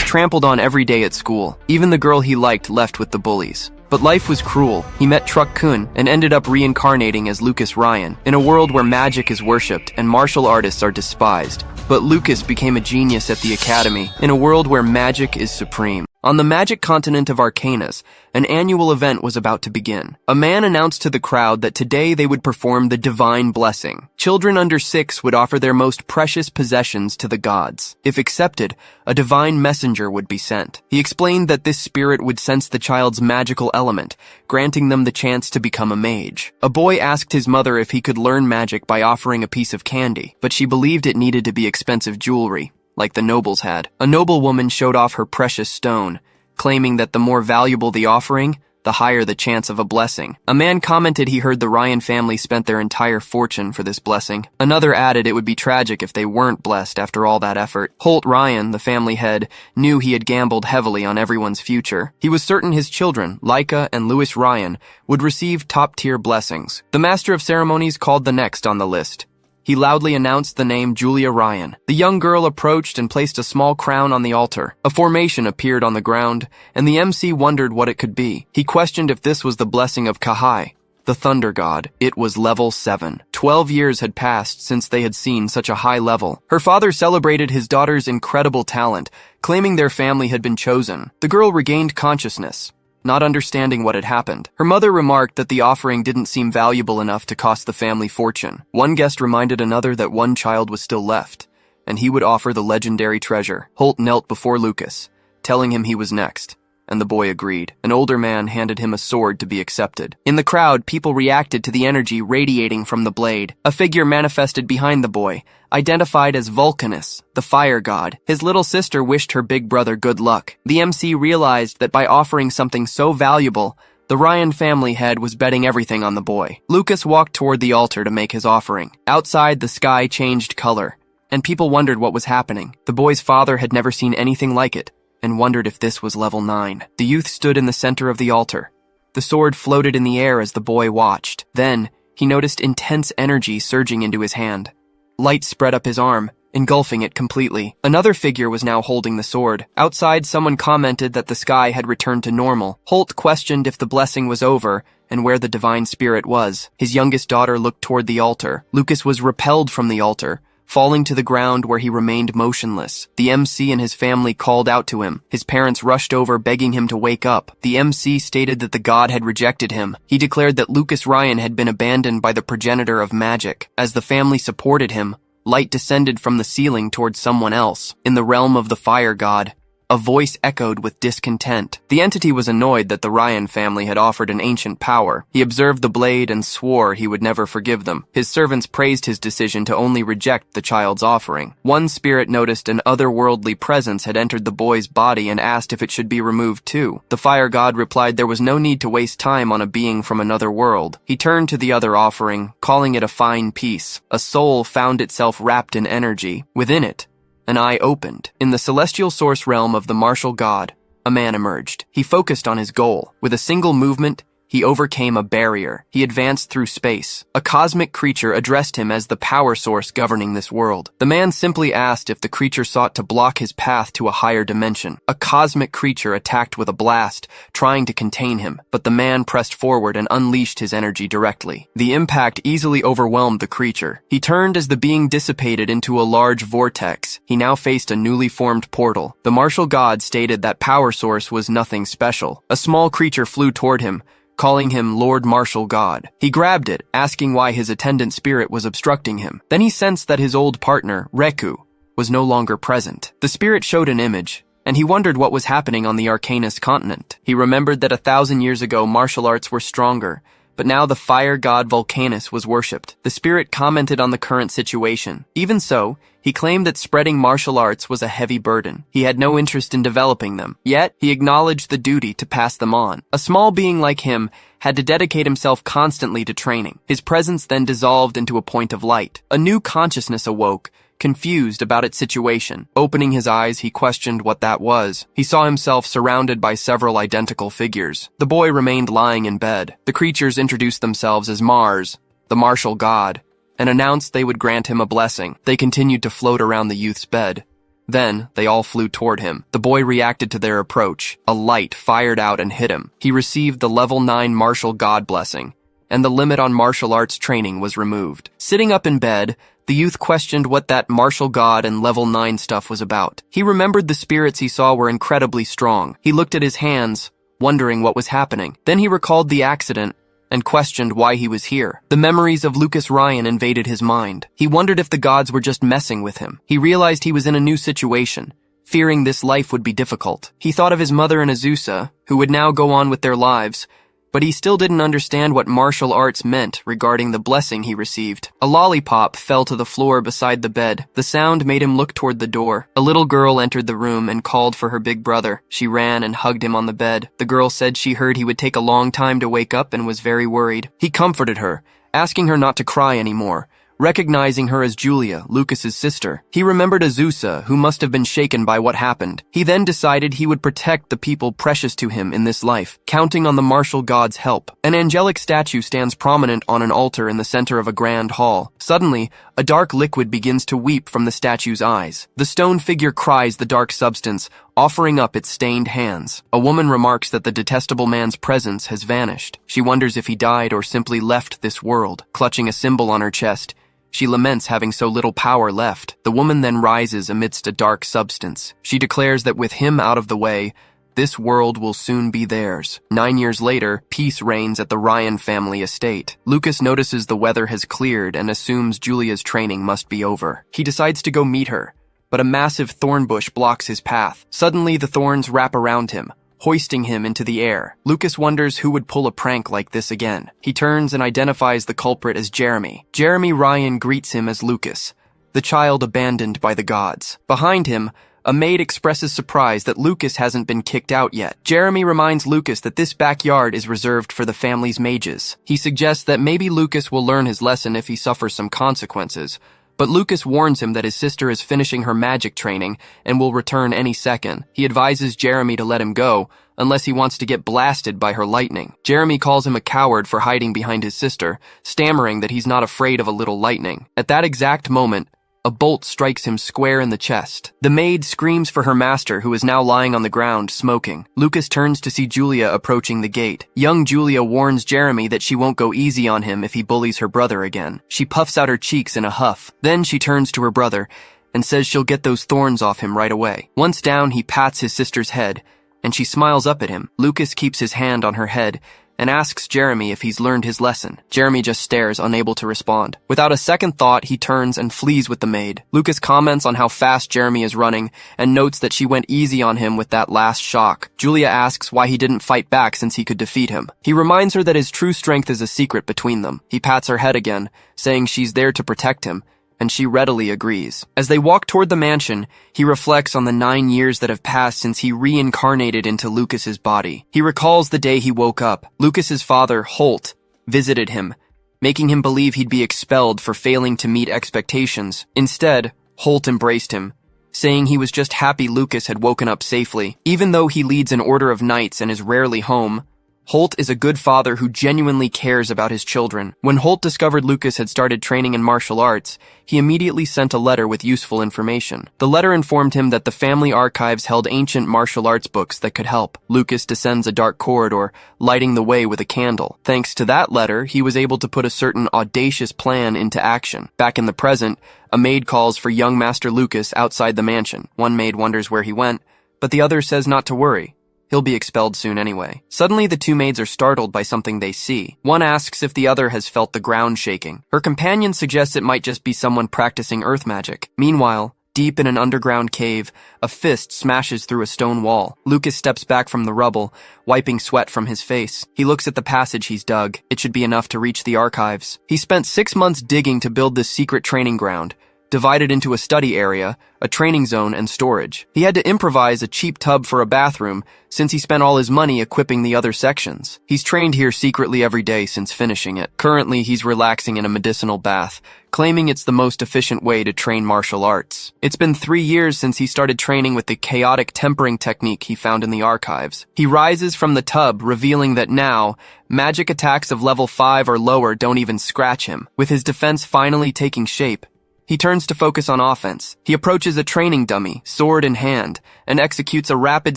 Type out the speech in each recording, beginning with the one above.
trampled on every day at school. Even the girl he liked left with the bullies. But life was cruel. He met Truck-kun and ended up reincarnating as Lucas Ryan in a world where magic is worshipped and martial artists are despised. But Lucas became a genius at the academy in a world where magic is supreme. On the magic continent of Arcanus, an annual event was about to begin. A man announced to the crowd that today they would perform the divine blessing. Children under 6 would offer their most precious possessions to the gods. If accepted, a divine messenger would be sent. He explained that this spirit would sense the child's magical element, granting them the chance to become a mage. A boy asked his mother if he could learn magic by offering a piece of candy, but she believed it needed to be expensive jewelry, like the nobles had. A noblewoman showed off her precious stone, claiming that the more valuable the offering, the higher the chance of a blessing. A man commented he heard the Ryan family spent their entire fortune for this blessing. Another added it would be tragic if they weren't blessed after all that effort. Holt Ryan, the family head, knew he had gambled heavily on everyone's future. He was certain his children, Laika and Louis Ryan, would receive top-tier blessings. The master of ceremonies called the next on the list. He loudly announced the name Julia Ryan. The young girl approached and placed a small crown on the altar. A formation appeared on the ground, and the MC wondered what it could be. He questioned if this was the blessing of Kahai, the thunder god. It was level 7. 12 years had passed since they had seen such a high level. Her father celebrated his daughter's incredible talent, claiming their family had been chosen. The girl regained consciousness, not understanding what had happened. Her mother remarked that the offering didn't seem valuable enough to cost the family fortune. One guest reminded another that one child was still left, and he would offer the legendary treasure. Holt knelt before Lucas, telling him he was next, and the boy agreed. An older man handed him a sword to be accepted. In the crowd, people reacted to the energy radiating from the blade. A figure manifested behind the boy, identified as Vulcanus, the fire god. His little sister wished her big brother good luck. The MC realized that by offering something so valuable, the Ryan family head was betting everything on the boy. Lucas walked toward the altar to make his offering. Outside, the sky changed color, and people wondered what was happening. The boy's father had never seen anything like it, and wondered if this was level 9. The youth stood in the center of the altar. The sword floated in the air as the boy watched. Then, he noticed intense energy surging into his hand. Light spread up his arm, engulfing it completely. Another figure was now holding the sword. Outside, someone commented that the sky had returned to normal. Holt questioned if the blessing was over and where the divine spirit was. His youngest daughter looked toward the altar. Lucas was repelled from the altar, falling to the ground where he remained motionless. The MC and his family called out to him. His parents rushed over, begging him to wake up. The MC stated that the god had rejected him. He declared that Lucas Ryan had been abandoned by the progenitor of magic. As the family supported him, light descended from the ceiling towards someone else. In the realm of the fire god, a voice echoed with discontent. The entity was annoyed that the Ryan family had offered an ancient power. He observed the blade and swore he would never forgive them. His servants praised his decision to only reject the child's offering. One spirit noticed an otherworldly presence had entered the boy's body and asked if it should be removed too. The fire god replied there was no need to waste time on a being from another world. He turned to the other offering, calling it a fine piece. A soul found itself wrapped in energy. Within it, an eye opened. In the celestial source realm of the martial god, a man emerged. He focused on his goal. With a single movement, he overcame a barrier. He advanced through space. A cosmic creature addressed him as the power source governing this world. The man simply asked if the creature sought to block his path to a higher dimension. A cosmic creature attacked with a blast, trying to contain him, but the man pressed forward and unleashed his energy directly. The impact easily overwhelmed the creature. He turned as the being dissipated into a large vortex. He now faced a newly formed portal. The martial god stated that power source was nothing special. A small creature flew toward him, calling him Lord Martial God. He grabbed it, asking why his attendant spirit was obstructing him. Then he sensed that his old partner, Reku, was no longer present. The spirit showed an image, and he wondered what was happening on the Arcanus continent. He remembered that 1,000 years ago martial arts were stronger, but now the fire god Vulcanus was worshipped. The spirit commented on the current situation. Even so, he claimed that spreading martial arts was a heavy burden. He had no interest in developing them. Yet, he acknowledged the duty to pass them on. A small being like him had to dedicate himself constantly to training. His presence then dissolved into a point of light. A new consciousness awoke, confused about its situation. Opening his eyes, he questioned what that was. He saw himself surrounded by several identical figures. The boy remained lying in bed. The creatures introduced themselves as Mars, the martial god, and announced they would grant him a blessing. They continued to float around the youth's bed, Then, they all flew toward him. The boy reacted to their approach. A light fired out and hit him. He received the level 9 martial god blessing, and the limit on martial arts training was removed. Sitting up in bed, the youth questioned what that martial god and level 9 stuff was about. He remembered the spirits he saw were incredibly strong. He looked at his hands, wondering what was happening. Then he recalled the accident and questioned why he was here. The memories of Lucas Ryan invaded his mind. He wondered if the gods were just messing with him. He realized he was in a new situation, fearing this life would be difficult. He thought of his mother and Azusa, who would now go on with their lives, but he still didn't understand what martial arts meant regarding the blessing he received. A lollipop fell to the floor beside the bed. The sound made him look toward the door. A little girl entered the room and called for her big brother. She ran and hugged him on the bed. The girl said she heard he would take a long time to wake up and was very worried. He comforted her, asking her not to cry anymore. Recognizing her as Julia, Lucas's sister, he remembered Azusa, who must have been shaken by what happened. He then decided he would protect the people precious to him in this life, counting on the martial god's help. An angelic statue stands prominent on an altar in the center of a grand hall. Suddenly, a dark liquid begins to weep from the statue's eyes. The stone figure cries the dark substance, offering up its stained hands. A woman remarks that the detestable man's presence has vanished. She wonders if he died or simply left this world. Clutching a symbol on her chest, she laments having so little power left. The woman then rises amidst a dark substance. She declares that with him out of the way, this world will soon be theirs. 9 years later, peace reigns at the Ryan family estate. Lucas notices the weather has cleared and assumes Julia's training must be over. He decides to go meet her, but a massive thorn bush blocks his path. Suddenly, the thorns wrap around him, hoisting him into the air. Lucas wonders who would pull a prank like this again. He turns and identifies the culprit as Jeremy. Jeremy Ryan greets him as Lucas, the child abandoned by the gods. Behind him, a maid expresses surprise that Lucas hasn't been kicked out yet. Jeremy reminds Lucas that this backyard is reserved for the family's mages. He suggests that maybe Lucas will learn his lesson if he suffers some consequences, but Lucas warns him that his sister is finishing her magic training and will return any second. He advises Jeremy to let him go, unless he wants to get blasted by her lightning. Jeremy calls him a coward for hiding behind his sister, stammering that he's not afraid of a little lightning. At that exact moment, a bolt strikes him square in the chest. The maid screams for her master, who is now lying on the ground, smoking. Lucas turns to see Julia approaching the gate. Young Julia warns Jeremy that she won't go easy on him if he bullies her brother again. She puffs out her cheeks in a huff. Then she turns to her brother and says she'll get those thorns off him right away. Once down, he pats his sister's head, and she smiles up at him. Lucas keeps his hand on her head and asks Jeremy if he's learned his lesson. Jeremy just stares, unable to respond. Without a second thought, he turns and flees with the maid. Lucas comments on how fast Jeremy is running and notes that she went easy on him with that last shock. Julia asks why he didn't fight back since he could defeat him. He reminds her that his true strength is a secret between them. He pats her head again, saying she's there to protect him, and she readily agrees. As they walk toward the mansion, he reflects on the 9 years that have passed since he reincarnated into Lucas's body. He recalls the day he woke up. Lucas's father, Holt, visited him, making him believe he'd be expelled for failing to meet expectations. Instead, Holt embraced him, saying he was just happy Lucas had woken up safely. Even though he leads an order of knights and is rarely home, Holt is a good father who genuinely cares about his children. When Holt discovered Lucas had started training in martial arts, he immediately sent a letter with useful information. The letter informed him that the family archives held ancient martial arts books that could help. Lucas descends a dark corridor, lighting the way with a candle. Thanks to that letter, he was able to put a certain audacious plan into action. Back in the present, a maid calls for young Master Lucas outside the mansion. One maid wonders where he went, but the other says not to worry. He'll be expelled soon anyway. Suddenly, the two maids are startled by something they see. One asks if the other has felt the ground shaking. Her companion suggests it might just be someone practicing earth magic. Meanwhile, deep in an underground cave, a fist smashes through a stone wall. Lucas steps back from the rubble, wiping sweat from his face. He looks at the passage he's dug. It should be enough to reach the archives. He spent 6 months digging to build this secret training ground, divided into a study area, a training zone, and storage. He had to improvise a cheap tub for a bathroom since he spent all his money equipping the other sections. He's trained here secretly every day since finishing it. Currently, he's relaxing in a medicinal bath, claiming it's the most efficient way to train martial arts. It's been 3 years since he started training with the chaotic tempering technique he found in the archives. He rises from the tub, revealing that now, magic attacks of level 5 or lower don't even scratch him. With his defense finally taking shape, He turns to focus on offense. He approaches a training dummy, sword in hand, and executes a rapid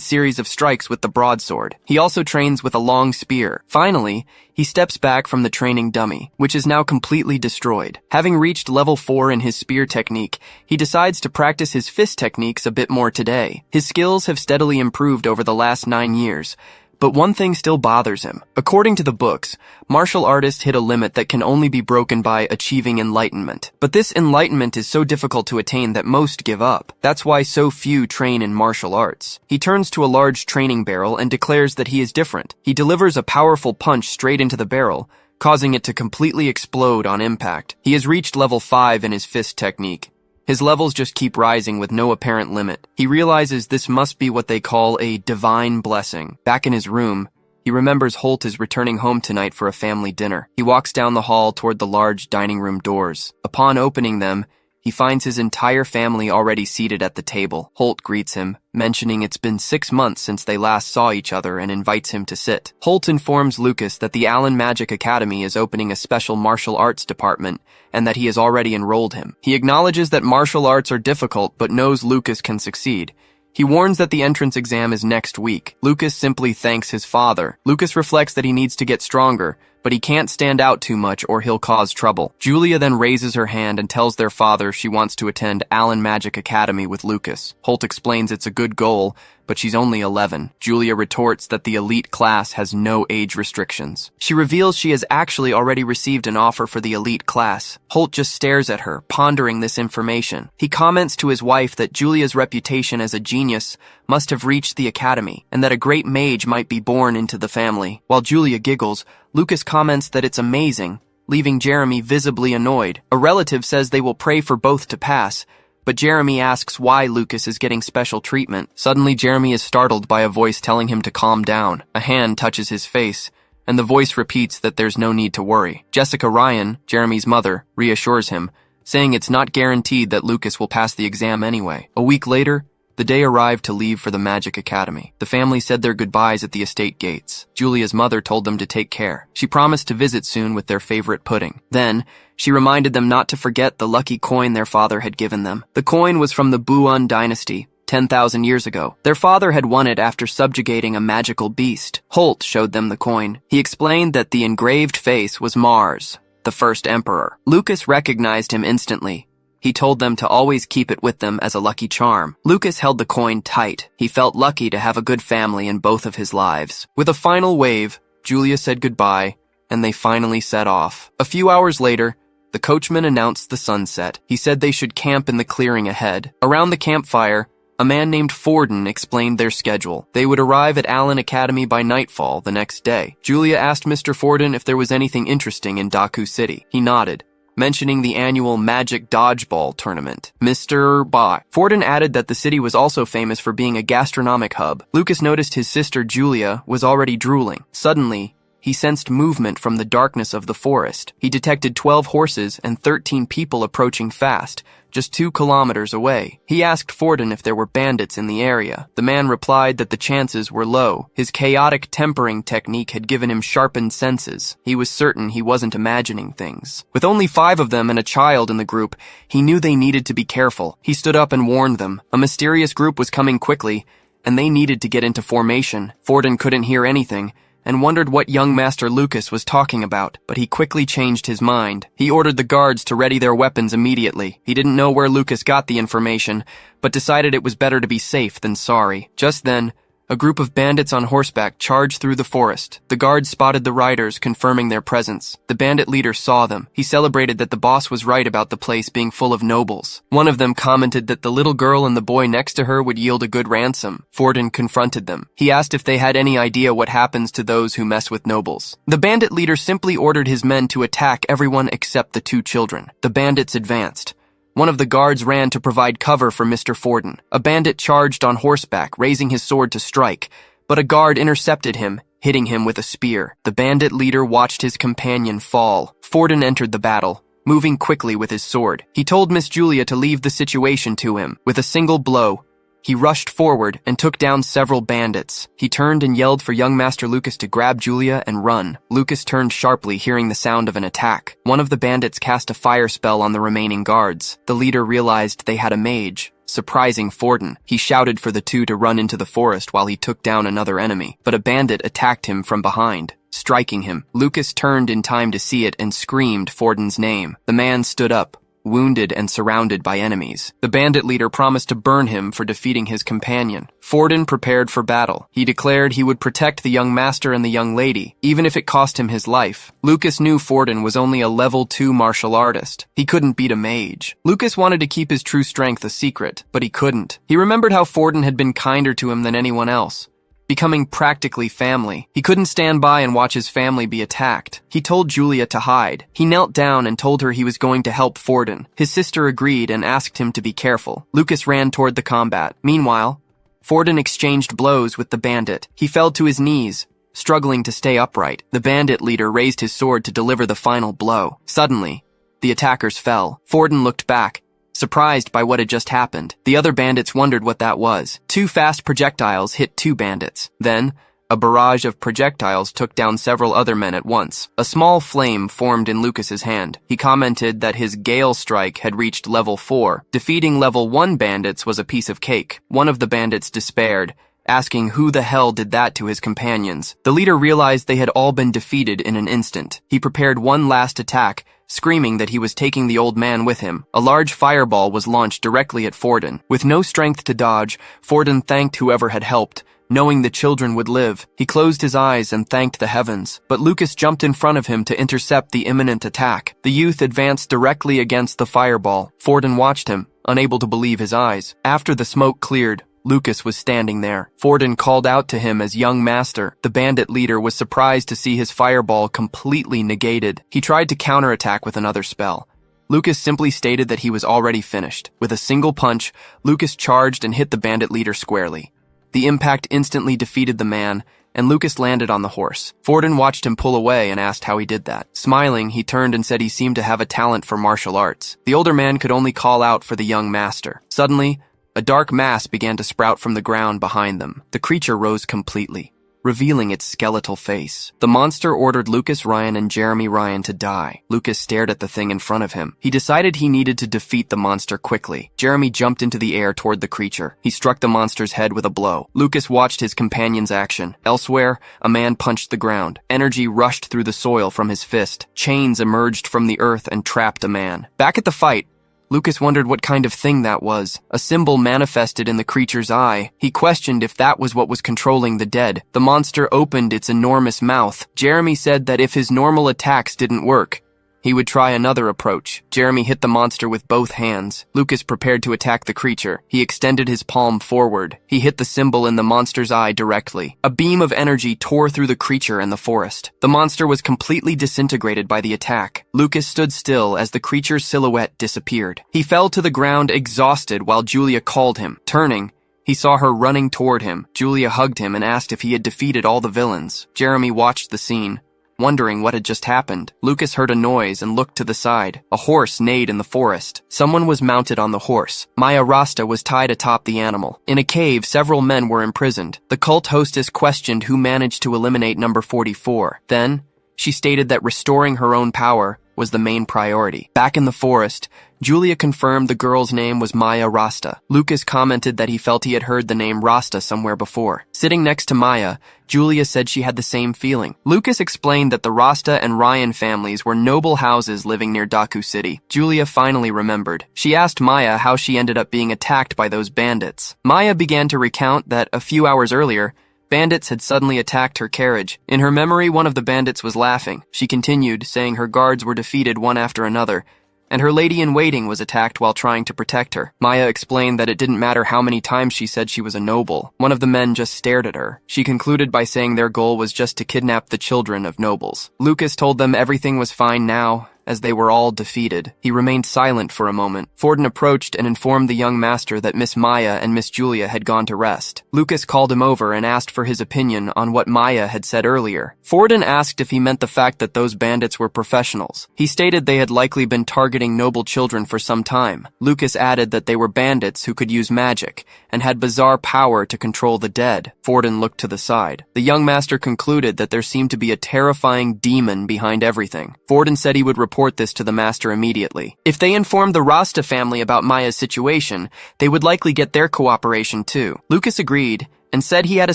series of strikes with the broadsword. He also trains with a long spear. Finally, he steps back from the training dummy, which is now completely destroyed. Having reached level 4 in his spear technique, he decides to practice his fist techniques a bit more today. His skills have steadily improved over the last 9 years, but one thing still bothers him. According to the books, martial artists hit a limit that can only be broken by achieving enlightenment. But this enlightenment is so difficult to attain that most give up. That's why so few train in martial arts. He turns to a large training barrel and declares that he is different. He delivers a powerful punch straight into the barrel, causing it to completely explode on impact. He has reached level 5 in his fist technique. His levels just keep rising with no apparent limit. He realizes this must be what they call a divine blessing. Back in his room, he remembers Holt is returning home tonight for a family dinner. He walks down the hall toward the large dining room doors. Upon opening them, he finds his entire family already seated at the table. Holt greets him, mentioning it's been 6 months since they last saw each other, and invites him to sit. Holt informs Lucas that the Allen Magic Academy is opening a special martial arts department and that he has already enrolled him. He acknowledges that martial arts are difficult but knows Lucas can succeed. He warns that the entrance exam is next week. Lucas simply thanks his father. Lucas reflects that he needs to get stronger, but he can't stand out too much or he'll cause trouble. Julia then raises her hand and tells their father she wants to attend Allen Magic Academy with Lucas. Holt explains it's a good goal, but she's only 11. Julia retorts that the elite class has no age restrictions. She reveals she has actually already received an offer for the elite class. Holt just stares at her, pondering this information. He comments to his wife that Julia's reputation as a genius must have reached the academy, and that a great mage might be born into the family. While Julia giggles, Lucas comments that it's amazing, leaving Jeremy visibly annoyed. A relative says they will pray for both to pass, but Jeremy asks why Lucas is getting special treatment. Suddenly, Jeremy is startled by a voice telling him to calm down. A hand touches his face, and the voice repeats that there's no need to worry. Jessica Ryan, Jeremy's mother, reassures him, saying it's not guaranteed that Lucas will pass the exam anyway. A week later, the day arrived to leave for the Magic Academy. The family said their goodbyes at the estate gates. Julia's mother told them to take care. She promised to visit soon with their favorite pudding. Then, she reminded them not to forget the lucky coin their father had given them. The coin was from the Buon dynasty, 10,000 years ago. Their father had won it after subjugating a magical beast. Holt showed them the coin. He explained that the engraved face was Mars, the first emperor. Lucas recognized him instantly. He told them to always keep it with them as a lucky charm. Lucas held the coin tight. He felt lucky to have a good family in both of his lives. With a final wave, Julia said goodbye, and they finally set off. A few hours later, the coachman announced the sunset. He said they should camp in the clearing ahead. Around the campfire, a man named Forden explained their schedule. They would arrive at Allen Academy by nightfall the next day. Julia asked Mr. Forden if there was anything interesting in Daku City. He nodded, mentioning the annual Magic Dodgeball tournament. Mr. Forden added that the city was also famous for being a gastronomic hub. Lucas noticed his sister Julia was already drooling. Suddenly, he sensed movement from the darkness of the forest. He detected 12 horses and 13 people approaching fast, just 2 kilometers away. He asked Forden if there were bandits in the area. The man replied that the chances were low. His chaotic tempering technique had given him sharpened senses. He was certain he wasn't imagining things. With only 5 of them and a child in the group, he knew they needed to be careful. He stood up and warned them. A mysterious group was coming quickly, and they needed to get into formation. Forden couldn't hear anything, and wondered what young Master Lucas was talking about, but he quickly changed his mind. He ordered the guards to ready their weapons immediately. He didn't know where Lucas got the information, but decided it was better to be safe than sorry. Just then, a group of bandits on horseback charged through the forest. The guards spotted the riders, confirming their presence. The bandit leader saw them. He celebrated that the boss was right about the place being full of nobles. One of them commented that the little girl and the boy next to her would yield a good ransom. Forden confronted them. He asked if they had any idea what happens to those who mess with nobles. The bandit leader simply ordered his men to attack everyone except the 2 children. The bandits advanced. One of the guards ran to provide cover for Mr. Forden. A bandit charged on horseback, raising his sword to strike, but a guard intercepted him, hitting him with a spear. The bandit leader watched his companion fall. Forden entered the battle, moving quickly with his sword. He told Miss Julia to leave the situation to him. With a single blow, He rushed forward and took down several bandits. He turned and yelled for young Master Lucas to grab Julia and run. Lucas turned sharply, hearing the sound of an attack. One of the bandits cast a fire spell on the remaining guards. The leader realized they had a mage, surprising Forden. He shouted for the two to run into the forest while he took down another enemy, but a bandit attacked him from behind, striking him. Lucas turned in time to see it and screamed Forden's name. The man stood up, wounded and surrounded by enemies. The bandit leader promised to burn him for defeating his companion. Forden prepared for battle. He declared he would protect the young master and the young lady, even if it cost him his life. Lucas knew Forden was only a level 2 martial artist. He couldn't beat a mage. Lucas wanted to keep his true strength a secret, but he couldn't. He remembered how Forden had been kinder to him than anyone else, becoming practically family. He couldn't stand by and watch his family be attacked. He told Julia to hide. He knelt down and told her he was going to help Forden. His sister agreed and asked him to be careful. Lucas ran toward the combat. Meanwhile, Forden exchanged blows with the bandit. He fell to his knees, struggling to stay upright. The bandit leader raised his sword to deliver the final blow. Suddenly, the attackers fell. Forden looked back, surprised by what had just happened. The other bandits wondered what that was. 2 fast projectiles hit 2 bandits. Then, a barrage of projectiles took down several other men at once. A small flame formed in Lucas's hand. He commented that his Gale Strike had reached level 4. Defeating level 1 bandits was a piece of cake. One of the bandits despaired, asking who the hell did that to his companions. The leader realized they had all been defeated in an instant. He prepared one last attack, screaming that he was taking the old man with him. A large fireball was launched directly at Forden. With no strength to dodge, Forden thanked whoever had helped, knowing the children would live. He closed his eyes and thanked the heavens, but Lucas jumped in front of him to intercept the imminent attack. The youth advanced directly against the fireball. Forden watched him, unable to believe his eyes. After the smoke cleared, Lucas was standing there. Forden called out to him as young master. The bandit leader was surprised to see his fireball completely negated. He tried to counterattack with another spell. Lucas simply stated that he was already finished. With a single punch, Lucas charged and hit the bandit leader squarely. The impact instantly defeated the man, and Lucas landed on the horse. Forden watched him pull away and asked how he did that. Smiling, he turned and said he seemed to have a talent for martial arts. The older man could only call out for the young master. Suddenly, a dark mass began to sprout from the ground behind them. The creature rose completely, revealing its skeletal face. The monster ordered Lucas Ryan and Jeremy Ryan to die. Lucas stared at the thing in front of him. He decided he needed to defeat the monster quickly. Jeremy jumped into the air toward the creature. He struck the monster's head with a blow. Lucas watched his companion's action. Elsewhere, a man punched the ground. Energy rushed through the soil from his fist. Chains emerged from the earth and trapped a man. Back at the fight, Lucas wondered what kind of thing that was. A symbol manifested in the creature's eye. He questioned if that was what was controlling the dead. The monster opened its enormous mouth. Jeremy said that if his normal attacks didn't work, he would try another approach. Jeremy hit the monster with both hands. Lucas prepared to attack the creature. He extended his palm forward. He hit the symbol in the monster's eye directly. A beam of energy tore through the creature and the forest. The monster was completely disintegrated by the attack. Lucas stood still as the creature's silhouette disappeared. He fell to the ground exhausted while Julia called him. Turning, he saw her running toward him. Julia hugged him and asked if he had defeated all the villains. Jeremy watched the scene, wondering what had just happened. Lucas heard a noise and looked to the side. A horse neighed in the forest. Someone was mounted on the horse. Maya Rasta was tied atop the animal. In a cave, several men were imprisoned. The cult hostess questioned who managed to eliminate number 44. Then, she stated that restoring her own power was the main priority. Back in the forest, Julia confirmed the girl's name was Maya Rasta. Lucas commented that he felt he had heard the name Rasta somewhere before. Sitting next to Maya, Julia said she had the same feeling. Lucas explained that the Rasta and Ryan families were noble houses living near Daku City. Julia finally remembered. She asked Maya how she ended up being attacked by those bandits. Maya began to recount that a few hours earlier, bandits had suddenly attacked her carriage. In her memory, one of the bandits was laughing. She continued, saying her guards were defeated one after another, and her lady-in-waiting was attacked while trying to protect her. Maya explained that it didn't matter how many times she said she was a noble. One of the men just stared at her. She concluded by saying their goal was just to kidnap the children of nobles. Lucas told them everything was fine now, as they were all defeated. He remained silent for a moment. Forden approached and informed the young master that Miss Maya and Miss Julia had gone to rest. Lucas called him over and asked for his opinion on what Maya had said earlier. Forden asked if he meant the fact that those bandits were professionals. He stated they had likely been targeting noble children for some time. Lucas added that they were bandits who could use magic and had bizarre power to control the dead. Forden looked to the side. The young master concluded that there seemed to be a terrifying demon behind everything. Forden said he would report this to the master immediately. If they informed the Rasta family about Maya's situation, they would likely get their cooperation too. Lucas agreed and said he had a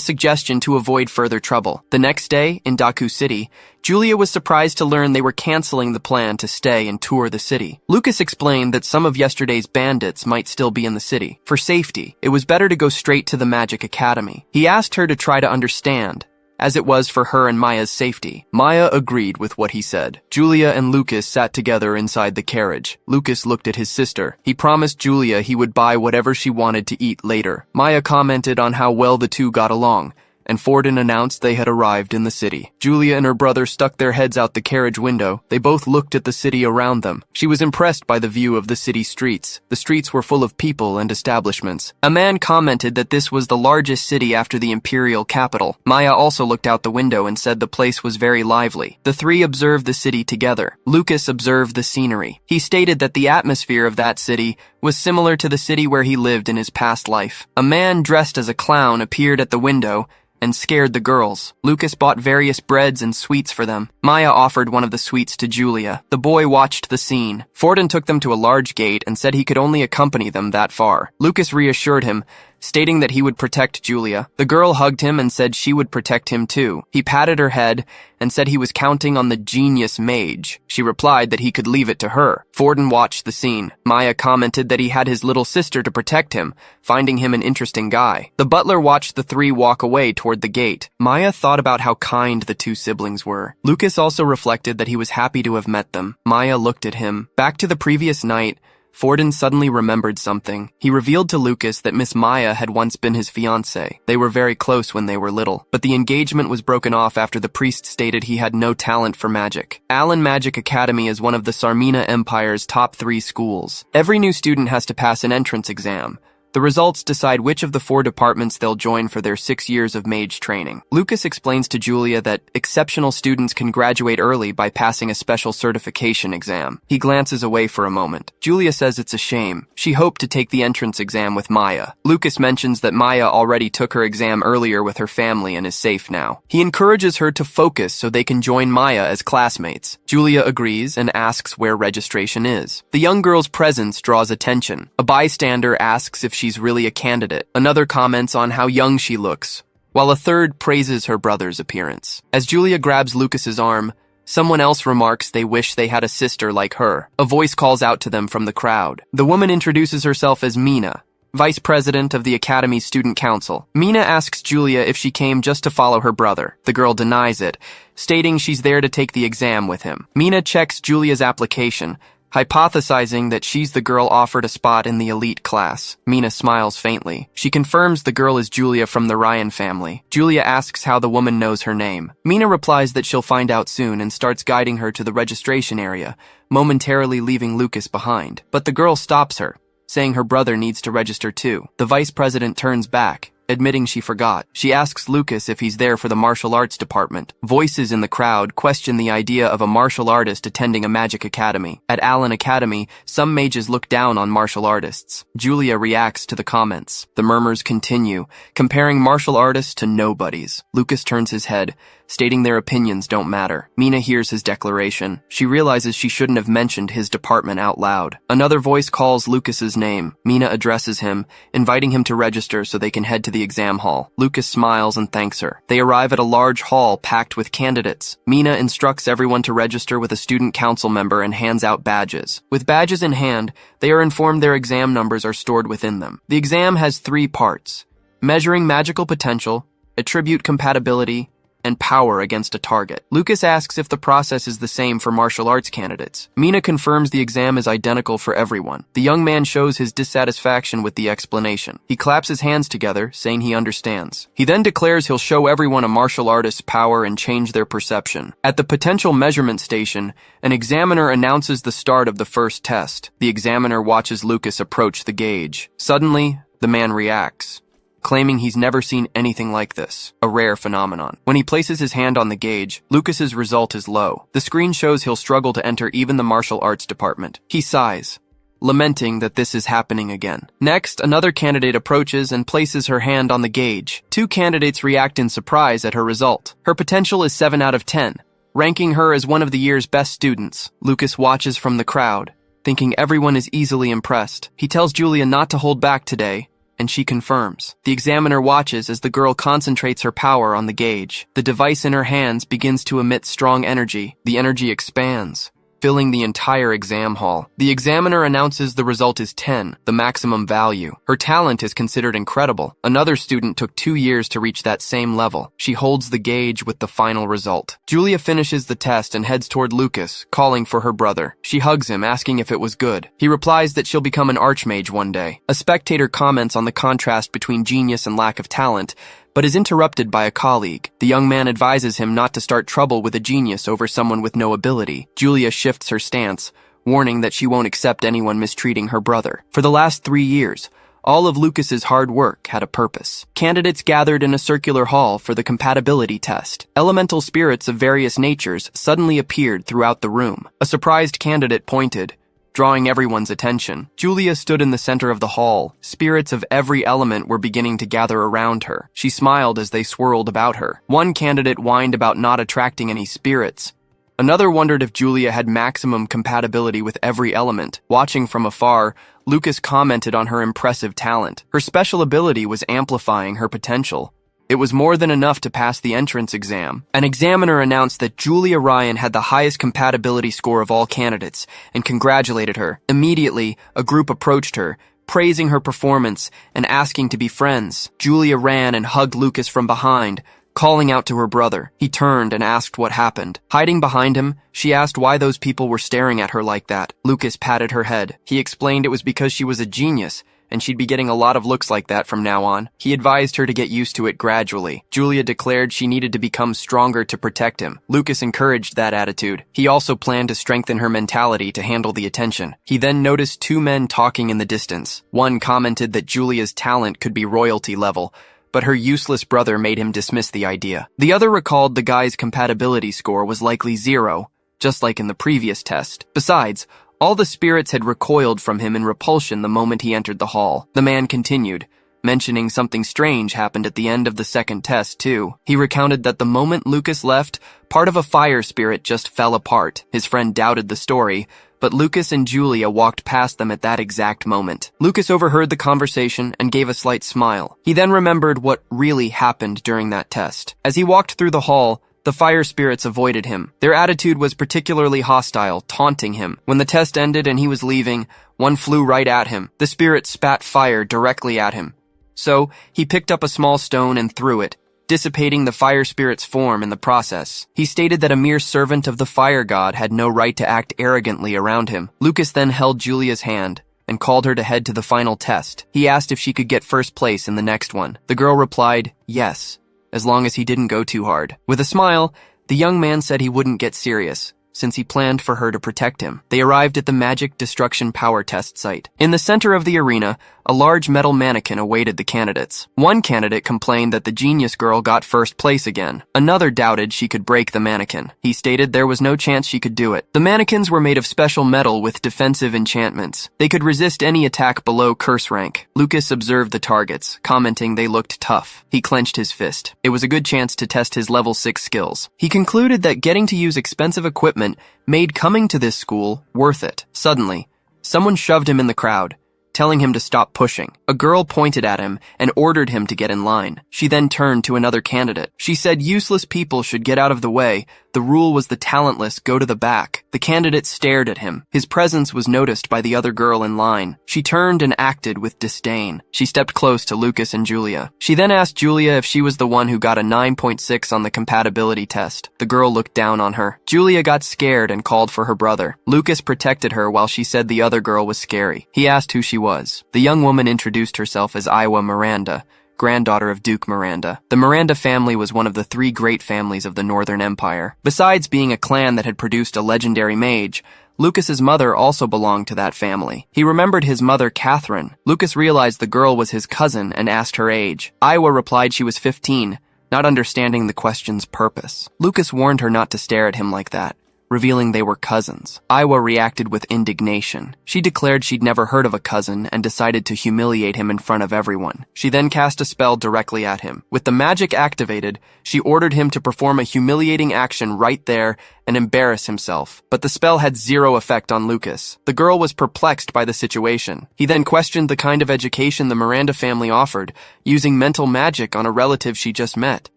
suggestion to avoid further trouble. The next day, in Daku City, Julia was surprised to learn they were canceling the plan to stay and tour the city. Lucas explained that some of yesterday's bandits might still be in the city. For safety, it was better to go straight to the Magic Academy. He asked her to try to understand, as it was for her and Maya's safety. Maya agreed with what he said. Julia and Lucas sat together inside the carriage. Lucas looked at his sister. He promised Julia he would buy whatever she wanted to eat later. Maya commented on how well the two got along, and Forden announced they had arrived in the city. Julia and her brother stuck their heads out the carriage window. They both looked at the city around them. She was impressed by the view of the city streets. The streets were full of people and establishments. A man commented that this was the largest city after the imperial capital. Maya also looked out the window and said the place was very lively. The three observed the city together. Lucas observed the scenery. He stated that the atmosphere of that city was similar to the city where he lived in his past life. A man dressed as a clown appeared at the window and scared the girls. Lucas bought various breads and sweets for them. Maya offered one of the sweets to Julia. The boy watched the scene. Forden took them to a large gate and said he could only accompany them that far. Lucas reassured him, stating that he would protect Julia. The girl hugged him and said she would protect him too. He patted her head and said he was counting on the genius mage. She replied that he could leave it to her. Forden watched the scene. Maya commented that he had his little sister to protect him, finding him an interesting guy. The butler watched the three walk away toward the gate. Maya thought about how kind the two siblings were. Lucas also reflected that he was happy to have met them. Maya looked at him. Back to the previous night, Forden suddenly remembered something. He revealed to Lucas that Miss Maya had once been his fiancée. They were very close when they were little, but the engagement was broken off after the priest stated he had no talent for magic. Allen Magic Academy is one of the Sarmina Empire's top 3 schools. Every new student has to pass an entrance exam. The results decide which of the 4 departments they'll join for their 6 years of mage training. Lucas explains to Julia that exceptional students can graduate early by passing a special certification exam. He glances away for a moment. Julia says it's a shame. She hoped to take the entrance exam with Maya. Lucas mentions that Maya already took her exam earlier with her family and is safe now. He encourages her to focus so they can join Maya as classmates. Julia agrees and asks where registration is. The young girl's presence draws attention. A bystander asks if she's really a candidate. Another comments on how young she looks, while a third praises her brother's appearance. As Julia grabs Lucas's arm, someone else remarks they wish they had a sister like her. A voice calls out to them from the crowd. The woman introduces herself as Mina, vice president of the Academy's student council. Mina asks Julia if she came just to follow her brother. The girl denies it, stating she's there to take the exam with him. Mina checks Julia's application, hypothesizing that she's the girl offered a spot in the elite class. Mina smiles faintly. She confirms the girl is Julia from the Ryan family. Julia asks how the woman knows her name. Mina replies that she'll find out soon and starts guiding her to the registration area, momentarily leaving Lucas behind. But the girl stops her, saying her brother needs to register too. The vice president turns back, admitting she forgot. She asks Lucas if he's there for the martial arts department. Voices in the crowd question the idea of a martial artist attending a magic academy. At Allen Academy, some mages look down on martial artists. Julia reacts to the comments. The murmurs continue, comparing martial artists to nobodies. Lucas turns his head, stating their opinions don't matter. Mina hears his declaration. She realizes she shouldn't have mentioned his department out loud. Another voice calls Lucas's name. Mina addresses him, inviting him to register so they can head to the exam hall. Lucas smiles and thanks her. They arrive at a large hall packed with candidates. Mina instructs everyone to register with a student council member and hands out badges. With badges in hand, they are informed their exam numbers are stored within them. The exam has 3 parts: measuring magical potential, attribute compatibility, and power against a target. Lucas asks if the process is the same for martial arts candidates. Mina confirms the exam is identical for everyone. The young man shows his dissatisfaction with the explanation. He claps his hands together, saying he understands. He then declares he'll show everyone a martial artist's power and change their perception. At the potential measurement station, an examiner announces the start of the first test. The examiner watches Lucas approach the gauge. Suddenly, the man reacts, claiming he's never seen anything like this, a rare phenomenon. When he places his hand on the gauge, Lucas's result is low. The screen shows he'll struggle to enter even the martial arts department. He sighs, lamenting that this is happening again. Next, another candidate approaches and places her hand on the gauge. Two candidates react in surprise at her result. Her potential is 7 out of 10, ranking her as one of the year's best students. Lucas watches from the crowd, thinking everyone is easily impressed. He tells Julia not to hold back today, and she confirms. The examiner watches as the girl concentrates her power on the gauge. The device in her hands begins to emit strong energy. The energy expands, filling the entire exam hall. The examiner announces the result is 10, the maximum value. Her talent is considered incredible. Another student took 2 years to reach that same level. She holds the gauge with the final result. Julia finishes the test and heads toward Lucas, calling for her brother. She hugs him, asking if it was good. He replies that she'll become an archmage one day. A spectator comments on the contrast between genius and lack of talent, but is interrupted by a colleague. The young man advises him not to start trouble with a genius over someone with no ability. Julia shifts her stance, warning that she won't accept anyone mistreating her brother. For the last 3 years, all of Lucas's hard work had a purpose. Candidates gathered in a circular hall for the compatibility test. Elemental spirits of various natures suddenly appeared throughout the room. A surprised candidate pointed, drawing everyone's attention. Julia stood in the center of the hall. Spirits of every element were beginning to gather around her. She smiled as they swirled about her. One candidate whined about not attracting any spirits. Another wondered if Julia had maximum compatibility with every element. Watching from afar, Lucas commented on her impressive talent. Her special ability was amplifying her potential. It was more than enough to pass the entrance exam. An examiner announced that Julia Ryan had the highest compatibility score of all candidates and congratulated her. Immediately, a group approached her, praising her performance and asking to be friends. Julia ran and hugged Lucas from behind, calling out to her brother. He turned and asked what happened. Hiding behind him, she asked why those people were staring at her like that. Lucas patted her head. He explained it was because she was a genius, and she'd be getting a lot of looks like that from now on. He advised her to get used to it gradually. Julia declared she needed to become stronger to protect him. Lucas encouraged that attitude. He also planned to strengthen her mentality to handle the attention. He then noticed 2 men talking in the distance. One commented that Julia's talent could be royalty level, but her useless brother made him dismiss the idea. The other recalled the guy's compatibility score was likely 0, just like in the previous test. Besides, all the spirits had recoiled from him in repulsion the moment he entered the hall. The man continued, mentioning something strange happened at the end of the second test, too. He recounted that the moment Lucas left, part of a fire spirit just fell apart. His friend doubted the story, but Lucas and Julia walked past them at that exact moment. Lucas overheard the conversation and gave a slight smile. He then remembered what really happened during that test. As he walked through the hall, the fire spirits avoided him. Their attitude was particularly hostile, taunting him. When the test ended and he was leaving, one flew right at him. The spirit spat fire directly at him. So, he picked up a small stone and threw it, dissipating the fire spirit's form in the process. He stated that a mere servant of the fire god had no right to act arrogantly around him. Lucas then held Julia's hand and called her to head to the final test. He asked if she could get first place in the next one. The girl replied, yes, as long as he didn't go too hard. With a smile, the young man said he wouldn't get serious, since he planned for her to protect him. They arrived at the magic destruction power test site. In the center of the arena, a large metal mannequin awaited the candidates. One candidate complained that the genius girl got first place again. Another doubted she could break the mannequin. He stated there was no chance she could do it. The mannequins were made of special metal with defensive enchantments. They could resist any attack below curse rank. Lucas observed the targets, commenting they looked tough. He clenched his fist. It was a good chance to test his level 6 skills. He concluded that getting to use expensive equipment made coming to this school worth it. Suddenly, someone shoved him in the crowd, telling him to stop pushing. A girl pointed at him and ordered him to get in line. She then turned to another candidate. She said useless people should get out of the way, The rule was the talentless go to the back. The candidate stared at him. His presence was noticed by the other girl in line. She turned and acted with disdain. She stepped close to Lucas and Julia. She then asked Julia if she was the one who got a 9.6 on the compatibility test. The girl looked down on her. Julia got scared and called for her brother. Lucas protected her while she said the other girl was scary. He asked who she was. The young woman introduced herself as Iwa Miranda, granddaughter of Duke Miranda. The Miranda family was one of the 3 great families of the Northern Empire. Besides being a clan that had produced a legendary mage, Lucas's mother also belonged to that family. He remembered his mother, Catherine. Lucas realized the girl was his cousin and asked her age. Iwa replied she was 15, not understanding the question's purpose. Lucas warned her not to stare at him like that, revealing they were cousins. Iwa reacted with indignation. She declared she'd never heard of a cousin and decided to humiliate him in front of everyone. She then cast a spell directly at him. With the magic activated, she ordered him to perform a humiliating action right there and embarrass himself. But the spell had 0 effect on Lucas. The girl was perplexed by the situation. He then questioned the kind of education the Miranda family offered, using mental magic on a relative she just met.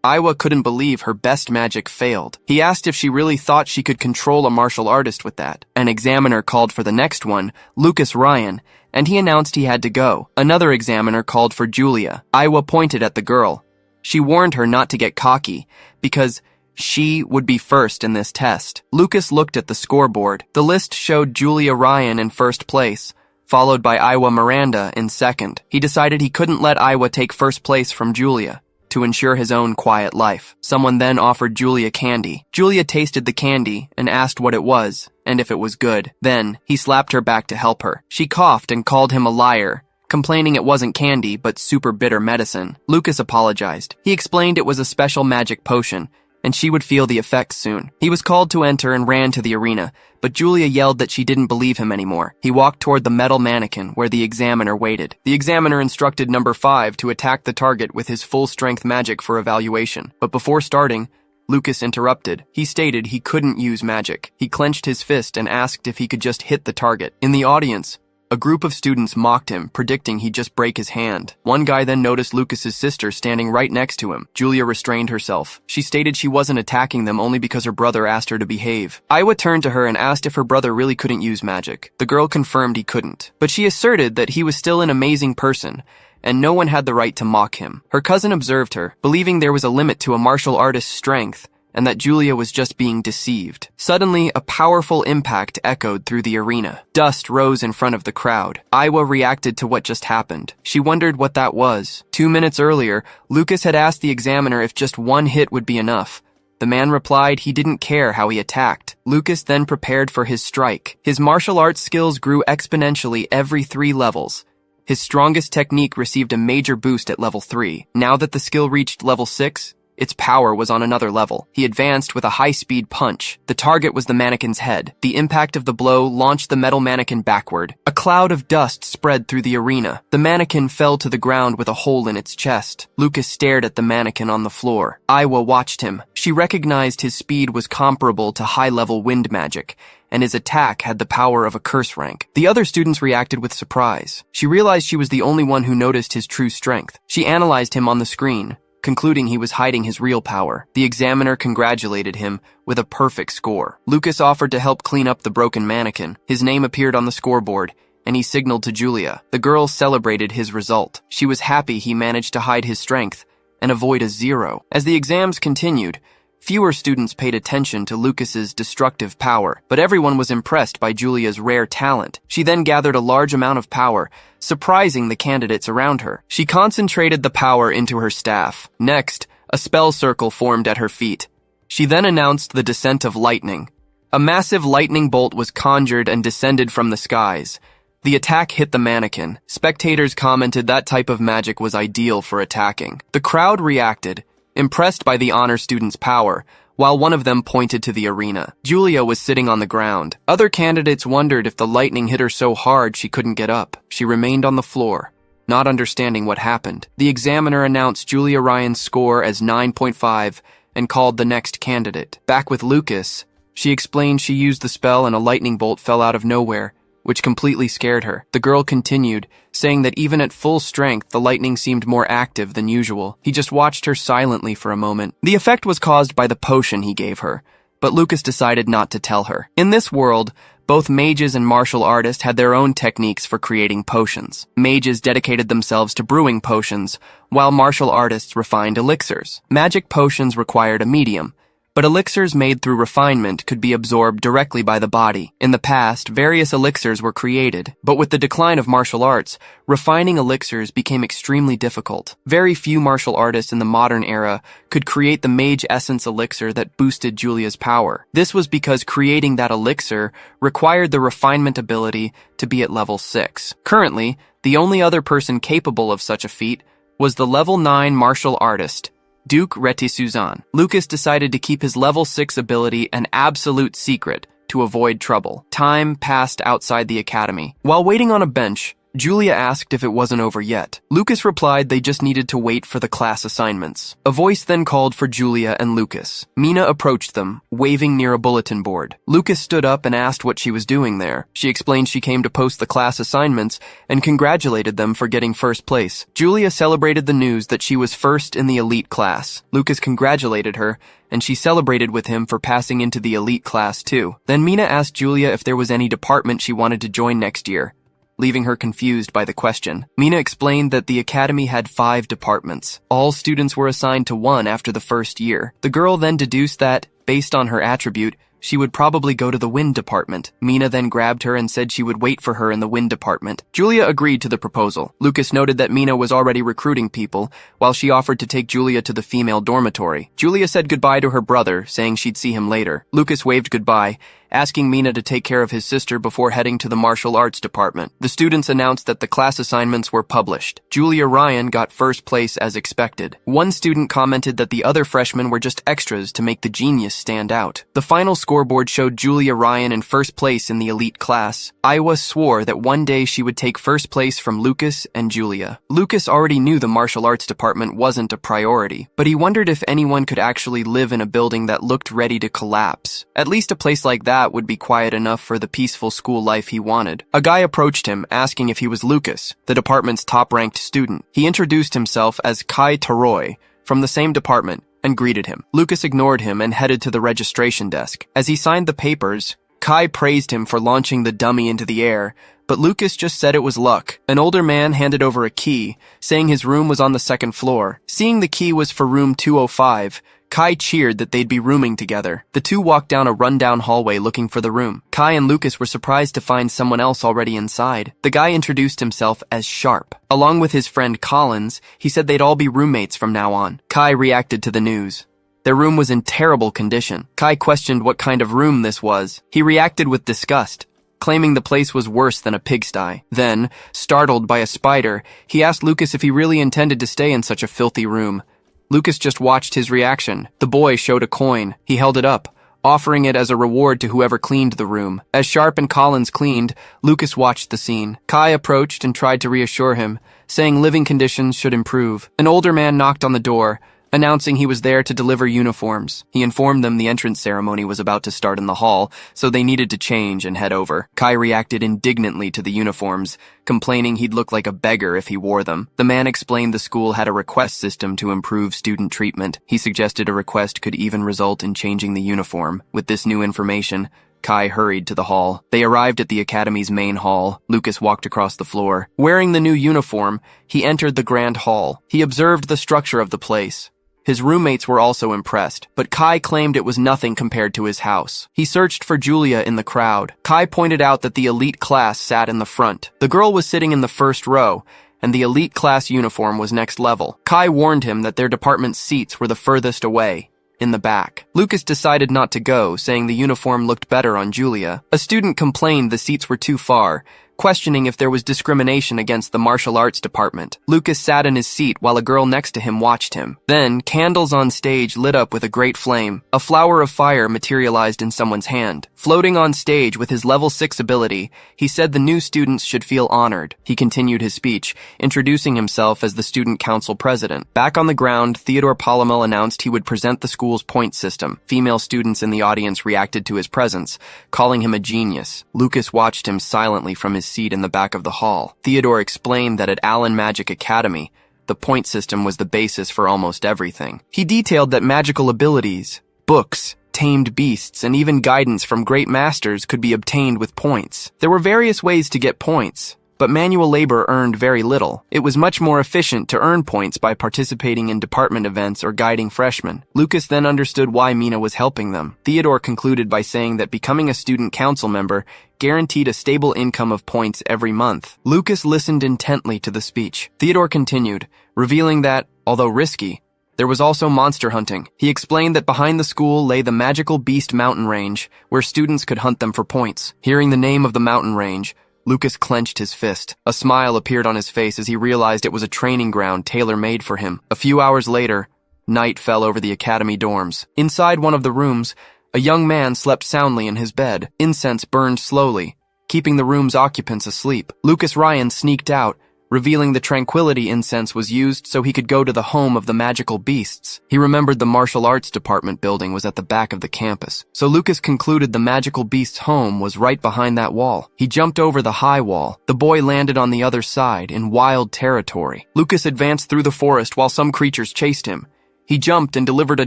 Iwa couldn't believe her best magic failed. He asked if she really thought she could control a martial artist with that. An examiner called for the next one, Lucas Ryan, and he announced he had to go. Another examiner called for Julia. Iwa pointed at the girl. She warned her not to get cocky, because she would be first in this test. Lucas looked at the scoreboard. The list showed Julia Ryan in first place, followed by Iwa Miranda in second. He decided he couldn't let Iwa take first place from Julia to ensure his own quiet life. Someone then offered Julia candy. Julia tasted the candy and asked what it was and if it was good. Then he slapped her back to help her. She coughed and called him a liar, complaining it wasn't candy but super bitter medicine. Lucas apologized. He explained it was a special magic potion and she would feel the effects soon. He was called to enter and ran to the arena, but Julia yelled that she didn't believe him anymore. He walked toward the metal mannequin where the examiner waited. The examiner instructed number 5 to attack the target with his full-strength magic for evaluation. But before starting, Lucas interrupted. He stated he couldn't use magic. He clenched his fist and asked if he could just hit the target. In the audience, a group of students mocked him, predicting he'd just break his hand. One guy then noticed Lucas's sister standing right next to him. Julia restrained herself. She stated she wasn't attacking them only because her brother asked her to behave. Iwa turned to her and asked if her brother really couldn't use magic. The girl confirmed he couldn't, but she asserted that he was still an amazing person, and no one had the right to mock him. Her cousin observed her, believing there was a limit to a martial artist's strength, and that Julia was just being deceived. Suddenly, a powerful impact echoed through the arena. Dust rose in front of the crowd. Iwa reacted to what just happened. She wondered what that was. 2 minutes earlier, Lucas had asked the examiner if just one hit would be enough. The man replied he didn't care how he attacked. Lucas then prepared for his strike. His martial arts skills grew exponentially every 3 levels. His strongest technique received a major boost at level 3. Now that the skill reached level 6, its power was on another level. He advanced with a high-speed punch. The target was the mannequin's head. The impact of the blow launched the metal mannequin backward. A cloud of dust spread through the arena. The mannequin fell to the ground with a hole in its chest. Lucas stared at the mannequin on the floor. Iwa watched him. She recognized his speed was comparable to high-level wind magic, and his attack had the power of a curse rank. The other students reacted with surprise. She realized she was the only one who noticed his true strength. She analyzed him on the screen, concluding he was hiding his real power. The examiner congratulated him with a perfect score. Lucas offered to help clean up the broken mannequin. His name appeared on the scoreboard, and he signaled to Julia. The girl celebrated his result. She was happy he managed to hide his strength and avoid a 0. As the exams continued, fewer students paid attention to Lucas's destructive power, but everyone was impressed by Julia's rare talent. She then gathered a large amount of power, surprising the candidates around her. She concentrated the power into her staff. Next, a spell circle formed at her feet. She then announced the descent of lightning. A massive lightning bolt was conjured and descended from the skies. The attack hit the mannequin. Spectators commented that type of magic was ideal for attacking. The crowd reacted, impressed by the honor student's power, while one of them pointed to the arena. Julia was sitting on the ground. Other candidates wondered if the lightning hit her so hard she couldn't get up. She remained on the floor, not understanding what happened. The examiner announced Julia Ryan's score as 9.5 and called the next candidate. Back with Lucas, she explained she used the spell and a lightning bolt fell out of nowhere, which completely scared her. The girl continued, saying that even at full strength, the lightning seemed more active than usual. He just watched her silently for a moment. The effect was caused by the potion he gave her. but Lucas decided not to tell her. In this world, both mages and martial artists had their own techniques for creating potions. Mages dedicated themselves to brewing potions, while martial artists refined elixirs. Magic potions required a medium, but elixirs made through refinement could be absorbed directly by the body. In the past, various elixirs were created, but with the decline of martial arts, refining elixirs became extremely difficult. Very few martial artists in the modern era could create the mage essence elixir that boosted Julia's power. This was because creating that elixir required the refinement ability to be at level 6. Currently, the only other person capable of such a feat was the level 9 martial artist, Duke Retisuzan. Lucas decided to keep his level 6 ability an absolute secret to avoid trouble. Time passed outside the academy. While waiting on a bench, Julia asked if it wasn't over yet. Lucas replied they just needed to wait for the class assignments. A voice then called for Julia and Lucas. Mina approached them, waving near a bulletin board. Lucas stood up and asked what she was doing there. She explained she came to post the class assignments and congratulated them for getting first place. Julia celebrated the news that she was first in the elite class. Lucas congratulated her, and she celebrated with him for passing into the elite class too. Then Mina asked Julia if there was any department she wanted to join next year, leaving her confused by the question. Mina explained that the academy had 5 departments. All students were assigned to one after the first year. The girl then deduced that, based on her attribute, she would probably go to the wind department. Mina then grabbed her and said she would wait for her in the wind department. Julia agreed to the proposal. Lucas noted that Mina was already recruiting people, while she offered to take Julia to the female dormitory. Julia said goodbye to her brother, saying she'd see him later. Lucas waved goodbye, asking Mina to take care of his sister before heading to the martial arts department. The students announced that the class assignments were published. Julia Ryan got first place as expected. One student commented that the other freshmen were just extras to make the genius stand out. The final scoreboard showed Julia Ryan in first place in the elite class. Iowa swore that one day she would take first place from Lucas and Julia. Lucas already knew the martial arts department wasn't a priority, but he wondered if anyone could actually live in a building that looked ready to collapse. At least a place like that would be quiet enough for the peaceful school life he wanted. A guy approached him, asking if he was Lucas, the department's top-ranked student. He introduced himself as Kai Taroy, from the same department, and greeted him. Lucas ignored him and headed to the registration desk. As he signed the papers, Kai praised him for launching the dummy into the air, but Lucas just said it was luck. An older man handed over a key, saying his room was on the 2nd floor. Seeing the key was for room 205, Kai cheered that they'd be rooming together. The two walked down a rundown hallway looking for the room. Kai and Lucas were surprised to find someone else already inside. The guy introduced himself as Sharp. Along with his friend Collins, he said they'd all be roommates from now on. Kai reacted to the news. Their room was in terrible condition. Kai questioned what kind of room this was. He reacted with disgust, claiming the place was worse than a pigsty. Then, startled by a spider, he asked Lucas if he really intended to stay in such a filthy room. Lucas just watched his reaction. The boy showed a coin. He held it up, offering it as a reward to whoever cleaned the room. As Sharp and Collins cleaned, Lucas watched the scene. Kai approached and tried to reassure him, saying living conditions should improve. An older man knocked on the door, announcing he was there to deliver uniforms. He informed them the entrance ceremony was about to start in the hall, so they needed to change and head over. Kai reacted indignantly to the uniforms, complaining he'd look like a beggar if he wore them. The man explained the school had a request system to improve student treatment. He suggested a request could even result in changing the uniform. With this new information, Kai hurried to the hall. They arrived at the academy's main hall. Lucas walked across the floor. Wearing the new uniform, he entered the grand hall. He observed the structure of the place. His roommates were also impressed, but Kai claimed it was nothing compared to his house. He searched for Julia in the crowd. Kai pointed out that the elite class sat in the front. The girl was sitting in the first row, and the elite class uniform was next level. Kai warned him that their department's seats were the furthest away, in the back. Lucas decided not to go, saying the uniform looked better on Julia. A student complained the seats were too far, questioning if there was discrimination against the martial arts department. Lucas sat in his seat while a girl next to him watched him. Then, candles on stage lit up with a great flame. A flower of fire materialized in someone's hand. Floating on stage with his level 6 ability, he said the new students should feel honored. He continued his speech, introducing himself as the student council president. Back on the ground, Theodore Palomel announced he would present the school's point system. Female students in the audience reacted to his presence, calling him a genius. Lucas watched him silently from his seat in the back of the hall. Theodore explained that at Allen Magic Academy, the point system was the basis for almost everything. He detailed that magical abilities, books, tamed beasts, and even guidance from great masters could be obtained with points. There were various ways to get points, but manual labor earned very little. It was much more efficient to earn points by participating in department events or guiding freshmen. Lucas then understood why Mina was helping them. Theodore concluded by saying that becoming a student council member guaranteed a stable income of points every month. Lucas listened intently to the speech. Theodore continued, revealing that, although risky, there was also monster hunting. He explained that behind the school lay the magical beast mountain range, where students could hunt them for points. Hearing the name of the mountain range, Lucas clenched his fist. A smile appeared on his face as he realized it was a training ground tailor-made for him. A few hours later, night fell over the academy dorms. Inside one of the rooms, a young man slept soundly in his bed. Incense burned slowly, keeping the room's occupants asleep. Lucas Ryan sneaked out, revealing the tranquility incense was used so he could go to the home of the magical beasts. He remembered the martial arts department building was at the back of the campus, so Lucas concluded the magical beast's home was right behind that wall. He jumped over the high wall. The boy landed on the other side in wild territory. Lucas advanced through the forest while some creatures chased him. He jumped and delivered a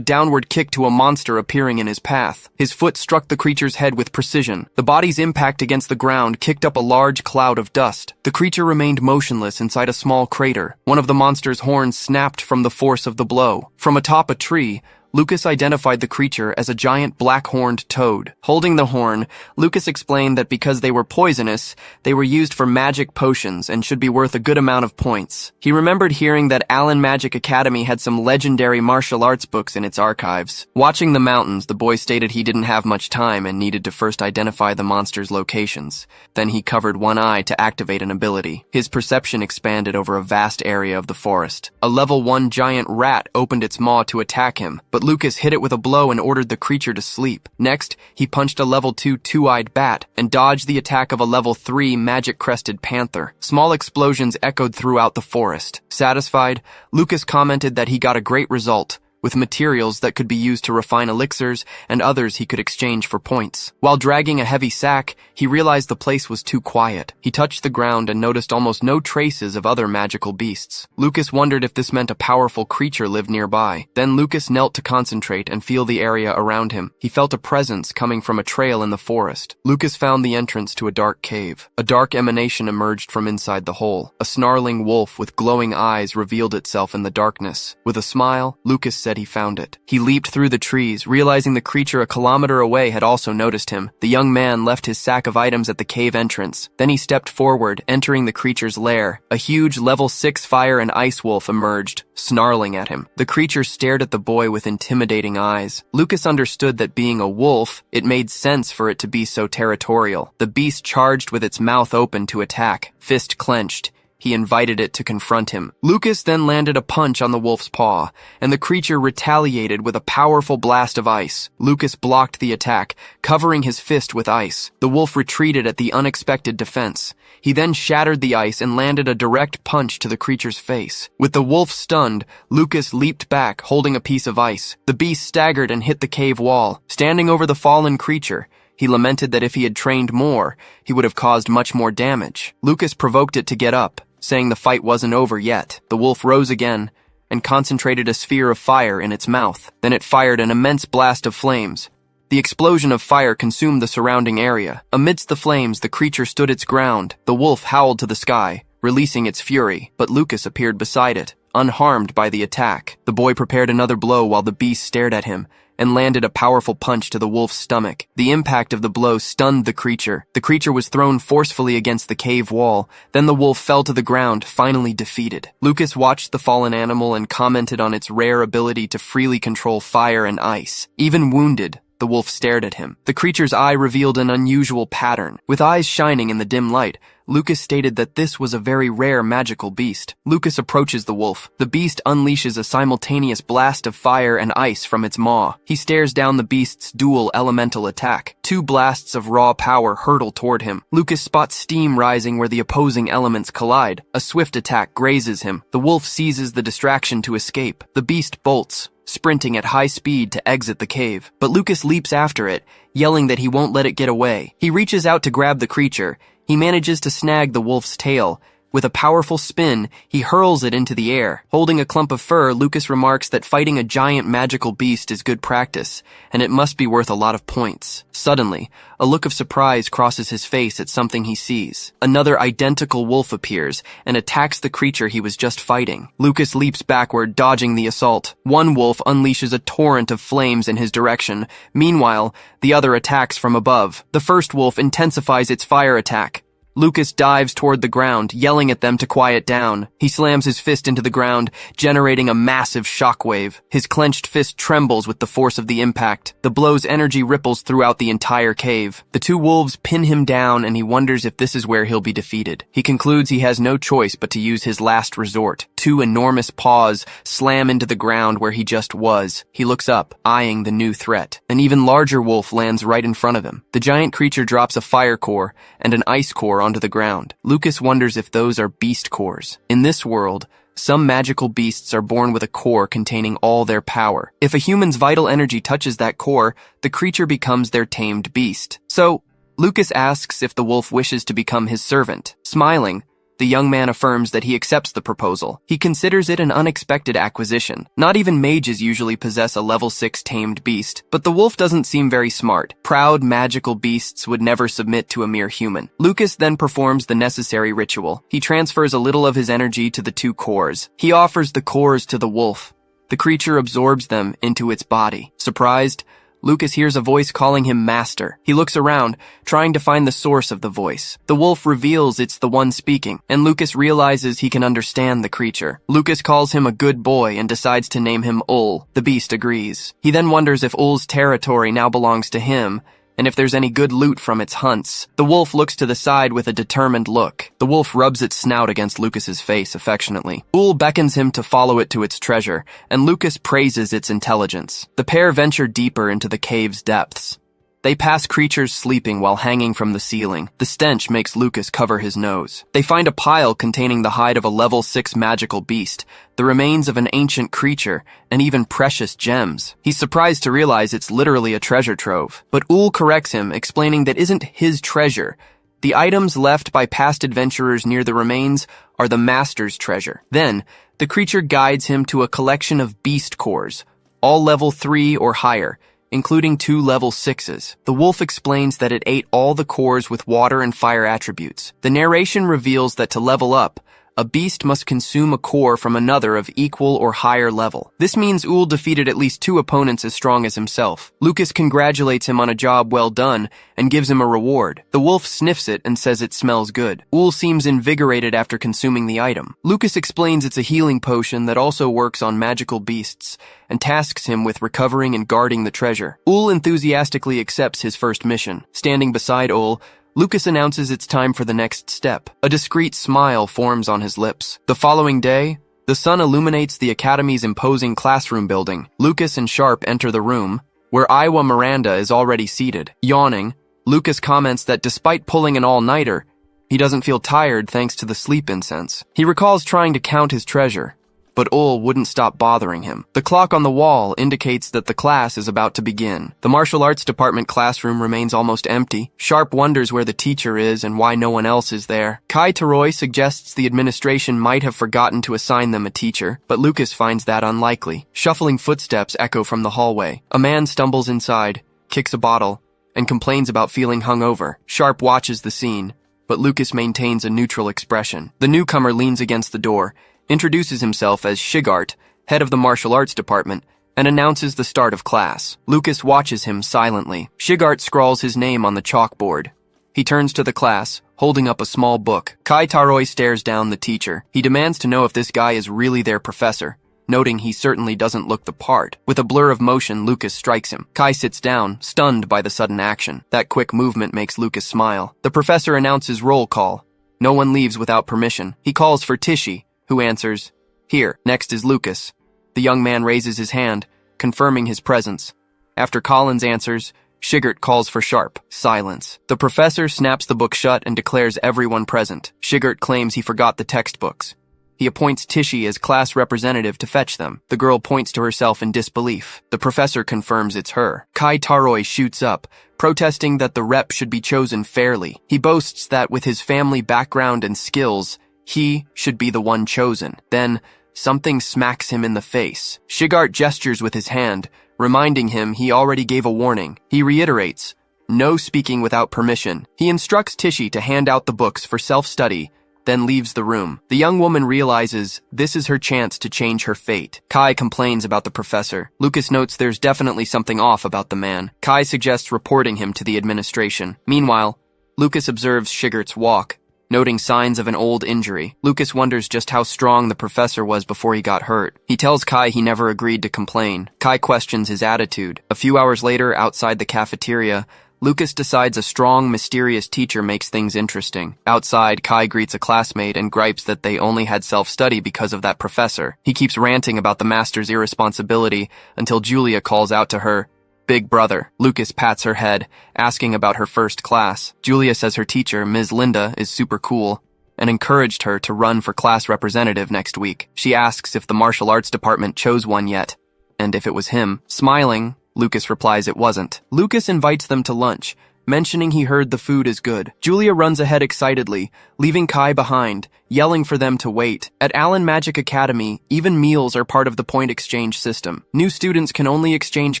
downward kick to a monster appearing in his path. His foot struck the creature's head with precision. The body's impact against the ground kicked up a large cloud of dust. The creature remained motionless inside a small crater. One of the monster's horns snapped from the force of the blow. From atop a tree, Lucas identified the creature as a giant black-horned toad. Holding the horn, Lucas explained that because they were poisonous, they were used for magic potions and should be worth a good amount of points. He remembered hearing that Allen Magic Academy had some legendary martial arts books in its archives. Watching the mountains, the boy stated he didn't have much time and needed to first identify the monster's locations. Then he covered one eye to activate an ability. His perception expanded over a vast area of the forest. A level 1 giant rat opened its maw to attack him, but Lucas hit it with a blow and ordered the creature to sleep. Next, he punched a level 2 two-eyed bat and dodged the attack of a level 3 magic-crested panther. Small explosions echoed throughout the forest. Satisfied, Lucas commented that he got a great result, with materials that could be used to refine elixirs and others he could exchange for points. While dragging a heavy sack, he realized the place was too quiet. He touched the ground and noticed almost no traces of other magical beasts. Lucas wondered if this meant a powerful creature lived nearby. Then Lucas knelt to concentrate and feel the area around him. He felt a presence coming from a trail in the forest. Lucas found the entrance to a dark cave. A dark emanation emerged from inside the hole. A snarling wolf with glowing eyes revealed itself in the darkness. With a smile, Lucas said he found it. He leaped through the trees, realizing the creature a kilometer away had also noticed him. The young man left his sack of items at the cave entrance. Then he stepped forward, entering the creature's lair. A huge level 6 fire and ice wolf emerged, snarling at him. The creature stared at the boy with intimidating eyes. Lucas understood that being a wolf, it made sense for it to be so territorial. The beast charged with its mouth open to attack, fist clenched. He invited it to confront him. Lucas then landed a punch on the wolf's paw, and the creature retaliated with a powerful blast of ice. Lucas blocked the attack, covering his fist with ice. The wolf retreated at the unexpected defense. He then shattered the ice and landed a direct punch to the creature's face. With the wolf stunned, Lucas leaped back, holding a piece of ice. The beast staggered and hit the cave wall. Standing over the fallen creature, he lamented that if he had trained more, he would have caused much more damage. Lucas provoked it to get up, saying the fight wasn't over yet. The wolf rose again and concentrated a sphere of fire in its mouth. Then it fired an immense blast of flames. The explosion of fire consumed the surrounding area. Amidst the flames, the creature stood its ground. The wolf howled to the sky, releasing its fury, but Lucas appeared beside it, unharmed by the attack. The boy prepared another blow while the beast stared at him, and landed a powerful punch to the wolf's stomach. The impact of the blow stunned the creature. The creature was thrown forcefully against the cave wall. Then the wolf fell to the ground, finally defeated. Lucas watched the fallen animal and commented on its rare ability to freely control fire and ice. Even wounded, the wolf stared at him. The creature's eye revealed an unusual pattern. With eyes shining in the dim light, Lucas stated that this was a very rare magical beast. Lucas approaches the wolf. The beast unleashes a simultaneous blast of fire and ice from its maw. He stares down the beast's dual elemental attack. Two blasts of raw power hurtle toward him. Lucas spots steam rising where the opposing elements collide. A swift attack grazes him. The wolf seizes the distraction to escape. The beast bolts, sprinting at high speed to exit the cave. But Lucas leaps after it, yelling that he won't let it get away. He reaches out to grab the creature. He manages to snag the wolf's tail, With a powerful spin, he hurls it into the air. Holding a clump of fur, Lucas remarks that fighting a giant magical beast is good practice, and it must be worth a lot of points. Suddenly, a look of surprise crosses his face at something he sees. Another identical wolf appears and attacks the creature he was just fighting. Lucas leaps backward, dodging the assault. One wolf unleashes a torrent of flames in his direction. Meanwhile, the other attacks from above. The first wolf intensifies its fire attack. Lucas dives toward the ground, yelling at them to quiet down. He slams his fist into the ground, generating a massive shockwave. His clenched fist trembles with the force of the impact. The blow's energy ripples throughout the entire cave. The two wolves pin him down, and he wonders if this is where he'll be defeated. He concludes he has no choice but to use his last resort. Two enormous paws slam into the ground where he just was. He looks up, eyeing the new threat. An even larger wolf lands right in front of him. The giant creature drops a fire core and an ice core onto the ground. Lucas wonders if those are beast cores. In this world, some magical beasts are born with a core containing all their power. If a human's vital energy touches that core, the creature becomes their tamed beast. So, Lucas asks if the wolf wishes to become his servant. Smiling, the young man affirms that he accepts the proposal. He considers it an unexpected acquisition. Not even mages usually possess a level 6 tamed beast, but the wolf doesn't seem very smart. Proud, magical beasts would never submit to a mere human. Lucas then performs the necessary ritual. He transfers a little of his energy to the two cores. He offers the cores to the wolf. The creature absorbs them into its body. Surprised, Lucas hears a voice calling him master. He looks around, trying to find the source of the voice. The wolf reveals it's the one speaking, and Lucas realizes he can understand the creature. Lucas calls him a good boy and decides to name him Ul. The beast agrees. He then wonders if Ul's territory now belongs to him, and if there's any good loot from its hunts. The wolf looks to the side with a determined look. The wolf rubs its snout against Lucas's face affectionately. Ul beckons him to follow it to its treasure, and Lucas praises its intelligence. The pair venture deeper into the cave's depths. They pass creatures sleeping while hanging from the ceiling. The stench makes Lucas cover his nose. They find a pile containing the hide of a level 6 magical beast, the remains of an ancient creature, and even precious gems. He's surprised to realize it's literally a treasure trove. But Ul corrects him, explaining that isn't his treasure. The items left by past adventurers near the remains are the master's treasure. Then, the creature guides him to a collection of beast cores, all level 3 or higher, including 2 level 6s. The wolf explains that it ate all the cores with water and fire attributes. The narration reveals that to level up, a beast must consume a core from another of equal or higher level. This means Ul defeated at least 2 opponents as strong as himself. Lucas congratulates him on a job well done and gives him a reward. The wolf sniffs it and says it smells good. Ul seems invigorated after consuming the item. Lucas explains it's a healing potion that also works on magical beasts and tasks him with recovering and guarding the treasure. Ul enthusiastically accepts his first mission. Standing beside Ul, Lucas announces it's time for the next step. A discreet smile forms on his lips. The following day, the sun illuminates the Academy's imposing classroom building. Lucas and Sharp enter the room, where Iowa Miranda is already seated. Yawning, Lucas comments that despite pulling an all-nighter, he doesn't feel tired thanks to the sleep incense. He recalls trying to count his treasure, but Ul wouldn't stop bothering him. The clock on the wall indicates that the class is about to begin. The martial arts department classroom remains almost empty. Sharp wonders where the teacher is and why no one else is there. Kai Taroi suggests the administration might have forgotten to assign them a teacher, but Lucas finds that unlikely. Shuffling footsteps echo from the hallway. A man stumbles inside, kicks a bottle, and complains about feeling hungover. Sharp watches the scene, but Lucas maintains a neutral expression. The newcomer leans against the door, introduces himself as Shigart, head of the martial arts department, and announces the start of class. Lucas watches him silently. Shigart scrawls his name on the chalkboard. He turns to the class, holding up a small book. Kai Taroi stares down the teacher. He demands to know if this guy is really their professor, noting he certainly doesn't look the part. With a blur of motion, Lucas strikes him. Kai sits down, stunned by the sudden action. That quick movement makes Lucas smile. The professor announces roll call. No one leaves without permission. He calls for Tishy, who answers, "Here." Next is Lucas. The young man raises his hand, confirming his presence. After Collins answers, Shigart calls for Sharp. Silence. The professor snaps the book shut and declares everyone present. Shigart claims he forgot the textbooks. He appoints Tishy as class representative to fetch them. The girl points to herself in disbelief. The professor confirms it's her. Kai Taroi shoots up, protesting that the rep should be chosen fairly. He boasts that with his family background and skills, He should be the one chosen. Then, something smacks him in the face. Shigart gestures with his hand, reminding him he already gave a warning. He reiterates, no speaking without permission. He instructs Tishi to hand out the books for self-study, then leaves the room. The young woman realizes this is her chance to change her fate. Kai complains about the professor. Lucas notes there's definitely something off about the man. Kai suggests reporting him to the administration. Meanwhile, Lucas observes Shigart's walk, noting signs of an old injury. Lucas wonders just how strong the professor was before he got hurt. He tells Kai he never agreed to complain. Kai questions his attitude. A few hours later, outside the cafeteria, Lucas decides a strong, mysterious teacher makes things interesting. Outside, Kai greets a classmate and gripes that they only had self-study because of that professor. He keeps ranting about the master's irresponsibility until Julia calls out to her, "Big brother." Lucas pats her head, asking about her first class. Julia says her teacher, Ms. Linda, is super cool and encouraged her to run for class representative next week. She asks if the martial arts department chose one yet, and if it was him. Smiling, Lucas replies it wasn't. Lucas invites them to lunch, mentioning he heard the food is good. Julia runs ahead excitedly, leaving Kai behind, yelling for them to wait. At Allen Magic Academy, even meals are part of the point exchange system. New students can only exchange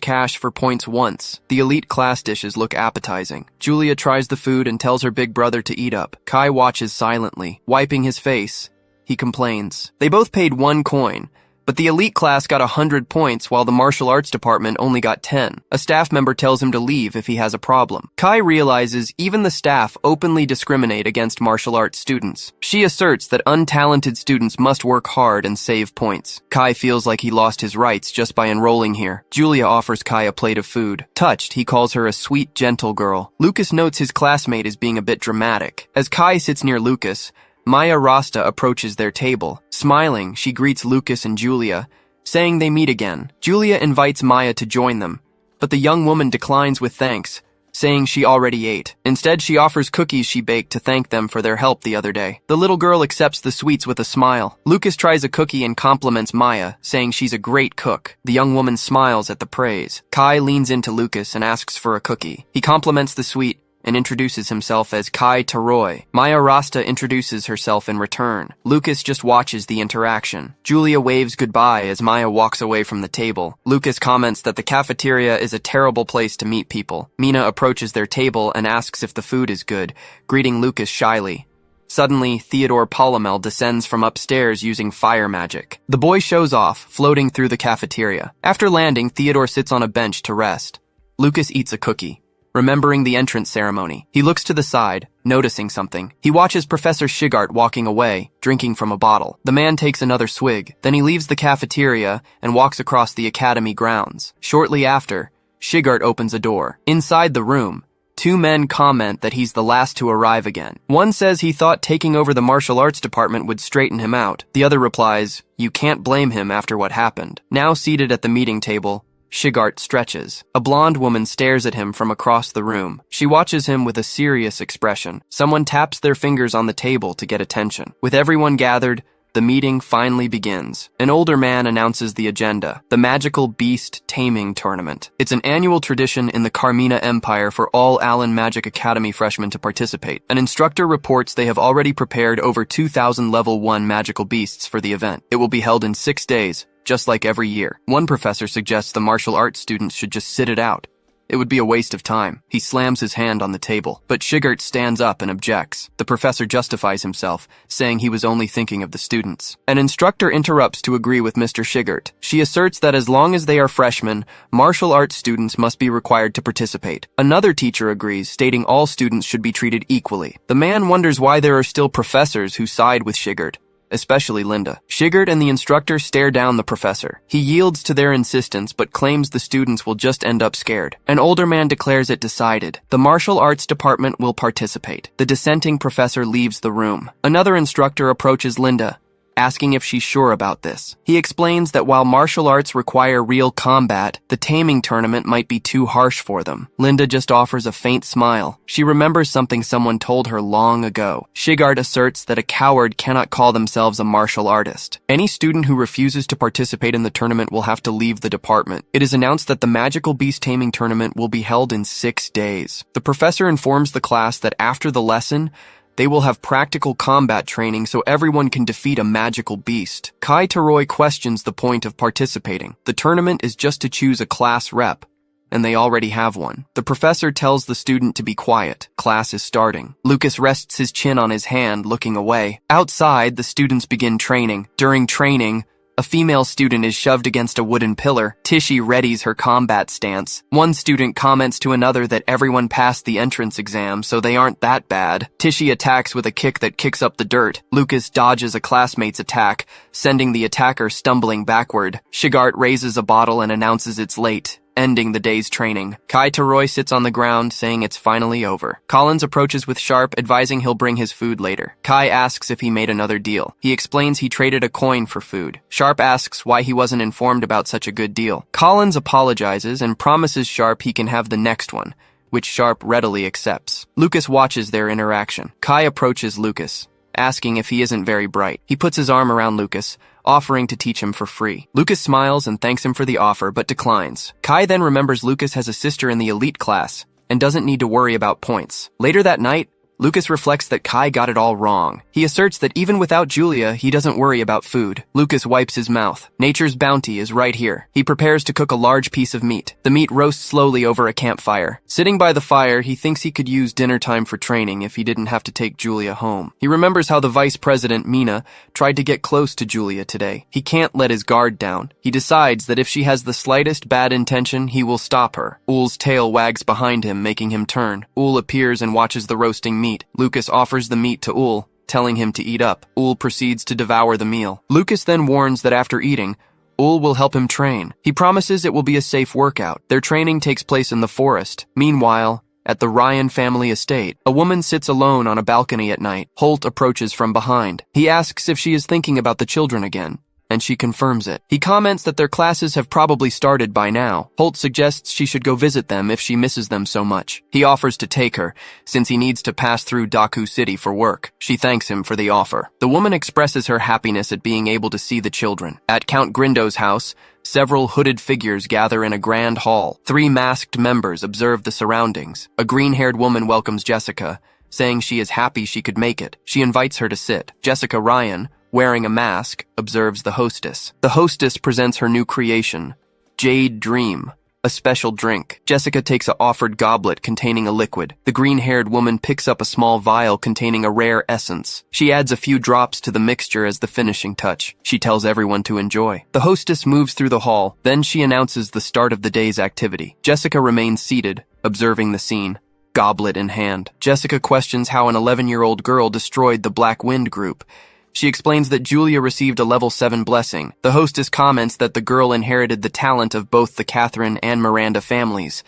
cash for points once. The elite class dishes look appetizing. Julia tries the food and tells her big brother to eat up. Kai watches silently. Wiping his face, he complains. They both paid 1 coin, but the elite class got 100 points while the martial arts department only got 10. A staff member tells him to leave if he has a problem. Kai realizes even the staff openly discriminate against martial arts students. She asserts that untalented students must work hard and save points. Kai feels like he lost his rights just by enrolling here. Julia offers Kai a plate of food. Touched, he calls her a sweet, gentle girl. Lucas notes his classmate is being a bit dramatic. As Kai sits near Lucas, Maya Rasta approaches their table. Smiling, she greets Lucas and Julia, saying they meet again. Julia invites Maya to join them, but the young woman declines with thanks, saying she already ate. Instead, she offers cookies she baked to thank them for their help the other day. The little girl accepts the sweets with a smile. Lucas tries a cookie and compliments Maya, saying she's a great cook. The young woman smiles at the praise. Kai leans into Lucas and asks for a cookie. He compliments the sweet and introduces himself as Kai Taroy. Maya Rasta introduces herself in return. Lucas just watches the interaction. Julia waves goodbye as Maya walks away from the table. Lucas comments that the cafeteria is a terrible place to meet people. Mina approaches their table and asks if the food is good, greeting Lucas shyly. Suddenly, Theodore Polymel descends from upstairs using fire magic. The boy shows off, floating through the cafeteria. After landing, Theodore sits on a bench to rest. Lucas eats a cookie, remembering the entrance ceremony. He looks to the side, noticing something. He watches Professor Shigart walking away, drinking from a bottle. The man takes another swig. Then he leaves the cafeteria and walks across the academy grounds. Shortly after, Shigart opens a door. Inside the room, 2 men comment that he's the last to arrive again. One says he thought taking over the martial arts department would straighten him out. The other replies, "You can't blame him after what happened." Now seated at the meeting table, Shigart stretches. A blonde woman stares at him from across the room. She watches him with a serious expression. Someone taps their fingers on the table to get attention. With everyone gathered, the meeting finally begins. An older man announces the agenda, the Magical Beast Taming Tournament. It's an annual tradition in the Carmina Empire for all Allen Magic Academy freshmen to participate. An instructor reports they have already prepared over 2,000 level 1 magical beasts for the event. It will be held in 6 days, just like every year. One professor suggests the martial arts students should just sit it out. It would be a waste of time. He slams his hand on the table, but Shigart stands up and objects. The professor justifies himself, saying he was only thinking of the students. An instructor interrupts to agree with Mr. Shigart. She asserts that as long as they are freshmen, martial arts students must be required to participate. Another teacher agrees, stating all students should be treated equally. The man wonders why there are still professors who side with Shigart, especially Linda. Shigart and the instructor stare down the professor. He yields to their insistence but claims the students will just end up scared. An older man declares it decided. The martial arts department will participate. The dissenting professor leaves the room. Another instructor approaches Linda, asking if she's sure about this. He explains that while martial arts require real combat, the taming tournament might be too harsh for them. Linda just offers a faint smile. She remembers something someone told her long ago. Shigart asserts that a coward cannot call themselves a martial artist. Any student who refuses to participate in the tournament will have to leave the department. It is announced that the Magical Beast Taming Tournament will be held in 6 days. The professor informs the class that after the lesson, They will have practical combat training so everyone can defeat a magical beast. Kai Taroi questions the point of participating. The tournament is just to choose a class rep, and they already have one. The professor tells the student to be quiet. Class is starting. Lucas rests his chin on his hand, looking away. Outside, the students begin training. During training, a female student is shoved against a wooden pillar. Tishy readies her combat stance. One student comments to another that everyone passed the entrance exam, so they aren't that bad. Tishy attacks with a kick that kicks up the dirt. Lucas dodges a classmate's attack, sending the attacker stumbling backward. Shigart raises a bottle and announces it's late, ending the day's training. Kai Taroi sits on the ground, saying it's finally over. Collins approaches with Sharp, advising he'll bring his food later. Kai asks if he made another deal. He explains he traded a coin for food. Sharp asks why he wasn't informed about such a good deal. Collins apologizes and promises Sharp he can have the next one, which Sharp readily accepts. Lucas watches their interaction. Kai approaches Lucas, asking if he isn't very bright. He puts his arm around Lucas, offering to teach him for free. Lucas smiles and thanks him for the offer, but declines. Kai then remembers Lucas has a sister in the elite class and doesn't need to worry about points. Later that night, Lucas reflects that Kai got it all wrong. He asserts that even without Julia, he doesn't worry about food. Lucas wipes his mouth. Nature's bounty is right here. He prepares to cook a large piece of meat. The meat roasts slowly over a campfire. Sitting by the fire, he thinks he could use dinner time for training if he didn't have to take Julia home. He remembers how the vice president, Mina, tried to get close to Julia today. He can't let his guard down. He decides that if she has the slightest bad intention, he will stop her. Ul's tail wags behind him, making him turn. Ul appears and watches the roasting meat. Lucas offers the meat to Ul, telling him to eat up. Ul proceeds to devour the meal. Lucas then warns that after eating, Ul will help him train. He promises it will be a safe workout. Their training takes place in the forest. Meanwhile, at the Ryan family estate, a woman sits alone on a balcony at night. Holt approaches from behind. He asks if she is thinking about the children again, and she confirms it. He comments that their classes have probably started by now. Holt suggests she should go visit them if she misses them so much. He offers to take her, since he needs to pass through Daku City for work. She thanks him for the offer. The woman expresses her happiness at being able to see the children. At Count Grindo's house, several hooded figures gather in a grand hall. 3 masked members observe the surroundings. A green-haired woman welcomes Jessica, saying she is happy she could make it. She invites her to sit. Jessica Ryan, wearing a mask, observes the hostess. The hostess presents her new creation, Jade Dream, a special drink. Jessica takes a offered goblet containing a liquid. The green-haired woman picks up a small vial containing a rare essence. She adds a few drops to the mixture as the finishing touch. She tells everyone to enjoy. The hostess moves through the hall. Then she announces the start of the day's activity. Jessica remains seated, observing the scene, goblet in hand. Jessica questions how an 11-year-old girl destroyed the Black Wind group. She explains that Julia received a level 7 blessing. The hostess comments that the girl inherited the talent of both the Catherine and Miranda families,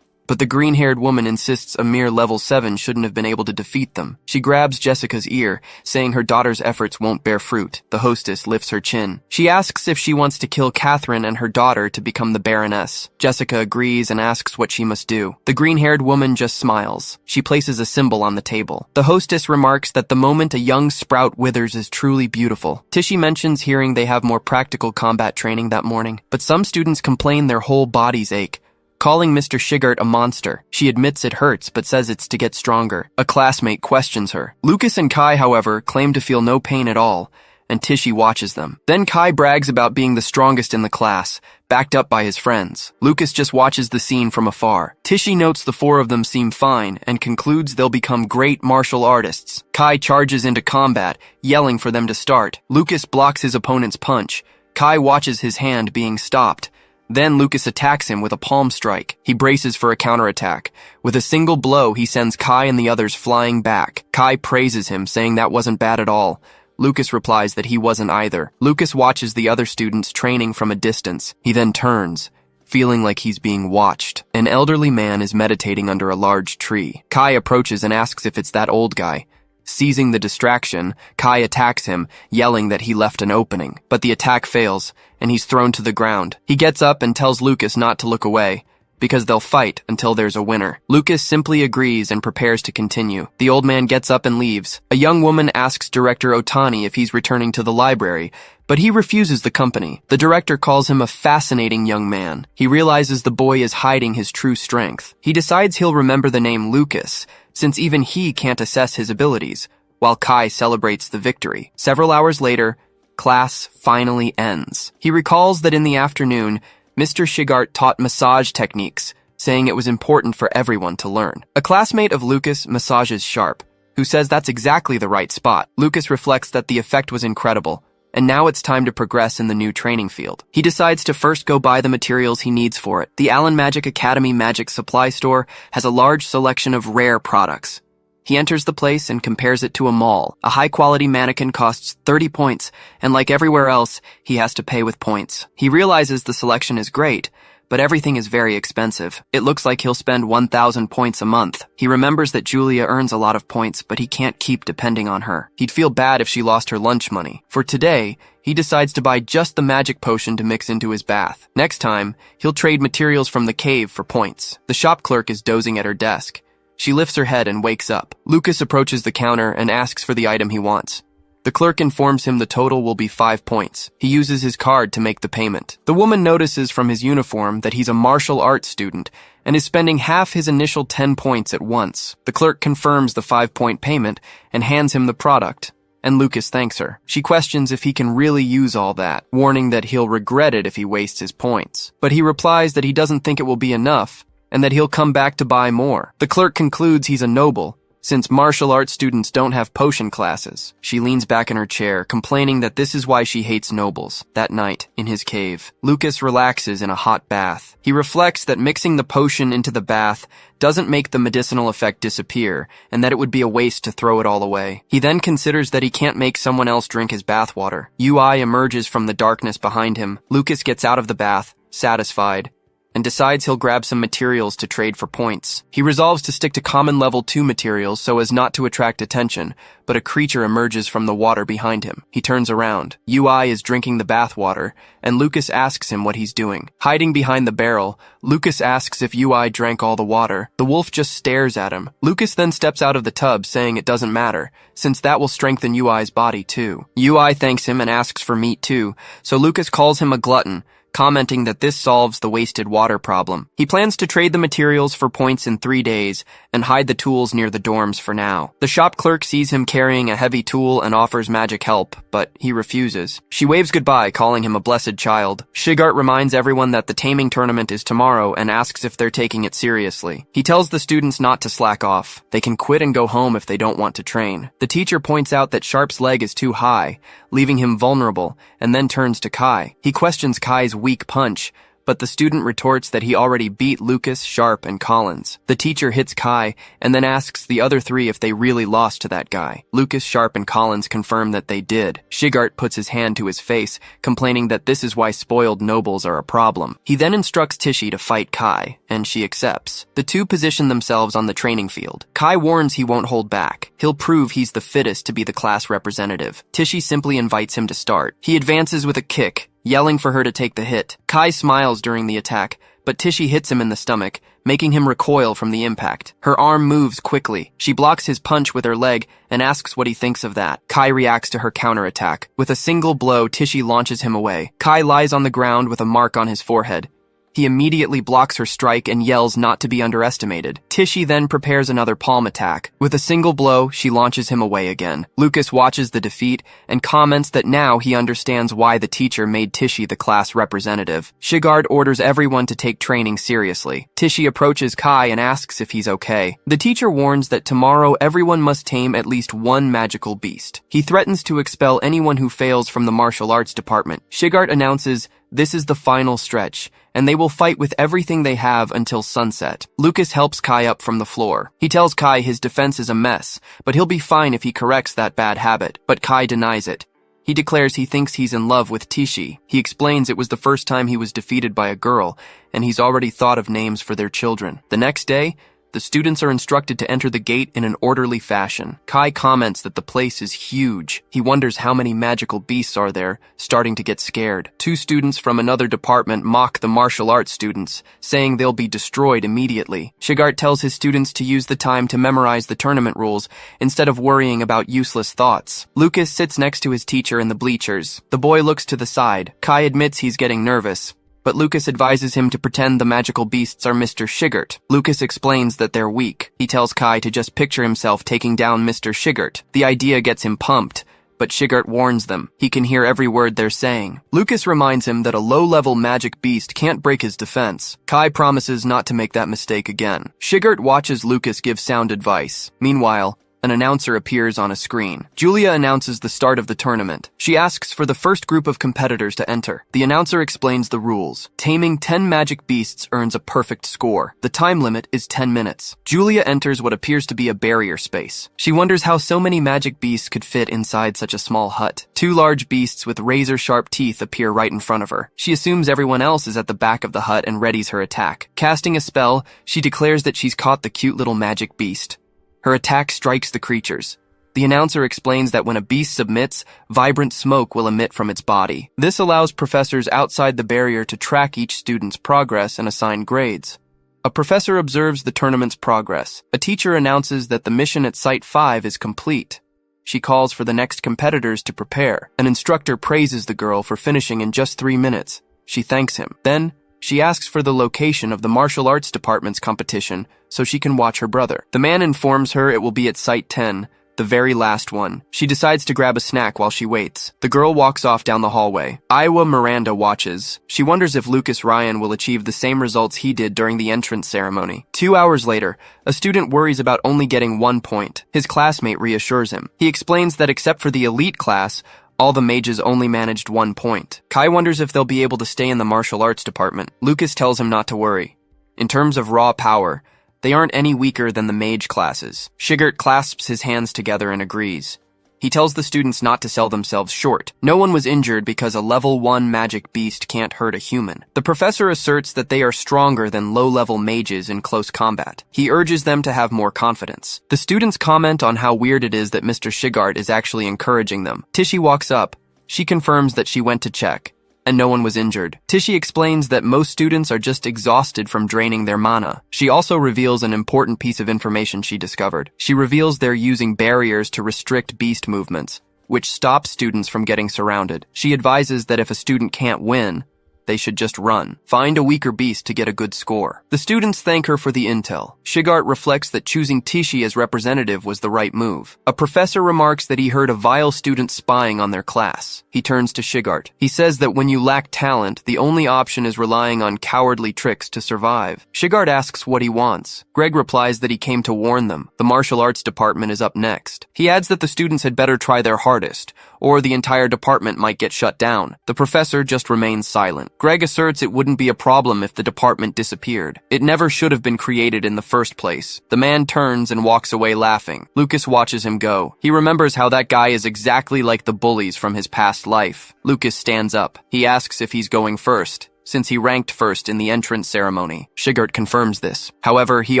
but the green-haired woman insists a mere level 7 shouldn't have been able to defeat them. She grabs Jessica's ear, saying her daughter's efforts won't bear fruit. The hostess lifts her chin. She asks if she wants to kill Catherine and her daughter to become the Baroness. Jessica agrees and asks what she must do. The green-haired woman just smiles. She places a symbol on the table. The hostess remarks that the moment a young sprout withers is truly beautiful. Tishy mentions hearing they have more practical combat training that morning, but some students complain their whole bodies ache, calling Mr. Shigart a monster. She admits it hurts, but says it's to get stronger. A classmate questions her. Lucas and Kai, however, claim to feel no pain at all, and Tishy watches them. Then Kai brags about being the strongest in the class, backed up by his friends. Lucas just watches the scene from afar. Tishy notes the 4 of them seem fine, and concludes they'll become great martial artists. Kai charges into combat, yelling for them to start. Lucas blocks his opponent's punch. Kai watches his hand being stopped. Then Lucas attacks him with a palm strike. He braces for a counterattack. With a single blow, he sends Kai and the others flying back. Kai praises him, saying that wasn't bad at all. Lucas replies that he wasn't either. Lucas watches the other students training from a distance. He then turns, feeling like he's being watched. An elderly man is meditating under a large tree. Kai approaches and asks if it's that old guy. Seizing the distraction, Kai attacks him, yelling that he left an opening. But the attack fails, and he's thrown to the ground. He gets up and tells Lucas not to look away, because they'll fight until there's a winner. Lucas simply agrees and prepares to continue. The old man gets up and leaves. A young woman asks Director Otani if he's returning to the library, but he refuses the company. The director calls him a fascinating young man. He realizes the boy is hiding his true strength. He decides he'll remember the name Lucas, since even he can't assess his abilities. while Kai celebrates the victory. Several hours later, class finally ends. He recalls that in the afternoon, Mr. Shigart taught massage techniques, saying it was important for everyone to learn. A classmate of Lucas massages Sharp, who says that's exactly the right spot. Lucas reflects that the effect was incredible, and now it's time to progress in the new training field. He decides to first go buy the materials he needs for it. The Allen Magic Academy Magic Supply Store has a large selection of rare products. He enters the place and compares it to a mall. A high-quality mannequin costs 30 points, and like everywhere else, he has to pay with points. He realizes the selection is great, but everything is very expensive. It looks like he'll spend 1,000 points a month. He remembers that Julia earns a lot of points, but he can't keep depending on her. He'd feel bad if she lost her lunch money. For today, he decides to buy just the magic potion to mix into his bath. Next time, he'll trade materials from the cave for points. The shop clerk is dozing at her desk. She lifts her head and wakes up. Lucas approaches the counter and asks for the item he wants. The clerk informs him the total will be 5 points. He uses his card to make the payment. The woman notices from his uniform that he's a martial arts student and is spending half his initial 10 points at once. The clerk confirms the 5-point payment and hands him the product, and Lucas thanks her. She questions if he can really use all that, warning that he'll regret it if he wastes his points. But he replies that he doesn't think it will be enough and that he'll come back to buy more. The clerk concludes he's a noble, since martial arts students don't have potion classes. She leans back in her chair, complaining that this is why she hates nobles. That night, in his cave, Lucas relaxes in a hot bath. He reflects that mixing the potion into the bath doesn't make the medicinal effect disappear, and that it would be a waste to throw it all away. He then considers that he can't make someone else drink his bathwater. UI emerges from the darkness behind him. Lucas gets out of the bath, satisfied, and decides he'll grab some materials to trade for points. He resolves to stick to common level 2 materials so as not to attract attention, but a creature emerges from the water behind him. He turns around. UI is drinking the bathwater, and Lucas asks him what he's doing. Hiding behind the barrel, Lucas asks if UI drank all the water. The wolf just stares at him. Lucas then steps out of the tub, saying it doesn't matter, since that will strengthen UI's body too. UI thanks him and asks for meat too, so Lucas calls him a glutton, commenting that this solves the wasted water problem. He plans to trade the materials for points in 3 days and hide the tools near the dorms for now. The shop clerk sees him carrying a heavy tool and offers magic help, but he refuses. She waves goodbye, calling him a blessed child. Shigart reminds everyone that the taming tournament is tomorrow and asks if they're taking it seriously. He tells the students not to slack off. They can quit and go home if they don't want to train. The teacher points out that Sharp's leg is too high, leaving him vulnerable, and then turns to Kai. He questions Kai's weak punch, but the student retorts that he already beat Lucas, Sharp, and Collins. The teacher hits Kai and then asks the other 3 if they really lost to that guy. Lucas, Sharp, and Collins confirm that they did. Shigart puts his hand to his face, complaining that this is why spoiled nobles are a problem. He then instructs Tishy to fight Kai, and she accepts. The two position themselves on the training field. Kai warns he won't hold back. He'll prove he's the fittest to be the class representative. Tishy simply invites him to start. He advances with a kick, yelling for her to take the hit. Kai smiles during the attack, but Tishy hits him in the stomach, making him recoil from the impact. Her arm moves quickly. She blocks his punch with her leg and asks what he thinks of that. Kai reacts to her counterattack. With a single blow, Tishy launches him away. Kai lies on the ground with a mark on his forehead. He immediately blocks her strike and yells not to be underestimated. Tishy then prepares another palm attack. With a single blow, she launches him away again. Lucas watches the defeat and comments that now he understands why the teacher made Tishy the class representative. Shigart orders everyone to take training seriously. Tishy approaches Kai and asks if he's okay. The teacher warns that tomorrow everyone must tame at least one magical beast. He threatens to expel anyone who fails from the martial arts department. Shigart announces this is the final stretch, and they will fight with everything they have until sunset. Lucas helps Kai up from the floor. He tells Kai his defense is a mess, but he'll be fine if he corrects that bad habit. But Kai denies it. He declares he thinks he's in love with Tishy. He explains it was the first time he was defeated by a girl, and he's already thought of names for their children. The next day, the students are instructed to enter the gate in an orderly fashion. Kai comments that the place is huge. He wonders how many magical beasts are there, starting to get scared. 2 students from another department mock the martial arts students, saying they'll be destroyed immediately. Shigart tells his students to use the time to memorize the tournament rules instead of worrying about useless thoughts. Lucas sits next to his teacher in the bleachers. The boy looks to the side. Kai admits he's getting nervous, but Lucas advises him to pretend the magical beasts are Mr. Shigert. Lucas explains that they're weak. He tells Kai to just picture himself taking down Mr. Shigert. The idea gets him pumped, but Shigert warns them. He can hear every word they're saying. Lucas reminds him that a low-level magic beast can't break his defense. Kai promises not to make that mistake again. Shigert watches Lucas give sound advice. Meanwhile, an announcer appears on a screen. Julia announces the start of the tournament. She asks for the first group of competitors to enter. The announcer explains the rules. Taming 10 magic beasts earns a perfect score. The time limit is 10 minutes. Julia enters what appears to be a barrier space. She wonders how so many magic beasts could fit inside such a small hut. 2 large beasts with razor-sharp teeth appear right in front of her. She assumes everyone else is at the back of the hut and readies her attack. Casting a spell, she declares that she's caught the cute little magic beast. Her attack strikes the creatures. The announcer explains that when a beast submits, vibrant smoke will emit from its body. This allows professors outside the barrier to track each student's progress and assign grades. A professor observes the tournament's progress. A teacher announces that the mission at Site 5 is complete. She calls for the next competitors to prepare. An instructor praises the girl for finishing in just 3 minutes. She thanks him. Then, she asks for the location of the martial arts department's competition so she can watch her brother. The man informs her it will be at Site 10, the very last one. She decides to grab a snack while she waits. The girl walks off down the hallway. Iowa Miranda watches. She wonders if Lucas Ryan will achieve the same results he did during the entrance ceremony. 2 hours later, a student worries about only getting 1 point. His classmate reassures him. He explains that except for the elite class, all the mages only managed 1 point. Kai wonders if they'll be able to stay in the martial arts department. Lucas tells him not to worry. In terms of raw power, they aren't any weaker than the mage classes. Shigert clasps his hands together and agrees. He tells the students not to sell themselves short. No one was injured because a level 1 magic beast can't hurt a human. The professor asserts that they are stronger than low-level mages in close combat. He urges them to have more confidence. The students comment on how weird it is that Mr. Shigart is actually encouraging them. Tishy walks up. She confirms that she went to check, and no one was injured. Tishy explains that most students are just exhausted from draining their mana. She also reveals an important piece of information she discovered. She reveals they're using barriers to restrict beast movements, which stops students from getting surrounded. She advises that if a student can't win, they should just run. Find a weaker beast to get a good score. The students thank her for the intel. Shigart reflects that choosing Tishy as representative was the right move. A professor remarks that he heard a vile student spying on their class. He turns to Shigart. He says that when you lack talent, the only option is relying on cowardly tricks to survive. Shigart asks what he wants. Greg replies that he came to warn them. The martial arts department is up next. He adds that the students had better try their hardest, or the entire department might get shut down. The professor just remains silent. Greg asserts it wouldn't be a problem if the department disappeared. It never should have been created in the first place. The man turns and walks away laughing. Lucas watches him go. He remembers how that guy is exactly like the bullies from his past life. Lucas stands up. He asks if he's going first, since he ranked first in the entrance ceremony. Shigert confirms this. However, he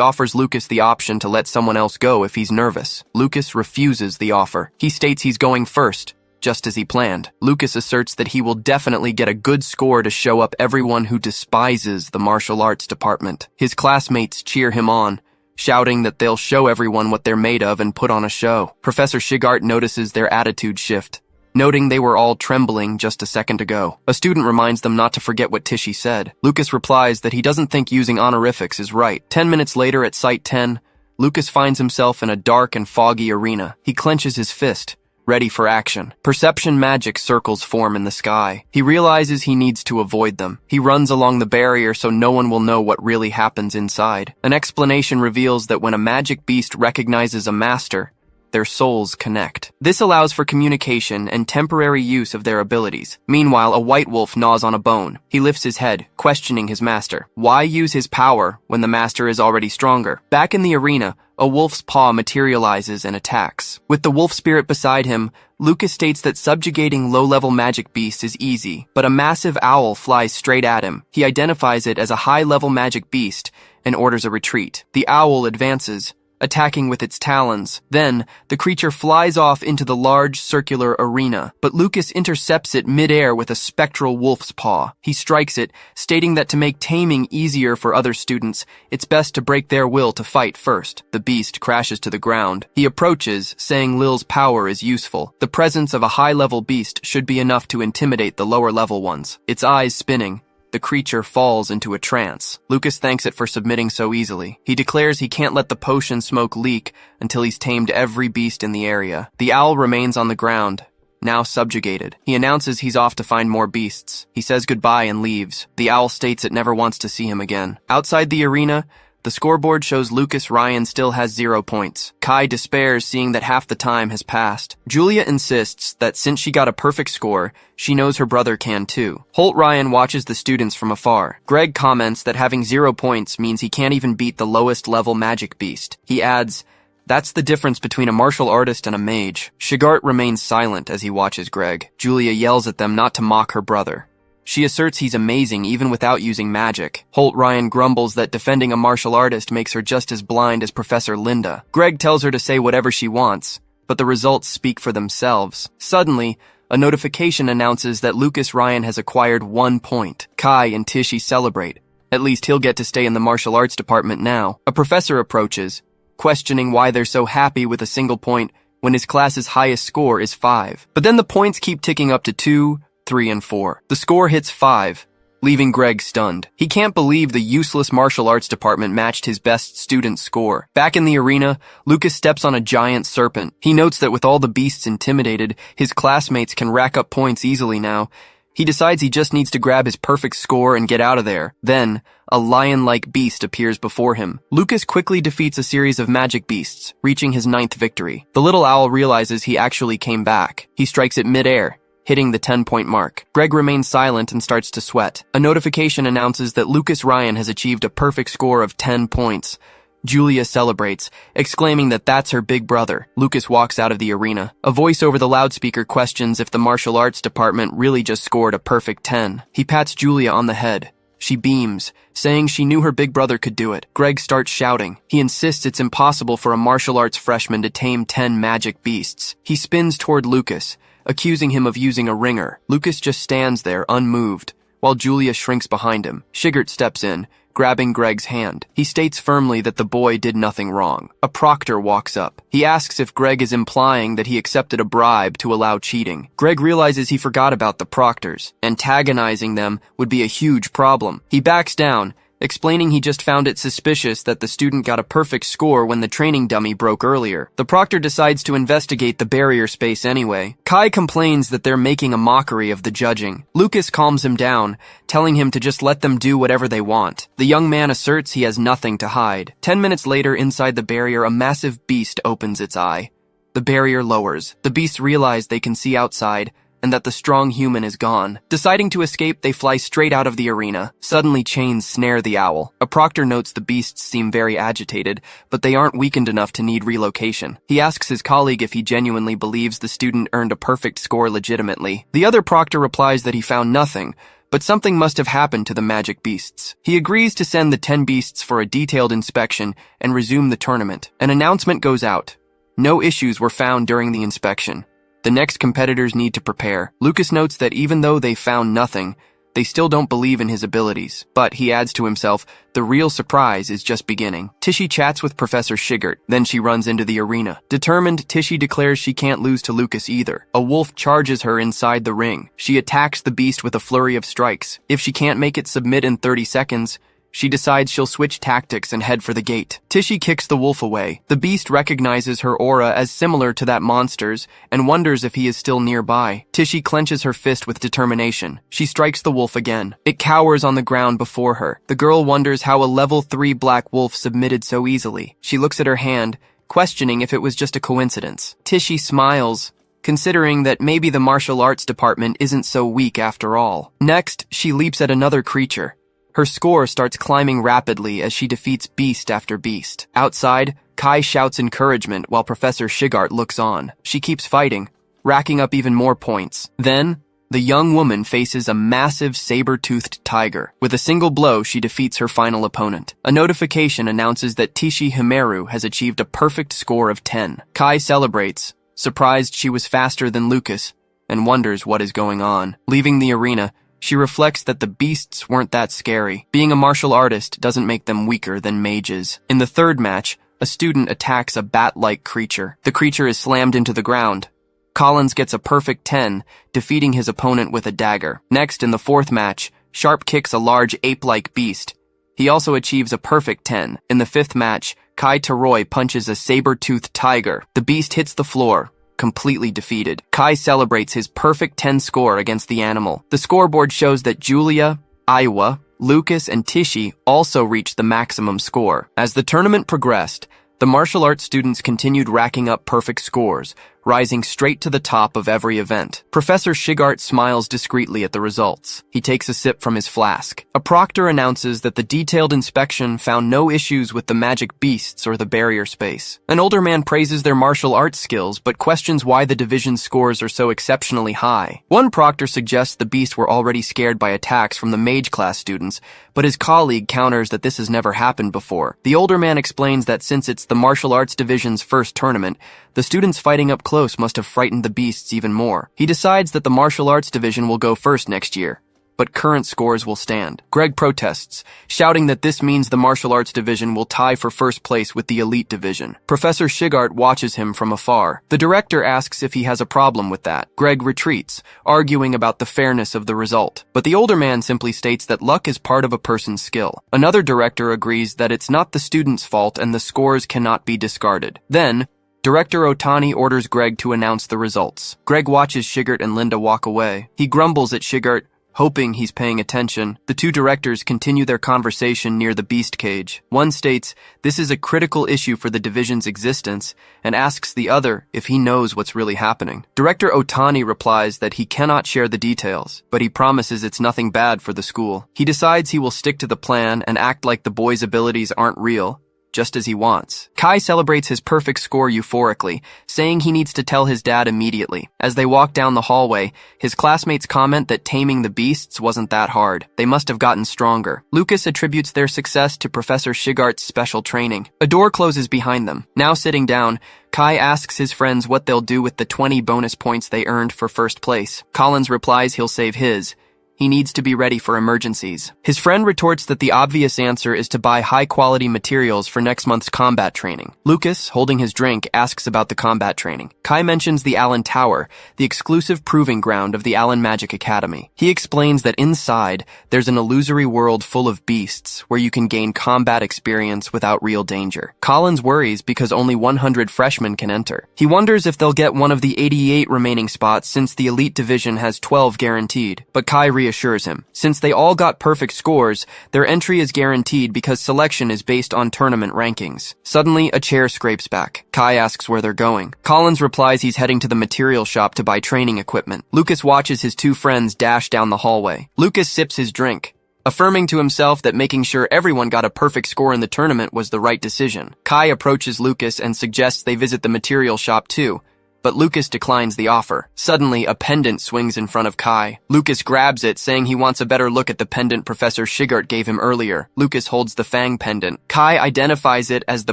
offers Lucas the option to let someone else go if he's nervous. Lucas refuses the offer. He states he's going first, just as he planned. Lucas asserts that he will definitely get a good score to show up everyone who despises the martial arts department. His classmates cheer him on, shouting that they'll show everyone what they're made of and put on a show. Professor Shigart notices their attitude shift, noting they were all trembling just a second ago. A student reminds them not to forget what Tishy said. Lucas replies that he doesn't think using honorifics is right. 10 minutes later at Site 10, Lucas finds himself in a dark and foggy arena. He clenches his fist, ready for action. Perception magic circles form in the sky. He realizes he needs to avoid them. He runs along the barrier so no one will know what really happens inside. An explanation reveals that when a magic beast recognizes a master, their souls connect. This allows for communication and temporary use of their abilities. Meanwhile, a white wolf gnaws on a bone. He lifts his head, questioning his master. Why use his power when the master is already stronger? Back in the arena, a wolf's paw materializes and attacks. With the wolf spirit beside him, Lucas states that subjugating low-level magic beasts is easy, but a massive owl flies straight at him. He identifies it as a high-level magic beast and orders a retreat. The owl advances, attacking with its talons. Then, the creature flies off into the large circular arena, but Lucas intercepts it mid-air with a spectral wolf's paw. He strikes it, stating that to make taming easier for other students, it's best to break their will to fight first. The beast crashes to the ground. He approaches, saying Lil's power is useful. The presence of a high-level beast should be enough to intimidate the lower-level ones. Its eyes spinning, the creature falls into a trance. Lucas thanks it for submitting so easily. He declares he can't let the potion smoke leak until he's tamed every beast in the area. The owl remains on the ground, now subjugated. He announces he's off to find more beasts. He says goodbye and leaves. The owl states it never wants to see him again. Outside the arena, the scoreboard shows Lucas Ryan still has 0 points. Kai despairs seeing that half the time has passed. Julia insists that since she got a perfect score, she knows her brother can too. Holt Ryan watches the students from afar. Greg comments that having 0 points means he can't even beat the lowest level magic beast. He adds, "That's the difference between a martial artist and a mage." Shigart remains silent as he watches Greg. Julia yells at them not to mock her brother. She asserts he's amazing even without using magic. Holt Ryan grumbles that defending a martial artist makes her just as blind as Professor Linda. Greg tells her to say whatever she wants, but the results speak for themselves. Suddenly, a notification announces that Lucas Ryan has acquired 1 point. Kai and Tishy celebrate. At least he'll get to stay in the martial arts department now. A professor approaches, questioning why they're so happy with a single point when his class's highest score is 5. But then the points keep ticking up to 2, 3, and 4. The score hits 5, leaving Greg stunned. He can't believe the useless martial arts department matched his best student's score. Back in the arena, Lucas steps on a giant serpent. He notes that with all the beasts intimidated, his classmates can rack up points easily now. He decides he just needs to grab his perfect score and get out of there. Then, a lion-like beast appears before him. Lucas quickly defeats a series of magic beasts, reaching his 9th victory. The little owl realizes he actually came back. He strikes it mid-air, hitting the 10-point mark. Greg remains silent and starts to sweat. A notification announces that Lucas Ryan has achieved a perfect score of 10 points. Julia celebrates, exclaiming that that's her big brother. Lucas walks out of the arena. A voice over the loudspeaker questions if the martial arts department really just scored a perfect 10. He pats Julia on the head. She beams, saying she knew her big brother could do it. Greg starts shouting. He insists it's impossible for a martial arts freshman to tame 10 magic beasts. He spins toward Lucas, accusing him of using a ringer. Lucas just stands there, unmoved, while Julia shrinks behind him. Shigart steps in, grabbing Greg's hand. He states firmly that the boy did nothing wrong. A proctor walks up. He asks if Greg is implying that he accepted a bribe to allow cheating. Greg realizes he forgot about the proctors. Antagonizing them would be a huge problem. He backs down, explaining he just found it suspicious that the student got a perfect score when the training dummy broke earlier. The proctor decides to investigate the barrier space anyway. Kai complains that they're making a mockery of the judging. Lucas calms him down, telling him to just let them do whatever they want. The young man asserts he has nothing to hide. 10 minutes later, inside the barrier, a massive beast opens its eye. The barrier lowers. The beasts realize they can see outside, and that the strong human is gone. Deciding to escape, they fly straight out of the arena. Suddenly, chains snare the owl. A proctor notes the beasts seem very agitated, but they aren't weakened enough to need relocation. He asks his colleague if he genuinely believes the student earned a perfect score legitimately. The other proctor replies that he found nothing, but something must have happened to the magic beasts. He agrees to send the 10 beasts for a detailed inspection and resume the tournament. An announcement goes out. No issues were found during the inspection. The next competitors need to prepare. Lucas notes that even though they found nothing, they still don't believe in his abilities. But he adds to himself, the real surprise is just beginning. Tishy chats with Professor Shigart, then she runs into the arena. Determined, Tishy declares she can't lose to Lucas either. A wolf charges her inside the ring. She attacks the beast with a flurry of strikes. If she can't make it submit in 30 seconds, she decides she'll switch tactics and head for the gate. Tishy kicks the wolf away. The beast recognizes her aura as similar to that monster's and wonders if he is still nearby. Tishy clenches her fist with determination. She strikes the wolf again. It cowers on the ground before her. The girl wonders how a level 3 black wolf submitted so easily. She looks at her hand, questioning if it was just a coincidence. Tishy smiles, considering that maybe the martial arts department isn't so weak after all. Next, she leaps at another creature. Her score starts climbing rapidly as she defeats beast after beast. Outside, Kai shouts encouragement while Professor Shigart looks on. She keeps fighting, racking up even more points. Then, the young woman faces a massive saber-toothed tiger. With a single blow, she defeats her final opponent. A notification announces that Tishi Himeru has achieved a perfect score of 10. Kai celebrates, surprised she was faster than Lucas, and wonders what is going on. Leaving the arena, she reflects that the beasts weren't that scary. Being a martial artist doesn't make them weaker than mages. In the third match, a student attacks a bat-like creature. The creature is slammed into the ground. Collins gets a perfect 10, defeating his opponent with a dagger. Next, in the fourth match, Sharp kicks a large ape-like beast. He also achieves a perfect 10. In the 5th match, Kai Taroi punches a saber-toothed tiger. The beast hits the floor, completely defeated. Kai celebrates his perfect 10 score against the animal. The scoreboard shows that Julia, Aiwa, Lucas, and Tishi also reached the maximum score. As the tournament progressed, the martial arts students continued racking up perfect scores, rising straight to the top of every event. Professor Shigart smiles discreetly at the results. He takes a sip from his flask. A proctor announces that the detailed inspection found no issues with the magic beasts or the barrier space. An older man praises their martial arts skills, but questions why the division's scores are so exceptionally high. One proctor suggests the beasts were already scared by attacks from the mage class students, but his colleague counters that this has never happened before. The older man explains that since it's the martial arts division's first tournament, the students fighting up close must have frightened the beasts even more. He decides that the martial arts division will go first next year, but current scores will stand. Greg protests, shouting that this means the martial arts division will tie for first place with the elite division. Professor Shigart watches him from afar. The director asks if he has a problem with that. Greg retreats, arguing about the fairness of the result. But the older man simply states that luck is part of a person's skill. Another director agrees that it's not the student's fault and the scores cannot be discarded. Then, Director Otani orders Greg to announce the results. Greg watches Shigart and Linda walk away. He grumbles at Shigart, hoping he's paying attention. The two directors continue their conversation near the beast cage. One states this is a critical issue for the division's existence and asks the other if he knows what's really happening. Director Otani replies that he cannot share the details, but he promises it's nothing bad for the school. He decides he will stick to the plan and act like the boy's abilities aren't real, just as he wants. Kai celebrates his perfect score euphorically, saying he needs to tell his dad immediately. As they walk down the hallway, his classmates comment that taming the beasts wasn't that hard. They must have gotten stronger. Lucas attributes their success to Professor Shigart's special training. A door closes behind them. Now sitting down, Kai asks his friends what they'll do with the 20 bonus points they earned for first place. Collins replies he'll save his. He needs to be ready for emergencies. His friend retorts that the obvious answer is to buy high-quality materials for next month's combat training. Lucas, holding his drink, asks about the combat training. Kai mentions the Allen Tower, the exclusive proving ground of the Allen Magic Academy. He explains that inside, there's an illusory world full of beasts where you can gain combat experience without real danger. Collins worries because only 100 freshmen can enter. He wonders if they'll get one of the 88 remaining spots since the elite division has 12 guaranteed, but Kai reassures him. Since they all got perfect scores, their entry is guaranteed because selection is based on tournament rankings. Suddenly, a chair scrapes back. Kai asks where they're going. Collins replies he's heading to the material shop to buy training equipment. Lucas watches his two friends dash down the hallway. Lucas sips his drink, affirming to himself that making sure everyone got a perfect score in the tournament was the right decision. Kai approaches Lucas and suggests they visit the material shop too, but Lucas declines the offer. Suddenly, a pendant swings in front of Kai. Lucas grabs it, saying he wants a better look at the pendant Professor Shigart gave him earlier. Lucas holds the Fang pendant. Kai identifies it as the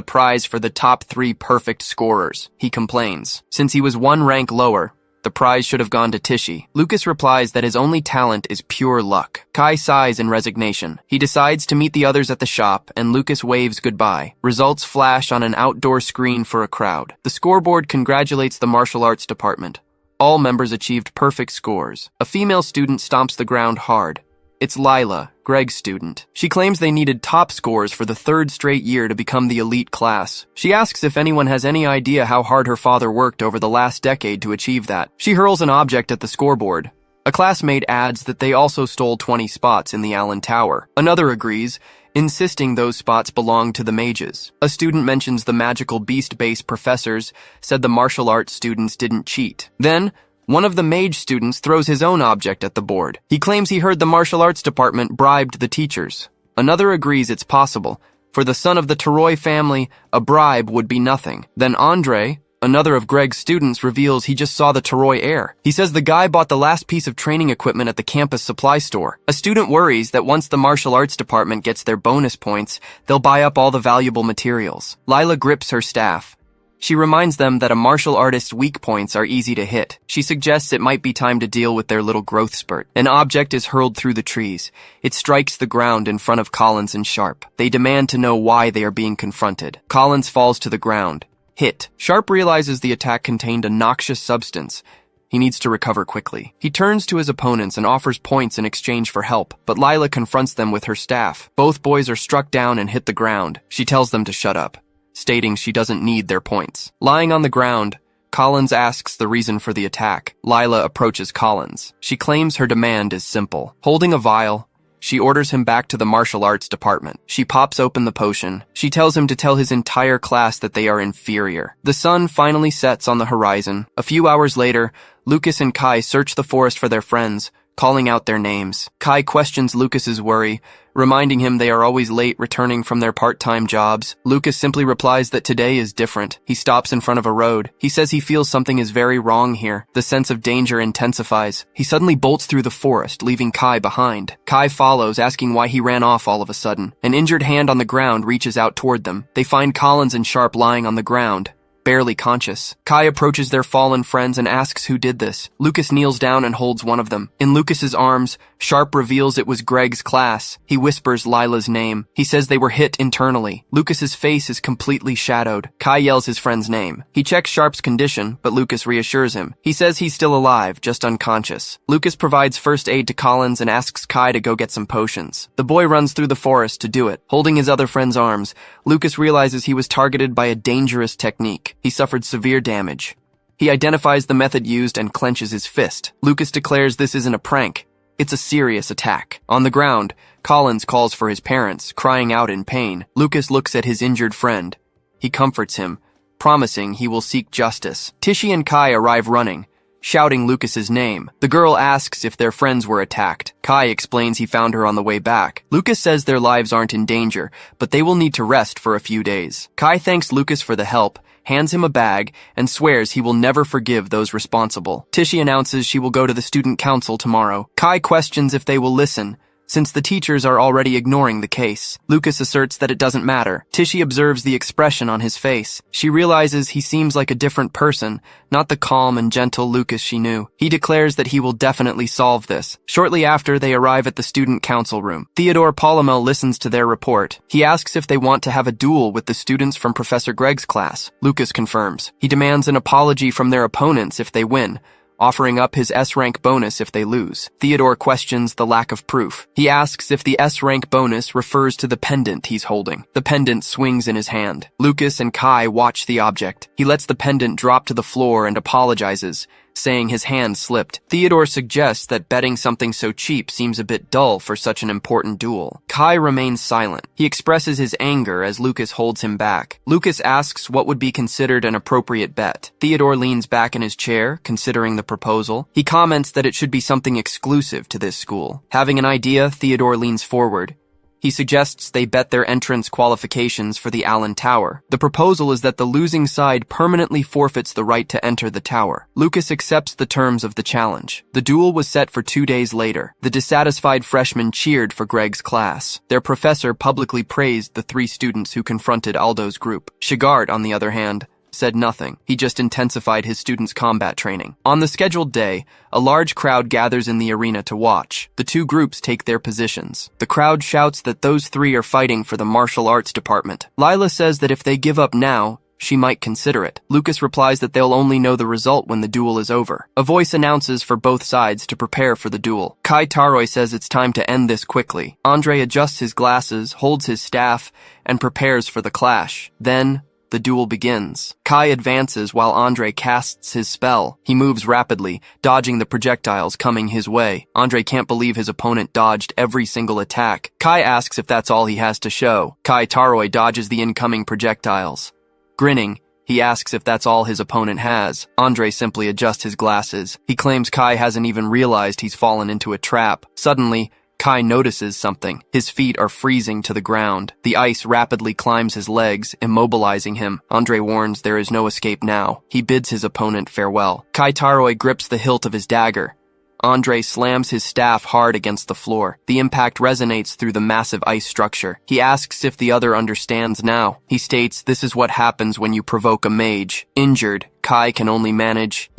prize for the top 3 perfect scorers. He complains. Since he was 1 rank lower, the prize should have gone to Tishi. Lucas replies that his only talent is pure luck. Kai sighs in resignation. He decides to meet the others at the shop, and Lucas waves goodbye. Results flash on an outdoor screen for a crowd. The scoreboard congratulates the martial arts department. All members achieved perfect scores. A female student stomps the ground hard. It's Lila, Greg's student. She claims they needed top scores for the 3rd straight year to become the elite class. She asks if anyone has any idea how hard her father worked over the last decade to achieve that. She hurls an object at the scoreboard. A classmate adds that they also stole 20 spots in the Allen Tower. Another agrees, insisting those spots belong to the mages. A student mentions the magical beast-based professors said the martial arts students didn't cheat. Then, one of the mage students throws his own object at the board. He claims he heard the martial arts department bribed the teachers. Another agrees it's possible. For the son of the Taroi family, a bribe would be nothing. Then Andre, another of Greg's students, reveals he just saw the Taroi heir. He says the guy bought the last piece of training equipment at the campus supply store. A student worries that once the martial arts department gets their bonus points, they'll buy up all the valuable materials. Lila grips her staff. She reminds them that a martial artist's weak points are easy to hit. She suggests it might be time to deal with their little growth spurt. An object is hurled through the trees. It strikes the ground in front of Collins and Sharp. They demand to know why they are being confronted. Collins falls to the ground. Hit. Sharp realizes the attack contained a noxious substance. He needs to recover quickly. He turns to his opponents and offers points in exchange for help, but Lila confronts them with her staff. Both boys are struck down and hit the ground. She tells them to shut up, stating she doesn't need their points. Lying on the ground, Collins asks the reason for the attack. Lila approaches Collins. She claims her demand is simple. Holding a vial, she orders him back to the martial arts department. She pops open the potion. She tells him to tell his entire class that they are inferior. The sun finally sets on the horizon. A few hours later, Lucas and Kai search the forest for their friends, calling out their names. Kai questions Lucas's worry, reminding him they are always late returning from their part-time jobs. Lucas simply replies that today is different. He stops in front of a road. He says he feels something is very wrong here. The sense of danger intensifies. He suddenly bolts through the forest, leaving Kai behind. Kai follows, asking why he ran off all of a sudden. An injured hand on the ground reaches out toward them. They find Collins and Sharp lying on the ground, barely conscious. Kai approaches their fallen friends and asks who did this. Lucas kneels down and holds one of them. In Lucas's arms, Sharp reveals it was Greg's class. He whispers Lila's name. He says they were hit internally. Lucas's face is completely shadowed. Kai yells his friend's name. He checks Sharp's condition, but Lucas reassures him. He says he's still alive, just unconscious. Lucas provides first aid to Collins and asks Kai to go get some potions. The boy runs through the forest to do it. Holding his other friend's arms, Lucas realizes he was targeted by a dangerous technique. He suffered severe damage. He identifies the method used and clenches his fist. Lucas declares this isn't a prank. It's a serious attack. On the ground, Collins calls for his parents, crying out in pain. Lucas looks at his injured friend. He comforts him, promising he will seek justice. Tishy and Kai arrive running, shouting Lucas's name. The girl asks if their friends were attacked. Kai explains he found her on the way back. Lucas says their lives aren't in danger, but they will need to rest for a few days. Kai thanks Lucas for the help, hands him a bag, and swears he will never forgive those responsible. Tishy announces she will go to the student council tomorrow. Kai questions if they will listen, since the teachers are already ignoring the case. Lucas asserts that it doesn't matter. Tishy observes the expression on his face. She realizes he seems like a different person, not the calm and gentle Lucas she knew. He declares that he will definitely solve this. Shortly after, they arrive at the student council room. Theodore Polymel listens to their report. He asks if they want to have a duel with the students from Professor Greg's class. Lucas confirms. He demands an apology from their opponents if they win, offering up his S-rank bonus if they lose. Theodore questions the lack of proof. He asks if the S-rank bonus refers to the pendant he's holding. The pendant swings in his hand. Lucas and Kai watch the object. He lets the pendant drop to the floor and apologizes, saying his hand slipped. Theodore suggests that betting something so cheap seems a bit dull for such an important duel. Kai remains silent. He expresses his anger as Lucas holds him back. Lucas asks what would be considered an appropriate bet. Theodore leans back in his chair, considering the proposal. He comments that it should be something exclusive to this school. Having an idea, Theodore leans forward. He suggests they bet their entrance qualifications for the Allen Tower. The proposal is that the losing side permanently forfeits the right to enter the tower. Lucas accepts the terms of the challenge. The duel was set for 2 days later. The dissatisfied freshmen cheered for Greg's class. Their professor publicly praised the 3 students who confronted Aldo's group. Shigart, on the other hand, said nothing. He just intensified his students' combat training. On the scheduled day, a large crowd gathers in the arena to watch. The 2 groups take their positions. The crowd shouts that those 3 are fighting for the martial arts department. Lila says that if they give up now, she might consider it. Lucas replies that they'll only know the result when the duel is over. A voice announces for both sides to prepare for the duel. Kai Taroi says it's time to end this quickly. Andre adjusts his glasses, holds his staff, and prepares for the clash. Then, the duel begins. Kai advances while Andre casts his spell. He moves rapidly, dodging the projectiles coming his way. Andre can't believe his opponent dodged every single attack. Kai asks if that's all he has to show. Kai Taroi dodges the incoming projectiles. Grinning, he asks if that's all his opponent has. Andre simply adjusts his glasses. He claims Kai hasn't even realized he's fallen into a trap. Suddenly, Kai notices something. His feet are freezing to the ground. The ice rapidly climbs his legs, immobilizing him. Andre warns there is no escape now. He bids his opponent farewell. Kai Taroi grips the hilt of his dagger. Andre slams his staff hard against the floor. The impact resonates through the massive ice structure. He asks if the other understands now. He states this is what happens when you provoke a mage. Injured, Kai can only manage.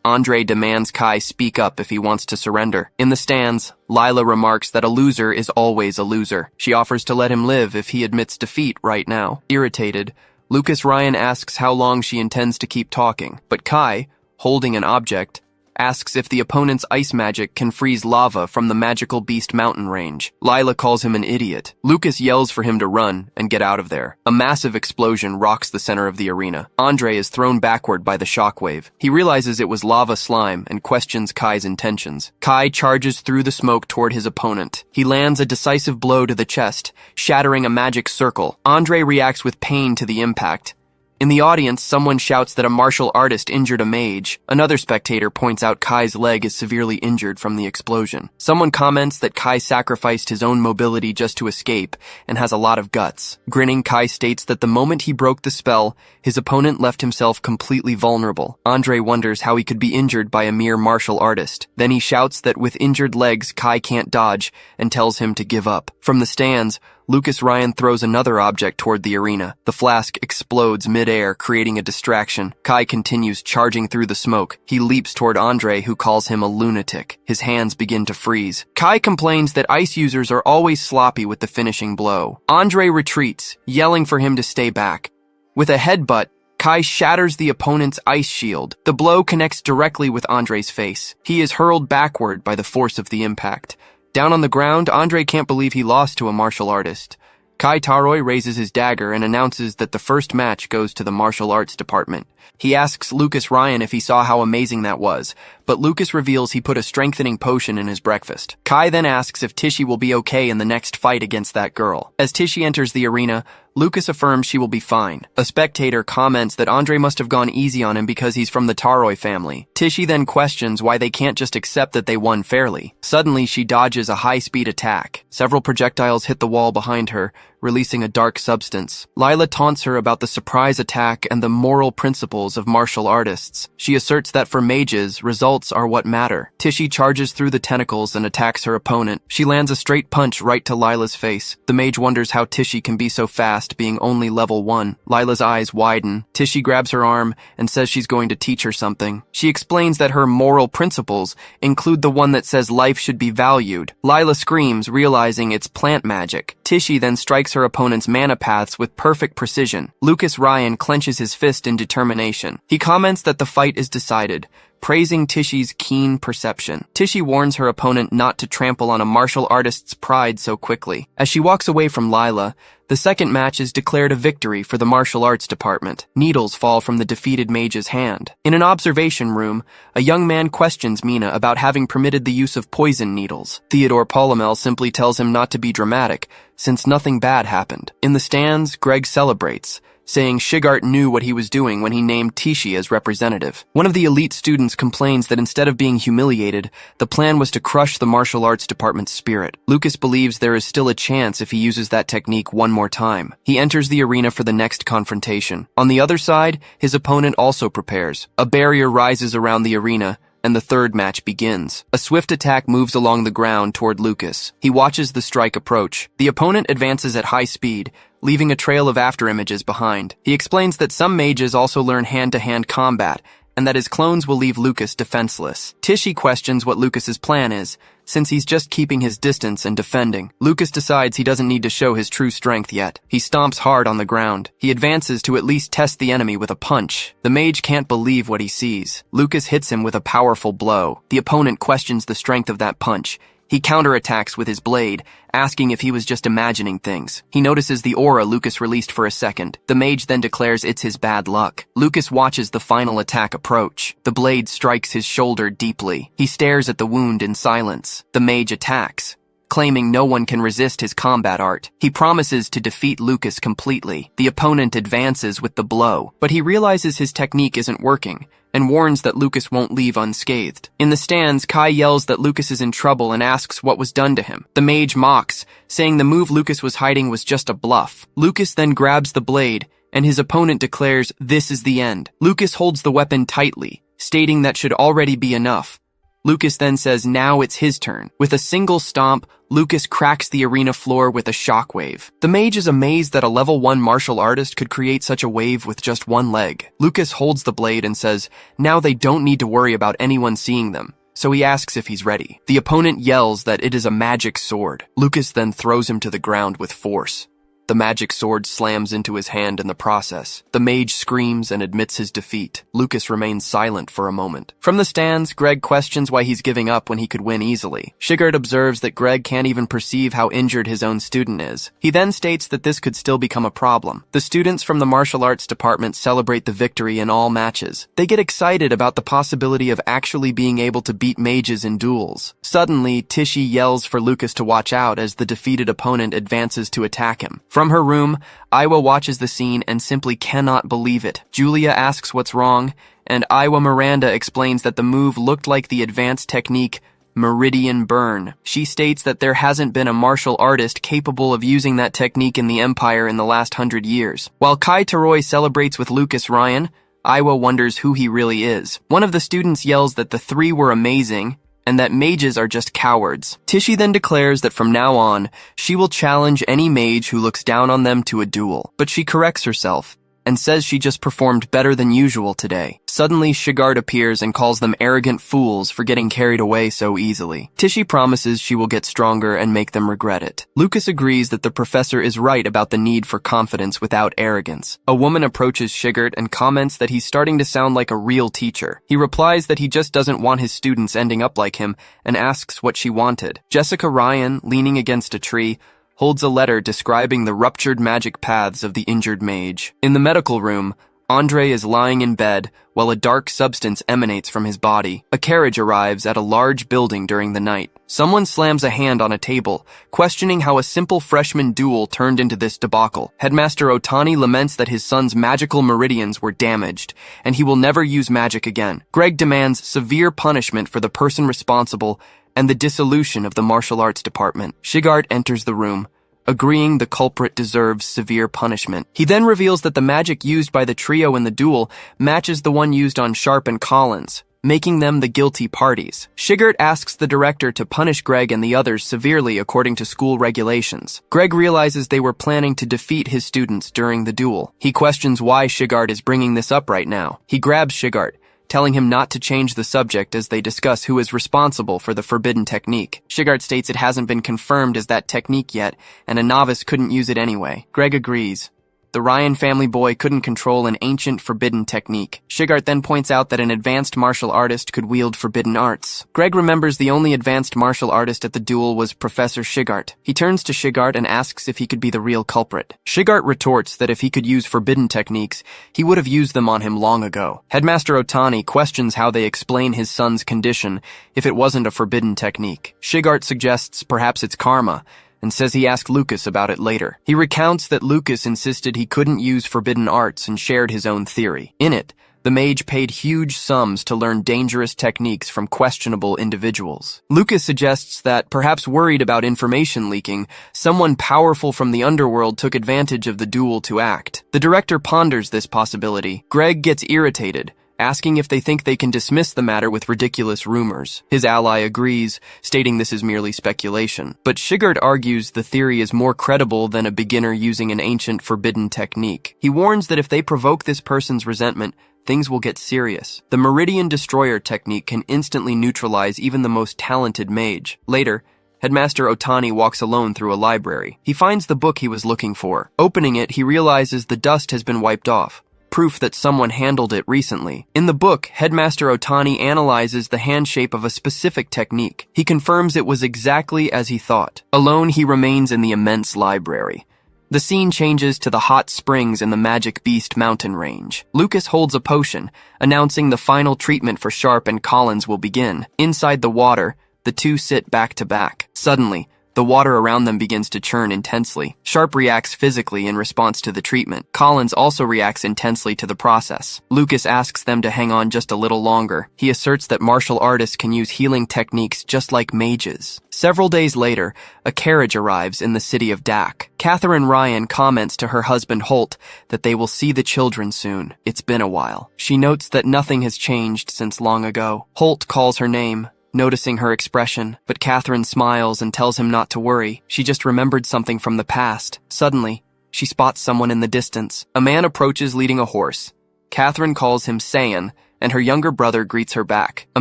Andre demands Kai speak up if he wants to surrender. In the stands, Lila remarks that a loser is always a loser. She offers to let him live if he admits defeat right now. Irritated, Lucas Ryan asks how long she intends to keep talking, but Kai, holding an object, asks if the opponent's ice magic can freeze lava from the magical beast mountain range. Lila calls him an idiot. Lucas yells for him to run and get out of there. A massive explosion rocks the center of the arena. Andre is thrown backward by the shockwave. He realizes it was lava slime and questions Kai's intentions. Kai charges through the smoke toward his opponent. He lands a decisive blow to the chest, shattering a magic circle. Andre reacts with pain to the impact. In the audience, someone shouts that a martial artist injured a mage. Another spectator points out Kai's leg is severely injured from the explosion. Someone comments that Kai sacrificed his own mobility just to escape and has a lot of guts. Grinning, Kai states that the moment he broke the spell, his opponent left himself completely vulnerable. Andre wonders how he could be injured by a mere martial artist. Then he shouts that with injured legs, Kai can't dodge and tells him to give up. From the stands, Lucas Ryan throws another object toward the arena. The flask explodes mid-air, creating a distraction. Kai continues charging through the smoke. He leaps toward Andre, who calls him a lunatic. His hands begin to freeze. Kai complains that ice users are always sloppy with the finishing blow. Andre retreats, yelling for him to stay back. With a headbutt, Kai shatters the opponent's ice shield. The blow connects directly with Andre's face. He is hurled backward by the force of the impact. Down on the ground, Andre can't believe he lost to a martial artist. Kai Taroy raises his dagger and announces that the first match goes to the martial arts department. He asks Lucas Ryan if he saw how amazing that was, but Lucas reveals he put a strengthening potion in his breakfast. Kai then asks if Tishy will be okay in the next fight against that girl. As Tishy enters the arena, Lucas affirms she will be fine. A spectator comments that Andre must have gone easy on him because he's from the Taroy family. Tishy then questions why they can't just accept that they won fairly. Suddenly, she dodges a high-speed attack. Several projectiles hit the wall behind her, releasing a dark substance. Lila taunts her about the surprise attack and the moral principles of martial artists. She asserts that for mages, results are what matter. Tishy charges through the tentacles and attacks her opponent. She lands a straight punch right to Lila's face. The mage wonders how Tishy can be so fast, being only level 1. Lila's eyes widen. Tishy grabs her arm and says she's going to teach her something. She explains that her moral principles include the one that says life should be valued. Lila screams, realizing it's plant magic. Tishy then strikes her opponent's mana paths with perfect precision. Lucas Ryan clenches his fist in determination. He comments that the fight is decided, praising Tishy's keen perception. Tishy warns her opponent not to trample on a martial artist's pride so quickly. As she walks away from Lila, the second match is declared a victory for the martial arts department. Needles fall from the defeated mage's hand. In an observation room, a young man questions Mina about having permitted the use of poison needles. Theodore Polymel simply tells him not to be dramatic, since nothing bad happened. In the stands, Greg celebrates, saying Shigart knew what he was doing when he named Tishy as representative. One of the elite students complains that instead of being humiliated, the plan was to crush the martial arts department's spirit. Lucas believes there is still a chance if he uses that technique one more time. He enters the arena for the next confrontation. On the other side, his opponent also prepares. A barrier rises around the arena, and the third match begins. A swift attack moves along the ground toward Lucas. He watches the strike approach. The opponent advances at high speed, leaving a trail of afterimages behind. He explains that some mages also learn hand-to-hand combat, and that his clones will leave Lucas defenseless. Tishy questions what Lucas's plan is, since he's just keeping his distance and defending. Lucas decides he doesn't need to show his true strength yet. He stomps hard on the ground. He advances to at least test the enemy with a punch. The mage can't believe what he sees. Lucas hits him with a powerful blow. The opponent questions the strength of that punch. He counterattacks with his blade, asking if he was just imagining things. He notices the aura Lucas released for a second. The mage then declares it's his bad luck. Lucas watches the final attack approach. The blade strikes his shoulder deeply. He stares at the wound in silence. The mage attacks, claiming no one can resist his combat art. He promises to defeat Lucas completely. The opponent advances with the blow, but he realizes his technique isn't working, and warns that Lucas won't leave unscathed. In the stands, Kai yells that Lucas is in trouble and asks what was done to him. The mage mocks, saying the move Lucas was hiding was just a bluff. Lucas then grabs the blade, and his opponent declares this is the end. Lucas holds the weapon tightly, stating that should already be enough. Lucas then says now it's his turn. With a single stomp, Lucas cracks the arena floor with a shockwave. The mage is amazed that a level 1 martial artist could create such a wave with just one leg. Lucas holds the blade and says now they don't need to worry about anyone seeing them, so he asks if he's ready. The opponent yells that it is a magic sword. Lucas then throws him to the ground with force. The magic sword slams into his hand in the process. The mage screams and admits his defeat. Lucas remains silent for a moment. From the stands, Greg questions why he's giving up when he could win easily. Shigart observes that Greg can't even perceive how injured his own student is. He then states that this could still become a problem. The students from the martial arts department celebrate the victory in all matches. They get excited about the possibility of actually being able to beat mages in duels. Suddenly, Tishy yells for Lucas to watch out as the defeated opponent advances to attack him. From her room, Iwa watches the scene and simply cannot believe it. Julia asks what's wrong, and Iwa Miranda explains that the move looked like the advanced technique Meridian Burn. She states that there hasn't been a martial artist capable of using that technique in the Empire in the last 100 years. While Kai Taroi celebrates with Lucas Ryan, Iwa wonders who he really is. One of the students yells that the three were amazing, and that mages are just cowards. Tishy then declares that from now on, she will challenge any mage who looks down on them to a duel. But she corrects herself and says she just performed better than usual today. Suddenly, Shigart appears and calls them arrogant fools for getting carried away so easily. Tishy promises she will get stronger and make them regret it. Lucas agrees that the professor is right about the need for confidence without arrogance. A woman approaches Shigart and comments that he's starting to sound like a real teacher. He replies that he just doesn't want his students ending up like him and asks what she wanted. Jessica Ryan, leaning against a tree, holds a letter describing the ruptured magic paths of the injured mage. In the medical room, Andre is lying in bed while a dark substance emanates from his body. A carriage arrives at a large building during the night. Someone slams a hand on a table, questioning how a simple freshman duel turned into this debacle. Headmaster Otani laments that his son's magical meridians were damaged, and he will never use magic again. Greg demands severe punishment for the person responsible and the dissolution of the martial arts department. Shigart enters the room, agreeing the culprit deserves severe punishment. He then reveals that the magic used by the trio in the duel matches the one used on Sharp and Collins, making them the guilty parties. Shigart asks the director to punish Greg and the others severely according to school regulations. Greg realizes they were planning to defeat his students during the duel. He questions why Shigart is bringing this up right now. He grabs Shigart, telling him not to change the subject as they discuss who is responsible for the forbidden technique. Shigart states it hasn't been confirmed as that technique yet, and a novice couldn't use it anyway. Greg agrees. The Ryan family boy couldn't control an ancient forbidden technique. Shigart then points out that an advanced martial artist could wield forbidden arts. Greg remembers the only advanced martial artist at the duel was Professor Shigart. He turns to Shigart and asks if he could be the real culprit. Shigart retorts that if he could use forbidden techniques, he would have used them on him long ago. Headmaster Otani questions how they explain his son's condition if it wasn't a forbidden technique. Shigart suggests perhaps it's karma, and says he asked Lucas about it later. He recounts that Lucas insisted he couldn't use forbidden arts and shared his own theory. In it, the mage paid huge sums to learn dangerous techniques from questionable individuals. Lucas suggests that, perhaps worried about information leaking, someone powerful from the underworld took advantage of the duel to act. The director ponders this possibility. Greg gets irritated, asking if they think they can dismiss the matter with ridiculous rumors. His ally agrees, stating this is merely speculation. But Shigart argues the theory is more credible than a beginner using an ancient forbidden technique. He warns that if they provoke this person's resentment, things will get serious. The Meridian Destroyer technique can instantly neutralize even the most talented mage. Later, Headmaster Otani walks alone through a library. He finds the book he was looking for. Opening it, he realizes the dust has been wiped off, proof that someone handled it recently. In the book, Headmaster Otani analyzes the hand shape of a specific technique. He confirms it was exactly as he thought. Alone, he remains in the immense library. The scene changes to the hot springs in the Magic Beast mountain range. Lucas holds a potion, announcing the final treatment for Sharp and Collins will begin. Inside the water, the two sit back to back. Suddenly, the water around them begins to churn intensely. Sharp reacts physically in response to the treatment. Collins also reacts intensely to the process. Lucas asks them to hang on just a little longer. He asserts that martial artists can use healing techniques just like mages. Several days later, a carriage arrives in the city of Dak. Catherine Ryan comments to her husband Holt that they will see the children soon. It's been a while. She notes that nothing has changed since long ago. Holt calls her name, noticing her expression, but Catherine smiles and tells him not to worry. She just remembered something from the past. Suddenly, she spots someone in the distance. A man approaches leading a horse. Catherine calls him Saiyan, and her younger brother greets her back. A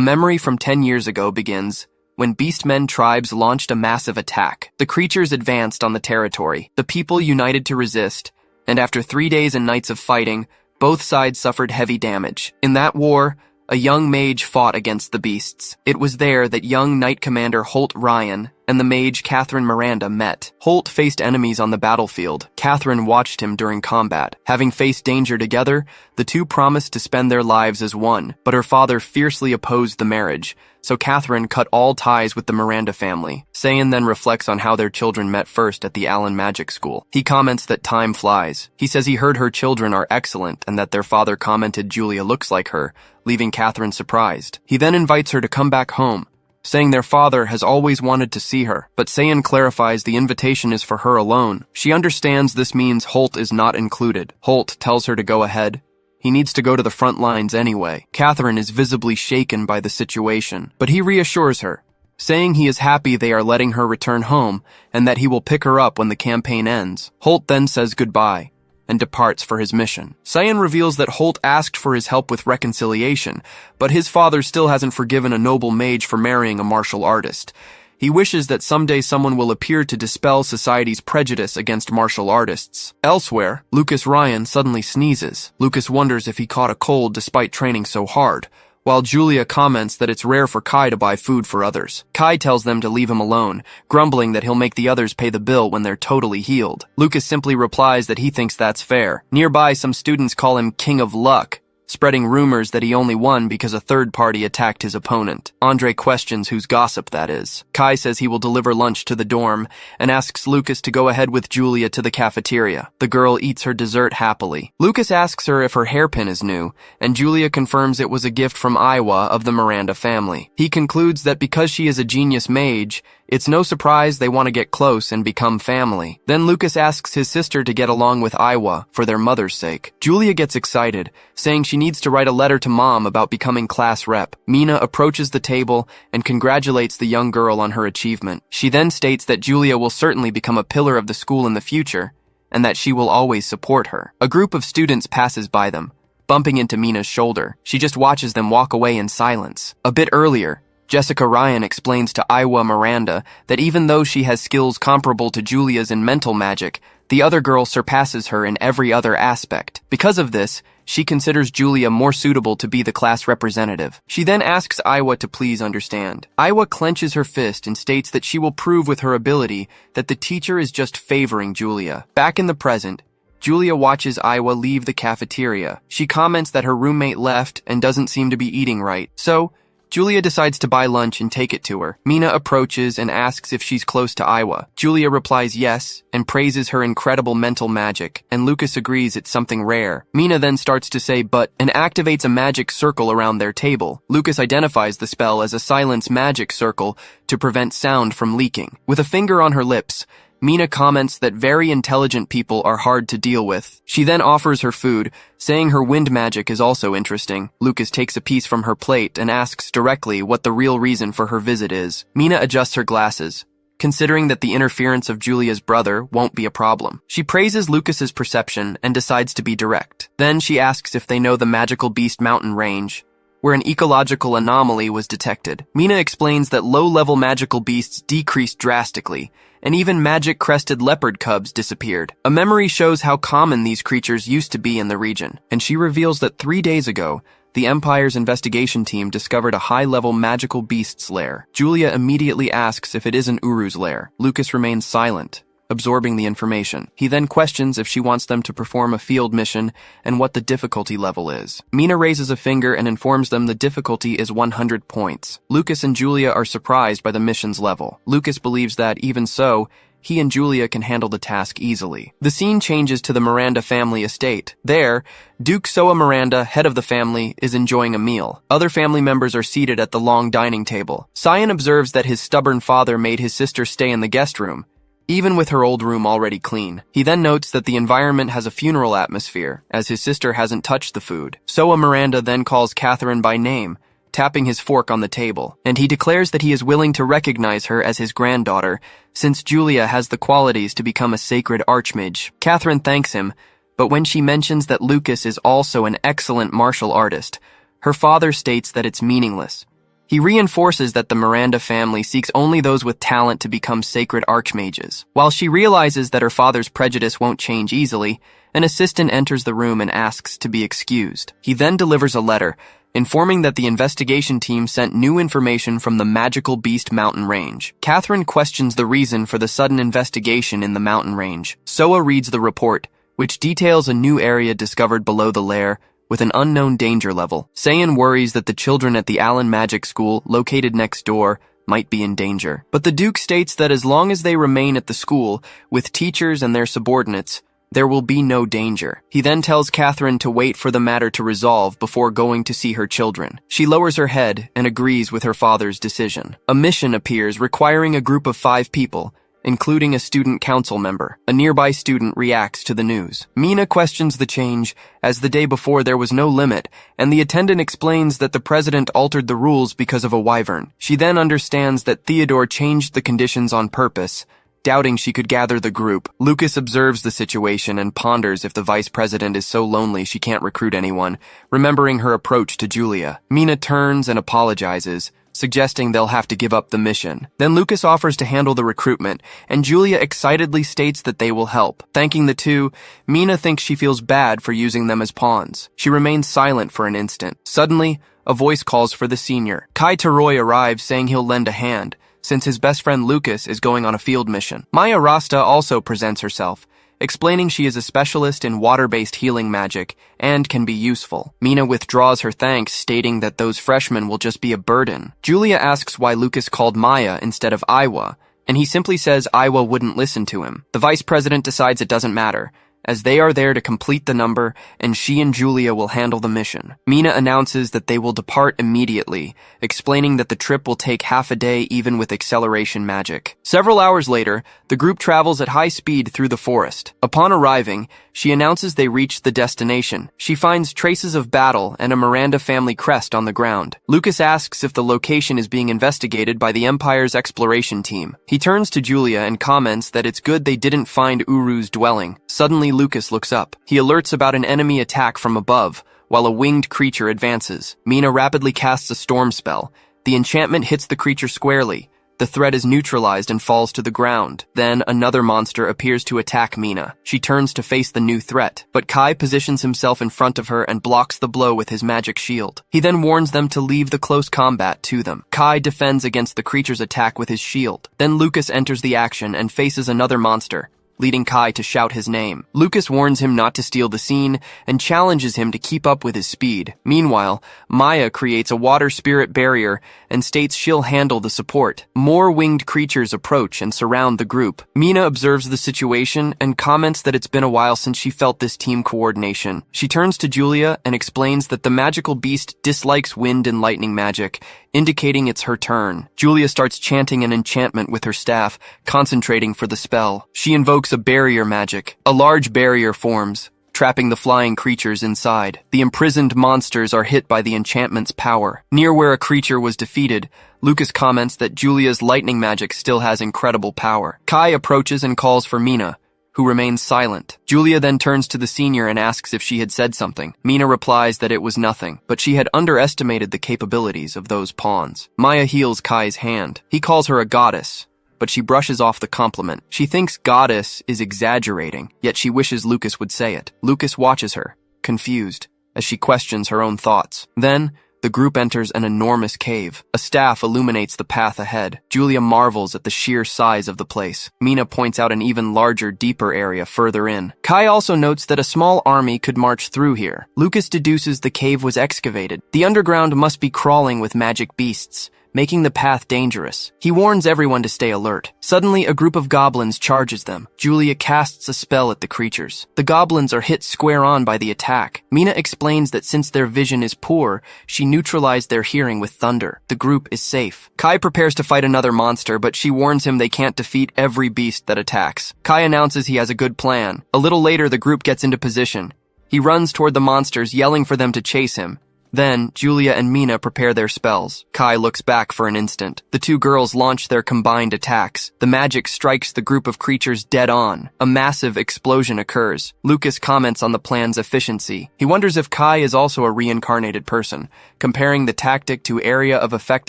memory from 10 years ago begins when beastmen tribes launched a massive attack. The creatures advanced on the territory. The people united to resist, and after 3 days and nights of fighting, both sides suffered heavy damage. In that war, a young mage fought against the beasts. It was there that young Knight Commander Holt Ryan and the mage Catherine Miranda met. Holt faced enemies on the battlefield. Catherine watched him during combat. Having faced danger together, the two promised to spend their lives as one, but her father fiercely opposed the marriage, so Catherine cut all ties with the Miranda family. Saiyan then reflects on how their children met first at the Allen Magic School. He comments that time flies. He says he heard her children are excellent and that their father commented Julia looks like her, leaving Catherine surprised. He then invites her to come back home, saying their father has always wanted to see her, but Saiyan clarifies the invitation is for her alone. She understands this means Holt is not included. Holt tells her to go ahead. He needs to go to the front lines anyway. Catherine is visibly shaken by the situation, but he reassures her, saying he is happy they are letting her return home and that he will pick her up when the campaign ends. Holt then says goodbye and departs for his mission. Saiyan reveals that Holt asked for his help with reconciliation, but his father still hasn't forgiven a noble mage for marrying a martial artist. He wishes that someday someone will appear to dispel society's prejudice against martial artists. Elsewhere, Lucas Ryan suddenly sneezes. Lucas wonders if he caught a cold despite training so hard, while Julia comments that it's rare for Kai to buy food for others. Kai tells them to leave him alone, grumbling that he'll make the others pay the bill when they're totally healed. Lucas simply replies that he thinks that's fair. Nearby, some students call him King of Luck, spreading rumors that he only won because a third party attacked his opponent. Andre questions whose gossip that is. Kai says he will deliver lunch to the dorm and asks Lucas to go ahead with Julia to the cafeteria. The girl eats her dessert happily. Lucas asks her if her hairpin is new, and Julia confirms it was a gift from Iowa of the Miranda family. He concludes that because she is a genius mage, it's no surprise they want to get close and become family. Then Lucas asks his sister to get along with Iowa for their mother's sake. Julia gets excited, saying she needs to write a letter to mom about becoming class rep. Mina approaches the table and congratulates the young girl on her achievement. She then states that Julia will certainly become a pillar of the school in the future, and that she will always support her. A group of students passes by them, bumping into Mina's shoulder. She just watches them walk away in silence. A bit earlier, Jessica Ryan explains to Iowa Miranda that even though she has skills comparable to Julia's in mental magic, the other girl surpasses her in every other aspect. Because of this, she considers Julia more suitable to be the class representative. She then asks Iowa to please understand. Iowa clenches her fist and states that she will prove with her ability that the teacher is just favoring Julia. Back in the present, Julia watches Iowa leave the cafeteria. She comments that her roommate left and doesn't seem to be eating right, so Julia decides to buy lunch and take it to her. Mina approaches and asks if she's close to Iowa. Julia replies yes and praises her incredible mental magic, and Lucas agrees it's something rare. Mina then starts to say but and activates a magic circle around their table. Lucas identifies the spell as a silence magic circle to prevent sound from leaking. With a finger on her lips, Mina comments that very intelligent people are hard to deal with. She then offers her food, saying her wind magic is also interesting. Lucas takes a piece from her plate and asks directly what the real reason for her visit is. Mina adjusts her glasses, considering that the interference of Julia's brother won't be a problem. She praises Lucas's perception and decides to be direct. Then she asks if they know the Magical Beast Mountain Range, where an ecological anomaly was detected. Mina explains that low-level magical beasts decreased drastically, and even magic-crested leopard cubs disappeared. A memory shows how common these creatures used to be in the region, and she reveals that 3 days ago, the Empire's investigation team discovered a high-level magical beast's lair. Julia immediately asks if it isn't Uru's lair. Lucas remains silent, absorbing the information. He then questions if she wants them to perform a field mission and what the difficulty level is. Mina raises a finger and informs them the difficulty is 100 points. Lucas and Julia are surprised by the mission's level. Lucas believes that, even so, he and Julia can handle the task easily. The scene changes to the Miranda family estate. There, Duke Soa Miranda, head of the family, is enjoying a meal. Other family members are seated at the long dining table. Saiyan observes that his stubborn father made his sister stay in the guest room, even with her old room already clean. He then notes that the environment has a funeral atmosphere, as his sister hasn't touched the food. Soa Miranda then calls Catherine by name, tapping his fork on the table, and he declares that he is willing to recognize her as his granddaughter, since Julia has the qualities to become a sacred archmage. Catherine thanks him, but when she mentions that Lucas is also an excellent martial artist, her father states that it's meaningless. He reinforces that the Miranda family seeks only those with talent to become sacred archmages. While she realizes that her father's prejudice won't change easily, an assistant enters the room and asks to be excused. He then delivers a letter, informing that the investigation team sent new information from the Magical Beast mountain range. Catherine questions the reason for the sudden investigation in the mountain range. Soa reads the report, which details a new area discovered below the lair with an unknown danger level. Saiyan worries that the children at the Allen Magic School, located next door, might be in danger. But the Duke states that as long as they remain at the school, with teachers and their subordinates, there will be no danger. He then tells Catherine to wait for the matter to resolve before going to see her children. She lowers her head and agrees with her father's decision. A mission appears requiring a group of 5 people, including a student council member. A nearby student reacts to the news. Mina questions the change, as the day before there was no limit, and the attendant explains that the president altered the rules because of a wyvern. She then understands that Theodore changed the conditions on purpose, doubting she could gather the group. Lucas observes the situation and ponders if the vice president is so lonely she can't recruit anyone, remembering her approach to Julia. Mina turns and apologizes, suggesting they'll have to give up the mission. Then Lucas offers to handle the recruitment, and Julia excitedly states that they will help. Thanking the two, Mina thinks she feels bad for using them as pawns. She remains silent for an instant. Suddenly, a voice calls for the senior. Kai Taroy arrives saying he'll lend a hand, since his best friend Lucas is going on a field mission. Maya Rasta also presents herself, explaining she is a specialist in water-based healing magic and can be useful. Mina withdraws her thanks, stating that those freshmen will just be a burden. Julia asks why Lucas called Maya instead of Iwa, and he simply says Iwa wouldn't listen to him. The vice president decides it doesn't matter, as they are there to complete the number, and she and Julia will handle the mission. Mina announces that they will depart immediately, explaining that the trip will take half a day even with acceleration magic. Several hours later, the group travels at high speed through the forest. Upon arriving, she announces they reached the destination. She finds traces of battle and a Miranda family crest on the ground. Lucas asks if the location is being investigated by the Empire's exploration team. He turns to Julia and comments that it's good they didn't find Uru's dwelling. Suddenly, Lucas looks up. He alerts about an enemy attack from above, while a winged creature advances. Mina rapidly casts a storm spell. The enchantment hits the creature squarely. The threat is neutralized and falls to the ground. Then another monster appears to attack Mina. She turns to face the new threat, but Kai positions himself in front of her and blocks the blow with his magic shield. He then warns them to leave the close combat to them. Kai defends against the creature's attack with his shield. Then Lucas enters the action and faces another monster, leading Kai to shout his name. Lucas warns him not to steal the scene and challenges him to keep up with his speed. Meanwhile, Maya creates a water spirit barrier and states she'll handle the support. More winged creatures approach and surround the group. Mina observes the situation and comments that it's been a while since she felt this team coordination. She turns to Julia and explains that the magical beast dislikes wind and lightning magic, indicating it's her turn. Julia starts chanting an enchantment with her staff, concentrating for the spell. She invokes a barrier magic. A large barrier forms, trapping the flying creatures inside. The imprisoned monsters are hit by the enchantment's power. Near where a creature was defeated, Lucas comments that Julia's lightning magic still has incredible power. Kai approaches and calls for Mina, who remains silent. Julia then turns to the senior and asks if she had said something. Mina replies that it was nothing, but she had underestimated the capabilities of those pawns. Maya heals Kai's hand. He calls her a goddess, but she brushes off the compliment. She thinks goddess is exaggerating, yet she wishes Lucas would say it. Lucas watches her, confused, as she questions her own thoughts. Then, the group enters an enormous cave. A staff illuminates the path ahead. Julia marvels at the sheer size of the place. Mina points out an even larger, deeper area further in. Kai also notes that a small army could march through here. Lucas deduces the cave was excavated. The underground must be crawling with magic beasts, making the path dangerous. He warns everyone to stay alert. Suddenly, a group of goblins charges them. Julia casts a spell at the creatures. The goblins are hit square on by the attack. Mina explains that since their vision is poor, she neutralized their hearing with thunder. The group is safe. Kai prepares to fight another monster, but she warns him they can't defeat every beast that attacks. Kai announces he has a good plan. A little later, the group gets into position. He runs toward the monsters, yelling for them to chase him, Then, Julia and Mina prepare their spells. Kai looks back for an instant. The two girls launch their combined attacks. The magic strikes the group of creatures dead on. A massive explosion occurs. Lucas comments on the plan's efficiency. He wonders if Kai is also a reincarnated person, comparing the tactic to area of effect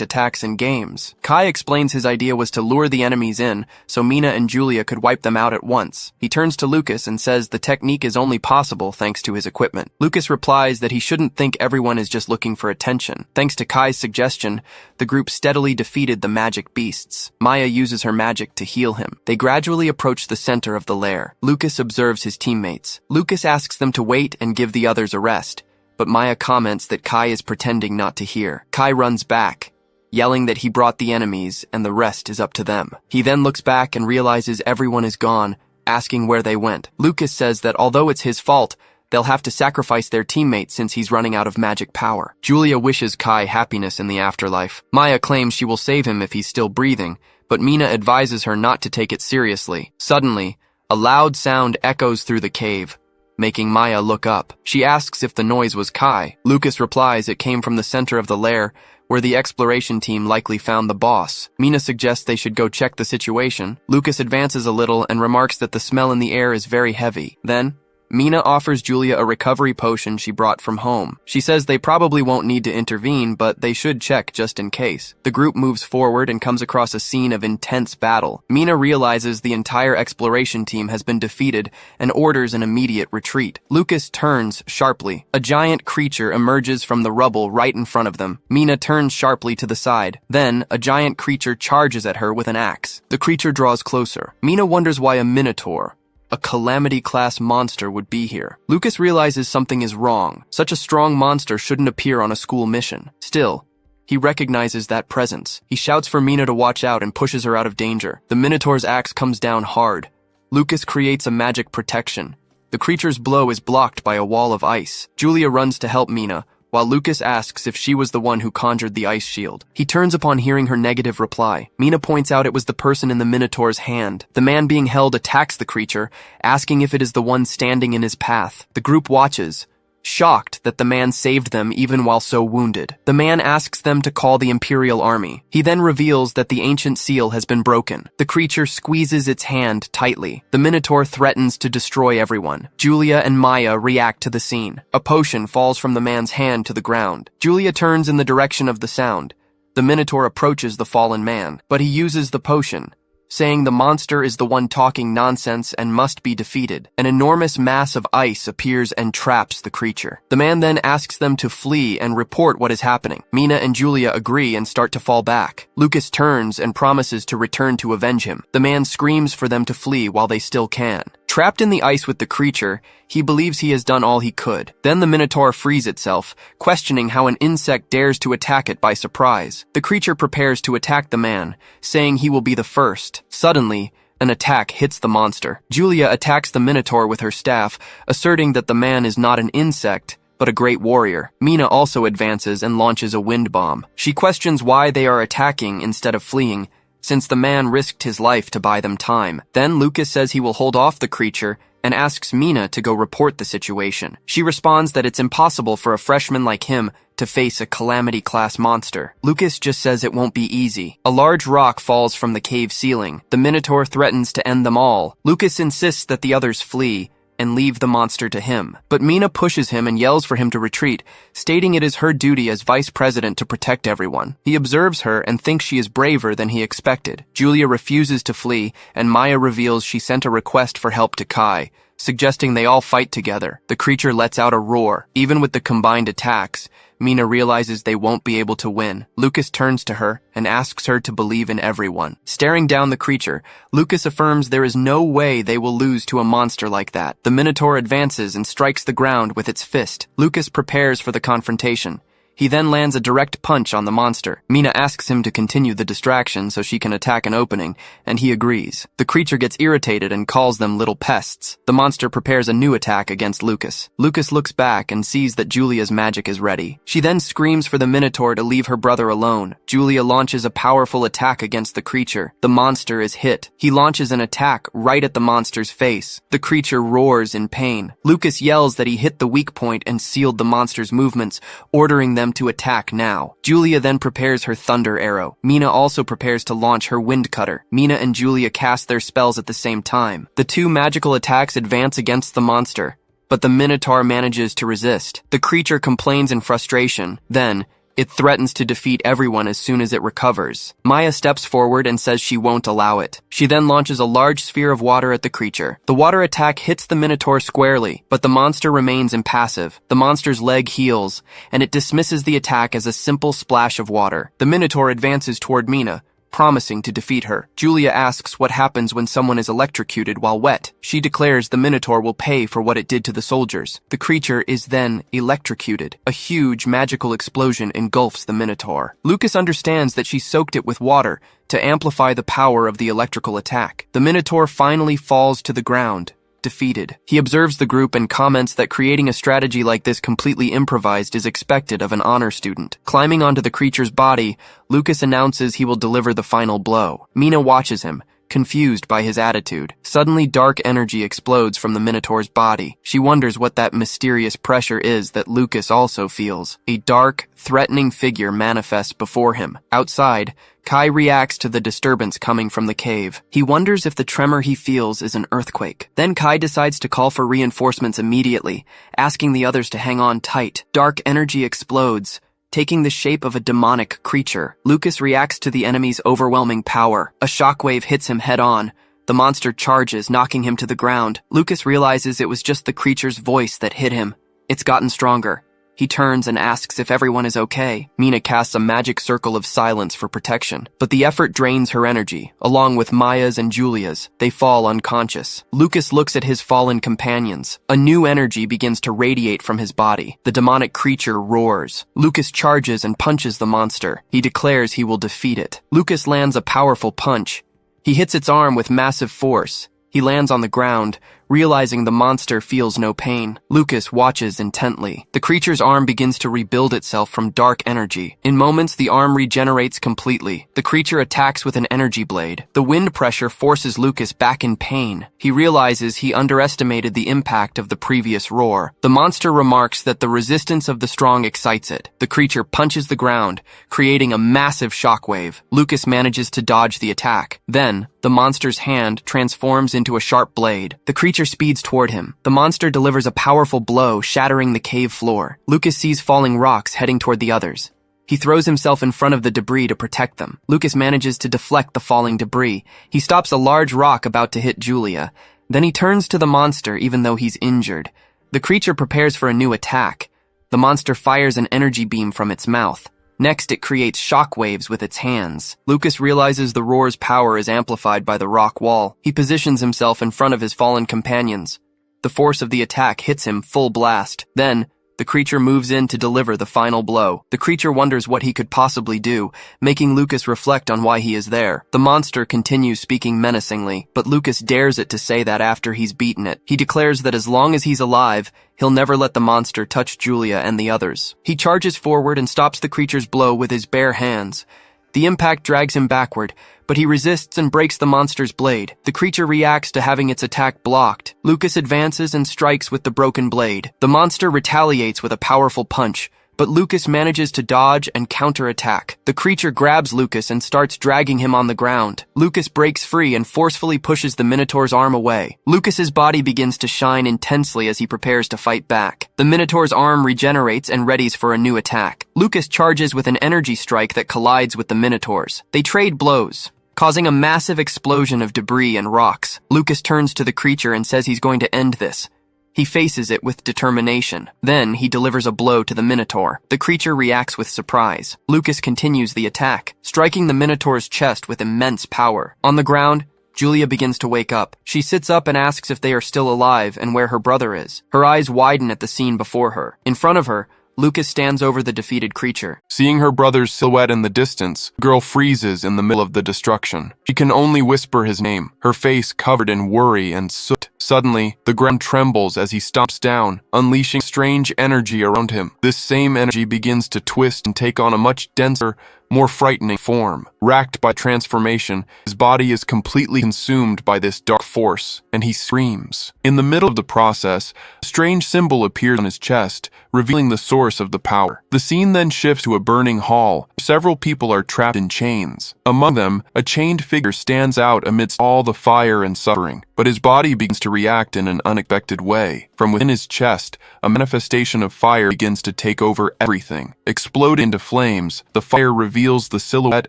attacks in games. Kai explains his idea was to lure the enemies in, so Mina and Julia could wipe them out at once. He turns to Lucas and says the technique is only possible thanks to his equipment. Lucas replies that he shouldn't think everyone is just looking for attention. Thanks to Kai's suggestion, the group steadily defeated the magic beasts. Maya uses her magic to heal him. They gradually approach the center of the lair. Lucas observes his teammates. Lucas asks them to wait and give the others a rest, but Maya comments that Kai is pretending not to hear. Kai runs back, yelling that he brought the enemies and the rest is up to them. He then looks back and realizes everyone is gone, asking where they went. Lucas says that although it's his fault, they'll have to sacrifice their teammate since he's running out of magic power. Julia wishes Kai happiness in the afterlife. Maya claims she will save him if he's still breathing, but Mina advises her not to take it seriously. Suddenly, a loud sound echoes through the cave, making Maya look up. She asks if the noise was Kai. Lucas replies it came from the center of the lair, where the exploration team likely found the boss. Mina suggests they should go check the situation. Lucas advances a little and remarks that the smell in the air is very heavy. Then, Mina offers Julia a recovery potion she brought from home. She says they probably won't need to intervene, but they should check just in case. The group moves forward and comes across a scene of intense battle. Mina realizes the entire exploration team has been defeated and orders an immediate retreat. Lucas turns sharply. A giant creature emerges from the rubble right in front of them. Mina turns sharply to the side. Then, a giant creature charges at her with an axe. The creature draws closer. Mina wonders why a minotaur, a calamity-class monster, would be here. Lucas realizes something is wrong. Such a strong monster shouldn't appear on a school mission. Still, he recognizes that presence. He shouts for Mina to watch out and pushes her out of danger. The Minotaur's axe comes down hard. Lucas creates a magic protection. The creature's blow is blocked by a wall of ice. Julia runs to help Mina, while Lucas asks if she was the one who conjured the ice shield. He turns upon hearing her negative reply. Mina points out it was the person in the Minotaur's hand. The man being held attacks the creature, asking if it is the one standing in his path. The group watches, shocked that the man saved them even while so wounded. The man asks them to call the Imperial Army. He then reveals that the ancient seal has been broken. The creature squeezes its hand tightly. The Minotaur threatens to destroy everyone. Julia and Maya react to the scene. A potion falls from the man's hand to the ground. Julia turns in the direction of the sound. The Minotaur approaches the fallen man, but he uses the potion, saying the monster is the one talking nonsense and must be defeated. An enormous mass of ice appears and traps the creature. The man then asks them to flee and report what is happening. Mina and Julia agree and start to fall back. Lucas turns and promises to return to avenge him. The man screams for them to flee while they still can. Trapped in the ice with the creature, he believes he has done all he could. Then the Minotaur frees itself, questioning how an insect dares to attack it by surprise. The creature prepares to attack the man, saying he will be the first. Suddenly, an attack hits the monster. Julia attacks the Minotaur with her staff, asserting that the man is not an insect, but a great warrior. Mina also advances and launches a wind bomb. She questions why they are attacking instead of fleeing, since the man risked his life to buy them time. Then Lucas says he will hold off the creature and asks Mina to go report the situation. She responds that it's impossible for a freshman like him to face a calamity-class monster. Lucas just says it won't be easy. A large rock falls from the cave ceiling. The Minotaur threatens to end them all. Lucas insists that the others flee and leave the monster to him. But Mina pushes him and yells for him to retreat, stating it is her duty as vice president to protect everyone. He observes her and thinks she is braver than he expected. Julia refuses to flee, and Maya reveals she sent a request for help to Kai, suggesting they all fight together. The creature lets out a roar. Even with the combined attacks, Mina realizes they won't be able to win. Lucas turns to her and asks her to believe in everyone. Staring down the creature, Lucas affirms there is no way they will lose to a monster like that. The Minotaur advances and strikes the ground with its fist. Lucas prepares for the confrontation. He then lands a direct punch on the monster. Mina asks him to continue the distraction so she can attack an opening, and he agrees. The creature gets irritated and calls them little pests. The monster prepares a new attack against Lucas. Lucas looks back and sees that Julia's magic is ready. She then screams for the Minotaur to leave her brother alone. Julia launches a powerful attack against the creature. The monster is hit. He launches an attack right at the monster's face. The creature roars in pain. Lucas yells that he hit the weak point and sealed the monster's movements, ordering them to attack now. Julia then prepares her thunder arrow. Mina also prepares to launch her wind cutter. Mina and Julia cast their spells at the same time. The two magical attacks advance against the monster, but the Minotaur manages to resist. The creature complains in frustration. Then, it threatens to defeat everyone as soon as it recovers. Maya steps forward and says she won't allow it. She then launches a large sphere of water at the creature. The water attack hits the Minotaur squarely, but the monster remains impassive. The monster's leg heals, and it dismisses the attack as a simple splash of water. The Minotaur advances toward Mina, promising to defeat her. Julia asks what happens when someone is electrocuted while wet. She declares the Minotaur will pay for what it did to the soldiers. The creature is then electrocuted. A huge magical explosion engulfs the Minotaur. Lucas understands that she soaked it with water to amplify the power of the electrical attack. The Minotaur finally falls to the ground, defeated. He observes the group and comments that creating a strategy like this completely improvised is expected of an honor student. Climbing onto the creature's body, Lucas announces he will deliver the final blow. Mina watches him, confused by his attitude. Suddenly, dark energy explodes from the Minotaur's body. She wonders what that mysterious pressure is that Lucas also feels. A dark, threatening figure manifests before him. Outside, Kai reacts to the disturbance coming from the cave. He wonders if the tremor he feels is an earthquake. Then Kai decides to call for reinforcements immediately, asking the others to hang on tight. Dark energy explodes, taking the shape of a demonic creature. Lucas reacts to the enemy's overwhelming power. A shockwave hits him head-on. The monster charges, knocking him to the ground. Lucas realizes it was just the creature's voice that hit him. It's gotten stronger. He turns and asks if everyone is okay. Mina casts a magic circle of silence for protection, but the effort drains her energy, along with Maya's and Julia's. They fall unconscious. Lucas looks at his fallen companions. A new energy begins to radiate from his body. The demonic creature roars. Lucas charges and punches the monster. He declares he will defeat it. Lucas lands a powerful punch. He hits its arm with massive force. He lands on the ground, realizing the monster feels no pain. Lucas watches intently. The creature's arm begins to rebuild itself from dark energy. In moments, the arm regenerates completely. The creature attacks with an energy blade. The wind pressure forces Lucas back in pain. He realizes he underestimated the impact of the previous roar. The monster remarks that the resistance of the strong excites it. The creature punches the ground, creating a massive shockwave. Lucas manages to dodge the attack. Then, the monster's hand transforms into a sharp blade. The creature speeds toward him. The monster delivers a powerful blow, shattering the cave floor. Lucas sees falling rocks heading toward the others. He throws himself in front of the debris to protect them. Lucas manages to deflect the falling debris. He stops a large rock about to hit Julia. Then he turns to the monster even though he's injured. The creature prepares for a new attack. The monster fires an energy beam from its mouth. Next, it creates shockwaves with its hands. Lucas realizes the roar's power is amplified by the rock wall. He positions himself in front of his fallen companions. The force of the attack hits him full blast. Then, the creature moves in to deliver the final blow. The creature wonders what he could possibly do, making Lucas reflect on why he is there. The monster continues speaking menacingly, but Lucas dares it to say that after he's beaten it. He declares that as long as he's alive, he'll never let the monster touch Julia and the others. He charges forward and stops the creature's blow with his bare hands. The impact drags him backward, but he resists and breaks the monster's blade. The creature reacts to having its attack blocked. Lucas advances and strikes with the broken blade. The monster retaliates with a powerful punch, but Lucas manages to dodge and counterattack. The creature grabs Lucas and starts dragging him on the ground. Lucas breaks free and forcefully pushes the Minotaur's arm away. Lucas's body begins to shine intensely as he prepares to fight back. The Minotaur's arm regenerates and readies for a new attack. Lucas charges with an energy strike that collides with the Minotaur's. They trade blows, causing a massive explosion of debris and rocks. Lucas turns to the creature and says he's going to end this. He faces it with determination. Then, he delivers a blow to the Minotaur. The creature reacts with surprise. Lucas continues the attack, striking the Minotaur's chest with immense power. On the ground, Julia begins to wake up. She sits up and asks if they are still alive and where her brother is. Her eyes widen at the scene before her. In front of her, Lucas stands over the defeated creature. Seeing her brother's silhouette in the distance, the girl freezes in the middle of the destruction. She can only whisper his name, her face covered in worry and soot. Suddenly, the ground trembles as he stomps down, unleashing strange energy around him. This same energy begins to twist and take on a much denser, more frightening form. Racked by transformation, his body is completely consumed by this dark force, and he screams. In the middle of the process, a strange symbol appears on his chest, revealing the source of the power. The scene then shifts to a burning hall. Several people are trapped in chains. Among them, a chained figure stands out amidst all the fire and suffering, but his body begins to react in an unexpected way. From within his chest, a manifestation of fire begins to take over everything. Exploding into flames, the fire reveals the silhouette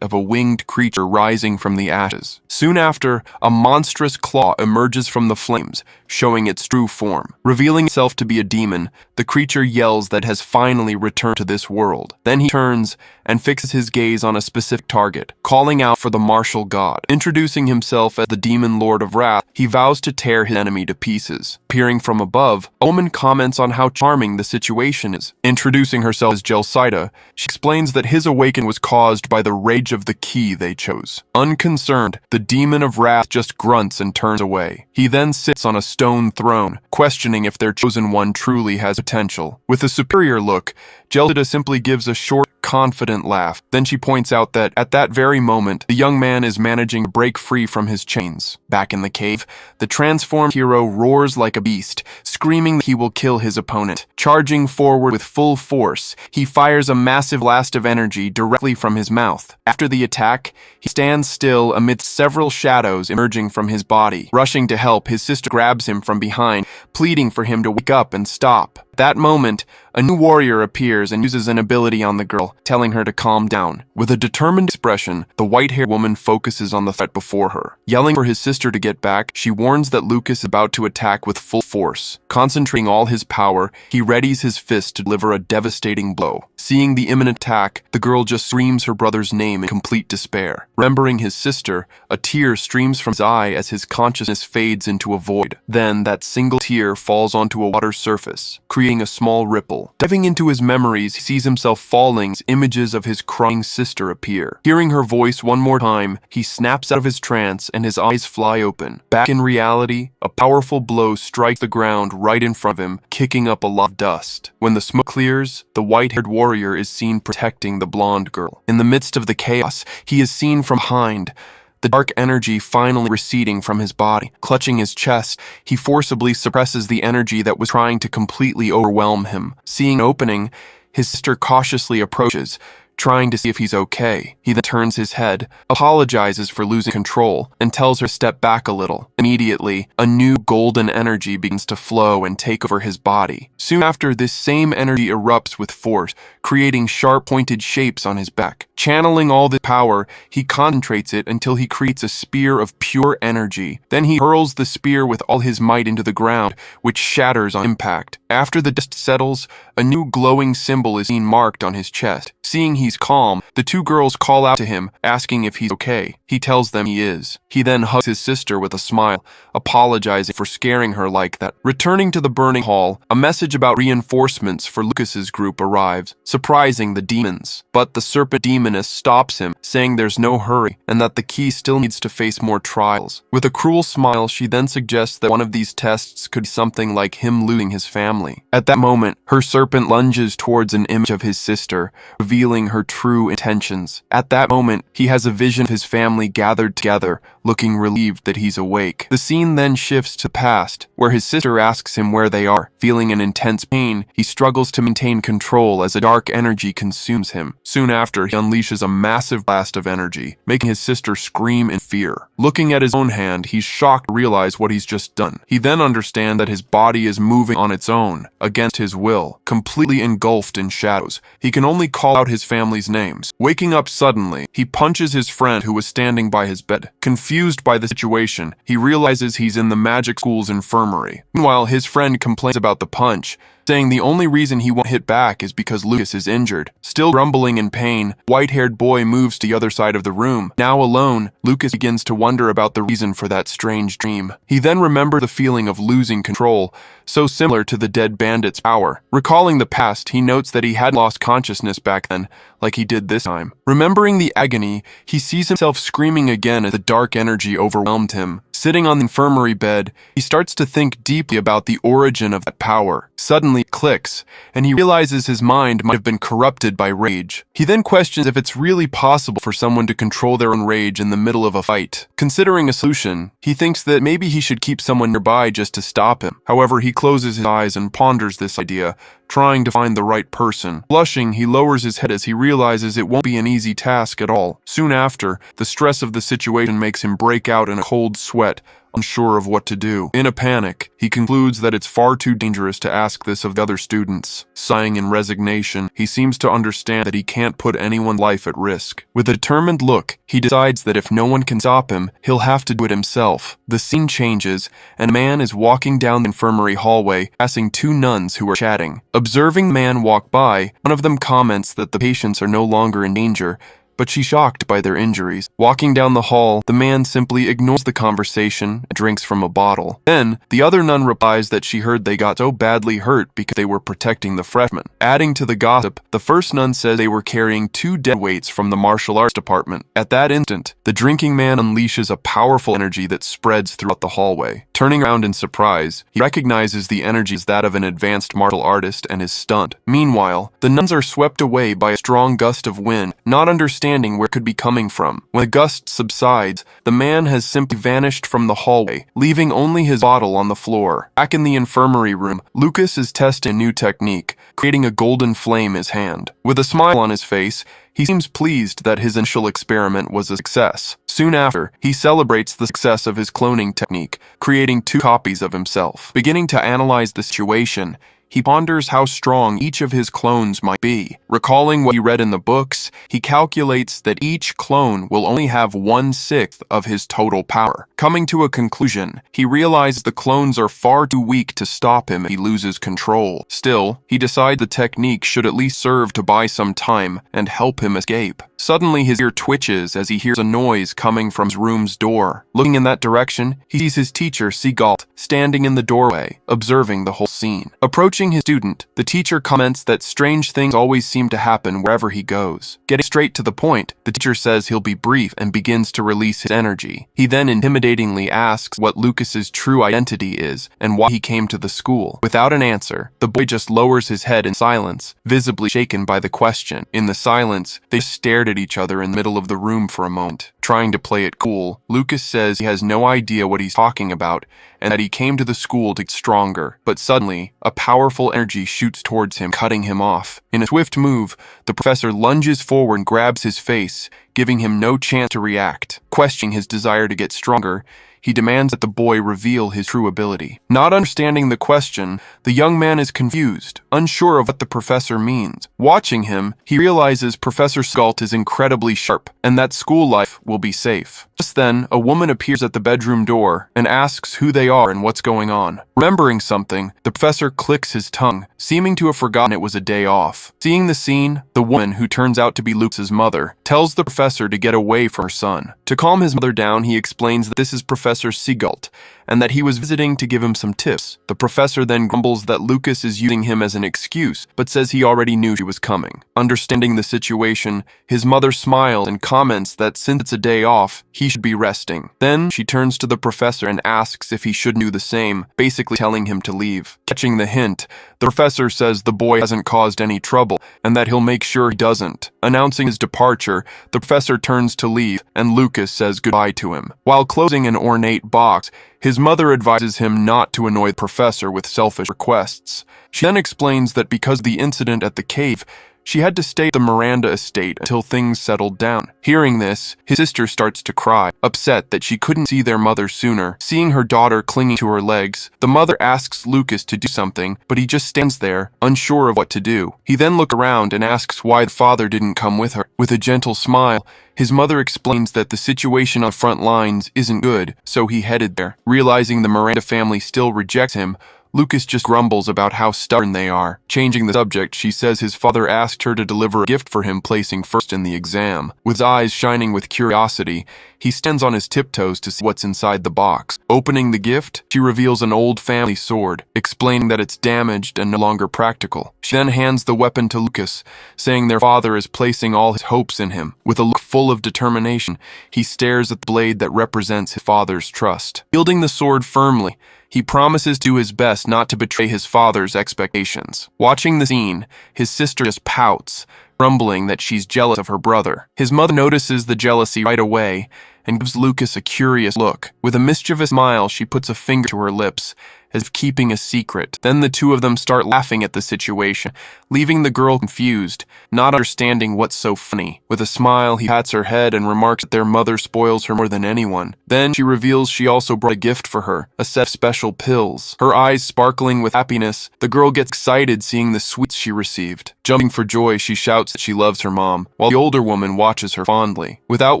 of a winged creature rising from the ashes. Soon after, a monstrous claw emerges from the flames, showing its true form. Revealing itself to be a demon, the creature yells that it has finally returned to this world. Then he turns and fixes his gaze on a specific target, calling out for the martial god. Introducing himself as the demon lord of wrath, he vows to tear his enemy to pieces. Appearing from above, a woman comments on how charming the situation is. Introducing herself as Gelsida, she explains that his awakening was caused by the rage of the key they chose. Unconcerned, the demon of wrath just grunts and turns away. He then sits on a stone throne, questioning if their chosen one truly has potential. With a superior look, Gelsida simply gives a short, confident laugh. Then she points out that, at that very moment, the young man is managing to break free from his chains. Back in the cave, the transformed hero roars like a beast, screaming that he will kill his opponent. Charging forward with full force, he fires a massive blast of energy directly from his mouth. After the attack, he stands still amidst several shadows emerging from his body. Rushing to help, his sister grabs him from behind, pleading for him to wake up and stop. At that moment, a new warrior appears and uses an ability on the girl, telling her to calm down. With a determined expression, the white-haired woman focuses on the threat before her. Yelling for his sister to get back, she warns that Lucas is about to attack with full force. Concentrating all his power, he readies his fist to deliver a devastating blow. Seeing the imminent attack, the girl just screams her brother's name in complete despair. Remembering his sister, a tear streams from his eye as his consciousness fades into a void. Then, that single tear falls onto a water surface, creating a small ripple. Diving into his memories, he sees himself falling as images of his crying sister appear. Hearing her voice one more time, he snaps out of his trance and his eyes fly open. Back in reality, a powerful blow strikes the ground right in front of him, kicking up a lot of dust. When the smoke clears, the white-haired warrior is seen protecting the blonde girl. In the midst of the chaos, he is seen from behind, the dark energy finally receding from his body. Clutching his chest, he forcibly suppresses the energy that was trying to completely overwhelm him. Seeing an opening, his sister cautiously approaches, trying to see if he's okay. He then turns his head, apologizes for losing control, and tells her to step back a little. Immediately, a new golden energy begins to flow and take over his body. Soon after, this same energy erupts with force, creating sharp pointed shapes on his back. Channeling all this power, he concentrates it until he creates a spear of pure energy. Then he hurls the spear with all his might into the ground, which shatters on impact. After the dust settles, a new glowing symbol is seen marked on his chest. Seeing he's calm, the two girls call out to him, asking if he's okay. He tells them he is. He then hugs his sister with a smile, apologizing for scaring her like that. Returning to the burning hall, a message about reinforcements for Lucas's group arrives, surprising the demons. But the serpent demoness stops him, saying there's no hurry, and that the key still needs to face more trials. With a cruel smile, she then suggests that one of these tests could be something like him losing his family. At that moment, her serpent lunges towards an image of his sister, revealing her true intentions. At that moment, he has a vision of his family gathered together, looking relieved that he's awake. The scene then shifts to the past, where his sister asks him where they are. Feeling an intense pain, he struggles to maintain control as a dark energy consumes him. Soon after, he unleashes a massive blast of energy, making his sister scream in fear. Looking at his own hand, he's shocked to realize what he's just done. He then understands that his body is moving on its own, against his will, completely engulfed in shadows. He can only call out his family's names. Waking up suddenly, he punches his friend who was standing by his bed. Confused by the situation, he realizes he's in the magic school's infirmary. Meanwhile, his friend complains about the punch, saying the only reason he won't hit back is because Lucas is injured. Still grumbling in pain, white-haired boy moves to the other side of the room. Now alone, Lucas begins to wonder about the reason for that strange dream. He then remembers the feeling of losing control, so similar to the dead bandit's power. Recalling the past, he notes that he had lost consciousness back then, like he did this time. Remembering the agony, he sees himself screaming again as the dark energy overwhelmed him. Sitting on the infirmary bed, he starts to think deeply about the origin of that power. Suddenly it clicks, and he realizes his mind might have been corrupted by rage. He then questions if it's really possible for someone to control their own rage in the middle of a fight. Considering a solution, he thinks that maybe he should keep someone nearby just to stop him. However, he closes his eyes and ponders this idea, trying to find the right person. Blushing, he lowers his head as he realizes it won't be an easy task at all. Soon after, the stress of the situation makes him break out in a cold sweat, unsure of what to do. In a panic, he concludes that it's far too dangerous to ask this of the other students. Sighing in resignation, he seems to understand that he can't put anyone's life at risk. With a determined look, he decides that if no one can stop him, he'll have to do it himself. The scene changes, and a man is walking down the infirmary hallway, passing two nuns who are chatting. Observing the man walk by, one of them comments that the patients are no longer in danger, but she's shocked by their injuries. Walking down the hall, the man simply ignores the conversation and drinks from a bottle. Then, the other nun replies that she heard they got so badly hurt because they were protecting the freshmen. Adding to the gossip, the first nun says they were carrying 2 dead weights from the martial arts department. At that instant, the drinking man unleashes a powerful energy that spreads throughout the hallway. Turning around in surprise, he recognizes the energy as that of an advanced martial artist and is stunned. Meanwhile, the nuns are swept away by a strong gust of wind, not understanding where it could be coming from. When the gust subsides, the man has simply vanished from the hallway, leaving only his bottle on the floor. Back in the infirmary room, Lucas is testing a new technique, creating a golden flame in his hand. With a smile on his face, he seems pleased that his initial experiment was a success. Soon after, he celebrates the success of his cloning technique, creating 2 copies of himself. Beginning to analyze the situation, he ponders how strong each of his clones might be. Recalling what he read in the books, he calculates that each clone will only have 1/6 of his total power. Coming to a conclusion, he realizes the clones are far too weak to stop him if he loses control. Still, he decides the technique should at least serve to buy some time and help him escape. Suddenly, his ear twitches as he hears a noise coming from his room's door. Looking in that direction, he sees his teacher, Seagalt, standing in the doorway, observing the whole scene. Approaching his student, the teacher comments that strange things always seem to happen wherever he goes. Getting straight to the point, the teacher says he'll be brief and begins to release his energy. He then intimidatingly asks what Lucas's true identity is and why he came to the school. Without an answer, the boy just lowers his head in silence, visibly shaken by the question. In the silence, they stared at each other in the middle of the room for a moment. Trying to play it cool, Lucas says he has no idea what he's talking about and that he came to the school to get stronger. But suddenly, a powerful energy shoots towards him, cutting him off. In a swift move, the professor lunges forward and grabs his face, giving him no chance to react. Questioning his desire to get stronger, he demands that the boy reveal his true ability. Not understanding the question, the young man is confused, unsure of what the professor means. Watching him, he realizes Professor Skalt is incredibly sharp, and that school life will be safe. Just then, a woman appears at the bedroom door and asks who they are and what's going on. Remembering something, the professor clicks his tongue, seeming to have forgotten it was a day off. Seeing the scene, the woman, who turns out to be Lucas's mother, tells the professor to get away from her son. To calm his mother down, he explains that this is Professor Seagalt, and that he was visiting to give him some tips. The professor then grumbles that Lucas is using him as an excuse, but says he already knew she was coming. Understanding the situation, his mother smiles and comments that since it's a day off, he should be resting. Then she turns to the professor and asks if he should do the same, basically telling him to leave. Catching the hint, the professor says the boy hasn't caused any trouble and that he'll make sure he doesn't. Announcing his departure, the professor turns to leave and Lucas says goodbye to him. While closing an ornate box, his mother advises him not to annoy the professor with selfish requests. She then explains that because of the incident at the cave, she had to stay at the Miranda estate until things settled down. Hearing this, his sister starts to cry, upset that she couldn't see their mother sooner. Seeing her daughter clinging to her legs, the mother asks Lucas to do something, but he just stands there, unsure of what to do. He then looks around and asks why the father didn't come with her. With a gentle smile, his mother explains that the situation on the front lines isn't good, so he headed there. Realizing the Miranda family still rejects him, Lucas just grumbles about how stubborn they are. Changing the subject, she says his father asked her to deliver a gift for him, placing first in the exam. With his eyes shining with curiosity, he stands on his tiptoes to see what's inside the box. Opening the gift, she reveals an old family sword, explaining that it's damaged and no longer practical. She then hands the weapon to Lucas, saying their father is placing all his hopes in him. With a look full of determination, he stares at the blade that represents his father's trust. Wielding the sword firmly, he promises to do his best not to betray his father's expectations. Watching the scene, his sister just pouts, grumbling that she's jealous of her brother. His mother notices the jealousy right away and gives Lucas a curious look. With a mischievous smile, she puts a finger to her lips, as if keeping a secret. Then the two of them start laughing at the situation, leaving the girl confused, not understanding what's so funny. With a smile, he pats her head and remarks that their mother spoils her more than anyone. Then she reveals she also brought a gift for her, a set of special pills. Her eyes sparkling with happiness, the girl gets excited seeing the sweets she received. Jumping for joy, she shouts that she loves her mom, while the older woman watches her fondly. Without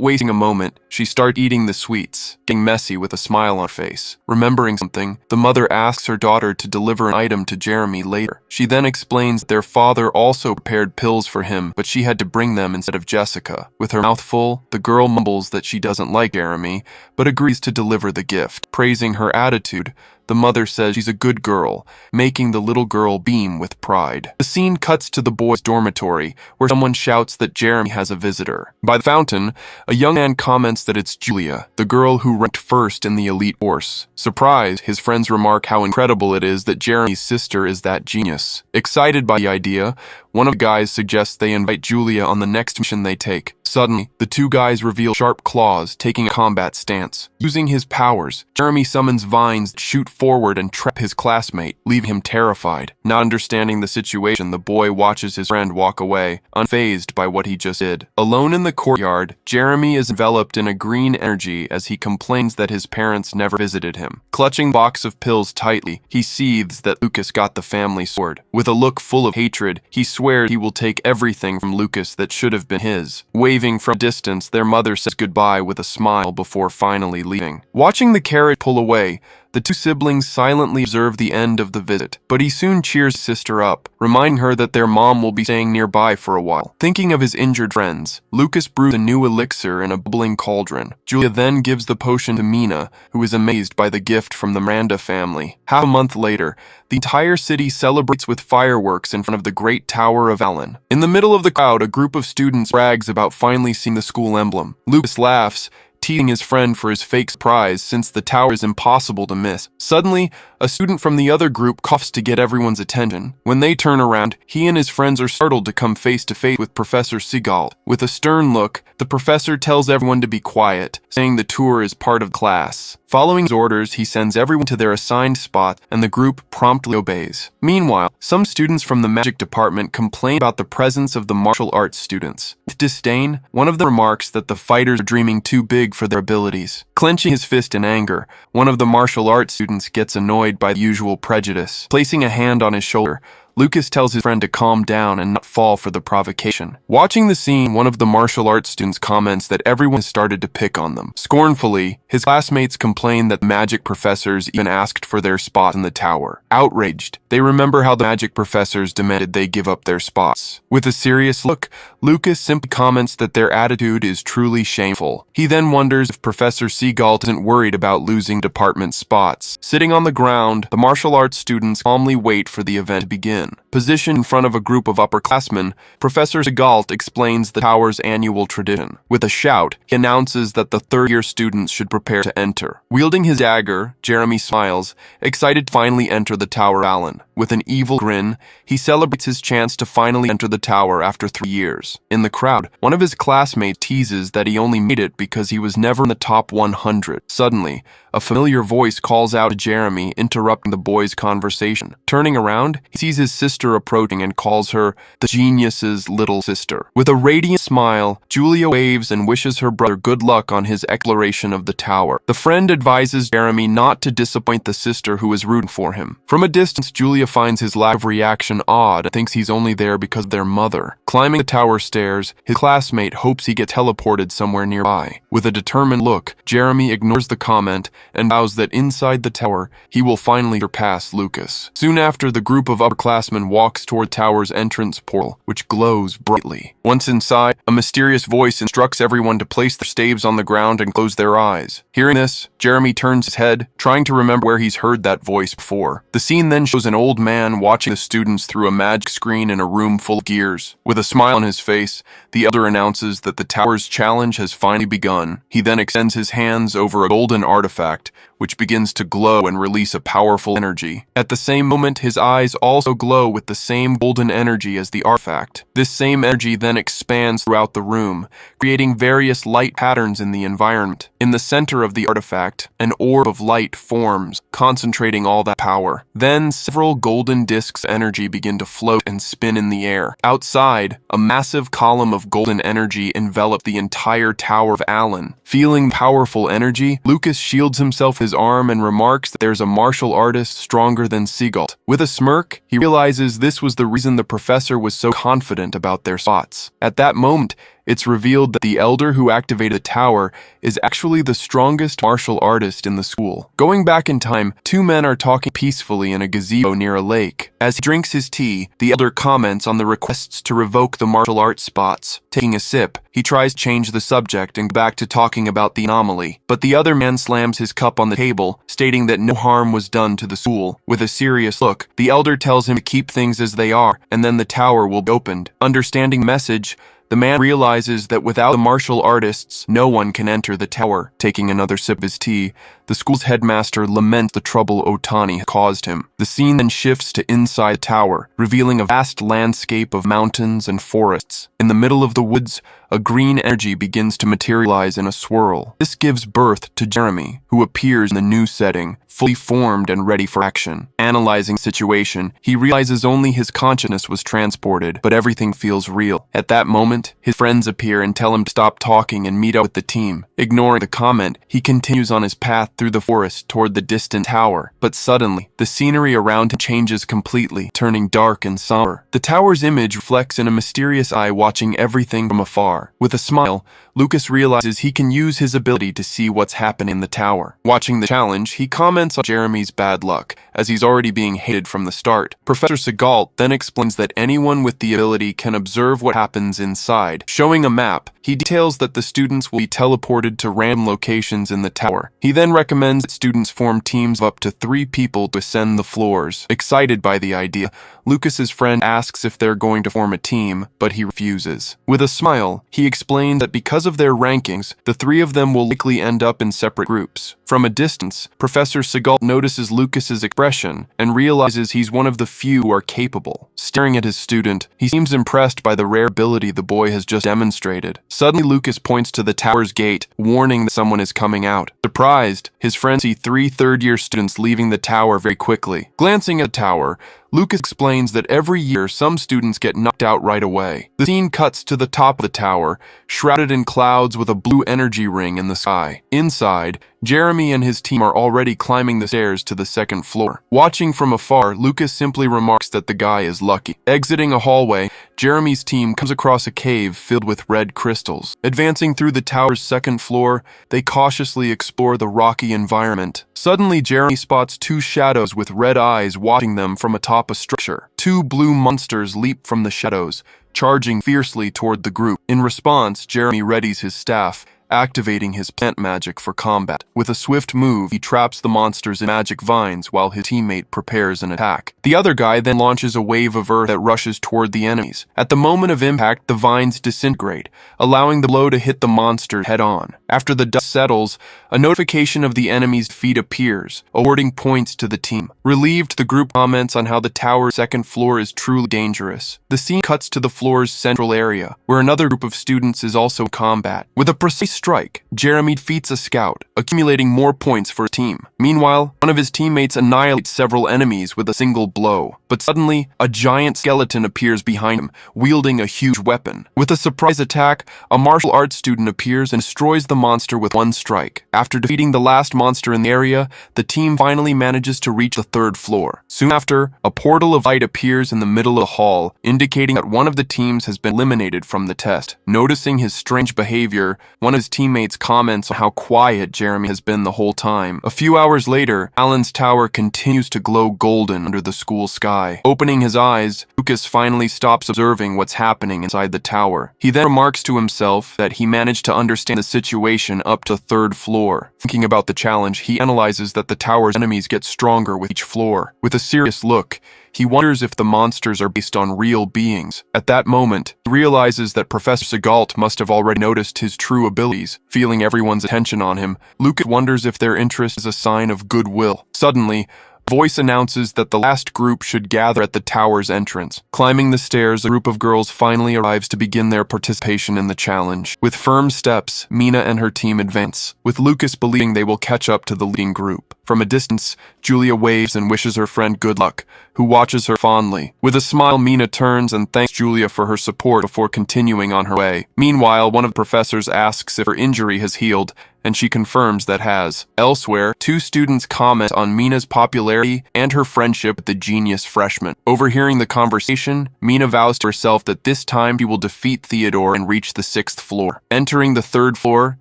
wasting a moment, she starts eating the sweets, getting messy with a smile on her face. Remembering something, the mother asks her daughter to deliver an item to Jeremy later. She then explains that their father also prepared pills for him, but she had to bring them instead of Jessica. With her mouth full, the girl mumbles that she doesn't like Jeremy, but agrees to deliver the gift. Praising her attitude, the mother says she's a good girl, making the little girl beam with pride. The scene cuts to the boys' dormitory, where someone shouts that Jeremy has a visitor. By the fountain, a young man comments that it's Julia, the girl who ranked first in the elite force. Surprised, his friends remark how incredible it is that Jeremy's sister is that genius. Excited by the idea, one of the guys suggests they invite Julia on the next mission they take. Suddenly, the two guys reveal sharp claws, taking a combat stance. Using his powers, Jeremy summons vines that shoot forward and trap his classmate, leaving him terrified. Not understanding the situation, the boy watches his friend walk away, unfazed by what he just did. Alone in the courtyard, Jeremy is enveloped in a green energy as he complains that his parents never visited him. Clutching the box of pills tightly, he seethes that Lucas got the family sword. With a look full of hatred, he swears he will take everything from Lucas that should have been his. Waving from a distance, their mother says goodbye with a smile before finally leaving. Watching the carriage pull away, the two siblings silently observe the end of the visit, but he soon cheers his sister up, reminding her that their mom will be staying nearby for a while. Thinking of his injured friends, Lucas brews a new elixir in a bubbling cauldron. Julia then gives the potion to Mina, who is amazed by the gift from the Miranda family. Half a month later, the entire city celebrates with fireworks in front of the Great Tower of Allen. In the middle of the crowd, a group of students brags about finally seeing the school emblem. Lucas laughs, teasing his friend for his fake surprise since the tower is impossible to miss. Suddenly, a student from the other group coughs to get everyone's attention. When they turn around, he and his friends are startled to come face to face with Professor Seagal. With a stern look, the professor tells everyone to be quiet, saying the tour is part of class. Following his orders, he sends everyone to their assigned spot, and the group promptly obeys. Meanwhile, some students from the magic department complain about the presence of the martial arts students. With disdain, one of them remarks that the fighters are dreaming too big for their abilities. Clenching his fist in anger, one of the martial arts students gets annoyed by the usual prejudice. Placing a hand on his shoulder, Lucas tells his friend to calm down and not fall for the provocation. Watching the scene, one of the martial arts students comments that everyone has started to pick on them. Scornfully, his classmates complain that the magic professors even asked for their spot in the tower. Outraged, they remember how the magic professors demanded they give up their spots. With a serious look, Lucas simply comments that their attitude is truly shameful. He then wonders if Professor Seagal isn't worried about losing department spots. Sitting on the ground, the martial arts students calmly wait for the event to begin. Positioned in front of a group of upperclassmen, Professor Seagal explains the tower's annual tradition. With a shout, he announces that the third-year students should prepare to enter. Wielding his dagger, Jeremy smiles, excited to finally enter the Tower Allen. With an evil grin, he celebrates his chance to finally enter the tower after 3 years. In the crowd, one of his classmates teases that he only made it because he was never in the top 100. Suddenly, a familiar voice calls out to Jeremy, interrupting the boys' conversation. Turning around, he sees his his sister approaching and calls her the genius's little sister. With a radiant smile, Julia waves and wishes her brother good luck on his exploration of the tower. The friend advises Jeremy not to disappoint the sister who is rooting for him. From a distance, Julia finds his lack of reaction odd and thinks he's only there because of their mother. Climbing the tower stairs, his classmate hopes he gets teleported somewhere nearby. With a determined look, Jeremy ignores the comment and vows that inside the tower, he will finally surpass Lucas. Soon after, the group of upperclassmen walks toward the tower's entrance portal, which glows brightly. Once inside, a mysterious voice instructs everyone to place their staves on the ground and close their eyes. Hearing this, Jeremy turns his head, trying to remember where he's heard that voice before. The scene then shows an old man watching the students through a magic screen in a room full of gears. With a smile on his face, the elder announces that the tower's challenge has finally begun. He then extends his hands over a golden artifact, which begins to glow and release a powerful energy. At the same moment, his eyes also glow with the same golden energy as the artifact. This same energy then expands throughout the room, creating various light patterns in the environment. In the center of the artifact, an orb of light forms, concentrating all that power. Then, several golden discs of energy begin to float and spin in the air. Outside, a massive column of golden energy enveloped the entire Tower of Allen. Feeling powerful energy, Lucas shields himself with his arm and remarks that there's a martial artist stronger than Seagull. With a smirk, he realizes this was the reason the professor was so confident about their spots. At that moment, it's revealed that the elder who activated the tower is actually the strongest martial artist in the school. Going back in time, two men are talking peacefully in a gazebo near a lake. As he drinks his tea, the elder comments on the requests to revoke the martial arts spots. Taking a sip, he tries to change the subject and go back to talking about the anomaly. But the other man slams his cup on the table, stating that no harm was done to the school. With a serious look, the elder tells him to keep things as they are, and then the tower will be opened. Understanding the message, the man realizes that without the martial artists, no one can enter the tower. Taking another sip of his tea, the school's headmaster laments the trouble Otani caused him. The scene then shifts to inside the tower, revealing a vast landscape of mountains and forests. In the middle of the woods, a green energy begins to materialize in a swirl. This gives birth to Jeremy, who appears in the new setting, fully formed and ready for action. Analyzing the situation, he realizes only his consciousness was transported, but everything feels real. At that moment, his friends appear and tell him to stop talking and meet up with the team. Ignoring the comment, he continues on his path through the forest toward the distant tower. But suddenly, the scenery around him changes completely, turning dark and somber. The tower's image reflects in a mysterious eye watching everything from afar. With a smile, Lucas realizes he can use his ability to see what's happening in the tower. Watching the challenge, he comments on Jeremy's bad luck, as he's already being hated from the start. Professor Seagull then explains that anyone with the ability can observe what happens inside. Showing a map, he details that the students will be teleported to random locations in the tower. He then recommends that students form teams of up to 3 people to ascend the floors. Excited by the idea, Lucas's friend asks if they're going to form a team, but he refuses. With a smile, he explains that because of their rankings, the 3 of them will likely end up in separate groups. From a distance, Professor Seagull notices Lucas's expression and realizes he's one of the few who are capable. Staring at his student, he seems impressed by the rare ability the boy has just demonstrated. Suddenly, Lucas points to the tower's gate, warning that someone is coming out. Surprised, his friends see 3 third-year students leaving the tower very quickly. Glancing at the tower, Lucas explains that every year some students get knocked out right away. The scene cuts to the top of the tower, shrouded in clouds with a blue energy ring in the sky. Inside, Jeremy and his team are already climbing the stairs to the 2nd floor. Watching from afar, Lucas simply remarks that the guy is lucky. Exiting a hallway, Jeremy's team comes across a cave filled with red crystals. Advancing through the tower's 2nd floor, they cautiously explore the rocky environment. Suddenly, Jeremy spots 2 shadows with red eyes watching them from atop a structure. 2 blue monsters leap from the shadows, charging fiercely toward the group. In response, Jeremy readies his staff, activating his plant magic for combat. With a swift move, he traps the monsters in magic vines while his teammate prepares an attack. The other guy then launches a wave of earth that rushes toward the enemies. At the moment of impact, the vines disintegrate, allowing the blow to hit the monster head-on. After the dust settles, a notification of the enemy's defeat appears, awarding points to the team. Relieved, the group comments on how the tower's 2nd floor is truly dangerous. The scene cuts to the floor's central area, where another group of students is also in combat. With a precise strike, Jeremy defeats a scout, accumulating more points for his team. Meanwhile, one of his teammates annihilates several enemies with a single blow. But suddenly, a giant skeleton appears behind him, wielding a huge weapon. With a surprise attack, a martial arts student appears and destroys the monster with one strike. After defeating the last monster in the area, the team finally manages to reach the 3rd floor. Soon after, a portal of light appears in the middle of the hall, indicating that one of the teams has been eliminated from the test. Noticing his strange behavior, one of his teammates comments on how quiet Jeremy has been the whole time. A few hours later, Alan's tower continues to glow golden under the school sky. Opening his eyes, Lucas finally stops observing what's happening inside the tower. He then remarks to himself that he managed to understand the situation up to 3rd floor. Thinking about the challenge, he analyzes that the tower's enemies get stronger with each floor. With a serious look, he wonders if the monsters are based on real beings. At that moment, he realizes that Professor Segault must have already noticed his true abilities. Feeling everyone's attention on him, Lucas wonders if their interest is a sign of goodwill. Suddenly, a voice announces that the last group should gather at the tower's entrance. Climbing the stairs, a group of girls finally arrives to begin their participation in the challenge. With firm steps, Mina and her team advance, with Lucas believing they will catch up to the leading group. From a distance, Julia waves and wishes her friend good luck, who watches her fondly. With a smile, Mina turns and thanks Julia for her support before continuing on her way. Meanwhile, one of the professors asks if her injury has healed, and she confirms that has. Elsewhere, 2 students comment on Mina's popularity and her friendship with the genius freshman. Overhearing the conversation, Mina vows to herself that this time she will defeat Theodore and reach the 6th floor. Entering the 3rd floor,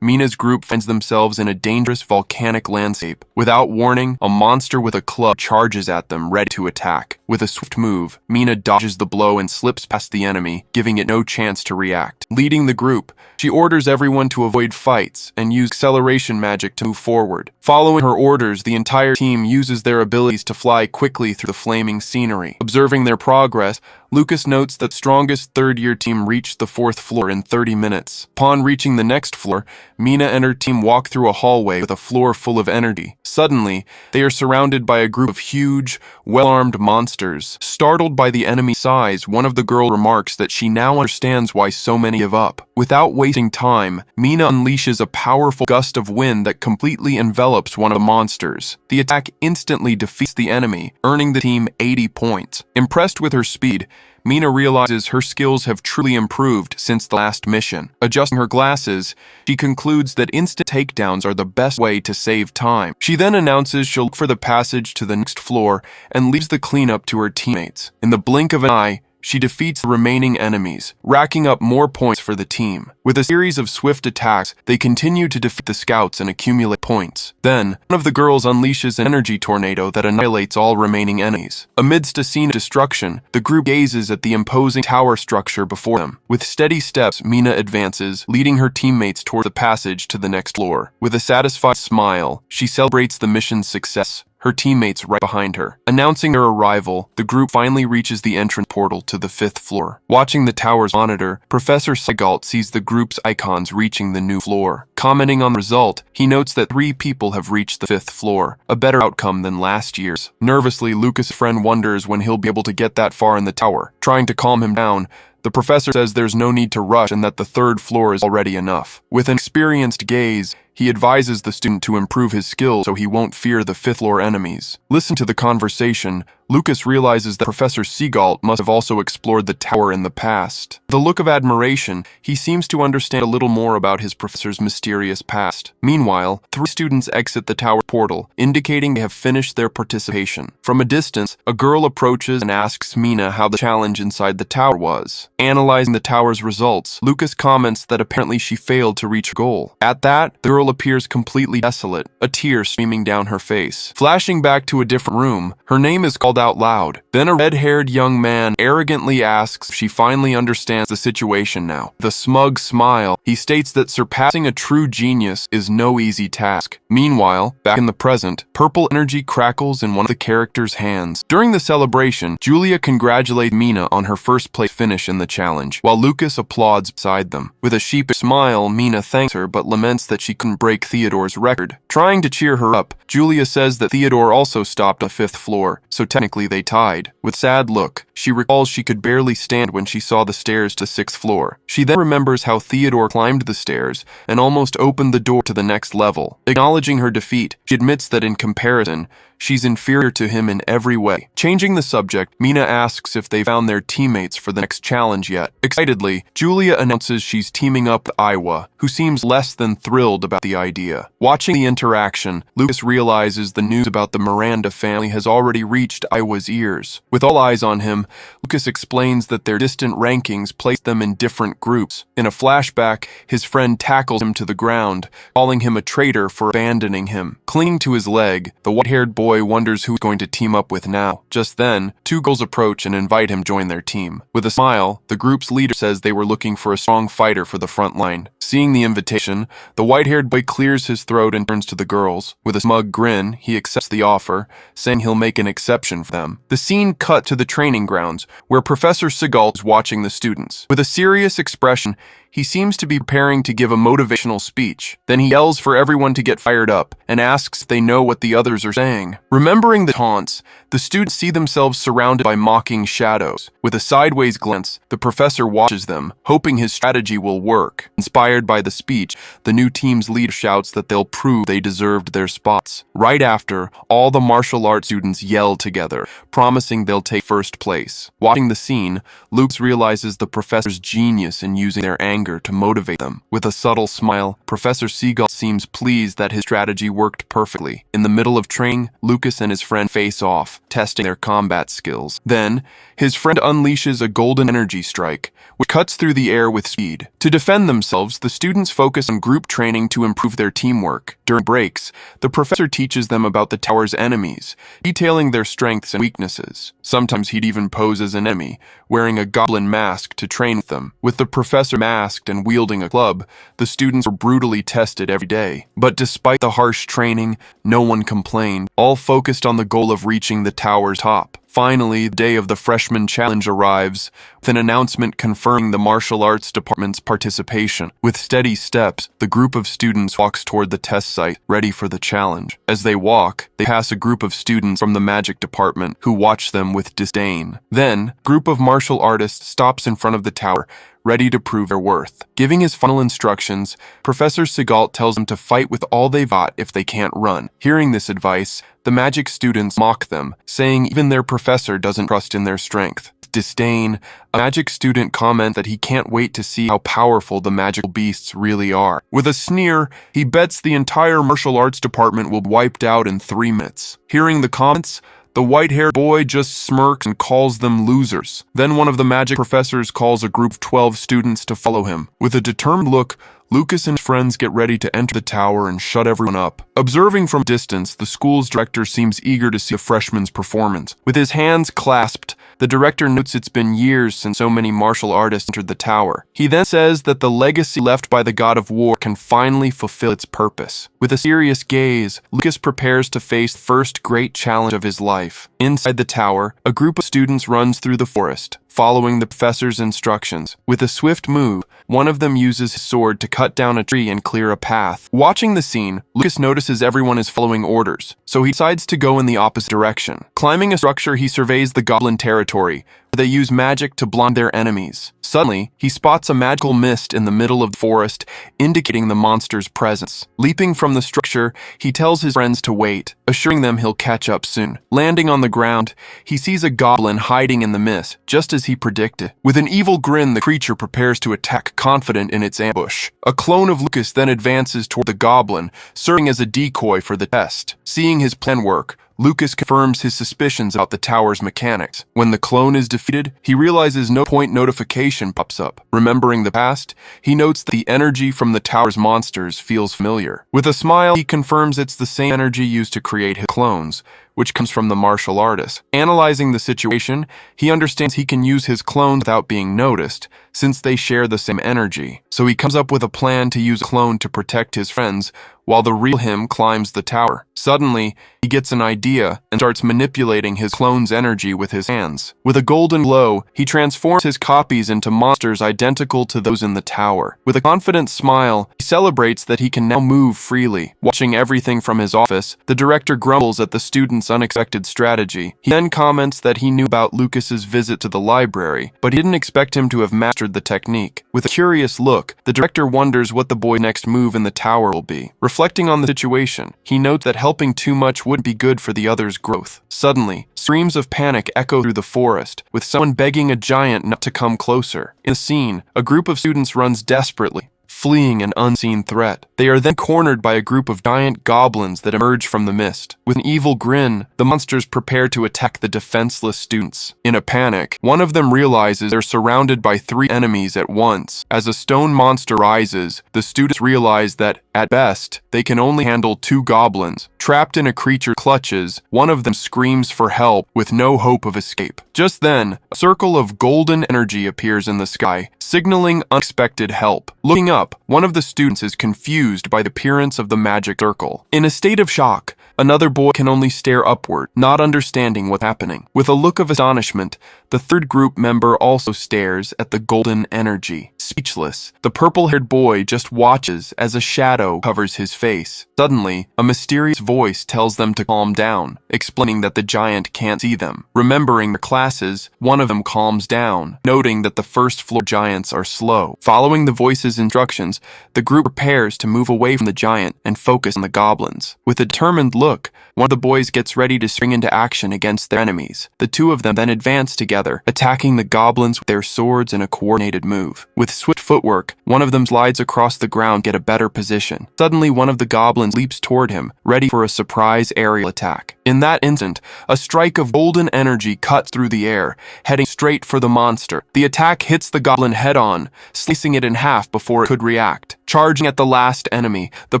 Mina's group finds themselves in a dangerous volcanic landscape. Without warning, a monster with a club charges at them, ready to attack. With a swift move, Mina dodges the blow and slips past the enemy, giving it no chance to react. Leading the group, she orders everyone to avoid fights and use acceleration magic to move forward. Following her orders, the entire team uses their abilities to fly quickly through the flaming scenery. Observing their progress, Lucas notes that the strongest 3rd-year team reached the 4th floor in 30 minutes. Upon reaching the next floor, Mina and her team walk through a hallway with a floor full of energy. Suddenly, they are surrounded by a group of huge, well-armed monsters. Startled by the enemy size, one of the girls remarks that she now understands why so many give up. Without wasting time, Mina unleashes a powerful gust of wind that completely envelops one of the monsters. The attack instantly defeats the enemy, earning the team 80 points. Impressed with her speed, Mina realizes her skills have truly improved since the last mission. Adjusting her glasses, she concludes that instant takedowns are the best way to save time. She then announces she'll look for the passage to the next floor and leaves the cleanup to her teammates. In the blink of an eye, she defeats the remaining enemies, racking up more points for the team. With a series of swift attacks, they continue to defeat the scouts and accumulate points. Then, one of the girls unleashes an energy tornado that annihilates all remaining enemies. Amidst a scene of destruction, the group gazes at the imposing tower structure before them. With steady steps, Mina advances, leading her teammates toward the passage to the next floor. With a satisfied smile, she celebrates the mission's success, her teammates right behind her. Announcing their arrival, the group finally reaches the entrance portal to the 5th floor. Watching the tower's monitor, Professor Segault sees the group's icons reaching the new floor. Commenting on the result, he notes that 3 people have reached the 5th floor, a better outcome than last year's. Nervously, Lucas' friend wonders when he'll be able to get that far in the tower. Trying to calm him down, the professor says there's no need to rush and that the 3rd floor is already enough. With an experienced gaze, he advises the student to improve his skills so he won't fear the 5th floor enemies. Listening to the conversation, Lucas realizes that Professor Segault must have also explored the tower in the past. With a look of admiration, he seems to understand a little more about his professor's mysterious past. Meanwhile, 3 students exit the tower portal, indicating they have finished their participation. From a distance, a girl approaches and asks Mina how the challenge inside the tower was. Analyzing the tower's results, Lucas comments that apparently she failed to reach her goal. At that, the girl appears completely desolate, a tear streaming down her face. Flashing back to a different room, her name is called out loud. Then a red-haired young man arrogantly asks if she finally understands the situation now. With a smug smile, he states that surpassing a true genius is no easy task. Meanwhile, back in the present, purple energy crackles in one of the characters' hands. During the celebration, Julia congratulates Mina on her first-place finish in the challenge, while Lucas applauds beside them. With a sheepish smile, Mina thanks her but laments that she couldn't didn't break Theodore's record. Trying to cheer her up, Julia says that Theodore also stopped on the 5th floor, so technically they tied. With a sad look, she recalls she could barely stand when she saw the stairs to 6th floor. She then remembers how Theodore climbed the stairs and almost opened the door to the next level. Acknowledging her defeat, she admits that in comparison, she's inferior to him in every way. Changing the subject, Mina asks if they found their teammates for the next challenge yet. Excitedly, Julia announces she's teaming up with Iwa, who seems less than thrilled about the idea. Watching the interaction, Lucas realizes the news about the Miranda family has already reached Iwa's ears. With all eyes on him, Lucas explains that their distant rankings placed them in different groups. In a flashback, his friend tackles him to the ground, calling him a traitor for abandoning him. Clinging to his leg, the white-haired boy wonders who he's going to team up with now. Just then, 2 girls approach and invite him to join their team. With a smile, the group's leader says they were looking for a strong fighter for the front line. Seeing the invitation, the white-haired boy clears his throat and turns to the girls. With a smug grin, he accepts the offer, saying he'll make an exception for them. The scene cut to the training grounds, where Professor Seagal is watching the students. With a serious expression, he seems to be preparing to give a motivational speech. Then he yells for everyone to get fired up and asks if they know what the others are saying. Remembering the taunts, the students see themselves surrounded by mocking shadows. With a sideways glance, the professor watches them, hoping his strategy will work. Inspired by the speech, the new team's leader shouts that they'll prove they deserved their spots. Right after, all the martial arts students yell together, promising they'll take first place. Watching the scene, Luke realizes the professor's genius in using their anger to motivate them. With a subtle smile, Professor Seagal seems pleased that his strategy worked perfectly. In the middle of training, Lucas and his friend face off, testing their combat skills. Then, his friend unleashes a golden energy strike, which cuts through the air with speed. To defend themselves, the students focus on group training to improve their teamwork. During breaks, the professor teaches them about the tower's enemies, detailing their strengths and weaknesses. Sometimes he'd even pose as an enemy, wearing a goblin mask to train with them. With the professor masked and wielding a club, the students were brutally tested every day. But despite the harsh training, no one complained, all focused on the goal of reaching the tower's top. Finally, the day of the freshman challenge arrives, with an announcement confirming the martial arts department's participation. With steady steps, the group of students walks toward the test site, ready for the challenge. As they walk, they pass a group of students from the magic department, who watch them with disdain. Then, a group of martial artists stops in front of the tower, ready to prove their worth. Giving his final instructions, Professor Seagal tells them to fight with all they've got if they can't run. Hearing this advice, the magic students mock them, saying even their professor doesn't trust in their strength. With disdain, a magic student comments that he can't wait to see how powerful the magical beasts really are. With a sneer, he bets the entire martial arts department will be wiped out in 3 minutes. Hearing the comments, the white-haired boy just smirks and calls them losers. Then one of the magic professors calls a group of 12 students to follow him. With a determined look, Lucas and his friends get ready to enter the tower and shut everyone up. Observing from a distance, the school's director seems eager to see the freshman's performance. With his hands clasped, the director notes it's been years since so many martial artists entered the tower. He then says that the legacy left by the god of war can finally fulfill its purpose. With a serious gaze, Lucas prepares to face the first great challenge of his life. Inside the tower, a group of students runs through the forest, following the professor's instructions. With a swift move, one of them uses his sword to cut down a tree and clear a path. Watching the scene, Lucas notices everyone is following orders, so he decides to go in the opposite direction. Climbing a structure, he surveys the goblin territory, where they use magic to blind their enemies. Suddenly, he spots a magical mist in the middle of the forest, indicating the monster's presence. Leaping from the structure, he tells his friends to wait, assuring them he'll catch up soon. Landing on the ground, he sees a goblin hiding in the mist, just as he predicted. With an evil grin, the creature prepares to attack, confident in its ambush. A clone of Lucas then advances toward the goblin, serving as a decoy for the test. Seeing his plan work, Lucas confirms his suspicions about the tower's mechanics. When the clone is defeated, he realizes no point notification pops up. Remembering the past, he notes that the energy from the tower's monsters feels familiar. With a smile, he confirms it's the same energy used to create his clones, which comes from the martial artist. Analyzing the situation, he understands he can use his clones without being noticed, since they share the same energy. So he comes up with a plan to use a clone to protect his friends, while the real him climbs the tower. Suddenly, he gets an idea and starts manipulating his clone's energy with his hands. With a golden glow, he transforms his copies into monsters identical to those in the tower. With a confident smile, he celebrates that he can now move freely. Watching everything from his office, the director grumbles at the student's unexpected strategy. He then comments that he knew about Lucas's visit to the library, but he didn't expect him to have mastered the technique. With a curious look, the director wonders what the boy's next move in the tower will be. Reflecting on the situation, he notes that helping too much wouldn't be good for the other's growth. Suddenly, screams of panic echo through the forest, with someone begging a giant not to come closer. In the scene, a group of students runs desperately, fleeing an unseen threat. They are then cornered by a group of giant goblins that emerge from the mist. With an evil grin, the monsters prepare to attack the defenseless students. In a panic, one of them realizes they're surrounded by 3 enemies at once. As a stone monster rises, the students realize that, at best, they can only handle 2 goblins. Trapped in a creature's clutches, one of them screams for help with no hope of escape. Just then, a circle of golden energy appears in the sky, signaling unexpected help. Looking up, one of the students is confused by the appearance of the magic circle. In a state of shock, another boy can only stare upward, not understanding what's happening. With a look of astonishment, the third group member also stares at the golden energy. Speechless, the purple-haired boy just watches as a shadow covers his face. Suddenly, a mysterious voice tells them to calm down, explaining that the giant can't see them. Remembering their classes, one of them calms down, noting that the first-floor giants are slow. Following the voice's instructions, the group prepares to move away from the giant and focus on the goblins. With a determined look, one of the boys gets ready to spring into action against their enemies. The 2 of them then advance together, attacking the goblins with their swords in a coordinated move. With swift footwork, one of them slides across the ground to get a better position. Suddenly, one of the goblins leaps toward him, ready for a surprise aerial attack. In that instant, a strike of golden energy cuts through the air, heading straight for the monster. The attack hits the goblin head-on, slicing it in half before it could react. Charging at the last enemy, the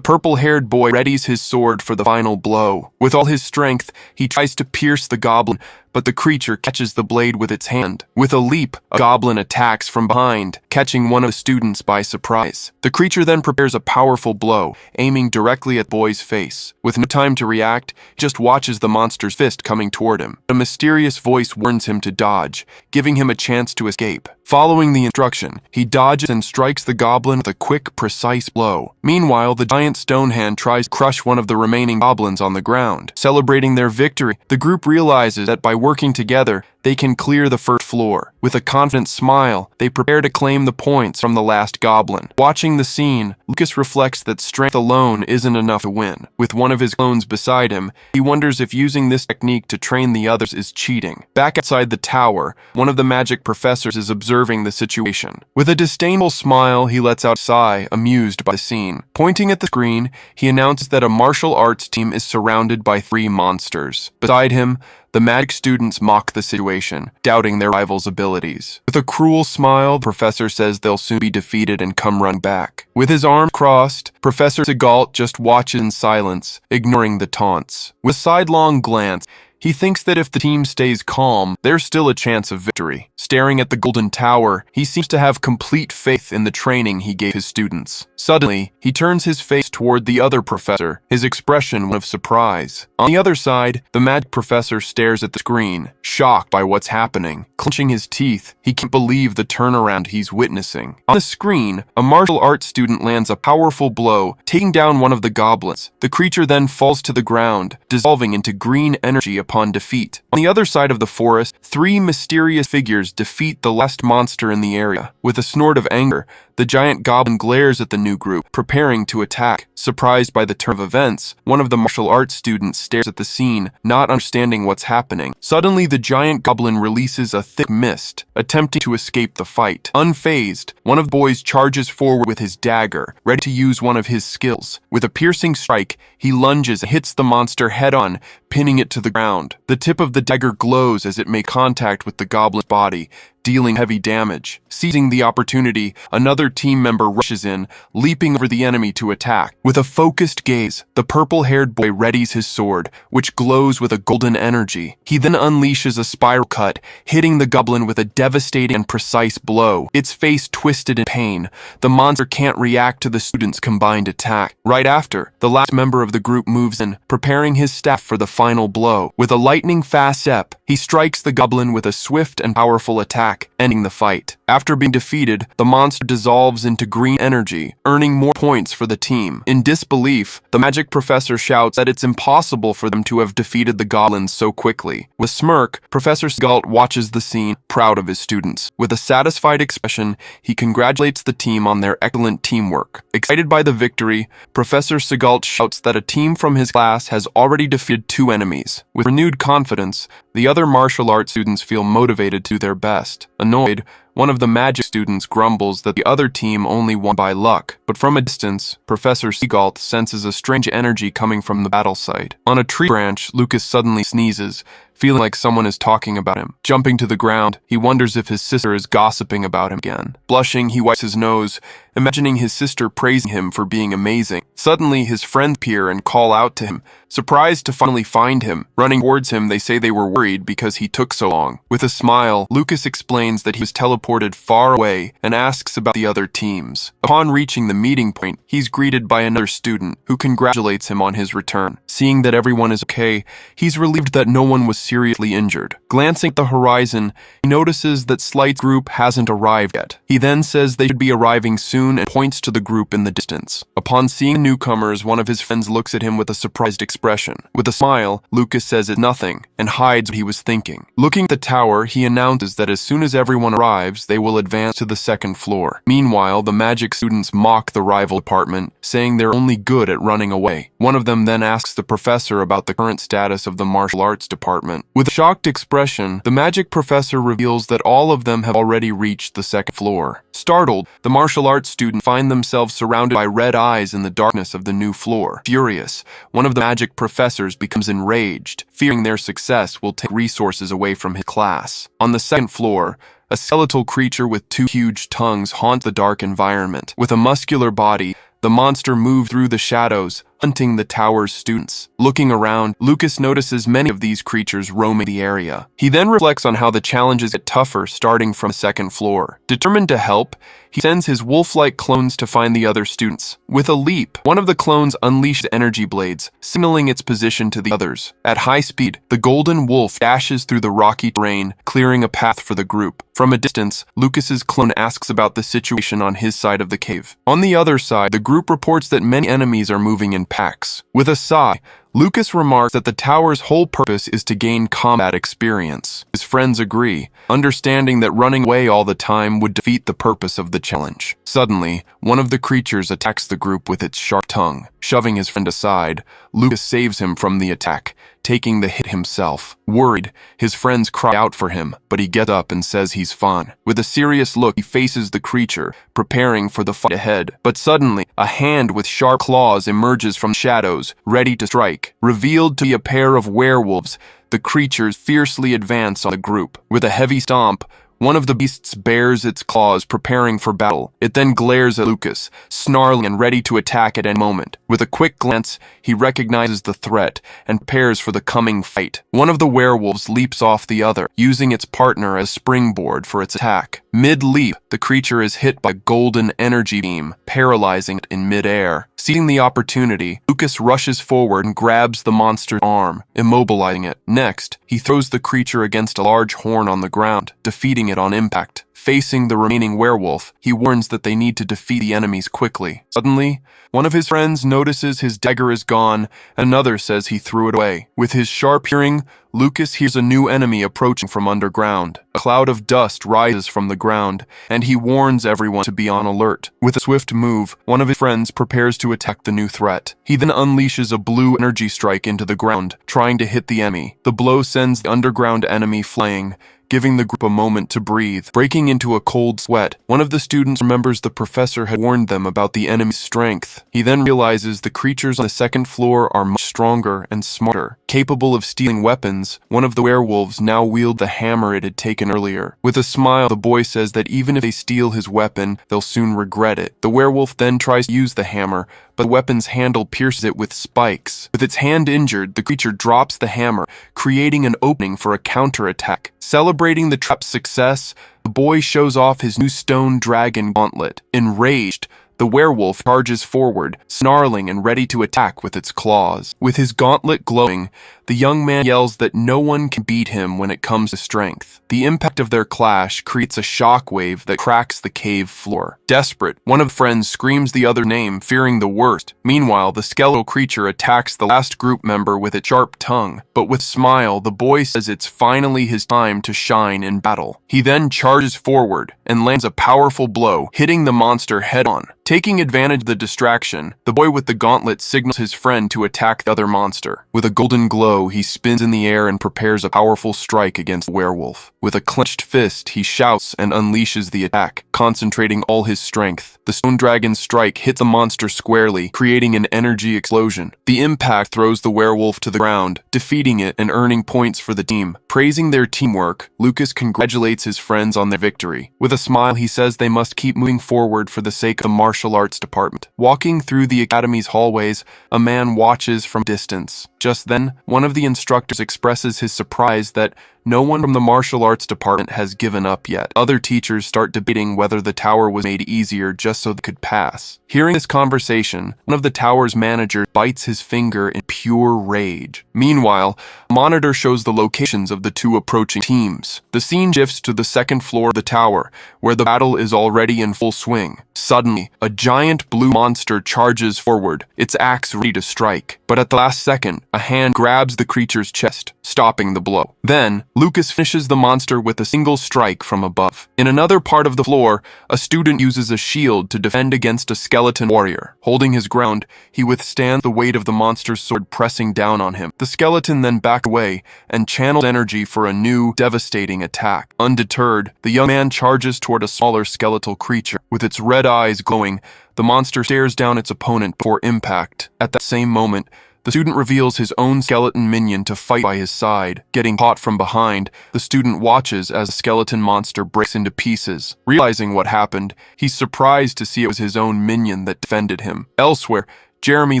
purple-haired boy readies his sword for the final blow. With all his strength, he tries to pierce the goblin, but the creature catches the blade with its hand. With a leap, a goblin attacks from behind, catching one of the students by surprise. The creature then prepares a powerful blow, aiming directly at the boy's face. With no time to react, he just watches the monster's fist coming toward him. A mysterious voice warns him to dodge, giving him a chance to escape. Following the instruction, he dodges and strikes the goblin with a quick, precise blow. Meanwhile, the giant stone hand tries to crush one of the remaining goblins on the ground. Celebrating their victory, the group realizes that by working together, they can clear the first floor. With a confident smile, they prepare to claim the points from the last goblin. Watching the scene, Lucas reflects that strength alone isn't enough to win. With one of his clones beside him, he wonders if using this technique to train the others is cheating. Back outside the tower, one of the magic professors is observing the situation. With a disdainful smile, he lets out a sigh, amused by the scene. Pointing at the screen, he announces that a martial arts team is surrounded by 3 monsters. Beside him, the magic students mock the situation, doubting their rivals' abilities. With a cruel smile, the professor says they'll soon be defeated and come run back. With his arms crossed, Professor Segault just watches in silence, ignoring the taunts. With a sidelong glance, he thinks that if the team stays calm, there's still a chance of victory. Staring at the Golden Tower, he seems to have complete faith in the training he gave his students. Suddenly, he turns his face toward the other professor, his expression one of surprise. On the other side, the magic professor stares at the screen, shocked by what's happening. Clenching his teeth, he can't believe the turnaround he's witnessing. On the screen, a martial arts student lands a powerful blow, taking down one of the goblins. The creature then falls to the ground, dissolving into green energy upon defeat. On the other side of the forest, 3 mysterious figures defeat the last monster in the area. With a snort of anger, the giant goblin glares at the new group, preparing to attack. Surprised by the turn of events, one of the martial arts students stares at the scene, not understanding what's happening. Suddenly, the giant goblin releases a thick mist, attempting to escape the fight. Unfazed, one of the boys charges forward with his dagger, ready to use one of his skills. With a piercing strike, he lunges and hits the monster head-on, pinning it to the ground. The tip of the dagger glows as it makes contact with the goblin's body, dealing heavy damage. Seizing the opportunity, another team member rushes in, leaping over the enemy to attack. With a focused gaze, the purple-haired boy readies his sword, which glows with a golden energy. He then unleashes a spiral cut, hitting the goblin with a devastating and precise blow. Its face twisted in pain. The monster can't react to the student's combined attack. Right after, the last member of the group moves in, preparing his staff for the final blow. With a lightning-fast step, he strikes the goblin with a swift and powerful attack, ending the fight. After being defeated, the monster dissolves into green energy, earning more points for the team. In disbelief, the magic professor shouts that it's impossible for them to have defeated the goblins so quickly. With a smirk, Professor Segalt watches the scene, proud of his students. With a satisfied expression, he congratulates the team on their excellent teamwork. Excited by the victory, Professor Segalt shouts that a team from his class has already defeated 2 enemies. With renewed confidence, the other martial arts students feel motivated to do their best. Annoyed, one of the magic students grumbles that the other team only won by luck, but from a distance, Professor Segalt senses a strange energy coming from the battle site. On a tree branch, Lucas suddenly sneezes, feeling like someone is talking about him. Jumping to the ground, he wonders if his sister is gossiping about him again. Blushing, he wipes his nose, imagining his sister praising him for being amazing. Suddenly, his friends appear and call out to him, surprised to finally find him. Running towards him, they say they were worried because he took so long. With a smile, Lucas explains that he was teleported far away and asks about the other teams. Upon reaching the meeting point, he's greeted by another student who congratulates him on his return. Seeing that everyone is okay, he's relieved that no one was seriously injured. Glancing at the horizon, he notices that Slight's group hasn't arrived yet. He then says they should be arriving soon and points to the group in the distance. Upon seeing newcomers, one of his friends looks at him with a surprised expression. With a smile, Lucas says it's nothing and hides what he was thinking. Looking at the tower, he announces that as soon as everyone arrives, they will advance to the 2nd floor. Meanwhile, the magic students mock the rival department, saying they're only good at running away. One of them then asks the professor about the current status of the martial arts department. With a shocked expression, the magic professor reveals that all of them have already reached the 2nd floor. Startled, the martial arts students find themselves surrounded by red eyes in the darkness of the new floor. Furious, one of the magic professors becomes enraged, fearing their success will take resources away from his class. On the 2nd floor, a skeletal creature with 2 huge tongues haunts the dark environment. With a muscular body, the monster moved through the shadows, hunting the tower's students. Looking around, Lucas notices many of these creatures roaming the area. He then reflects on how the challenges get tougher starting from the 2nd floor. Determined to help, he sends his wolf-like clones to find the other students. With a leap, one of the clones unleashed energy blades, signaling its position to the others. At high speed, the golden wolf dashes through the rocky terrain, clearing a path for the group. From a distance, Lucas's clone asks about the situation on his side of the cave. On the other side, the group reports that many enemies are moving in packs. With a sigh, Lucas remarks that the tower's whole purpose is to gain combat experience. His friends agree, understanding that running away all the time would defeat the purpose of the challenge. Suddenly, one of the creatures attacks the group with its sharp tongue. Shoving his friend aside, Lucas saves him from the attack, taking the hit himself. Worried, his friends cry out for him, but he gets up and says he's fine. With a serious look, he faces the creature, preparing for the fight ahead. But suddenly, a hand with sharp claws emerges from shadows, ready to strike. Revealed to be a pair of werewolves, the creatures fiercely advance on the group. With a heavy stomp, one of the beasts bares its claws, preparing for battle. It then glares at Lucas, snarling and ready to attack at any moment. With a quick glance, he recognizes the threat and prepares for the coming fight. One of the werewolves leaps off the other, using its partner as springboard for its attack. Mid-leap, the creature is hit by a golden energy beam, paralyzing it in mid-air. Seeing the opportunity, Lucas rushes forward and grabs the monster's arm, immobilizing it. Next, he throws the creature against a large horn on the ground, defeating it on impact. Facing the remaining werewolf, he warns that they need to defeat the enemies quickly. Suddenly, one of his friends notices his dagger is gone, and another says he threw it away. With his sharp hearing, Lucas hears a new enemy approaching from underground. A cloud of dust rises from the ground, and he warns everyone to be on alert. With a swift move, one of his friends prepares to attack the new threat. He then unleashes a blue energy strike into the ground, trying to hit the enemy. The blow sends the underground enemy flying, giving the group a moment to breathe. Breaking into a cold sweat, one of the students remembers the professor had warned them about the enemy's strength. He then realizes the creatures on the 2nd floor are much stronger and smarter. Capable of stealing weapons, one of the werewolves now wielded the hammer it had taken earlier. With a smile, the boy says that even if they steal his weapon, they'll soon regret it. The werewolf then tries to use the hammer, but the weapon's handle pierces it with spikes. With its hand injured, the creature drops the hammer, creating an opening for a counterattack. Celebrating the trap's success, the boy shows off his new stone dragon gauntlet. Enraged, the werewolf charges forward, snarling and ready to attack with its claws. With his gauntlet glowing, the young man yells that no one can beat him when it comes to strength. The impact of their clash creates a shockwave that cracks the cave floor. Desperate, one of the friends screams the other name, fearing the worst. Meanwhile, the skeletal creature attacks the last group member with its sharp tongue. But with a smile, the boy says it's finally his time to shine in battle. He then charges forward and lands a powerful blow, hitting the monster head-on. Taking advantage of the distraction, the boy with the gauntlet signals his friend to attack the other monster. With a golden glow, he spins in the air and prepares a powerful strike against the werewolf. With a clenched fist, he shouts and unleashes the attack, concentrating all his strength. The stone dragon's strike hits the monster squarely, creating an energy explosion. The impact throws the werewolf to the ground, defeating it and earning points for the team. Praising their teamwork, Lucas congratulates his friends on their victory. With a smile, he says they must keep moving forward for the sake of the martial arts department. Walking through the academy's hallways, a man watches from distance. Just then, one of the instructors expresses his surprise that no one from the martial arts department has given up yet. Other teachers start debating whether the tower was made easier just so they could pass. Hearing this conversation, one of the tower's managers bites his finger in pure rage. Meanwhile, a monitor shows the locations of the two approaching teams. The scene shifts to the second floor of the tower, where the battle is already in full swing. Suddenly, a giant blue monster charges forward, its axe ready to strike. But at the last second, a hand grabs the creature's chest, stopping the blow. Then, Lucas finishes the monster with a single strike from above. In another part of the floor, a student uses a shield to defend against a skeleton warrior. Holding his ground, he withstands the weight of the monster's sword pressing down on him. The skeleton then backs away and channels energy for a new, devastating attack. Undeterred, the young man charges toward a smaller skeletal creature. With its red eyes glowing, the monster stares down its opponent before impact. At that same moment, the student reveals his own skeleton minion to fight by his side. Getting caught from behind, the student watches as the skeleton monster breaks into pieces. Realizing what happened, he's surprised to see it was his own minion that defended him. Elsewhere, Jeremy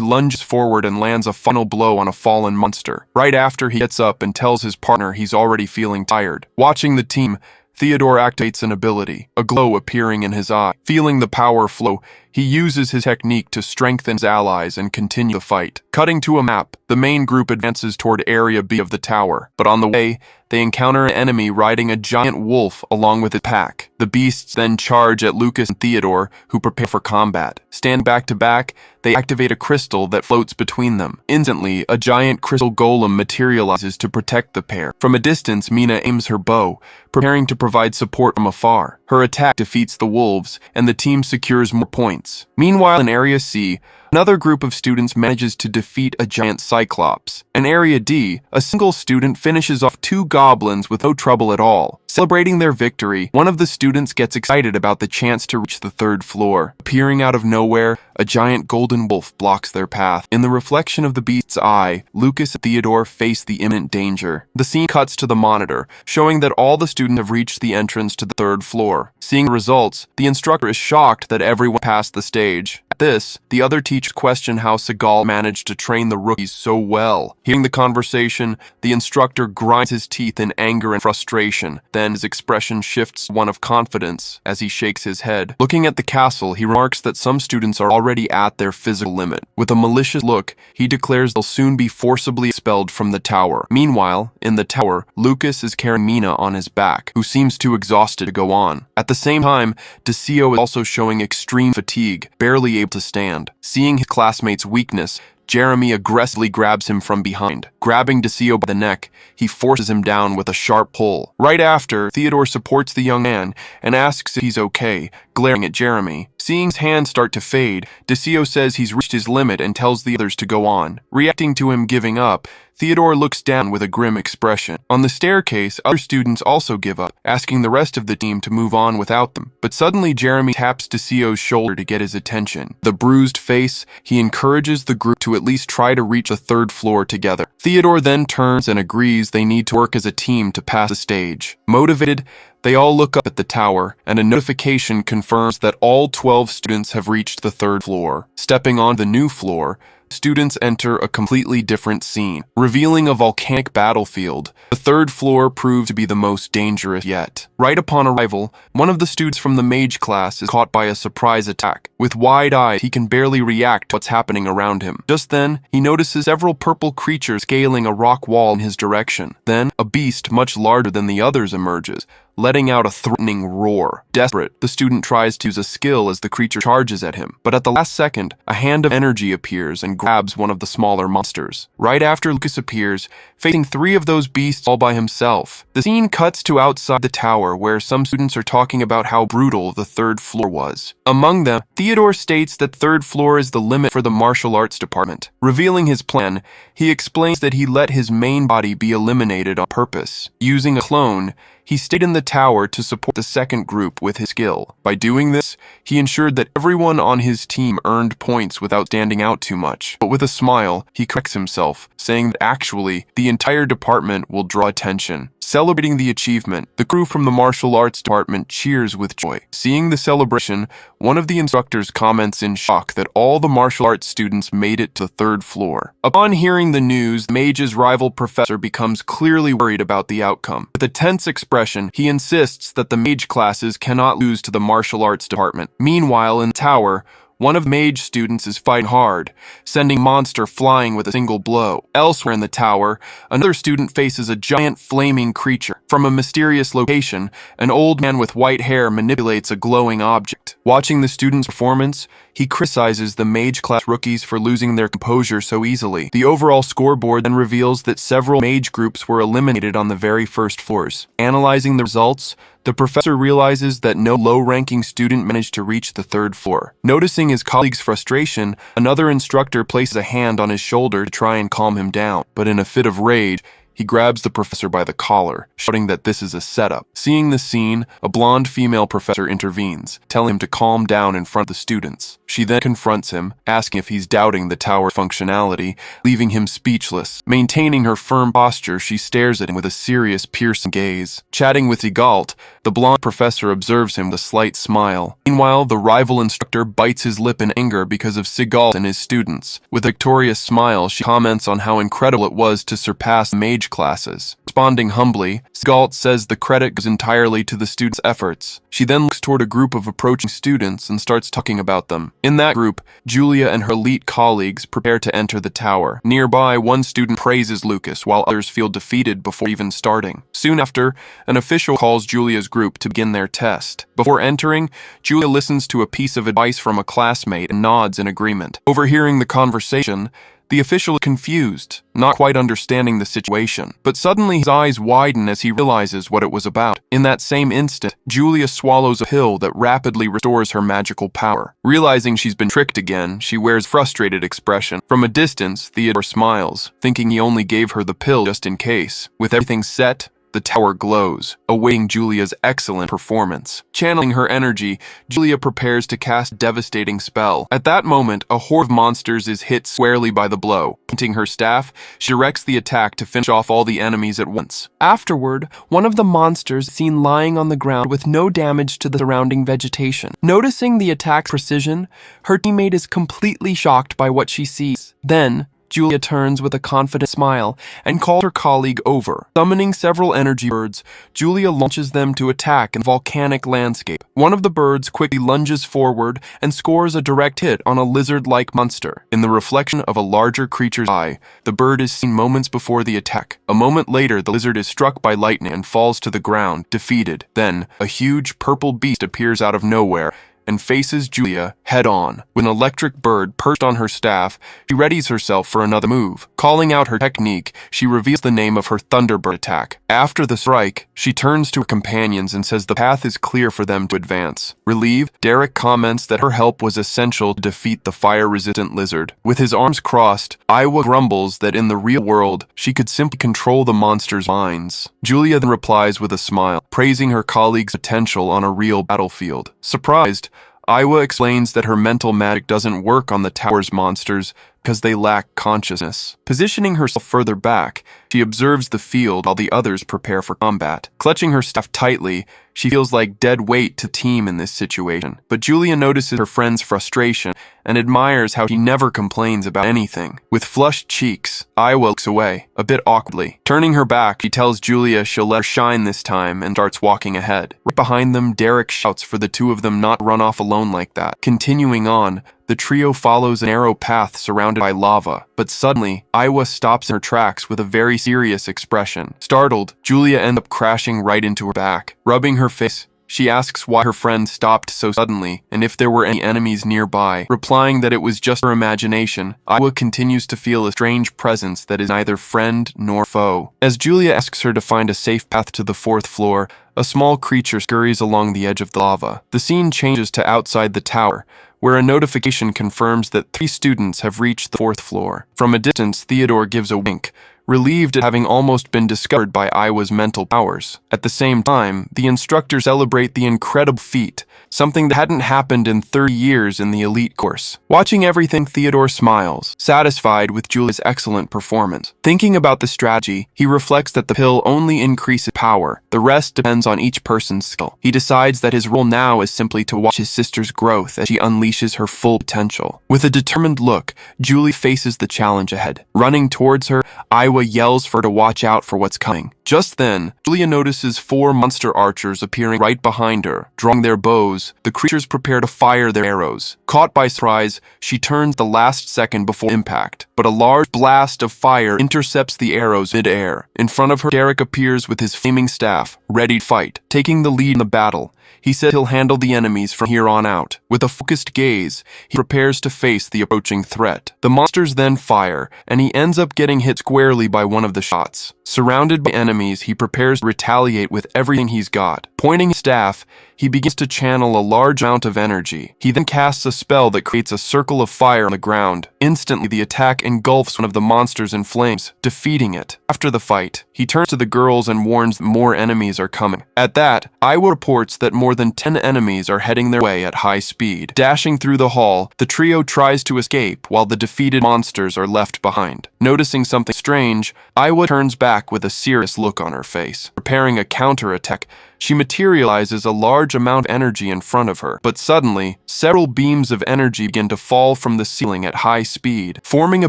lunges forward and lands a final blow on a fallen monster. Right after, he gets up and tells his partner he's already feeling tired. Watching the team, Theodore activates an ability, a glow appearing in his eye. Feeling the power flow, he uses his technique to strengthen his allies and continue the fight. Cutting to a map, the main group advances toward Area B of the tower, but on the way, they encounter an enemy riding a giant wolf along with his pack. The beasts then charge at Lucas and Theodore, who prepare for combat. Standing back to back, they activate a crystal that floats between them. Instantly, a giant crystal golem materializes to protect the pair. From a distance, Mina aims her bow, preparing to provide support from afar. Her attack defeats the wolves, and the team secures more points. Meanwhile, in Area C, another group of students manages to defeat a giant cyclops. In Area D, a single student finishes off two goblins with no trouble at all. Celebrating their victory, one of the students gets excited about the chance to reach the third floor. Appearing out of nowhere, a giant golden wolf blocks their path. In the reflection of the beast's eye, Lucas and Theodore face the imminent danger. The scene cuts to the monitor, showing that all the students have reached the entrance to the third floor. Seeing the results, the instructor is shocked that everyone passed the stage. At this, the other teachers question how Seagal managed to train the rookies so well. Hearing the conversation, the instructor grinds his teeth in anger and frustration. Then his expression shifts to one of confidence as he shakes his head. Looking at the castle, he remarks that some students are already at their physical limit. With a malicious look, he declares they'll soon be forcibly expelled from the tower. Meanwhile, in the tower, Lucas is carrying Mina on his back, who seems too exhausted to go on. At the same time, Desio is also showing extreme fatigue, barely able to stand. Seeing his classmate's weakness, Jeremy aggressively grabs him from behind. Grabbing Desio by the neck, he forces him down with a sharp pull. Right after, Theodore supports the young man and asks if he's okay, glaring at Jeremy. Seeing his hand start to fade, Desio says he's reached his limit and tells the others to go on. Reacting to him giving up, Theodore looks down with a grim expression. On the staircase, other students also give up, asking the rest of the team to move on without them. But suddenly Jeremy taps Desio's shoulder to get his attention. The bruised face, he encourages the group to at least try to reach the third floor together. Theodore then turns and agrees they need to work as a team to pass the stage. Motivated, they all look up at the tower, and a notification confirms that all 12 students have reached the third floor. Stepping on the new floor, students enter a completely different scene, revealing a volcanic battlefield. The third floor proved to be the most dangerous yet. Right upon arrival, one of the students from the mage class is caught by a surprise attack. With wide eyes, he can barely react to what's happening around him. Just then, he notices several purple creatures scaling a rock wall in his direction. Then, a beast much larger than the others emerges, letting out a threatening roar. Desperate, the student tries to use a skill as the creature charges at him, but at the last second, a hand of energy appears and grabs one of the smaller monsters. Right after Lucas appears, facing 3 of those beasts all by himself. The scene cuts to outside the tower, where some students are talking about how brutal the third floor was. Among them, Theodore states that third floor is the limit for the martial arts department. Revealing his plan, he explains that he let his main body be eliminated on purpose. Using a clone, he stayed in the tower to support the second group with his skill. By doing this, he ensured that everyone on his team earned points without standing out too much. But with a smile, he corrects himself, saying that actually, the entire department will draw attention. Celebrating the achievement, the crew from the martial arts department cheers with joy. Seeing the celebration, one of the instructors comments in shock that all the martial arts students made it to the third floor. Upon hearing the news, Mage's rival professor becomes clearly worried about the outcome. With a tense expression, he insists that the mage classes cannot lose to the martial arts department. Meanwhile, in the tower, one of Mage students is fighting hard, sending monster flying with a single blow. Elsewhere in the tower, another student faces a giant flaming creature. From a mysterious location, an old man with white hair manipulates a glowing object. Watching the student's performance, he criticizes the Mage class rookies for losing their composure so easily. The overall scoreboard then reveals that several Mage groups were eliminated on the very first floors. Analyzing the results, the professor realizes that no low-ranking student managed to reach the third floor. Noticing his colleague's frustration, another instructor places a hand on his shoulder to try and calm him down. But in a fit of rage, he grabs the professor by the collar, shouting that this is a setup. Seeing the scene, a blonde female professor intervenes, telling him to calm down in front of the students. She then confronts him, asking if he's doubting the tower's functionality, leaving him speechless. Maintaining her firm posture, she stares at him with a serious, piercing gaze. Chatting with Sigalt, the blonde professor observes him with a slight smile. Meanwhile, the rival instructor bites his lip in anger because of Sigalt and his students. With a victorious smile, she comments on how incredible it was to surpass the Mage classes. Responding humbly, Sigalt says the credit goes entirely to the students' efforts. She then looks toward a group of approaching students and starts talking about them. In that group, Julia and her elite colleagues prepare to enter the tower. Nearby, one student praises Lucas, while others feel defeated before even starting. Soon after, an official calls Julia's group to begin their test. Before entering, Julia listens to a piece of advice from a classmate and nods in agreement. Overhearing the conversation, the official is confused, not quite understanding the situation. But suddenly his eyes widen as he realizes what it was about. In that same instant, Julia swallows a pill that rapidly restores her magical power. Realizing she's been tricked again, she wears a frustrated expression. From a distance, Theodore smiles, thinking he only gave her the pill just in case. With everything set, the tower glows, awaiting Julia's excellent performance. Channeling her energy, Julia prepares to cast a devastating spell. At that moment, a horde of monsters is hit squarely by the blow. Pointing her staff, she directs the attack to finish off all the enemies at once. Afterward, one of the monsters is seen lying on the ground with no damage to the surrounding vegetation. Noticing the attack's precision, her teammate is completely shocked by what she sees. Then, Julia turns with a confident smile and calls her colleague over. Summoning several energy birds, Julia launches them to attack in the volcanic landscape. One of the birds quickly lunges forward and scores a direct hit on a lizard-like monster. In the reflection of a larger creature's eye, the bird is seen moments before the attack. A moment later, the lizard is struck by lightning and falls to the ground, defeated. Then, a huge purple beast appears out of nowhere and faces Julia head-on. With an electric bird perched on her staff, she readies herself for another move. Calling out her technique, she reveals the name of her Thunderbird attack. After the strike, she turns to her companions and says the path is clear for them to advance. Relieved, Derek comments that her help was essential to defeat the fire-resistant lizard. With his arms crossed, Iowa grumbles that in the real world, she could simply control the monster's minds. Julia then replies with a smile, praising her colleague's potential on a real battlefield. Surprised, Iowa explains that her mental magic doesn't work on the tower's monsters, because they lack consciousness. Positioning herself further back, she observes the field while the others prepare for combat. Clutching her staff tightly, she feels like dead weight to the team in this situation. But Julia notices her friend's frustration and admires how she never complains about anything. With flushed cheeks, Iowa looks away, a bit awkwardly. Turning her back, she tells Julia she'll let her shine this time and starts walking ahead. Right behind them, Derek shouts for the two of them not to run off alone like that. Continuing on, the trio follows a narrow path surrounded by lava, but suddenly, Iowa stops in her tracks with a very serious expression. Startled, Julia ends up crashing right into her back. Rubbing her face, she asks why her friend stopped so suddenly and if there were any enemies nearby. Replying that it was just her imagination, Iowa continues to feel a strange presence that is neither friend nor foe. As Julia asks her to find a safe path to the 4th floor, a small creature scurries along the edge of the lava. The scene changes to outside the tower, where a notification confirms that 3 students have reached the 4th floor. From a distance, Theodore gives a wink, relieved at having almost been discovered by Iowa's mental powers. At the same time, the instructors celebrate the incredible feat, something that hadn't happened in 30 years in the elite course. Watching everything, Theodore smiles, satisfied with Julia's excellent performance. Thinking about the strategy, he reflects that the pill only increases power. The rest depends on each person's skill. He decides that his role now is simply to watch his sister's growth as she unleashes her full potential. With a determined look, Julie faces the challenge ahead. Running towards her, Iowa yells for her to watch out for what's coming. Just then, Julia notices 4 monster archers appearing right behind her. Drawing their bows, the creatures prepare to fire their arrows. Caught by surprise, she turns the last second before impact, but a large blast of fire intercepts the arrows mid-air. In front of her, Derek appears with his flaming staff, ready to fight. Taking the lead in the battle, he said he'll handle the enemies from here on out. With a focused gaze, he prepares to face the approaching threat. The monsters then fire, and he ends up getting hit squarely by one of the shots. Surrounded by enemies, he prepares to retaliate with everything he's got. Pointing his staff, he begins to channel a large amount of energy. He then casts a spell that creates a circle of fire on the ground. Instantly, the attack engulfs one of the monsters in flames, defeating it. After the fight, he turns to the girls and warns that more enemies are coming. At that, Iowa reports that more than 10 enemies are heading their way at high speed. Dashing through the hall, the trio tries to escape while the defeated monsters are left behind. Noticing something strange, Iowa turns back with a serious look on her face. Preparing a counterattack, she materializes a large amount of energy in front of her, but suddenly, several beams of energy begin to fall from the ceiling at high speed. Forming a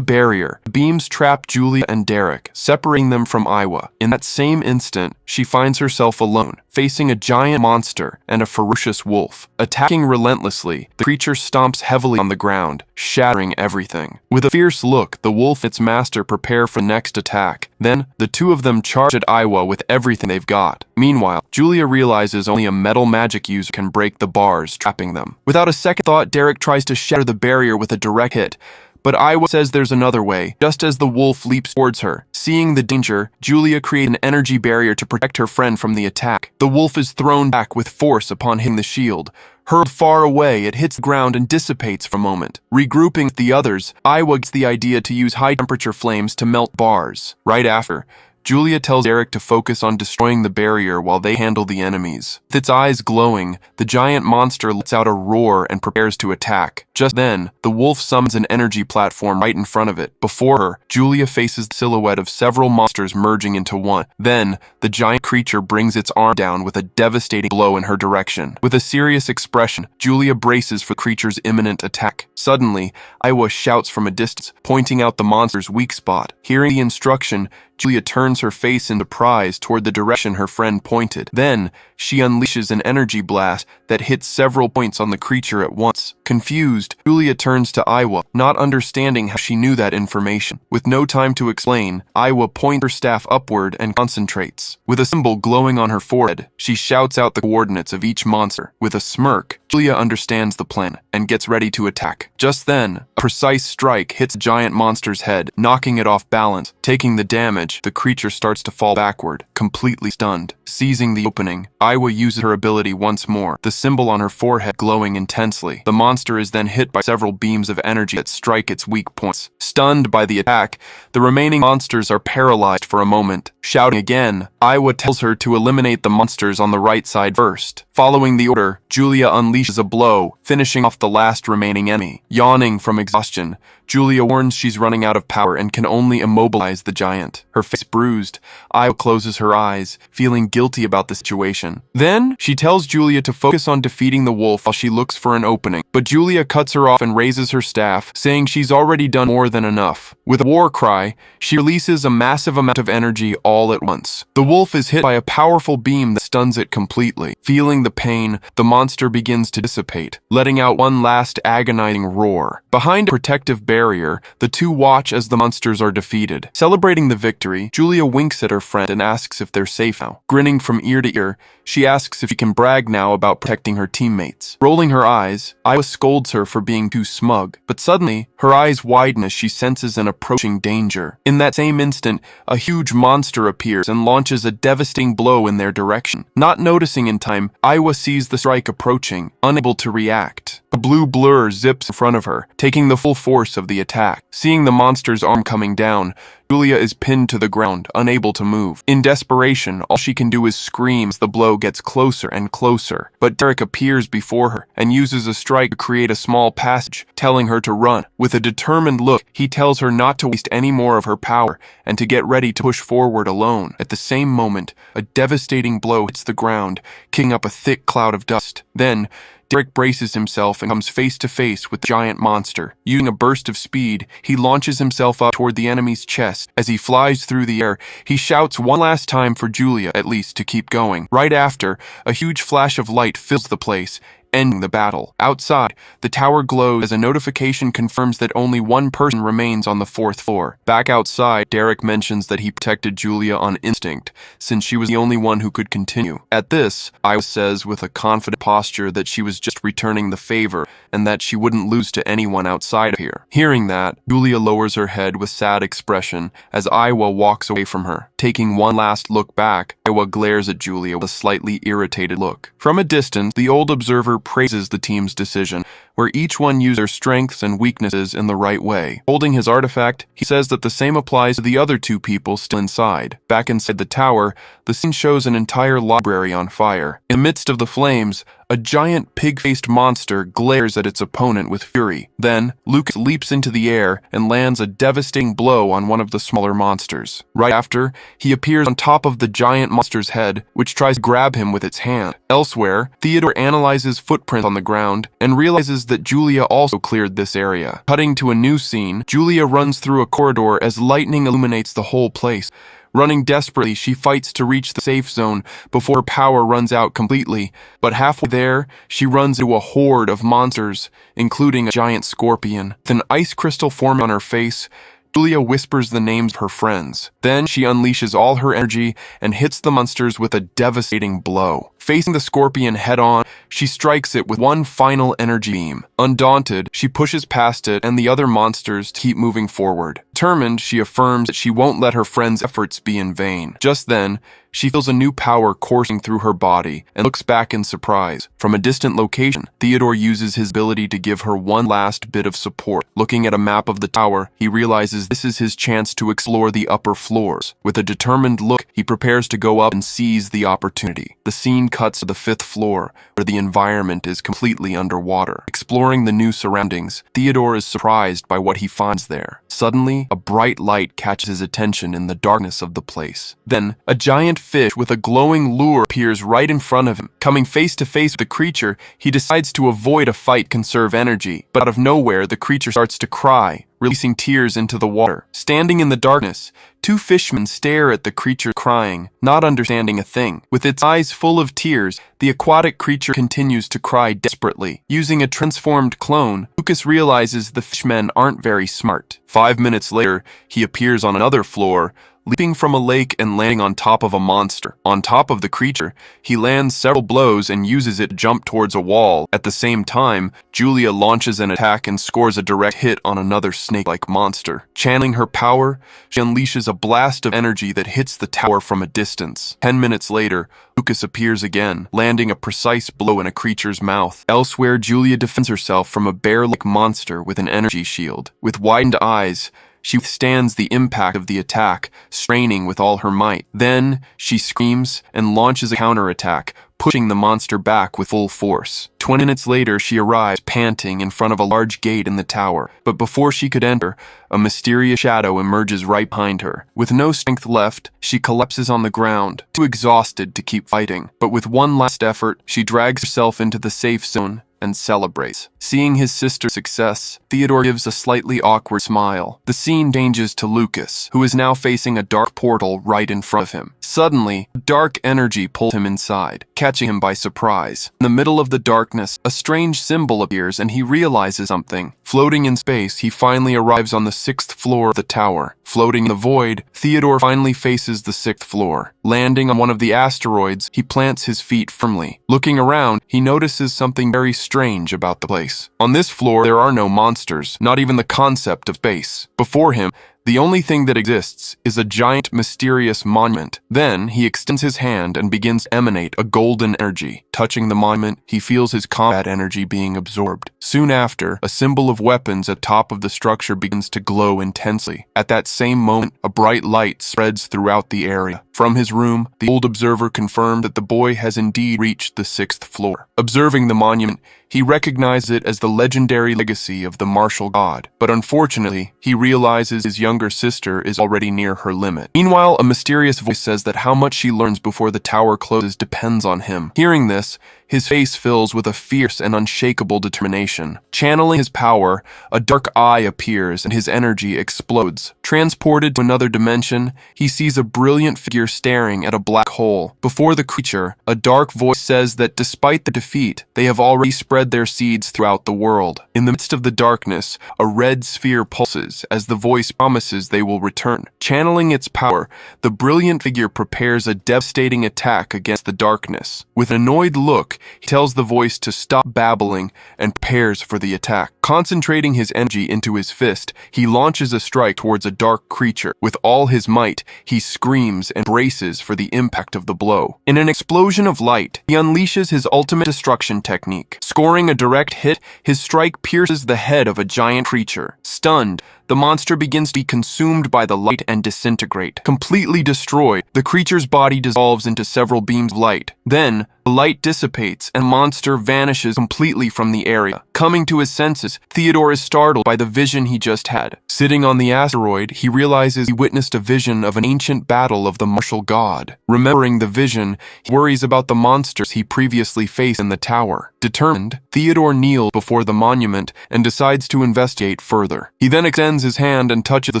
barrier, the beams trap Julia and Derek, separating them from Iowa. In that same instant, she finds herself alone, facing a giant monster and a ferocious wolf. Attacking relentlessly, the creature stomps heavily on the ground, shattering everything. With a fierce look, the wolf and its master prepare for the next attack. Then, the two of them charge at Iowa with everything they've got. Meanwhile, Julia realizes only a metal magic user can break the bars trapping them. Without a second thought, Derek tries to shatter the barrier with a direct hit, but Iowa says there's another way, just as the wolf leaps towards her. Seeing the danger, Julia creates an energy barrier to protect her friend from the attack. The wolf is thrown back with force upon hitting the shield. Hurled far away, it hits the ground and dissipates for a moment. Regrouping with the others, Iowa gets the idea to use high-temperature flames to melt bars. Right after, Julia tells Derek to focus on destroying the barrier while they handle the enemies. With its eyes glowing, the giant monster lets out a roar and prepares to attack. Just then, the wolf summons an energy platform right in front of it. Before her, Julia faces the silhouette of several monsters merging into one. Then, the giant creature brings its arm down with a devastating blow in her direction. With a serious expression, Julia braces for the creature's imminent attack. Suddenly, Iowa shouts from a distance, pointing out the monster's weak spot. Hearing the instruction, Julia turns her face in surprise toward the direction her friend pointed. Then, she unleashes an energy blast that hits several points on the creature at once. Confused, Julia turns to Iowa, not understanding how she knew that information. With no time to explain, Iowa points her staff upward and concentrates. With a symbol glowing on her forehead, she shouts out the coordinates of each monster. With a smirk, Julia understands the plan and gets ready to attack. Just then, a precise strike hits the giant monster's head, knocking it off balance. Taking the damage, the creature starts to fall backward, completely stunned. Seizing the opening, Iowa uses her ability once more, the symbol on her forehead glowing intensely. The monster monster is then hit by several beams of energy that strike its weak points. Stunned by the attack, the remaining monsters are paralyzed for a moment. Shouting again, Iowa tells her to eliminate the monsters on the right side first. Following the order, Julia unleashes a blow, finishing off the last remaining enemy. Yawning from exhaustion, Julia warns she's running out of power and can only immobilize the giant. Her face bruised, Iowa closes her eyes, feeling guilty about the situation. Then, she tells Julia to focus on defeating the wolf while she looks for an opening. But Julia cuts her off and raises her staff, saying she's already done more than enough. With a war cry, she releases a massive amount of energy all at once. The wolf is hit by a powerful beam that stuns it completely. Feeling the pain, the monster begins to dissipate, letting out one last agonizing roar. Behind a protective barrier, the two watch as the monsters are defeated. Celebrating the victory, Julia winks at her friend and asks if they're safe now. Grinning from ear to ear, she asks if she can brag now about protecting her teammates. Rolling her eyes, Iowa scolds her for being too smug, but suddenly, her eyes widen as she senses an approaching danger. In that same instant, a huge monster appears and launches a devastating blow in their direction. Not noticing in time, Iowa sees the strike approaching, unable to react. A blue blur zips in front of her, taking the full force of the attack. Seeing the monster's arm coming down, Julia is pinned to the ground, unable to move. In desperation, all she can do is scream as the blow gets closer and closer. But Derek appears before her and uses a strike to create a small passage, telling her to run. With a determined look, he tells her not to waste any more of her power and to get ready to push forward alone. At the same moment, a devastating blow hits the ground, kicking up a thick cloud of dust. Then, Derek braces himself and comes face to face with the giant monster. Using a burst of speed, he launches himself up toward the enemy's chest. As he flies through the air, he shouts one last time for Julia, at least, to keep going. Right after, a huge flash of light fills the place, ending the battle. Outside, the tower glows as a notification confirms that only one person remains on the 4th floor. Back outside, Derek mentions that he protected Julia on instinct, since she was the only one who could continue. At this, Iowa says with a confident posture that she was just returning the favor, and that she wouldn't lose to anyone outside of here. Hearing that, Julia lowers her head with sad expression as Iowa walks away from her. Taking one last look back, Iowa glares at Julia with a slightly irritated look. From a distance, the old observer praises the team's decision, where each one used their strengths and weaknesses in the right way. Holding his artifact, he says that the same applies to the other two people still inside. Back inside the tower, the scene shows an entire library on fire. In the midst of the flames, a giant pig-faced monster glares at its opponent with fury. Then, Lucas leaps into the air and lands a devastating blow on one of the smaller monsters. Right after, he appears on top of the giant monster's head, which tries to grab him with its hand. Elsewhere, Theodore analyzes footprints on the ground and realizes that Julia also cleared this area. Cutting to a new scene, Julia runs through a corridor as lightning illuminates the whole place. Running desperately, she fights to reach the safe zone before her power runs out completely, but halfway there, she runs into a horde of monsters, including a giant scorpion. With an ice crystal forming on her face, Julia whispers the names of her friends. Then she unleashes all her energy and hits the monsters with a devastating blow. Facing the scorpion head-on, she strikes it with one final energy beam. Undaunted, she pushes past it and the other monsters to keep moving forward. Determined, she affirms that she won't let her friends' efforts be in vain. Just then, she feels a new power coursing through her body and looks back in surprise. From a distant location, Theodore uses his ability to give her one last bit of support. Looking at a map of the tower, he realizes this is his chance to explore the upper floors. With a determined look, he prepares to go up and seize the opportunity. The scene cuts to the 5th floor, where the environment is completely underwater. Exploring the new surroundings, Theodore is surprised by what he finds there. Suddenly, a bright light catches his attention in the darkness of the place. Then, a giant fish with a glowing lure appears right in front of him. Coming face to face with the creature, he decides to avoid a fight to conserve energy, but out of nowhere, the creature starts to cry, releasing tears into the water. Standing in the darkness, two fishermen stare at the creature crying, not understanding a thing. With its eyes full of tears, the aquatic creature continues to cry desperately. Using a transformed clone, Lucas realizes the fishmen aren't very smart. 5 minutes later, he appears on another floor, leaping from a lake and landing on top of a monster. On top of the creature, he lands several blows and uses it to jump towards a wall. At the same time, Julia launches an attack and scores a direct hit on another snake-like monster. Channeling her power, she unleashes a blast of energy that hits the tower from a distance. 10 minutes later, Lucas appears again, landing a precise blow in a creature's mouth. Elsewhere, Julia defends herself from a bear-like monster with an energy shield. With widened eyes, she withstands the impact of the attack, straining with all her might. Then, she screams and launches a counterattack, pushing the monster back with full force. 20 minutes later, she arrives panting in front of a large gate in the tower. But before she could enter, a mysterious shadow emerges right behind her. With no strength left, she collapses on the ground, too exhausted to keep fighting. But with one last effort, she drags herself into the safe zone and celebrates. Seeing his sister's success, Theodore gives a slightly awkward smile. The scene changes to Lucas, who is now facing a dark portal right in front of him. Suddenly, dark energy pulls him inside, catching him by surprise. In the middle of the darkness, a strange symbol appears and he realizes something. Floating in space, he finally arrives on the 6th floor of the tower. Floating in the void, Theodore finally faces the 6th floor. Landing on one of the asteroids, he plants his feet firmly. Looking around, he notices something very strange about the place. On this floor, there are no monsters, not even the concept of space. Before him, the only thing that exists is a giant, mysterious monument. Then, he extends his hand and begins to emanate a golden energy. Touching the monument, he feels his combat energy being absorbed. Soon after, a symbol of weapons at the top of the structure begins to glow intensely. At that same moment, a bright light spreads throughout the area. From his room, the old observer confirmed that the boy has indeed reached the 6th floor. Observing the monument, he recognizes it as the legendary legacy of the martial god. But unfortunately, he realizes his younger sister is already near her limit. Meanwhile, a mysterious voice says that how much she learns before the tower closes depends on him. Hearing this, his face fills with a fierce and unshakable determination. Channeling his power, a dark eye appears and his energy explodes. Transported to another dimension, he sees a brilliant figure staring at a black hole. Before the creature, a dark voice says that despite the defeat, they have already spread their seeds throughout the world. In the midst of the darkness, a red sphere pulses as the voice promises they will return. Channeling its power, the brilliant figure prepares a devastating attack against the darkness. With an annoyed look, he tells the voice to stop babbling and prepares for the attack. Concentrating his energy into his fist, he launches a strike towards a dark creature. With all his might, he screams and braces for the impact of the blow. In an explosion of light, he unleashes his ultimate destruction technique. Scoring a direct hit, his strike pierces the head of a giant creature. Stunned, the monster begins to be consumed by the light and disintegrate. Completely destroyed, the creature's body dissolves into several beams of light. Then, the light dissipates and the monster vanishes completely from the area. Coming to his senses, Theodore is startled by the vision he just had. Sitting on the asteroid, he realizes he witnessed a vision of an ancient battle of the martial god. Remembering the vision, he worries about the monsters he previously faced in the tower. Determined, Theodore kneels before the monument and decides to investigate further. He then extends his hand and touches the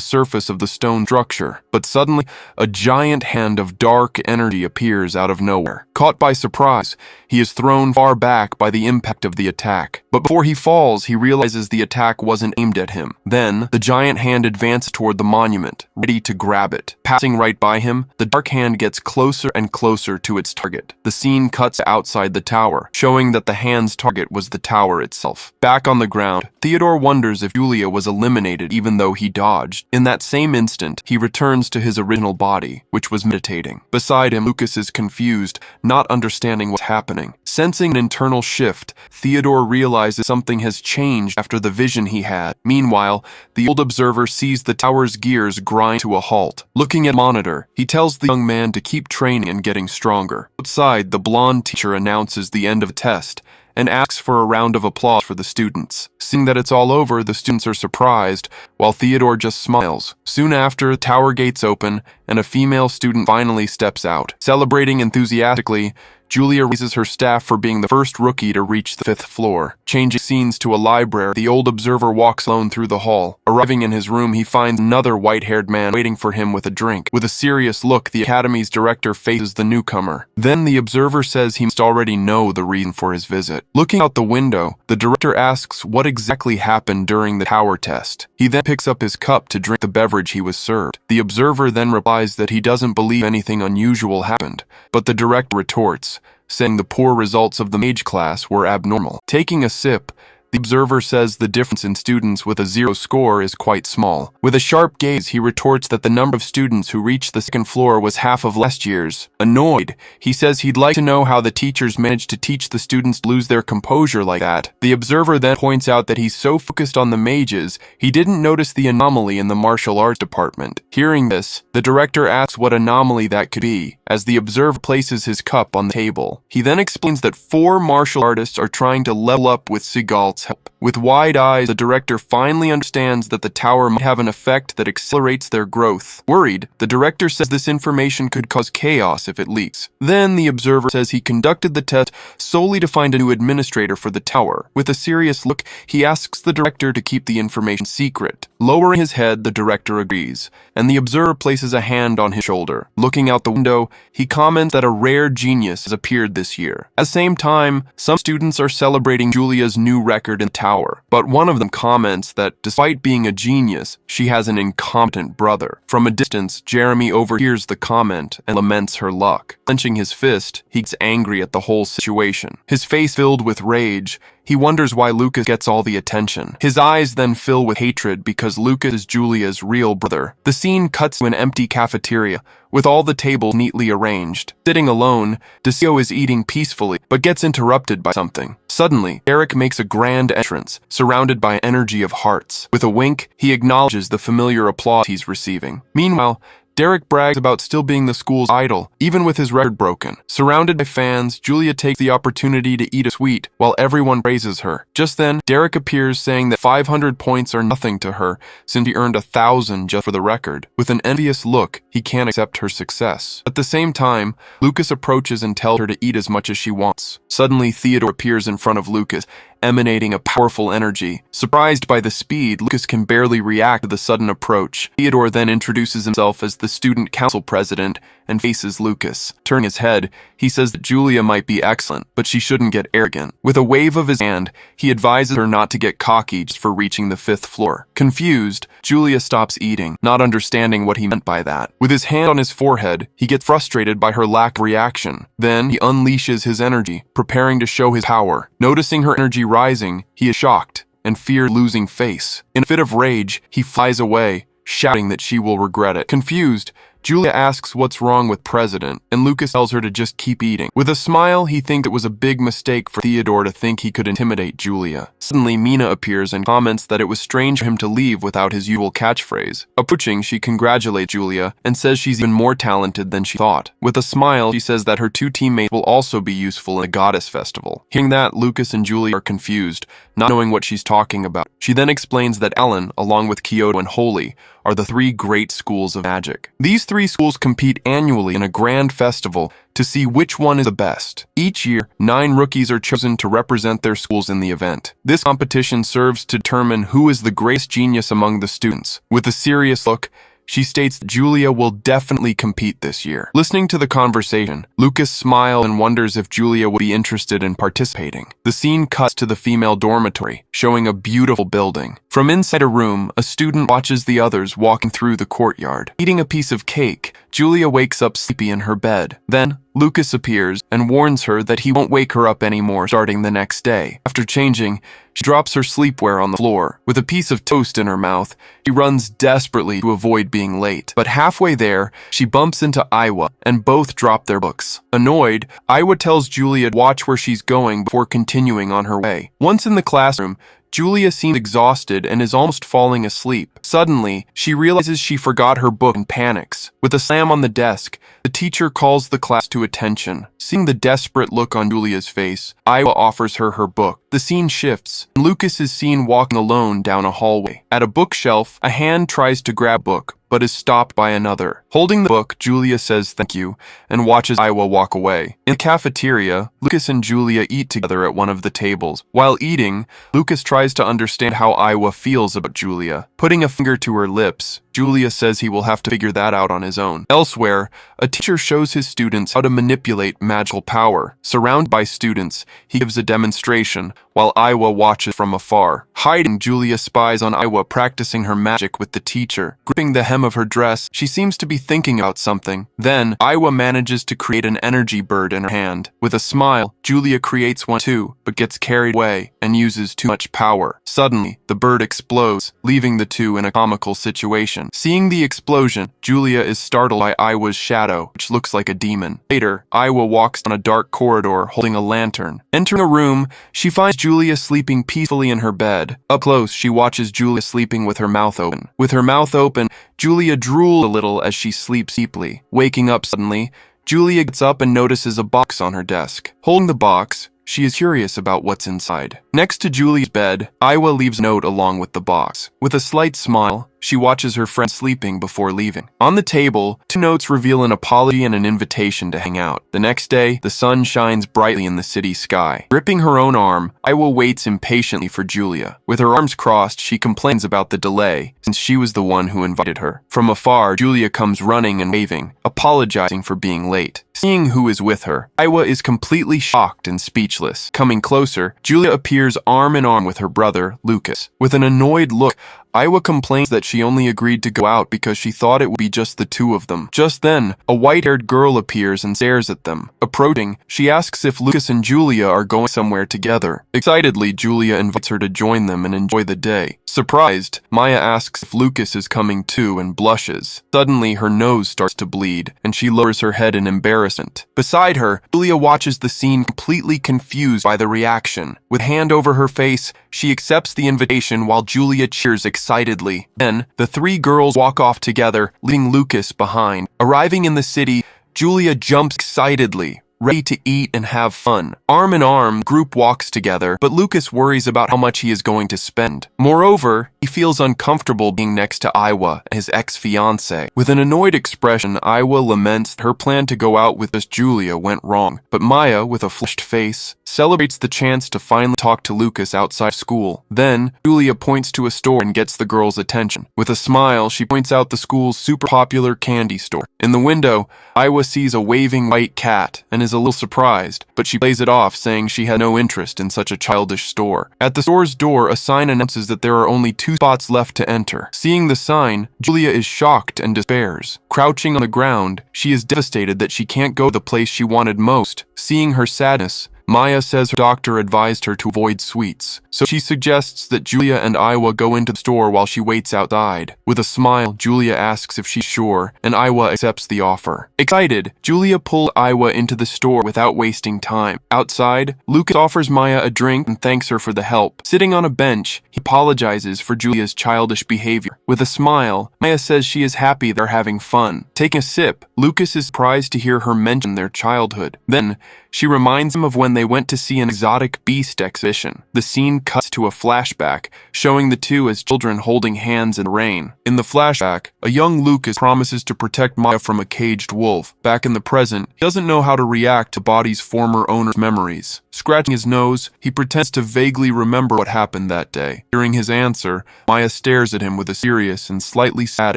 surface of the stone structure. But suddenly, a giant hand of dark energy appears out of nowhere. Caught by surprise, he is thrown far back by the impact of the attack. But before he falls, he realizes the attack wasn't aimed at him. Then, the giant hand advances toward the monument, ready to grab it. Passing right by him, the dark hand gets closer and closer to its target. The scene cuts outside the tower, showing that the hand's target was the tower itself. Back on the ground, Theodore wonders if Julia was eliminated even though he dodged. In that same instant, he returns to his original body, which was meditating. Beside him, Lucas is confused, not understanding what's happening. Sensing an internal shift, Theodore realizes something has changed after the vision he had. Meanwhile, the old observer sees the tower's gears grind to a halt. Looking at a monitor, he tells the young man to keep training and getting stronger. Outside, the blonde teacher announces the end of the test and asks for a round of applause for the students. Seeing that it's all over, the students are surprised, while Theodore just smiles. Soon after, the tower gates open, and a female student finally steps out. Celebrating enthusiastically, Julia raises her staff for being the first rookie to reach the 5th floor. Changing scenes to a library, the old observer walks alone through the hall. Arriving in his room, he finds another white-haired man waiting for him with a drink. With a serious look, the academy's director faces the newcomer. Then the observer says he must already know the reason for his visit. Looking out the window, the director asks what exactly happened during the tower test. He then picks up his cup to drink the beverage he was served. The observer then replies that he doesn't believe anything unusual happened, but the director retorts, saying the poor results of the mage class were abnormal. Taking a sip, the observer says the difference in students with a 0 score is quite small. With a sharp gaze, he retorts that the number of students who reached the 2nd floor was half of last year's. Annoyed, he says he'd like to know how the teachers managed to teach the students to lose their composure like that. The observer then points out that he's so focused on the mages, he didn't notice the anomaly in the martial arts department. Hearing this, the director asks what anomaly that could be, as the observer places his cup on the table. He then explains that 4 martial artists are trying to level up with Seagal's help. With wide eyes, the director finally understands that the tower might have an effect that accelerates their growth. Worried, the director says this information could cause chaos if it leaks. Then the observer says he conducted the test solely to find a new administrator for the tower. With a serious look, he asks the director to keep the information secret. Lowering his head, the director agrees, and the observer places a hand on his shoulder. Looking out the window, he comments that a rare genius has appeared this year. At the same time, some students are celebrating Julia's new record in the tower, but one of them comments that despite being a genius, she has an incompetent brother. From a distance, Jeremy overhears the comment and laments her luck. Clenching his fist, he gets angry at the whole situation. His face filled with rage, he wonders why Lucas gets all the attention. His eyes then fill with hatred because Lucas is Julia's real brother. The scene cuts to an empty cafeteria, with all the tables neatly arranged. Sitting alone, Desio is eating peacefully, but gets interrupted by something. Suddenly, Derek makes a grand entrance, surrounded by an energy of hearts. With a wink, he acknowledges the familiar applause he's receiving. Meanwhile, Derek brags about still being the school's idol, even with his record broken. Surrounded by fans, Julia takes the opportunity to eat a sweet while everyone praises her. Just then, Derek appears saying that 500 points are nothing to her since he earned 1,000 just for the record. With an envious look, he can't accept her success. At the same time, Lucas approaches and tells her to eat as much as she wants. Suddenly, Theodore appears in front of Lucas, emanating a powerful energy. Surprised by the speed, Lucas can barely react to the sudden approach. Theodore then introduces himself as the student council president and faces Lucas. Turning his head, he says that Julia might be excellent, but she shouldn't get arrogant. With a wave of his hand, he advises her not to get cocky just for reaching the 5th floor. Confused, Julia stops eating, not understanding what he meant by that. With his hand on his forehead, he gets frustrated by her lack of reaction. Then he unleashes his energy, preparing to show his power. Noticing her energy rising, he is shocked and fears losing face. In a fit of rage, he flies away, shouting that she will regret it. Confused, Julia asks what's wrong with President, and Lucas tells her to just keep eating. With a smile, he thinks it was a big mistake for Theodore to think he could intimidate Julia. Suddenly, Mina appears and comments that it was strange for him to leave without his usual catchphrase. Approaching, she congratulates Julia and says she's even more talented than she thought. With a smile, she says that her 2 teammates will also be useful in the Goddess Festival. Hearing that, Lucas and Julia are confused, not knowing what she's talking about. She then explains that Ellen, along with Kyoto and Holy, are the 3 great schools of magic. These 3 schools compete annually in a grand festival to see which one is the best. Each year, 9 rookies are chosen to represent their schools in the event. This competition serves to determine who is the greatest genius among the students. With a serious look, she states that Julia will definitely compete this year. Listening to the conversation, Lucas smiles and wonders if Julia would be interested in participating. The scene cuts to the female dormitory, showing a beautiful building. From inside a room, a student watches the others walking through the courtyard. Eating a piece of cake, Julia wakes up sleepy in her bed. Then, Lucas appears and warns her that he won't wake her up anymore starting the next day. After changing, she drops her sleepwear on the floor. With a piece of toast in her mouth, she runs desperately to avoid being late. But halfway there, she bumps into Iwa, and both drop their books. Annoyed, Iwa tells Julia to watch where she's going before continuing on her way. Once in the classroom, Julia seems exhausted and is almost falling asleep. Suddenly, she realizes she forgot her book and panics. With a slam on the desk, the teacher calls the class to attention. Seeing the desperate look on Julia's face, Iwa offers her her book. The scene shifts, and Lucas is seen walking alone down a hallway. At a bookshelf, a hand tries to grab a book, but is stopped by another. Holding the book, Julia says thank you and watches Aiwa walk away. In the cafeteria, Lucas and Julia eat together at one of the tables. While eating, Lucas tries to understand how Aiwa feels about Julia. Putting a finger to her lips, Julia says he will have to figure that out on his own. Elsewhere, a teacher shows his students how to manipulate magical power. Surrounded by students, he gives a demonstration, while Aiwa watches from afar. Hiding, Julia spies on Aiwa practicing her magic with the teacher. Gripping the hem of her dress, she seems to be thinking about something. Then, Aiwa manages to create an energy bird in her hand. With a smile, Julia creates one too, but gets carried away and uses too much power. Suddenly, the bird explodes, leaving the two in a comical situation. Seeing the explosion, Julia is startled by Aiwa's shadow, which looks like a demon. Later, Aiwa walks down a dark corridor holding a lantern. Entering a room, she finds Julia sleeping peacefully in her bed. Up close, she watches Julia sleeping with her mouth open. With her mouth open, Julia drools a little as she sleeps deeply. Waking up suddenly, Julia gets up and notices a box on her desk. Holding the box, she is curious about what's inside. Next to Julia's bed, Aiwa leaves a note along with the box. With a slight smile, she watches her friend sleeping before leaving. On the table, 2 notes reveal an apology and an invitation to hang out. The next day, the sun shines brightly in the city sky. Gripping her own arm, Aiwa waits impatiently for Julia. With her arms crossed, she complains about the delay, since she was the one who invited her. From afar, Julia comes running and waving, apologizing for being late. Seeing who is with her, Aiwa is completely shocked and speechless. Coming closer, Julia appears arm in arm with her brother, Lucas. With an annoyed look, Aiwa complains that she only agreed to go out because she thought it would be just the two of them. Just then, a white-haired girl appears and stares at them. Approaching, she asks if Lucas and Julia are going somewhere together. Excitedly, Julia invites her to join them and enjoy the day. Surprised, Maya asks if Lucas is coming too and blushes. Suddenly, her nose starts to bleed, and she lowers her head in embarrassment. Beside her, Julia watches the scene completely confused by the reaction. With hand over her face, she accepts the invitation while Julia cheers excitedly. Then, the 3 girls walk off together, leaving Lucas behind. Arriving in the city, Julia jumps excitedly, ready to eat and have fun. Arm in arm, the group walks together, but Lucas worries about how much he is going to spend. Moreover, he feels uncomfortable being next to Aiwa, his ex-fiancée. With an annoyed expression, Aiwa laments that her plan to go out with just Julia went wrong. But Maya, with a flushed face, celebrates the chance to finally talk to Lucas outside school. Then, Julia points to a store and gets the girls' attention. With a smile, she points out the school's super popular candy store. In the window, Aiwa sees a waving white cat and is a little surprised, but she plays it off, saying she had no interest in such a childish store. At the store's door, a sign announces that there are only 2 spots left to enter. Seeing the sign, Julia is shocked and despairs. Crouching on the ground, she is devastated that she can't go to the place she wanted most. Seeing her sadness, Maya says her doctor advised her to avoid sweets, so she suggests that Julia and Aiwa go into the store while she waits outside. With a smile, Julia asks if she's sure, and Aiwa accepts the offer. Excited, Julia pulls Aiwa into the store without wasting time. Outside, Lucas offers Maya a drink and thanks her for the help. Sitting on a bench, he apologizes for Julia's childish behavior. With a smile, Maya says she is happy they're having fun. Taking a sip, Lucas is surprised to hear her mention their childhood. Then, she reminds him of when they went to see an exotic beast exhibition. The scene cuts to a flashback, showing the two as children holding hands in the rain. In the flashback, a young Lucas promises to protect Maya from a caged wolf. Back in the present, he doesn't know how to react to Body's former owner's memories. Scratching his nose, he pretends to vaguely remember what happened that day. Hearing his answer, Maya stares at him with a serious and slightly sad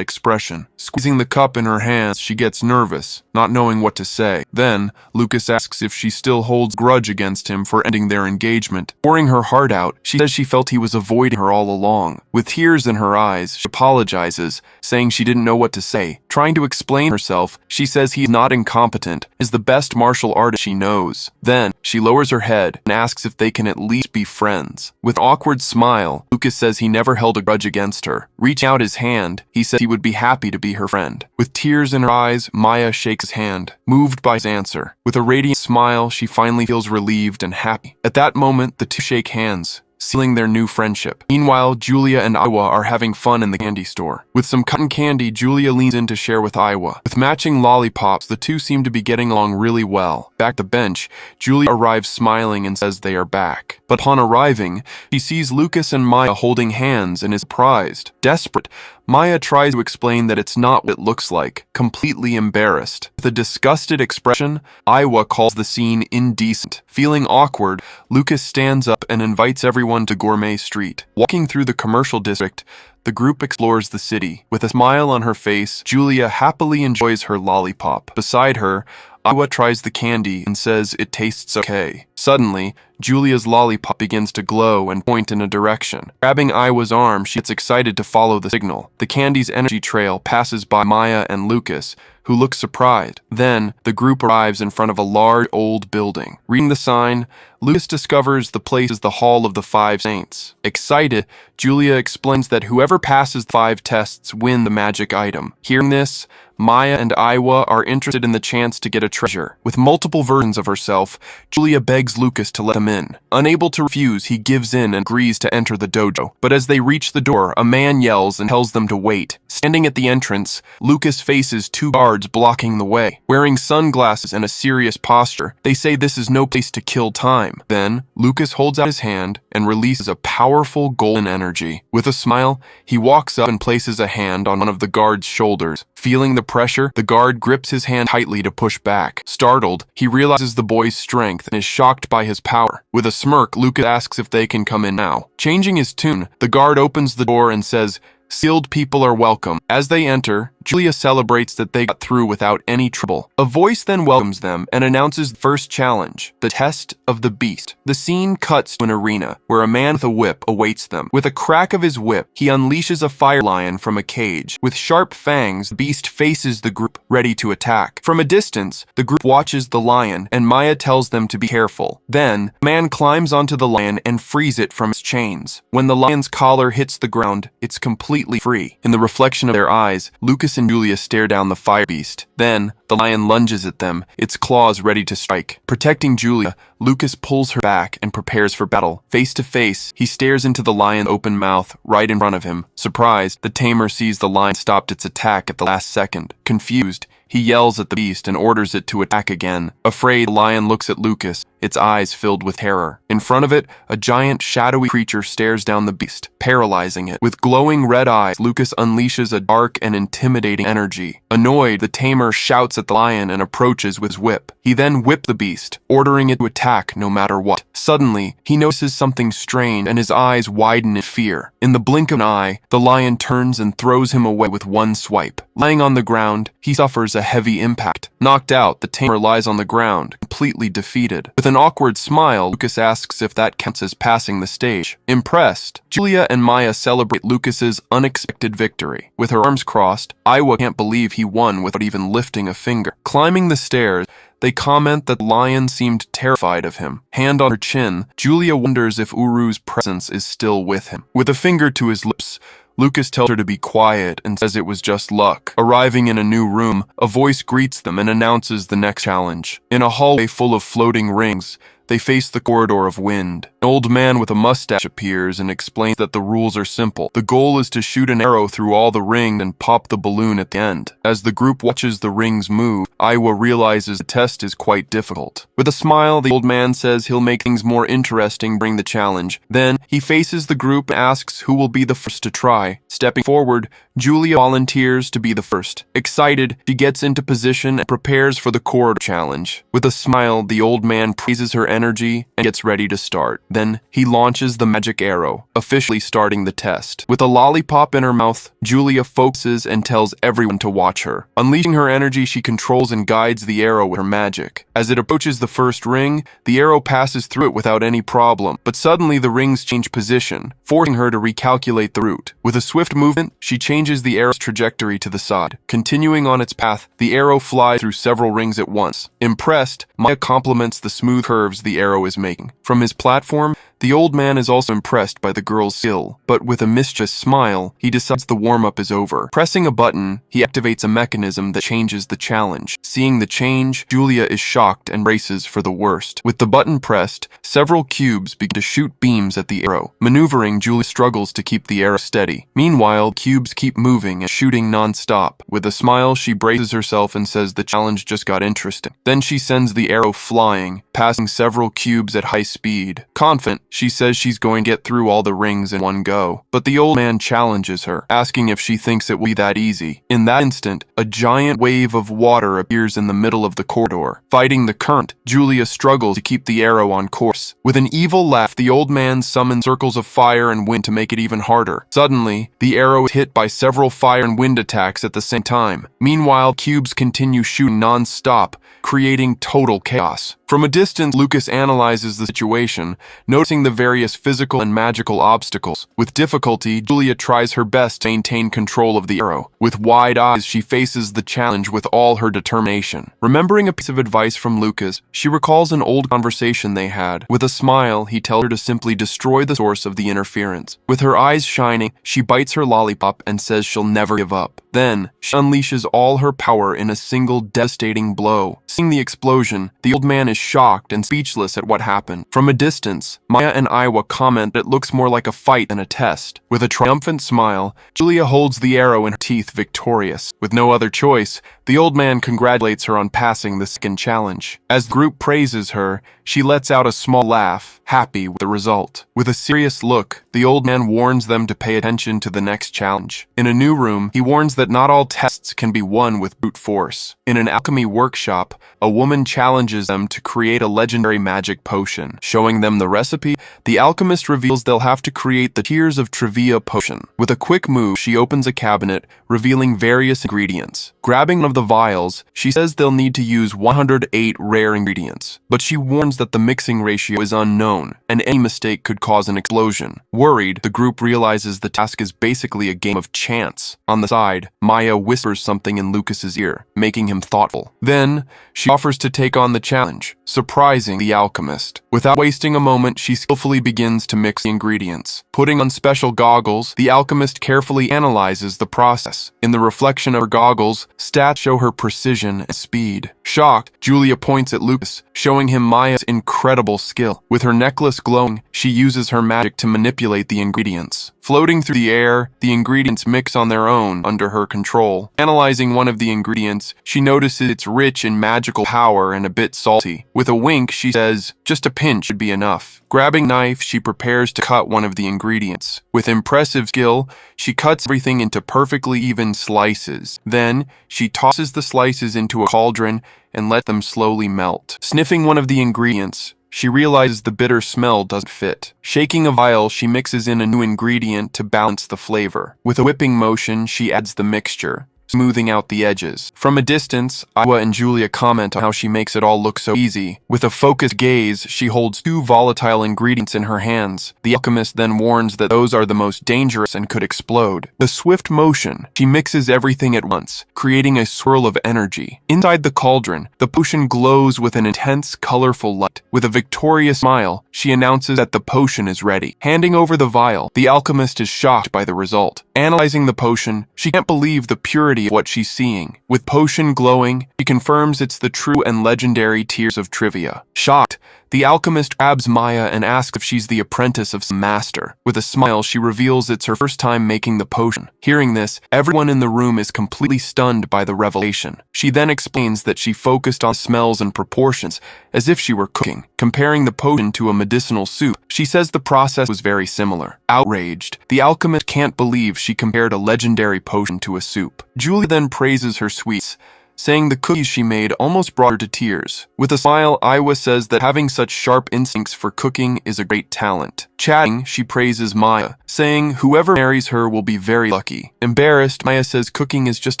expression. Squeezing the cup in her hands, she gets nervous, not knowing what to say. Then, Lucas asks if she still holds a grudge against him for ending their engagement. Pouring her heart out, she says she felt he was avoiding her all along. With tears in her eyes, she apologizes, saying she didn't know what to say. Trying to explain herself, she says he is not incompetent, is the best martial artist she knows. Then, she lowers her head and asks if they can at least be friends. With an awkward smile, Lucas says he never held a grudge against her. Reaching out his hand, he says he would be happy to be her friend. With tears in her eyes, Maya shakes his hand, moved by his answer. With a radiant smile, she finally feels relieved and happy. At that moment, the two shake hands, sealing their new friendship. Meanwhile, Julia and Aiwa are having fun in the candy store. With some cotton candy, Julia leans in to share with Aiwa. With matching lollipops, the two seem to be getting along really well. Back at the bench, Julia arrives smiling and says they are back. But upon arriving, she sees Lucas and Maya holding hands and is surprised. Desperate, Maya tries to explain that it's not what it looks like, completely embarrassed. With a disgusted expression, Aiwa calls the scene indecent. Feeling awkward, Lucas stands up and invites everyone to Gourmet Street. Walking through the commercial district, the group explores the city. With a smile on her face, Julia happily enjoys her lollipop. Beside her, Aiwa tries the candy and says it tastes okay. Suddenly, Julia's lollipop begins to glow and point in a direction. Grabbing Aiwa's arm, she gets excited to follow the signal. The candy's energy trail passes by Maya and Lucas, who look surprised. Then, the group arrives in front of a large old building. Reading the sign, Lucas discovers the place is the Hall of the Five Saints. Excited, Julia explains that whoever passes the 5 tests win the magic item. Hearing this, Maya and Aiwa are interested in the chance to get a treasure. With multiple versions of herself, Julia begs Lucas to let them in. Unable to refuse, he gives in and agrees to enter the dojo. But as they reach the door, a man yells and tells them to wait. Standing at the entrance, Lucas faces 2 guards blocking the way. Wearing sunglasses and a serious posture, they say this is no place to kill time. Then, Lucas holds out his hand and releases a powerful golden energy. With a smile, he walks up and places a hand on one of the guard's shoulders. Feeling the pressure, the guard grips his hand tightly to push back. Startled, he realizes the boy's strength and is shocked by his power. With a smirk, Lucas asks if they can come in now. Changing his tune, the guard opens the door and says, "Sealed people are welcome." As they enter, Julia celebrates that they got through without any trouble. A voice then welcomes them and announces the first challenge, the test of the beast. The scene cuts to an arena where a man with a whip awaits them. With a crack of his whip, he unleashes a fire lion from a cage. With sharp fangs, the beast faces the group, ready to attack. From a distance, the group watches the lion, and Maya tells them to be careful. Then, the man climbs onto the lion and frees it from its chains. When the lion's collar hits the ground, it's completely free. In the reflection of their eyes, Lucas and Julia stare down the fire beast. Then, the lion lunges at them, its claws ready to strike. Protecting Julia, Lucas pulls her back and prepares for battle. Face to face, he stares into the lion's open mouth right in front of him. Surprised, the tamer sees the lion stopped its attack at the last second. Confused, he yells at the beast and orders it to attack again. Afraid, the lion looks at Lucas, its eyes filled with terror. In front of it, a giant, shadowy creature stares down the beast, paralyzing it. With glowing red eyes, Lucas unleashes a dark and intimidating energy. Annoyed, the tamer shouts at the lion and approaches with his whip. He then whips the beast, ordering it to attack no matter what. Suddenly, he notices something strange and his eyes widen in fear. In the blink of an eye, the lion turns and throws him away with one swipe. Lying on the ground, he suffers a heavy impact. Knocked out, the tamer lies on the ground, completely defeated. With an awkward smile, Lucas asks if that counts as passing the stage. Impressed, Julia and Maya celebrate Lucas's unexpected victory. With her arms crossed, Aiwa can't believe he won without even lifting a finger. Climbing the stairs, they comment that the lion seemed terrified of him. Hand on her chin, Julia wonders if Uru's presence is still with him. With a finger to his lips, Lucas tells her to be quiet and says it was just luck. Arriving in a new room, a voice greets them and announces the next challenge. In a hallway full of floating rings, they face the corridor of wind. An old man with a mustache appears and explains that the rules are simple. The goal is to shoot an arrow through all the rings and pop the balloon at the end. As the group watches the rings move, Aiwa realizes the test is quite difficult. With a smile, the old man says he'll make things more interesting during the challenge. Then, he faces the group and asks who will be the first to try. Stepping forward, Julia volunteers to be the first. Excited, she gets into position and prepares for the corridor challenge. With a smile, the old man praises her energy and gets ready to start. Then, he launches the magic arrow, officially starting the test. With a lollipop in her mouth, Julia focuses and tells everyone to watch her. Unleashing her energy, she controls and guides the arrow with her magic. As it approaches the first ring, the arrow passes through it without any problem. But suddenly, the rings change position, forcing her to recalculate the route. With a swift movement, she changes the arrow's trajectory to the side. Continuing on its path, the arrow flies through several rings at once. Impressed, Maya compliments the smooth curves the the arrow is making. From his platform, the old man is also impressed by the girl's skill, but with a mischievous smile, he decides the warm-up is over. Pressing a button, he activates a mechanism that changes the challenge. Seeing the change, Julia is shocked and braces for the worst. With the button pressed, several cubes begin to shoot beams at the arrow. Maneuvering, Julia struggles to keep the arrow steady. Meanwhile, cubes keep moving and shooting non-stop. With a smile, she braces herself and says the challenge just got interesting. Then she sends the arrow flying, passing several cubes at high speed. Confident, she says she's going to get through all the rings in one go. But the old man challenges her, asking if she thinks it will be that easy. In that instant, a giant wave of water appears in the middle of the corridor. Fighting the current, Julia struggles to keep the arrow on course. With an evil laugh, the old man summons circles of fire and wind to make it even harder. Suddenly, the arrow is hit by several fire and wind attacks at the same time. Meanwhile, cubes continue shooting non-stop, creating total chaos. From a distance, Lucas analyzes the situation, noticing the various physical and magical obstacles. With difficulty, Julia tries her best to maintain control of the arrow. With wide eyes, she faces the challenge with all her determination. Remembering a piece of advice from Lucas, she recalls an old conversation they had. With a smile, he tells her to simply destroy the source of the interference. With her eyes shining, she bites her lollipop and says she'll never give up. Then, she unleashes all her power in a single devastating blow. Seeing the explosion, the old man is shocked and speechless at what happened. From a distance, Maya and Iwa comment that it looks more like a fight than a test. With a triumphant smile, Julia holds the arrow in her teeth, victorious. With no other choice, the old man congratulates her on passing the second challenge. As the group praises her, she lets out a small laugh, happy with the result. With a serious look, the old man warns them to pay attention to the next challenge. In a new room, he warns that not all tests can be won with brute force. In an alchemy workshop, a woman challenges them to create a legendary magic potion. Showing them the recipe, the alchemist reveals they'll have to create the Tears of Trivia potion. With a quick move, she opens a cabinet, revealing various ingredients. Grabbing one of the vials, she says they'll need to use 108 rare ingredients, but she warns that the mixing ratio is unknown, and any mistake could cause an explosion. Worried, the group realizes the task is basically a game of chance. On the side, Maya whispers something in Lucas's ear, making him thoughtful. Then, she offers to take on the challenge, surprising the alchemist. Without wasting a moment, she skillfully begins to mix the ingredients. Putting on special goggles, the alchemist carefully analyzes the process. In the reflection of her goggles, stats show her precision and speed. Shocked, Julia points at Lucas, showing him Maya's incredible skill. With her necklace glowing, she uses her magic to manipulate the ingredients. Floating through the air, the ingredients mix on their own under her control. Analyzing one of the ingredients, she notices it's rich in magical power and a bit salty. With a wink, she says, just a pinch should be enough. Grabbing a knife, she prepares to cut one of the ingredients. With impressive skill, she cuts everything into perfectly even slices. Then, she tosses the slices into a cauldron and lets them slowly melt. Sniffing one of the ingredients, she realizes the bitter smell doesn't fit. Shaking a vial, she mixes in a new ingredient to balance the flavor. With a whipping motion, she adds the mixture, smoothing out the edges. From a distance, Iwa and Julia comment on how she makes it all look so easy. With a focused gaze, she holds 2 volatile ingredients in her hands. The alchemist then warns that those are the most dangerous and could explode. With a swift motion, she mixes everything at once, creating a swirl of energy. Inside the cauldron, the potion glows with an intense, colorful light. With a victorious smile, she announces that the potion is ready. Handing over the vial, the alchemist is shocked by the result. Analyzing the potion, she can't believe the purity of what she's seeing. With potion glowing, she confirms it's the true and legendary Tears of Trivia. Shocked, the alchemist grabs Maya and asks if she's the apprentice of some master. With a smile, she reveals it's her first time making the potion. Hearing this, everyone in the room is completely stunned by the revelation. She then explains that she focused on smells and proportions, as if she were cooking. Comparing the potion to a medicinal soup, she says the process was very similar. Outraged, the alchemist can't believe she compared a legendary potion to a soup. Julia then praises her sweets, saying the cookies she made almost brought her to tears. With a smile, Iwa says that having such sharp instincts for cooking is a great talent. Chatting, she praises Maya, saying whoever marries her will be very lucky. Embarrassed, Maya says cooking is just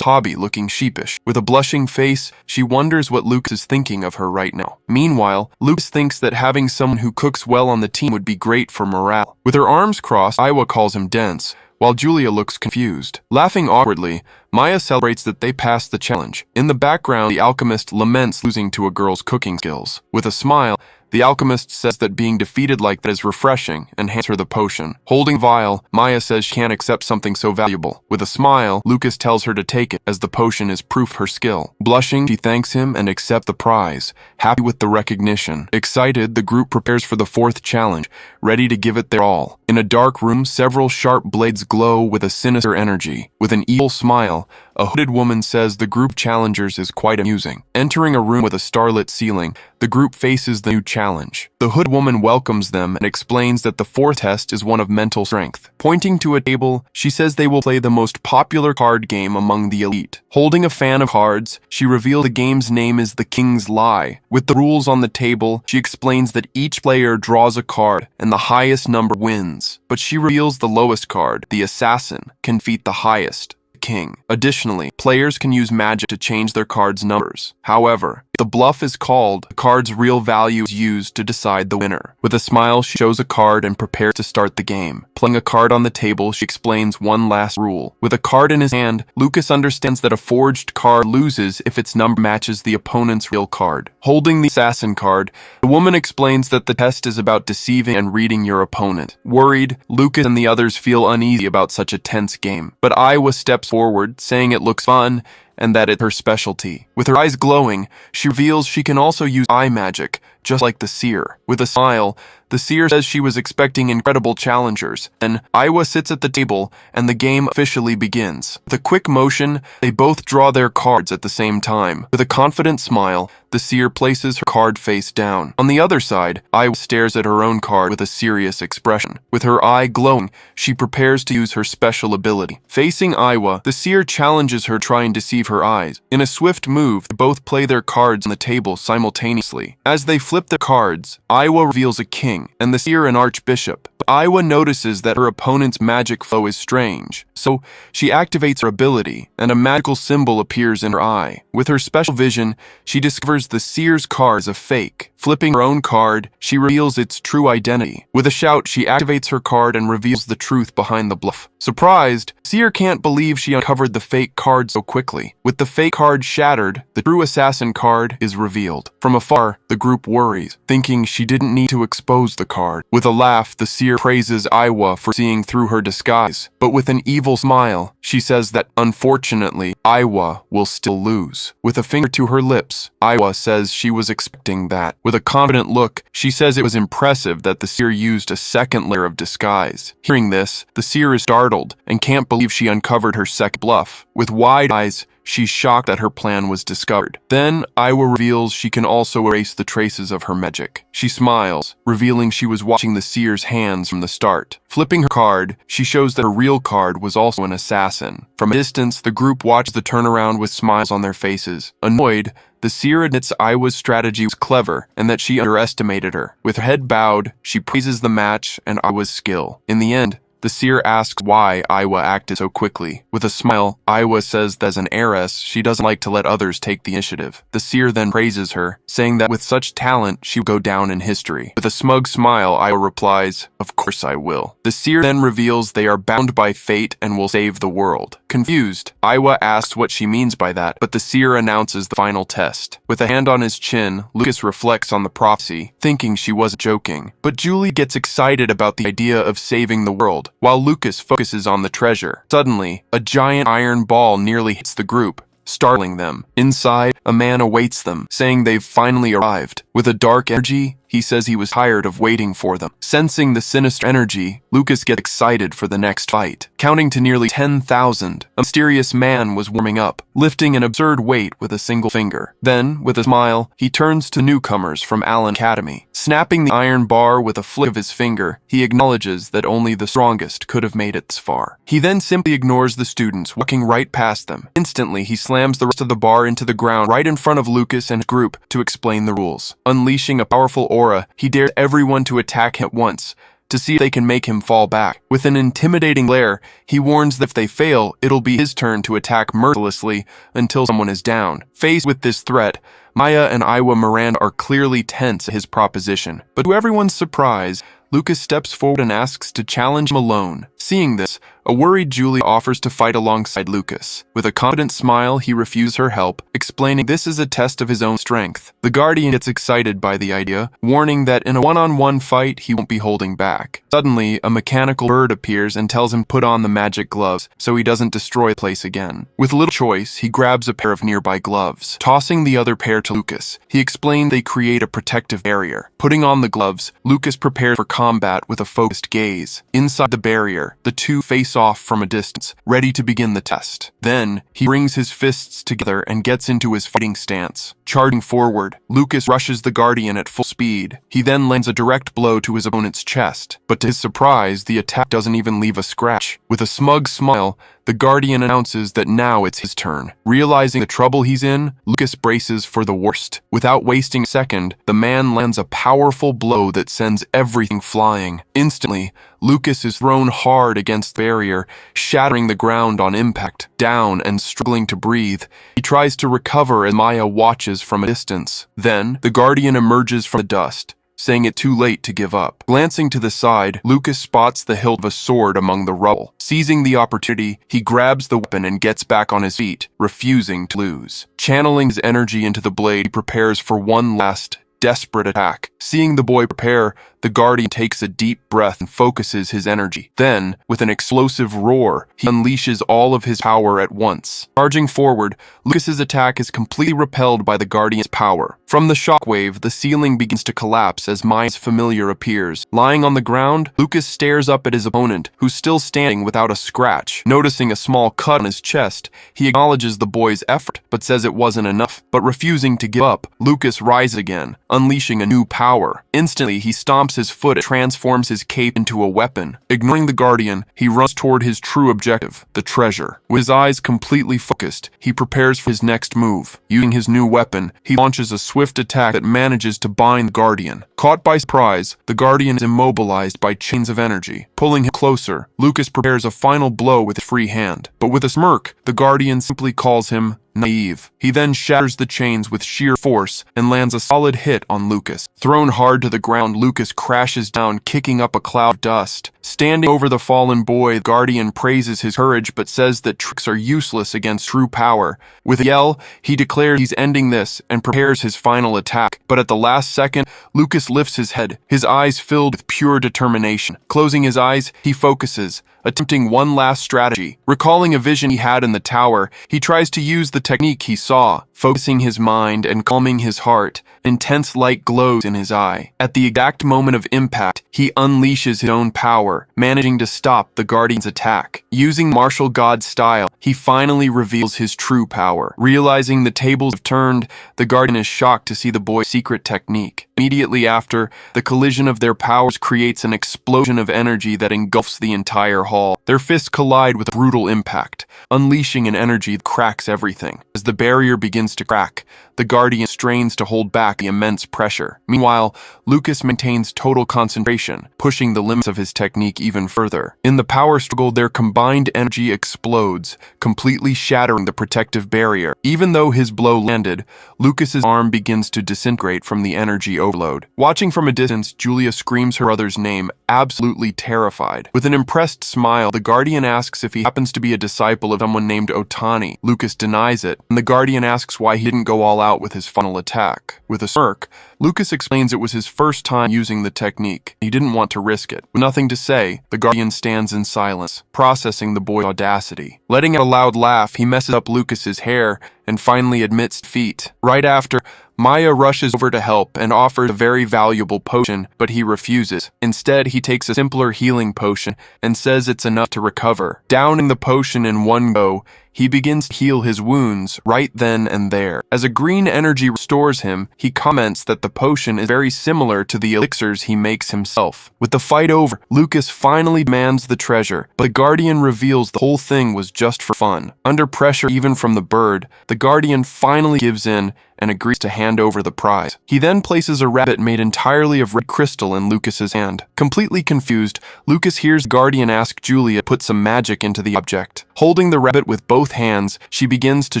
a hobby, looking sheepish. With a blushing face, she wonders what Lucas is thinking of her right now. Meanwhile, Lucas thinks that having someone who cooks well on the team would be great for morale. With her arms crossed, Iwa calls him dense, while Julia looks confused. Laughing awkwardly, Maya celebrates that they passed the challenge. In the background, the alchemist laments losing to a girl's cooking skills. With a smile, The alchemist says that being defeated like that is refreshing and hands her the potion. Holding the vial, Maya says she can't accept something so valuable. With a smile, Lucas tells her to take it as the potion is proof of her skill. Blushing, she thanks him and accepts the prize, happy with the recognition. Excited, the group prepares for the fourth challenge, ready to give it their all. In a dark room, several sharp blades glow with a sinister energy. With an evil smile, a hooded woman says the group challengers is quite amusing. Entering a room with a starlit ceiling, the group faces the new challenge. The hood woman welcomes them and explains that the fourth test is one of mental strength. Pointing to a table, she says they will play the most popular card game among the elite. Holding a fan of cards, she reveals the game's name is The King's Lie. With the rules on the table, she explains that each player draws a card and the highest number wins. But she reveals the lowest card, the assassin, can defeat the highest, king. Additionally, players can use magic to change their cards' numbers. However, if the bluff is called, the card's real value is used to decide the winner. With a smile, she shows a card and prepares to start the game. Playing a card on the table, she explains one last rule. With a card in his hand, Lucas understands that a forged card loses if its number matches the opponent's real card. Holding the assassin card, the woman explains that the test is about deceiving and reading your opponent. Worried, Lucas and the others feel uneasy about such a tense game. But Iowa steps forward, saying it looks fun and that it's her specialty. With her eyes glowing, she reveals she can also use eye magic, just like the seer. With a smile, the seer says she was expecting incredible challengers. Then, Iowa sits at the table, and the game officially begins. With a quick motion, they both draw their cards at the same time. With a confident smile, the seer places her card face down. On the other side, Iowa stares at her own card with a serious expression. With her eye glowing, she prepares to use her special ability. Facing Iowa, the seer challenges her, trying to deceive her eyes. In a swift move, they both play their cards on the table simultaneously. As they flip their cards, Iowa reveals a king, and the seer an archbishop. But Iowa notices that her opponent's magic flow is strange, so she activates her ability, and a magical symbol appears in her eye. With her special vision, she discovers the seer's card is a fake. Flipping her own card, she reveals its true identity. With a shout, she activates her card and reveals the truth behind the bluff. Surprised, Seer can't believe she uncovered the fake card so quickly. With the fake card shattered, the true assassin card is revealed. From afar, the group worries, thinking she didn't need to expose the card. With a laugh, the seer praises Iowa for seeing through her disguise. But with an evil smile, she says that, unfortunately, Iowa will still lose. With a finger to her lips, Iowa says she was expecting that. With a confident look, she says it was impressive that the seer used a second layer of disguise. Hearing this, the seer is startled and can't believe she uncovered her second bluff. With wide eyes, she's shocked that her plan was discovered. Then, Iowa reveals she can also erase the traces of her magic. She smiles, revealing she was watching the seer's hands from the start. Flipping her card, she shows that her real card was also an assassin. From a distance, the group watched the turnaround with smiles on their faces. Annoyed, the seer admits Iowa's strategy was clever and that she underestimated her. With her head bowed, she praises the match and Iowa's skill. In the end, the seer asks why Iowa acted so quickly. With a smile, Iowa says that as an heiress, she doesn't like to let others take the initiative. The seer then praises her, saying that with such talent, she will go down in history. With a smug smile, Iowa replies, "Of course I will." The seer then reveals they are bound by fate and will save the world. Confused, Iowa asks what she means by that, but the seer announces the final test. With a hand on his chin, Lucas reflects on the prophecy, thinking she wasn't joking. But Julie gets excited about the idea of saving the world, while Lucas focuses on the treasure. Suddenly, a giant iron ball nearly hits the group, startling them. Inside, a man awaits them, saying they've finally arrived. With a dark energy, he says he was tired of waiting for them. Sensing the sinister energy, Lucas gets excited for the next fight. Counting to nearly 10,000, a mysterious man was warming up, lifting an absurd weight with a single finger. Then, with a smile, he turns to newcomers from Allen Academy. Snapping the iron bar with a flick of his finger, he acknowledges that only the strongest could have made it this far. He then simply ignores the students, walking right past them. Instantly, he slams the rest of the bar into the ground right in front of Lucas and his group to explain the rules. Unleashing a powerful aura, he dares everyone to attack him at once, to see if they can make him fall back. With an intimidating glare, he warns that if they fail, it'll be his turn to attack mercilessly until someone is down. Faced with this threat, Maya and Iowa Miranda are clearly tense at his proposition. But to everyone's surprise, Lucas steps forward and asks to challenge him alone. Seeing this, a worried Julia offers to fight alongside Lucas. With a confident smile, he refuses her help, explaining this is a test of his own strength. The Guardian gets excited by the idea, warning that in a one-on-one fight, he won't be holding back. Suddenly, a mechanical bird appears and tells him to put on the magic gloves so he doesn't destroy the place again. With little choice, he grabs a pair of nearby gloves. Tossing the other pair to Lucas, he explained they create a protective barrier. Putting on the gloves, Lucas prepares for combat with a focused gaze. Inside the barrier, the two face off from a distance, ready to begin the test. Then, he brings his fists together and gets into his fighting stance. Charging forward, Lucas rushes the Guardian at full speed. He then lands a direct blow to his opponent's chest. But to his surprise, the attack doesn't even leave a scratch. With a smug smile, the Guardian announces that now it's his turn. Realizing the trouble he's in, Lucas braces for the worst. Without wasting a second, the man lands a powerful blow that sends everything flying. Instantly, Lucas is thrown hard against the barrier, shattering the ground on impact. Down and struggling to breathe, he tries to recover as Maya watches from a distance. Then, the Guardian emerges from the dust, saying it too late to give up. Glancing to the side, Lucas spots the hilt of a sword among the rubble. Seizing the opportunity, he grabs the weapon and gets back on his feet, refusing to lose. Channeling his energy into the blade, he prepares for one last, desperate attack. Seeing the boy prepare, the Guardian takes a deep breath and focuses his energy. Then, with an explosive roar, he unleashes all of his power at once. Charging forward, Lucas's attack is completely repelled by the Guardian's power. From the shockwave, the ceiling begins to collapse as Maya's familiar appears. Lying on the ground, Lucas stares up at his opponent, who's still standing without a scratch. Noticing a small cut on his chest, he acknowledges the boy's effort, but says it wasn't enough. But refusing to give up, Lucas rises again, unleashing a new power. Instantly, he stomps his foot and transforms his cape into a weapon. Ignoring the Guardian, he runs toward his true objective, the treasure. With his eyes completely focused, he prepares for his next move. Using his new weapon, he launches a swift attack that manages to bind the Guardian. Caught by surprise, the Guardian is immobilized by chains of energy. Pulling him closer, Lucas prepares a final blow with his free hand. But with a smirk, the Guardian simply calls him naive. He then shatters the chains with sheer force and lands a solid hit on Lucas. Thrown hard to the ground, Lucas crashes down, kicking up a cloud of dust. Standing over the fallen boy, the Guardian praises his courage but says that tricks are useless against true power. With a yell, he declares he's ending this and prepares his final attack. But at the last second, Lucas lifts his head, his eyes filled with pure determination. Closing his eyes, he focuses, attempting one last strategy. Recalling a vision he had in the tower, he tries to use the technique he saw, focusing his mind and calming his heart. Intense light glows in his eye. At the exact moment of impact, he unleashes his own power, managing to stop the Guardian's attack. Using martial god style, he finally reveals his true power. Realizing the tables have turned, the Guardian is shocked to see the boy's secret technique. Immediately after, the collision of their powers creates an explosion of energy that engulfs the entire hall. Their fists collide with a brutal impact, unleashing an energy that cracks everything. As the barrier begins to crack, the Guardian strains to hold back the immense pressure. Meanwhile, Lucas maintains total concentration, pushing the limits of his technique even further. In the power struggle, their combined energy explodes, completely shattering the protective barrier. Even though his blow landed, Lucas's arm begins to disintegrate from the energy overload. Watching from a distance, Julia screams her brother's name, absolutely terrified. With an impressed smile, the Guardian asks if he happens to be a disciple of someone named Otani. Lucas denies it, and the Guardian asks why he didn't go all out with his final attack. With a smirk, Lucas explains it was his first time using the technique. He didn't want to risk it. With nothing to say, the Guardian stands in silence, processing the boy's audacity. Letting out a loud laugh, he messes up Lucas's hair and finally admits defeat. Right after, Maya rushes over to help and offers a very valuable potion, but he refuses. Instead, he takes a simpler healing potion and says it's enough to recover. Downing the potion in one go, he begins to heal his wounds right then and there. As a green energy restores him, he comments that the potion is very similar to the elixirs he makes himself. With the fight over, Lucas finally demands the treasure, but the Guardian reveals the whole thing was just for fun. Under pressure even from the bird, the Guardian finally gives in and agrees to hand over the prize. He then places a rabbit made entirely of red crystal in Lucas's hand. Completely confused, Lucas hears the Guardian ask Julia to put some magic into the object. Holding the rabbit with both hands, she begins to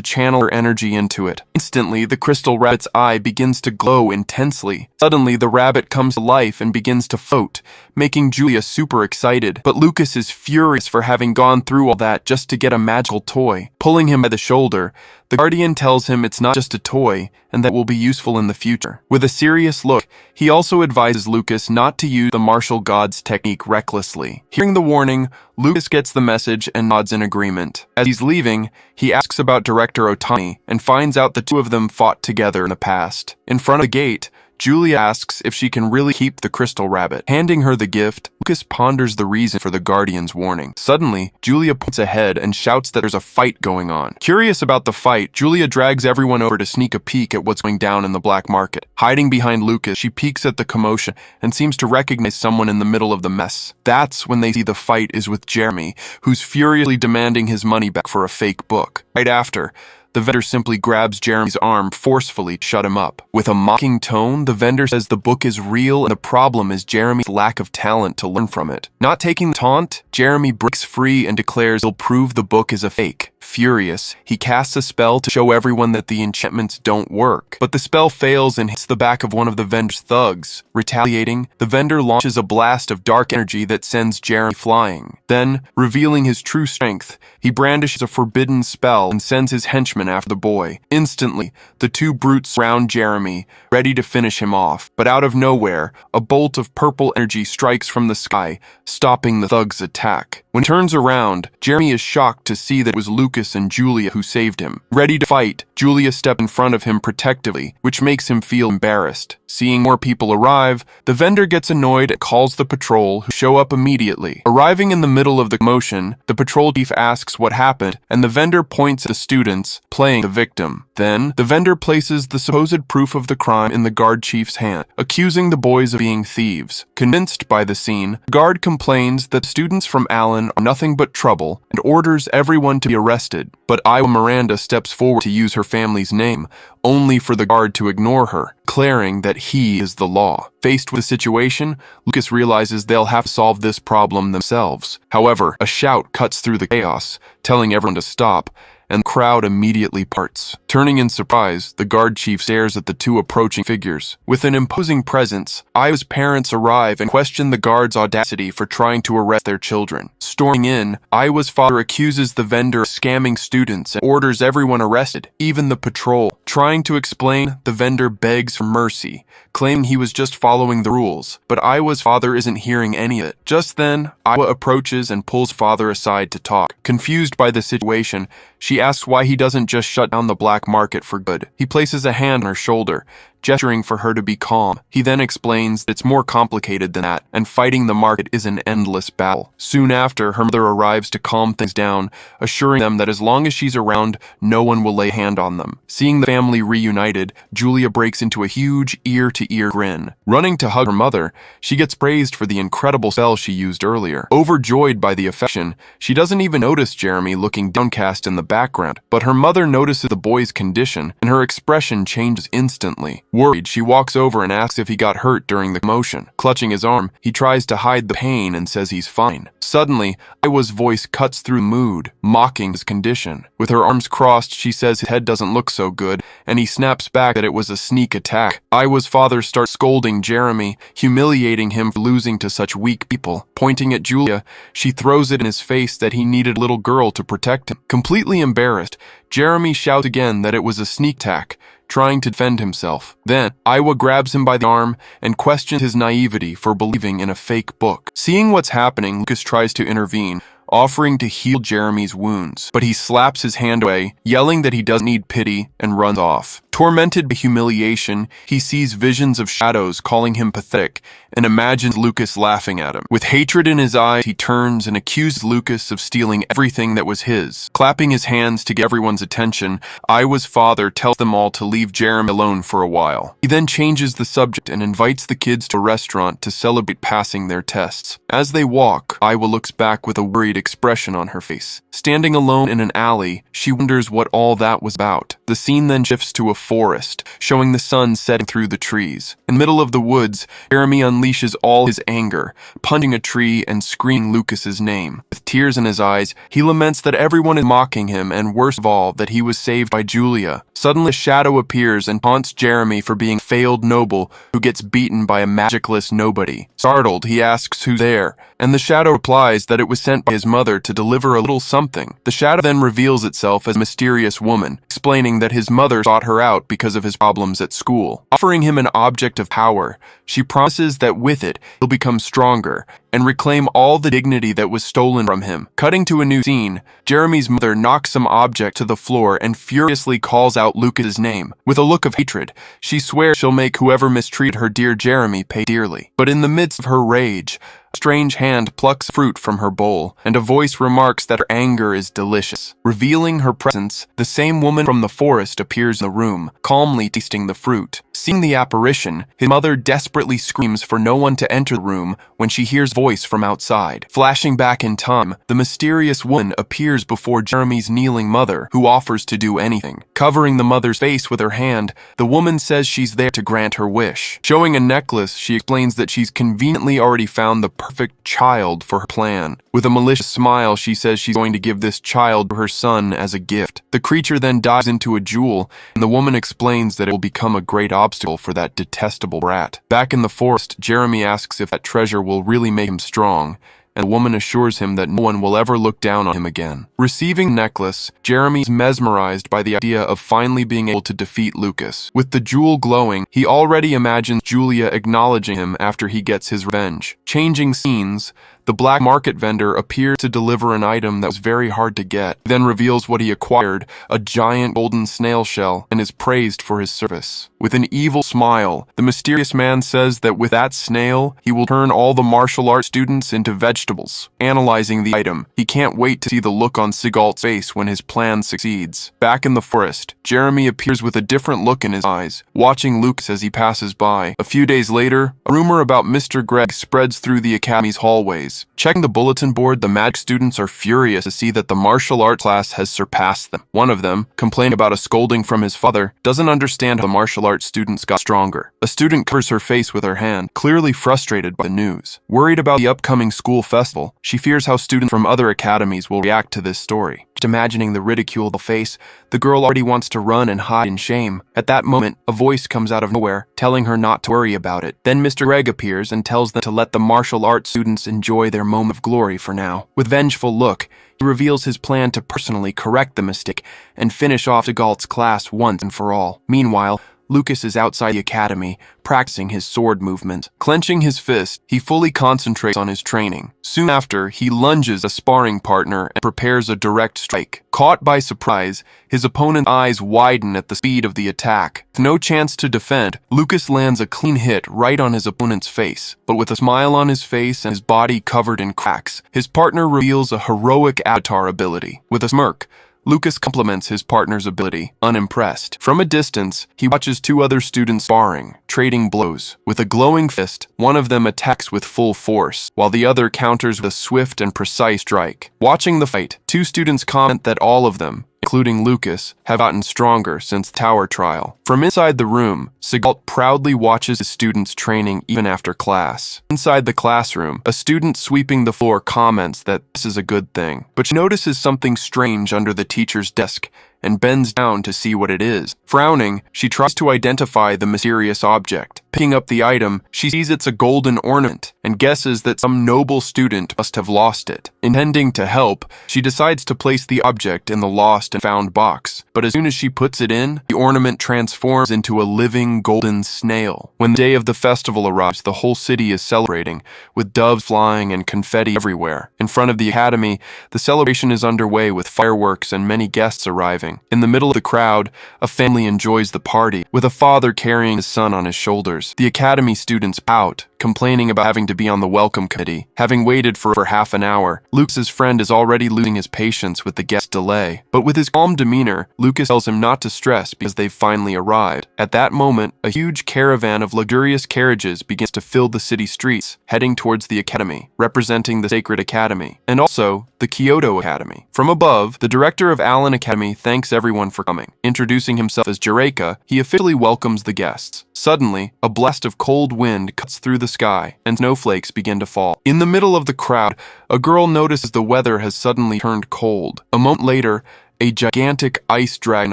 channel her energy into it. Instantly, the crystal rabbit's eye begins to glow intensely. Suddenly, the rabbit comes to life and begins to float, making Julia super excited. But Lucas is furious for having gone through all that just to get a magical toy. Pulling him by the shoulder, the Guardian tells him it's not just a toy and that will be useful in the future. With a serious look, he also advises Lucas not to use the martial god's technique recklessly. Hearing the warning, Lucas gets the message and nods in agreement. As he's leaving, he asks about Director Otani and finds out the two of them fought together in the past. In front of the gate, Julia asks if she can really keep the crystal rabbit. Handing her the gift, Lucas ponders the reason for the Guardian's warning. Suddenly, Julia points ahead and shouts that there's a fight going on. Curious about the fight, Julia drags everyone over to sneak a peek at what's going down in the black market. Hiding behind Lucas, she peeks at the commotion and seems to recognize someone in the middle of the mess. That's when they see the fight is with Jeremy, who's furiously demanding his money back for a fake book. Right after, the vendor simply grabs Jeremy's arm forcefully to shut him up. With a mocking tone, the vendor says the book is real and the problem is Jeremy's lack of talent to learn from it. Not taking the taunt, Jeremy breaks free and declares he'll prove the book is a fake. Furious, he casts a spell to show everyone that the enchantments don't work. But the spell fails and hits the back of one of the vendor's thugs. Retaliating, the vendor launches a blast of dark energy that sends Jeremy flying. Then, revealing his true strength, he brandishes a forbidden spell and sends his henchmen after the boy. Instantly, the two brutes surround Jeremy, ready to finish him off. But out of nowhere, a bolt of purple energy strikes from the sky, stopping the thug's attack. When he turns around, Jeremy is shocked to see that it was Lucas and Julia who saved him. Ready to fight, Julia steps in front of him protectively, which makes him feel embarrassed. Seeing more people arrive, the vendor gets annoyed and calls the patrol, who show up immediately. Arriving in the middle of the commotion, the patrol chief asks what happened, and the vendor points at the students, playing the victim. Then, the vendor places the supposed proof of the crime in the guard chief's hand, accusing the boys of being thieves. Convinced by the scene, the guard complains that students from Allen are nothing but trouble and orders everyone to be arrested. But Miranda steps forward to use her family's name, only for the guard to ignore her, declaring that he is the law. Faced with the situation, Lucas realizes they'll have to solve this problem themselves. However, a shout cuts through the chaos, telling everyone to stop, and the crowd immediately parts. Turning in surprise, the guard chief stares at the two approaching figures. With an imposing presence, Iwa's parents arrive and question the guard's audacity for trying to arrest their children. Storming in, Iwa's father accuses the vendor of scamming students and orders everyone arrested, even the patrol. Trying to explain, the vendor begs for mercy, claiming he was just following the rules. But Iwa's father isn't hearing any of it. Just then, Iwa approaches and pulls father aside to talk. Confused by the situation, she asks why he doesn't just shut down the black market for good. He places a hand on her shoulder, gesturing for her to be calm. He then explains that it's more complicated than that, and fighting the market is an endless battle. Soon after, her mother arrives to calm things down, assuring them that as long as she's around, no one will lay a hand on them. Seeing the family reunited, Julia breaks into a huge ear-to-ear grin. Running to hug her mother, she gets praised for the incredible spell she used earlier. Overjoyed by the affection, she doesn't even notice Jeremy looking downcast in the background, but her mother notices the boy's condition, and her expression changes instantly. Worried, she walks over and asks if he got hurt during the commotion. Clutching his arm, he tries to hide the pain and says he's fine. Suddenly, Iwa's voice cuts through the mood, mocking his condition. With her arms crossed, she says his head doesn't look so good, and he snaps back that it was a sneak attack. Iwa's father starts scolding Jeremy, humiliating him for losing to such weak people. Pointing at Julia, she throws it in his face that he needed a little girl to protect him. Completely embarrassed, Jeremy shouts again that it was a sneak attack, trying to defend himself. Then, Iwa grabs him by the arm and questions his naivety for believing in a fake book. Seeing what's happening, Lucas tries to intervene, offering to heal Jeremy's wounds, but he slaps his hand away, yelling that he doesn't need pity, and runs off. Tormented by humiliation, he sees visions of shadows calling him pathetic and imagines Lucas laughing at him. With hatred in his eyes, he turns and accuses Lucas of stealing everything that was his. Clapping his hands to get everyone's attention, Iwa's father tells them all to leave Jeremy alone for a while. He then changes the subject and invites the kids to a restaurant to celebrate passing their tests. As they walk, Iwa looks back with a worried expression on her face. Standing alone in an alley, she wonders what all that was about. The scene then shifts to a forest, showing the sun setting through the trees. In the middle of the woods, Jeremy unleashes all his anger, punching a tree and screaming Lucas's name. With tears in his eyes, he laments that everyone is mocking him, and worst of all, that he was saved by Julia. Suddenly, a shadow appears and taunts Jeremy for being a failed noble who gets beaten by a magicless nobody. Startled, he asks who's there, and the shadow replies that it was sent by his mother to deliver a little something. The shadow then reveals itself as a mysterious woman, explaining that his mother sought her out because of his problems at school. Offering him an object of power, she promises that with it, he'll become stronger and reclaim all the dignity that was stolen from him. Cutting to a new scene, Jeremy's mother knocks some object to the floor and furiously calls out Lucas's name. With a look of hatred, she swears she'll make whoever mistreated her dear Jeremy pay dearly. But in the midst of her rage, a strange hand plucks fruit from her bowl, and a voice remarks that her anger is delicious. Revealing her presence, the same woman from the forest appears in the room, calmly tasting the fruit. Seeing the apparition, his mother desperately screams for no one to enter the room when she hears a voice from outside. Flashing back in time, the mysterious woman appears before Jeremy's kneeling mother, who offers to do anything. Covering the mother's face with her hand, the woman says she's there to grant her wish. Showing a necklace, she explains that she's conveniently already found the perfect child for her plan. With a malicious smile, she says she's going to give this child to her son as a gift. The creature then dives into a jewel, and the woman explains that it will become a great obstacle for that detestable brat. Back in the forest, Jeremy asks if that treasure will really make him strong, and the woman assures him that no one will ever look down on him again. Receiving the necklace, Jeremy's mesmerized by the idea of finally being able to defeat Lucas. With the jewel glowing, he already imagines Julia acknowledging him after he gets his revenge. Changing scenes, the black market vendor appears to deliver an item that was very hard to get. He then reveals what he acquired, a giant golden snail shell, and is praised for his service. With an evil smile, the mysterious man says that with that snail, he will turn all the martial arts students into vegetables. Analyzing the item, he can't wait to see the look on Sigalt's face when his plan succeeds. Back in the forest, Jeremy appears with a different look in his eyes, watching Lucas as he passes by. A few days later, a rumor about Mr. Greg spreads through the academy's hallways. Checking the bulletin board, the magic students are furious to see that the martial arts class has surpassed them. One of them, complaining about a scolding from his father, doesn't understand how the martial arts students got stronger. A student covers her face with her hand, clearly frustrated by the news. Worried about the upcoming school festival, she fears how students from other academies will react to this story. Just imagining the ridicule they'll face, the girl already wants to run and hide in shame. At that moment, a voice comes out of nowhere, telling her not to worry about it. Then Mr. Greg appears and tells them to let the martial arts students enjoy their moment of glory for now. With vengeful look, he reveals his plan to personally correct the mistake and finish off Sigalt's class once and for all. Meanwhile, Lucas is outside the academy, practicing his sword movement. Clenching his fist, he fully concentrates on his training. Soon after, he lunges a sparring partner and prepares a direct strike. Caught by surprise, his opponent's eyes widen at the speed of the attack. With no chance to defend, Lucas lands a clean hit right on his opponent's face. But with a smile on his face and his body covered in cracks, his partner reveals a heroic avatar ability. With a smirk, Lucas compliments his partner's ability, unimpressed. From a distance, he watches two other students sparring, trading blows. With a glowing fist, one of them attacks with full force, while the other counters with a swift and precise strike. Watching the fight, two students comment that all of them, including Lucas, have gotten stronger since the tower trial. From inside the room, Sigalt proudly watches his students training even after class. Inside the classroom, a student sweeping the floor comments that this is a good thing, but she notices something strange under the teacher's desk and bends down to see what it is. Frowning, she tries to identify the mysterious object. Picking up the item, she sees it's a golden ornament and guesses that some noble student must have lost it. Intending to help, she decides to place the object in the lost and found box, but as soon as she puts it in, the ornament transforms into a living golden snail. When the day of the festival arrives, the whole city is celebrating, with doves flying and confetti everywhere. In front of the academy, the celebration is underway with fireworks and many guests arriving. In the middle of the crowd, a family enjoys the party, with a father carrying his son on his shoulders. The academy students pout, complaining about having to be on the welcome committee. Having waited for half an hour, Lucas's friend is already losing his patience with the guest delay. But with his calm demeanor, Lucas tells him not to stress because they've finally arrived. At that moment, a huge caravan of luxurious carriages begins to fill the city streets, heading towards the academy, representing the sacred academy. And also, the Kyoto Academy. From above, the director of Allen Academy thanks everyone for coming. Introducing himself as Jireka, he officially welcomes the guests. Suddenly, a blast of cold wind cuts through the sky, and snowflakes begin to fall. In the middle of the crowd, a girl notices the weather has suddenly turned cold. A moment later, a gigantic ice dragon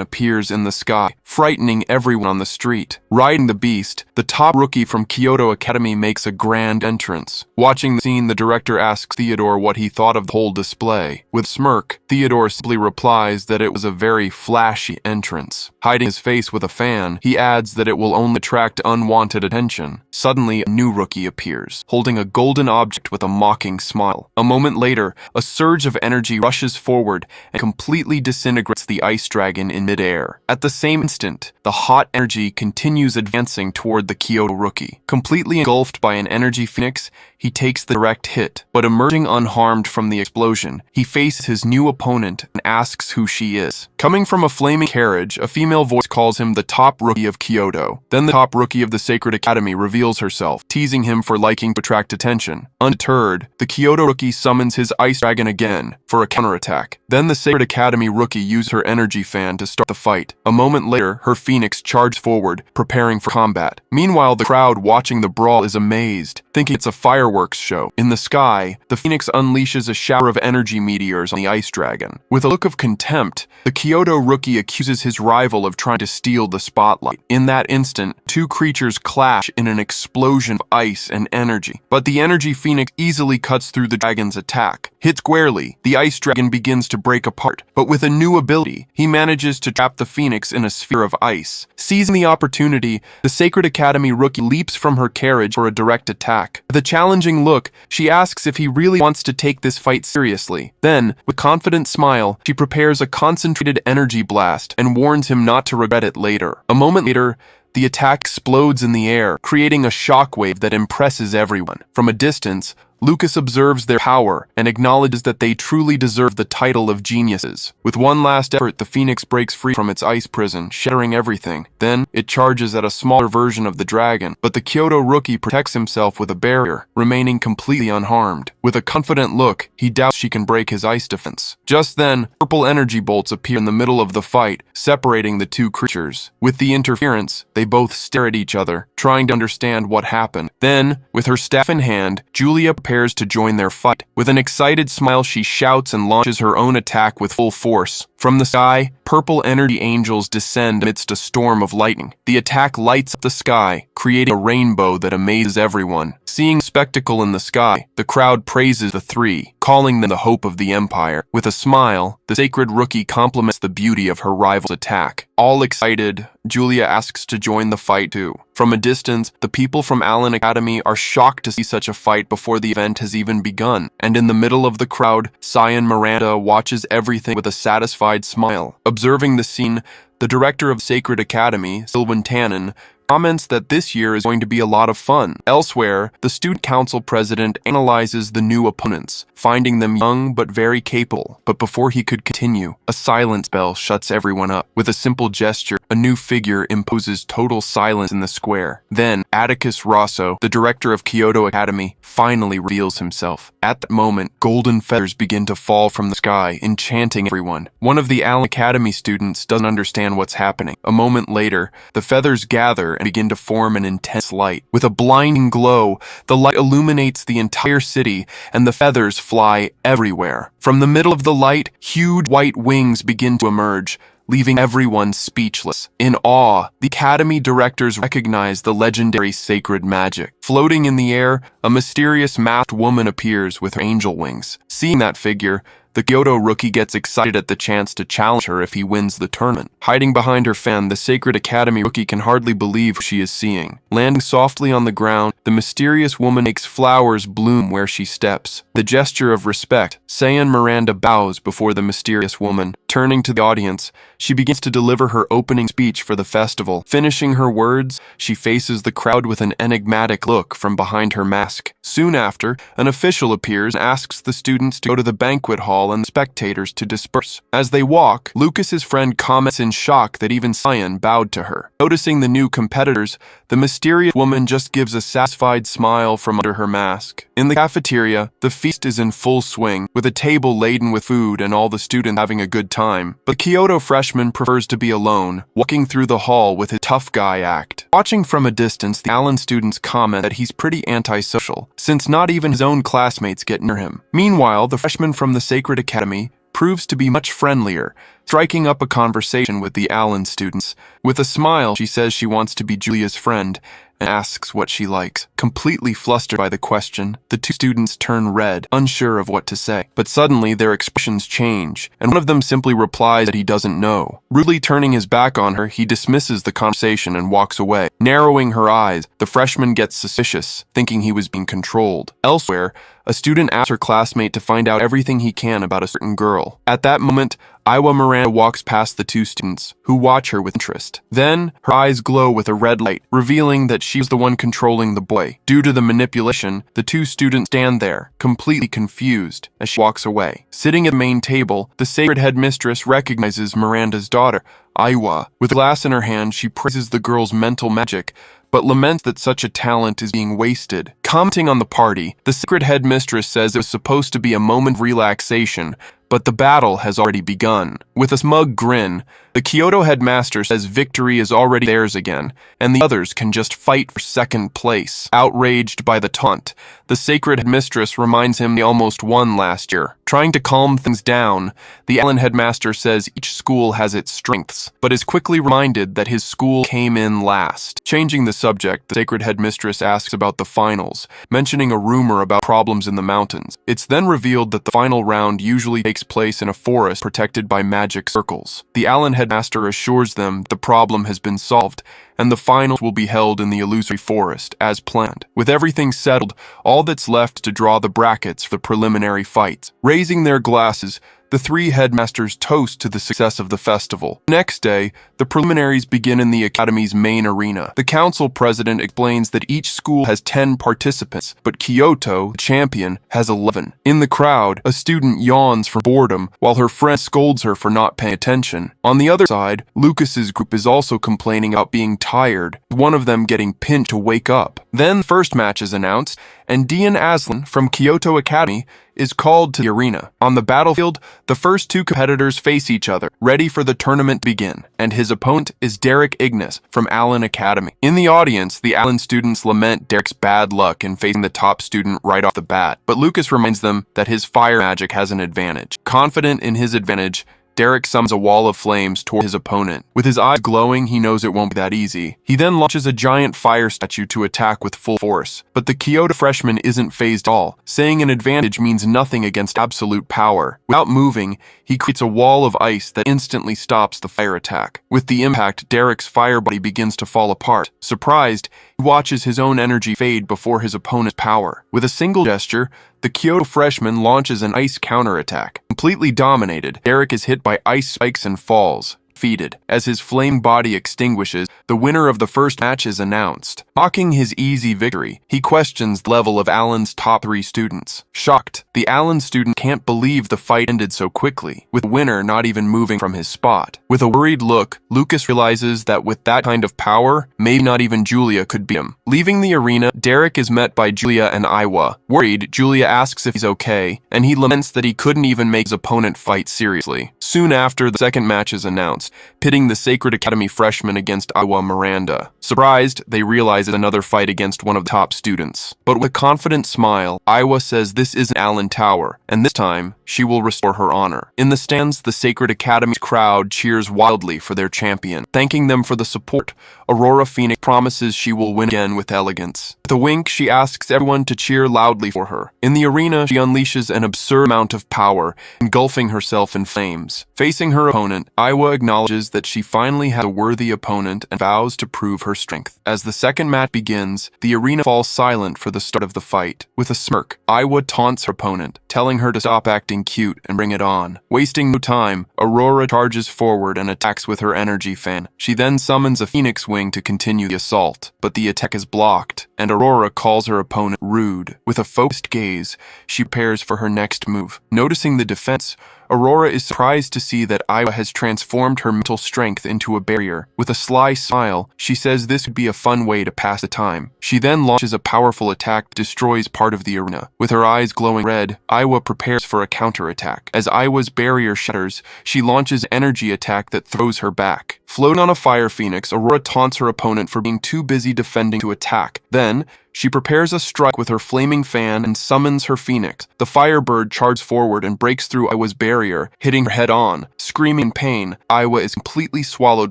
appears in the sky, frightening everyone on the street. Riding the beast, the top rookie from Kyoto Academy makes a grand entrance. Watching the scene, the director asks Theodore what he thought of the whole display. With a smirk, Theodore simply replies that it was a very flashy entrance. Hiding his face with a fan, he adds that it will only attract unwanted attention. Suddenly, a new rookie appears, holding a golden object with a mocking smile. A moment later, a surge of energy rushes forward and completely disintegrates the ice dragon in midair. At the same instant, the hot energy continues advancing toward the Kyoto rookie. Completely engulfed by an energy phoenix, he takes the direct hit, but emerging unharmed from the explosion, he faces his new opponent and asks who she is. Coming from a flaming carriage, a female voice calls him the top rookie of Kyoto. Then the top rookie of the Sacred Academy reveals herself, teasing him for liking to attract attention. Undeterred, the Kyoto rookie summons his ice dragon again for a counterattack. Then the Sacred Academy rookie uses her energy fan to start the fight. A moment later, her phoenix charges forward, preparing for combat. Meanwhile, the crowd watching the brawl is amazed, thinking it's a fireworks show. In the sky, the phoenix unleashes a shower of energy meteors on the ice dragon. With a look of contempt, the Kyoto rookie accuses his rival of trying to steal the spotlight. In that instant, two creatures clash in an explosion of ice and energy. But the energy phoenix easily cuts through the dragon's attack. Hit squarely, the ice dragon begins to break apart, but with a new ability, he manages to trap the phoenix in a sphere of ice. Seizing the opportunity, the Sacred Academy rookie leaps from her carriage for a direct attack. With a challenging look, she asks if he really wants to take this fight seriously. Then, with a confident smile, she prepares a concentrated energy blast and warns him not to regret it later. A moment later, the attack explodes in the air, creating a shockwave that impresses everyone. From a distance, Lucas observes their power and acknowledges that they truly deserve the title of geniuses. With one last effort, the phoenix breaks free from its ice prison, shattering everything. Then, it charges at a smaller version of the dragon, but the Kyoto rookie protects himself with a barrier, remaining completely unharmed. With a confident look, he doubts she can break his ice defense. Just then, purple energy bolts appear in the middle of the fight, separating the two creatures. With the interference, they both stare at each other, trying to understand what happened. Then, with her staff in hand, Julia prepares to join their fight. With an excited smile, she shouts and launches her own attack with full force. From the sky, purple energy angels descend amidst a storm of lightning. The attack lights up the sky, creating a rainbow that amazes everyone. Seeing the spectacle in the sky, the crowd praises the three, calling them the hope of the Empire. With a smile, the sacred rookie compliments the beauty of her rival's attack. All excited, Julia asks to join the fight too. From a distance, the people from Allen Academy are shocked to see such a fight before the event has even begun. And in the middle of the crowd, Cyan Miranda watches everything with a satisfied smile. Observing the scene, the director of Sacred Academy, Sylvan Tannen, comments that this year is going to be a lot of fun. Elsewhere, the student council president analyzes the new opponents, finding them young but very capable. But before he could continue, a silence spell shuts everyone up. With a simple gesture, a new figure imposes total silence in the square. Then, Atticus Rosso, the director of Kyoto Academy, finally reveals himself. At that moment, golden feathers begin to fall from the sky, enchanting everyone. One of the Allen Academy students doesn't understand what's happening. A moment later, the feathers gather and begin to form an intense light. With a blinding glow, the light illuminates the entire city, and the feathers fly everywhere. From the middle of the light, huge white wings begin to emerge, leaving everyone speechless. In awe, the Academy directors recognize the legendary sacred magic. Floating in the air, a mysterious masked woman appears with her angel wings. Seeing that figure, the Kyoto rookie gets excited at the chance to challenge her if he wins the tournament. Hiding behind her fan, the Sacred Academy rookie can hardly believe what she is seeing. Landing softly on the ground, the mysterious woman makes flowers bloom where she steps. The gesture of respect, Cyan Miranda bows before the mysterious woman. Turning to the audience, she begins to deliver her opening speech for the festival. Finishing her words, she faces the crowd with an enigmatic look from behind her mask. Soon after, an official appears and asks the students to go to the banquet hall bell and spectators to disperse. As they walk, Lucas's friend comments in shock that even Cyan bowed to her. Noticing the new competitors, the mysterious woman just gives a satisfied smile from under her mask. In the cafeteria, the feast is in full swing, with a table laden with food and all the students having a good time. But the Kyoto freshman prefers to be alone, walking through the hall with his tough guy act. Watching from a distance, the Allen students comment that he's pretty antisocial, since not even his own classmates get near him. Meanwhile, the freshman from the Sacred Academy proves to be much friendlier, striking up a conversation with the Allen students. With a smile, she says she wants to be Julia's friend and asks what she likes. Completely flustered by the question, the two students turn red, unsure of what to say. But suddenly, their expressions change, and one of them simply replies that he doesn't know. Rudely turning his back on her, he dismisses the conversation and walks away. Narrowing her eyes, the freshman gets suspicious, thinking he was being controlled. Elsewhere, a student asks her classmate to find out everything he can about a certain girl. At that moment, Miranda walks past the two students, who watch her with interest. Then, her eyes glow with a red light, revealing that she's the one controlling the boy. Due to the manipulation, the two students stand there, completely confused, as she walks away. Sitting at the main table, the sacred headmistress recognizes Miranda's daughter, Aiwa. With a glass in her hand, she praises the girl's mental magic, but laments that such a talent is being wasted. Commenting on the party, the sacred headmistress says it was supposed to be a moment of relaxation, but the battle has already begun. With a smug grin, the Kyoto headmaster says victory is already theirs again, and the others can just fight for second place. Outraged by the taunt, the sacred headmistress reminds him they almost won last year. Trying to calm things down, the Allen headmaster says each school has its strengths, but is quickly reminded that his school came in last. Changing the subject, the sacred headmistress asks about the finals, mentioning a rumor about problems in the mountains. It's then revealed that the final round usually takes place in a forest protected by magic circles. The Allen headmaster assures them the problem has been solved, and the finals will be held in the illusory forest, as planned. With everything settled, all that's left is to draw the brackets for the preliminary fights. Raising their glasses, the three headmasters toast to the success of the festival. Next day, the preliminaries begin in the academy's main arena. The council president explains that each school has 10 participants, but Kyoto, the champion, has 11. In the crowd, a student yawns from boredom, while her friend scolds her for not paying attention. On the other side, Lucas's group is also complaining about being tired, with one of them getting pinched to wake up. Then the first match is announced, and Dian Aslan from Kyoto Academy is called to the arena. On the battlefield, the first two competitors face each other, ready for the tournament to begin, and his opponent is Derek Ignis from Allen Academy. In the audience, the Allen students lament Derek's bad luck in facing the top student right off the bat, but Lucas reminds them that his fire magic has an advantage. Confident in his advantage, Derek summons a wall of flames toward his opponent. With his eyes glowing, he knows it won't be that easy. He then launches a giant fire statue to attack with full force. But the Kyoto freshman isn't fazed at all, saying an advantage means nothing against absolute power. Without moving, he creates a wall of ice that instantly stops the fire attack. With the impact, Derek's fire body begins to fall apart. Surprised, he watches his own energy fade before his opponent's power. With a single gesture, the Kyoto freshman launches an ice counterattack. Completely dominated, Derek is hit by ice spikes and falls. Defeated. As his flame body extinguishes, the winner of the first match is announced. Mocking his easy victory, he questions the level of Allen's top 3 students. Shocked, the Allen student can't believe the fight ended so quickly, with the winner not even moving from his spot. With a worried look, Lucas realizes that with that kind of power, maybe not even Julia could beat him. Leaving the arena, Derek is met by Julia and Aiwa. Worried, Julia asks if he's okay, and he laments that he couldn't even make his opponent fight seriously. Soon after, the second match is announced, pitting the Sacred Academy freshman against Miranda. Surprised, they realize it's another fight against one of the top students. But with a confident smile, Aiwa says this isn't Allen Tower, and this time, she will restore her honor. In the stands, the Sacred Academy's crowd cheers wildly for their champion. Thanking them for the support, Aurora Phoenix promises she will win again with elegance. With a wink, she asks everyone to cheer loudly for her. In the arena, she unleashes an absurd amount of power, engulfing herself in flames. Facing her opponent, Aiwa acknowledges that she finally has a worthy opponent and vows to prove her strength. As the second match begins, the arena falls silent for the start of the fight. With a smirk, Aiwa taunts her opponent, telling her to stop acting cute and bring it on. Wasting no time, Aurora charges forward forward and attacks with her energy fan. She then summons a phoenix wing to continue the assault, but the attack is blocked, and Aurora calls her opponent rude. With a focused gaze, she prepares for her next move. Noticing the defense, Aurora is surprised to see that Aiwa has transformed her mental strength into a barrier. With a sly smile, she says this would be a fun way to pass the time. She then launches a powerful attack that destroys part of the arena. With her eyes glowing red, Aiwa prepares for a counterattack. As Aiwa's barrier shatters, she launches an energy attack that throws her back. Floating on a fire phoenix, Aurora taunts her opponent for being too busy defending to attack. Then, she prepares a strike with her flaming fan and summons her phoenix. The firebird charges forward and breaks through Aiwa's barrier, hitting her head on. Screaming in pain, Aiwa is completely swallowed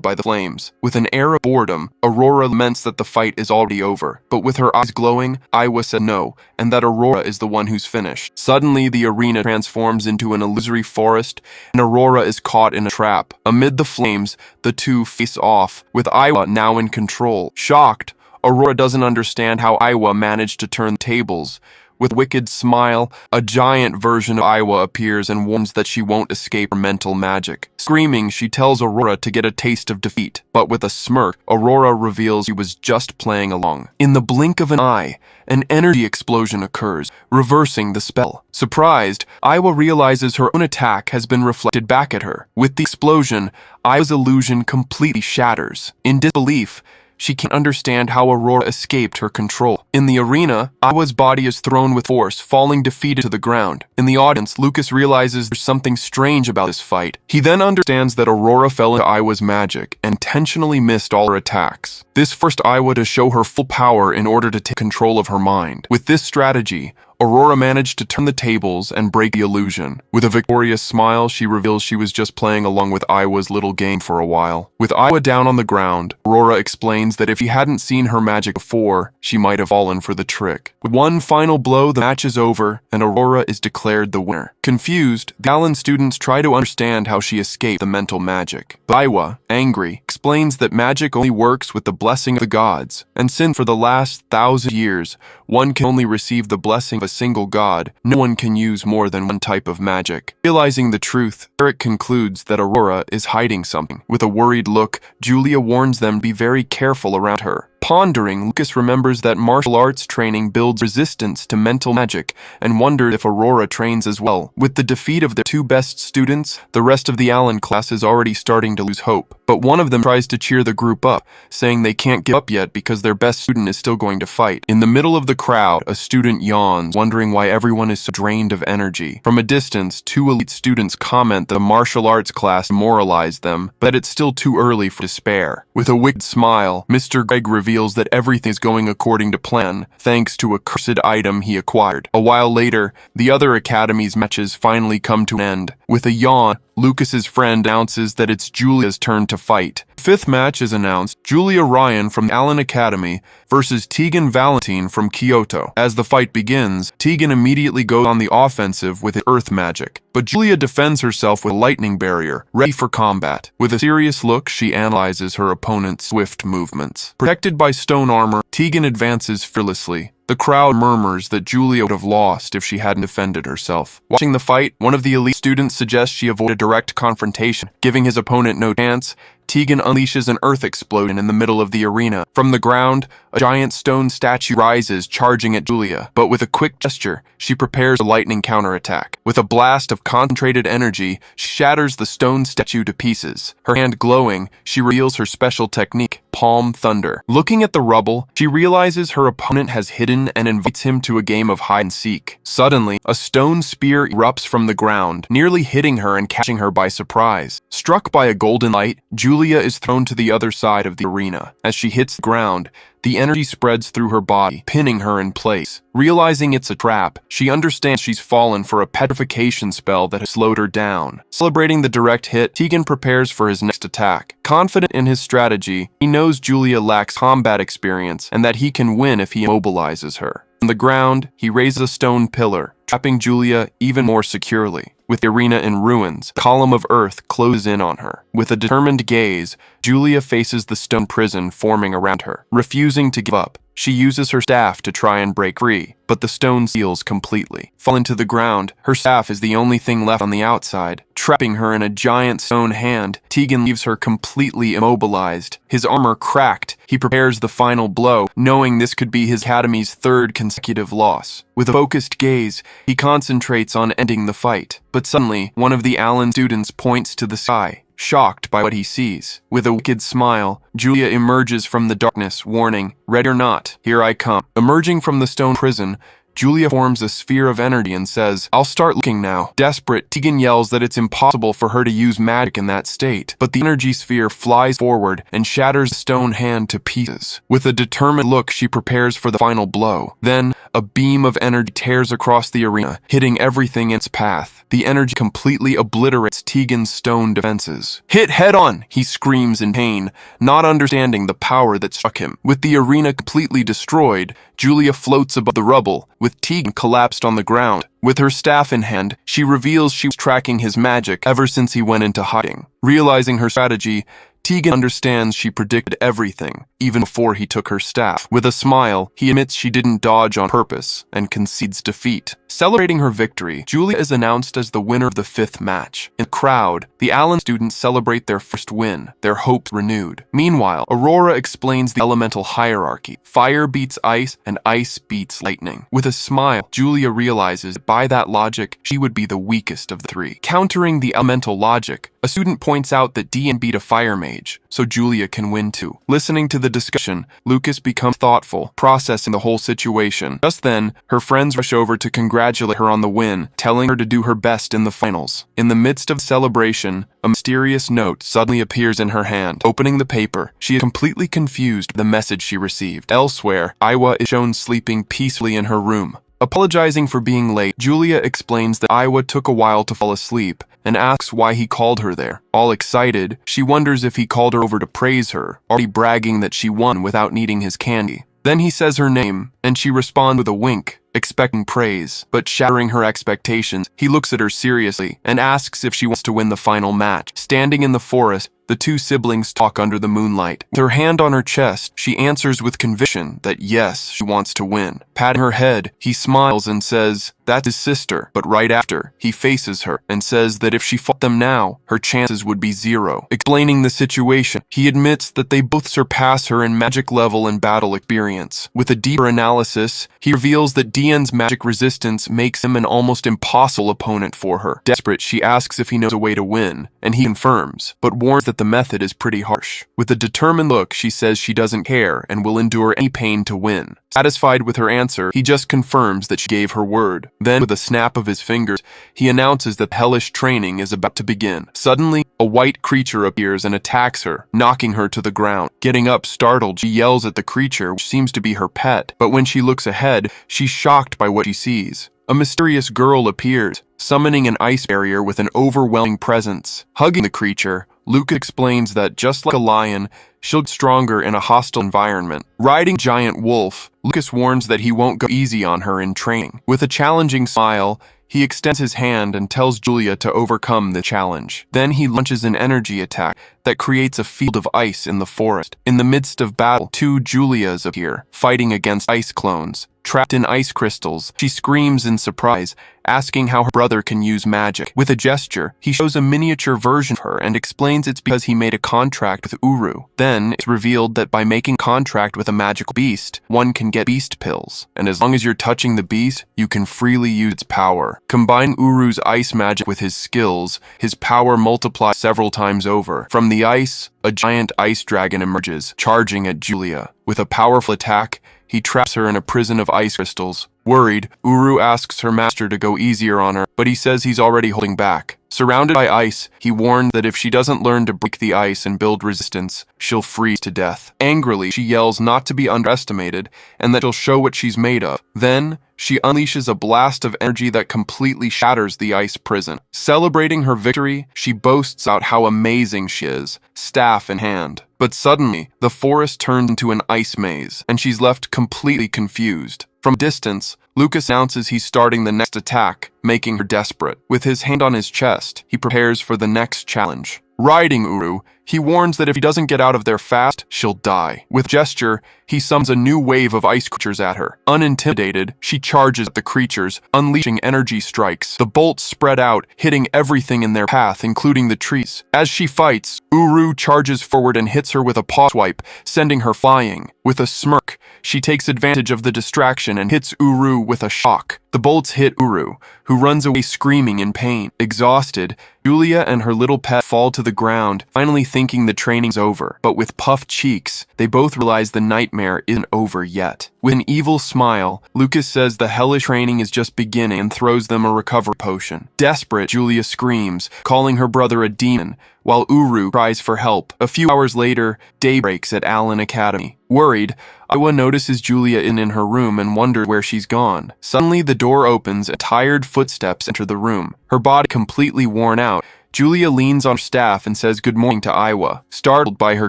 by the flames. With an air of boredom, Aurora laments that the fight is already over. But with her eyes glowing, Aiwa said no, and that Aurora is the one who's finished. Suddenly, the arena transforms into an illusory forest, and Aurora is caught in a trap. Amid the flames, the two face off, with Aiwa now in control. Shocked, Aurora doesn't understand how Aiwa managed to turn the tables. With a wicked smile, a giant version of Aiwa appears and warns that she won't escape her mental magic. Screaming, she tells Aurora to get a taste of defeat, but with a smirk, Aurora reveals she was just playing along. In the blink of an eye, an energy explosion occurs, reversing the spell. Surprised, Aiwa realizes her own attack has been reflected back at her. With the explosion, Aiwa's illusion completely shatters. In disbelief, she can't understand how Aurora escaped her control. In the arena, Aiwa's body is thrown with force, falling defeated to the ground. In the audience, Lucas realizes there's something strange about this fight. He then understands that Aurora fell into Aiwa's magic and intentionally missed all her attacks. This forced Aiwa to show her full power in order to take control of her mind. With this strategy, Aurora managed to turn the tables and break the illusion. With a victorious smile, she reveals she was just playing along with Aiwa's little game for a while. With Aiwa down on the ground, Aurora explains that if he hadn't seen her magic before, she might have fallen for the trick. With one final blow, the match is over, and Aurora is declared the winner. Confused, the Allen students try to understand how she escaped the mental magic. But Aiwa, angry, explains that magic only works with the blessing of the gods, and since for the last 1,000 years, one can only receive the blessing of a single god, no one can use more than one type of magic. Realizing the truth, Eric concludes that Aurora is hiding something. With a worried look, Julia warns them to be very careful around her. Pondering, Lucas remembers that martial arts training builds resistance to mental magic and wonders if Aurora trains as well. With the defeat of their two best students, the rest of the Allen class is already starting to lose hope. But one of them tries to cheer the group up, saying they can't give up yet because their best student is still going to fight. In the middle of the crowd, a student yawns, wondering why everyone is so drained of energy. From a distance, two elite students comment that the martial arts class demoralized them, but it's still too early for despair. With a wicked smile, Mr. Greg reveals that everything is going according to plan, thanks to a cursed item he acquired. A while later, the other academy's matches finally come to an end. With a yawn, Lucas's friend announces that it's Julia's turn to fight. The fifth match is announced, Julia Ryan from the Allen Academy versus Tegan Valentine from Kyoto. As the fight begins, Tegan immediately goes on the offensive with earth magic, but Julia defends herself with a lightning barrier, ready for combat. With a serious look, she analyzes her opponent's swift movements. Protected by stone armor, Tegan advances fearlessly. The crowd murmurs that Julia would have lost if she hadn't defended herself. Watching the fight, one of the elite students suggests she avoid a direct confrontation. Giving his opponent no chance, Tegan unleashes an earth explosion in the middle of the arena. From the ground, a giant stone statue rises, charging at Julia. But with a quick gesture, she prepares a lightning counterattack. With a blast of concentrated energy, she shatters the stone statue to pieces. Her hand glowing, she reveals her special technique, Palm Thunder. Looking at the rubble, she realizes her opponent has hidden and invites him to a game of hide and seek. Suddenly, a stone spear erupts from the ground, nearly hitting her and catching her by surprise. Struck by a golden light, Julia is thrown to the other side of the arena. As she hits the ground, the energy spreads through her body, pinning her in place. Realizing it's a trap, she understands she's fallen for a petrification spell that has slowed her down. Celebrating the direct hit, Tegan prepares for his next attack. Confident in his strategy, he knows Julia lacks combat experience and that he can win if he immobilizes her. On the ground, he raises a stone pillar, trapping Julia even more securely. With the arena in ruins, a column of earth closes in on her. With a determined gaze, Julia faces the stone prison forming around her. Refusing to give up, She uses her staff to try and break free, but the stone seals completely. Falling to the ground, her staff is the only thing left on the outside, trapping her in a giant stone hand. Tegan leaves her completely immobilized. His armor cracked. He prepares the final blow, knowing this could be his academy's third consecutive loss. With a focused gaze, he concentrates on ending the fight. But suddenly, one of the Allen students points to the sky, shocked by what he sees. With a wicked smile, Julia emerges from the darkness, warning, "Ready or not, here I come." Emerging from the stone prison, Julia forms a sphere of energy and says, "I'll start looking now." Desperate, Tegan yells that it's impossible for her to use magic in that state, but the energy sphere flies forward and shatters the stone hand to pieces. With a determined look, she prepares for the final blow. Then, a beam of energy tears across the arena, hitting everything in its path. The energy completely obliterates Tegan's stone defenses. "Hit head on!" he screams in pain, not understanding the power that struck him. With the arena completely destroyed, Julia floats above the rubble, with Tegan collapsed on the ground. With her staff in hand, she reveals she was tracking his magic ever since he went into hiding. Realizing her strategy, Tegan understands she predicted everything, even before he took her staff. With a smile, he admits she didn't dodge on purpose and concedes defeat. Celebrating her victory, Julia is announced as the winner of the 5th match. In the crowd, the Allen students celebrate their first win, their hopes renewed. Meanwhile, Aurora explains the elemental hierarchy. Fire beats ice and ice beats lightning. With a smile, Julia realizes that by that logic, she would be the weakest of the three. Countering the elemental logic, a student points out that Dean beat a fire mage, so Julia can win too. Listening to the discussion, Lucas becomes thoughtful, processing the whole situation. Just then, her friends rush over to congratulate her on the win, telling her to do her best in the finals. In the midst of the celebration, a mysterious note suddenly appears in her hand. Opening the paper, she is completely confused by the message she received. Elsewhere, Iwa is shown sleeping peacefully in her room. Apologizing for being late, Julia explains that Iwa took a while to fall asleep and asks why he called her there. All excited, she wonders if he called her over to praise her, already bragging that she won without needing his candy. Then he says her name, and she responds with a wink, expecting praise. But shattering her expectations, he looks at her seriously and asks if she wants to win the final match. Standing in the forest, the two siblings talk under the moonlight. With her hand on her chest, she answers with conviction that yes, she wants to win. Patting her head, he smiles and says that's his sister, but right after, he faces her and says that if she fought them now, her chances would be 0. Explaining the situation, he admits that they both surpass her in magic level and battle experience. With a deeper analysis, he reveals that Dian's magic resistance makes him an almost impossible opponent for her. Desperate, she asks if he knows a way to win, and he confirms, but warns that the method is pretty harsh. With a determined look, she says she doesn't care and will endure any pain to win. Satisfied with her answer, he just confirms that she gave her word. Then, with a snap of his fingers, he announces that hellish training is about to begin. Suddenly, a white creature appears and attacks her, knocking her to the ground. Getting up, startled, she yells at the creature, which seems to be her pet. But when she looks ahead, she's shocked by what she sees. A mysterious girl appears, summoning an ice barrier with an overwhelming presence. Hugging the creature, Luca explains that just like a lion, she'll get stronger in a hostile environment. Riding giant wolf, Lucas warns that he won't go easy on her in training. With a challenging smile, he extends his hand and tells Julia to overcome the challenge. Then he launches an energy attack that creates a field of ice in the forest. In the midst of battle, 2 Julias appear, fighting against ice clones. Trapped in ice crystals, she screams in surprise, asking how her brother can use magic. With a gesture, he shows a miniature version of her and explains it's because he made a contract with Uru. Then, it's revealed that by making contract with a magical beast, one can get beast pills, and as long as you're touching the beast, you can freely use its power. Combining Uru's ice magic with his skills, his power multiplies several times over. From the ice, a giant ice dragon emerges, charging at Julia. With a powerful attack, he traps her in a prison of ice crystals. Worried, Uru asks her master to go easier on her, but he says he's already holding back. Surrounded by ice, he warned that if she doesn't learn to break the ice and build resistance, she'll freeze to death. Angrily, she yells not to be underestimated and that she'll show what she's made of. Then, she unleashes a blast of energy that completely shatters the ice prison. Celebrating her victory, she boasts out how amazing she is, staff in hand. But suddenly, the forest turns into an ice maze, and she's left completely confused. From a distance, Lucas announces he's starting the next attack, making her desperate. With his hand on his chest, he prepares for the next challenge. Riding Uru, he warns that if he doesn't get out of there fast, she'll die. With gesture, he summons a new wave of ice creatures at her. Unintimidated, she charges at the creatures, unleashing energy strikes. The bolts spread out, hitting everything in their path, including the trees. As she fights, Uru charges forward and hits her with a paw swipe, sending her flying. With a smirk, she takes advantage of the distraction and hits Uru with a shock. The bolts hit Uru, who runs away screaming in pain. Exhausted, Julia and her little pet fall to the ground, finally thinking the training's over. But with puffed cheeks, they both realize the nightmare isn't over yet. With an evil smile, Lucas says the hellish training is just beginning and throws them a recovery potion. Desperate, Julia screams, calling her brother a demon, while Uru cries for help. A few hours later, day breaks at Allen Academy. Worried, Aiwa notices Julia in her room and wonders where she's gone. Suddenly, the door opens and tired footsteps enter the room. Her body completely worn out, Julia leans on her staff and says good morning to Aiwa. Startled by her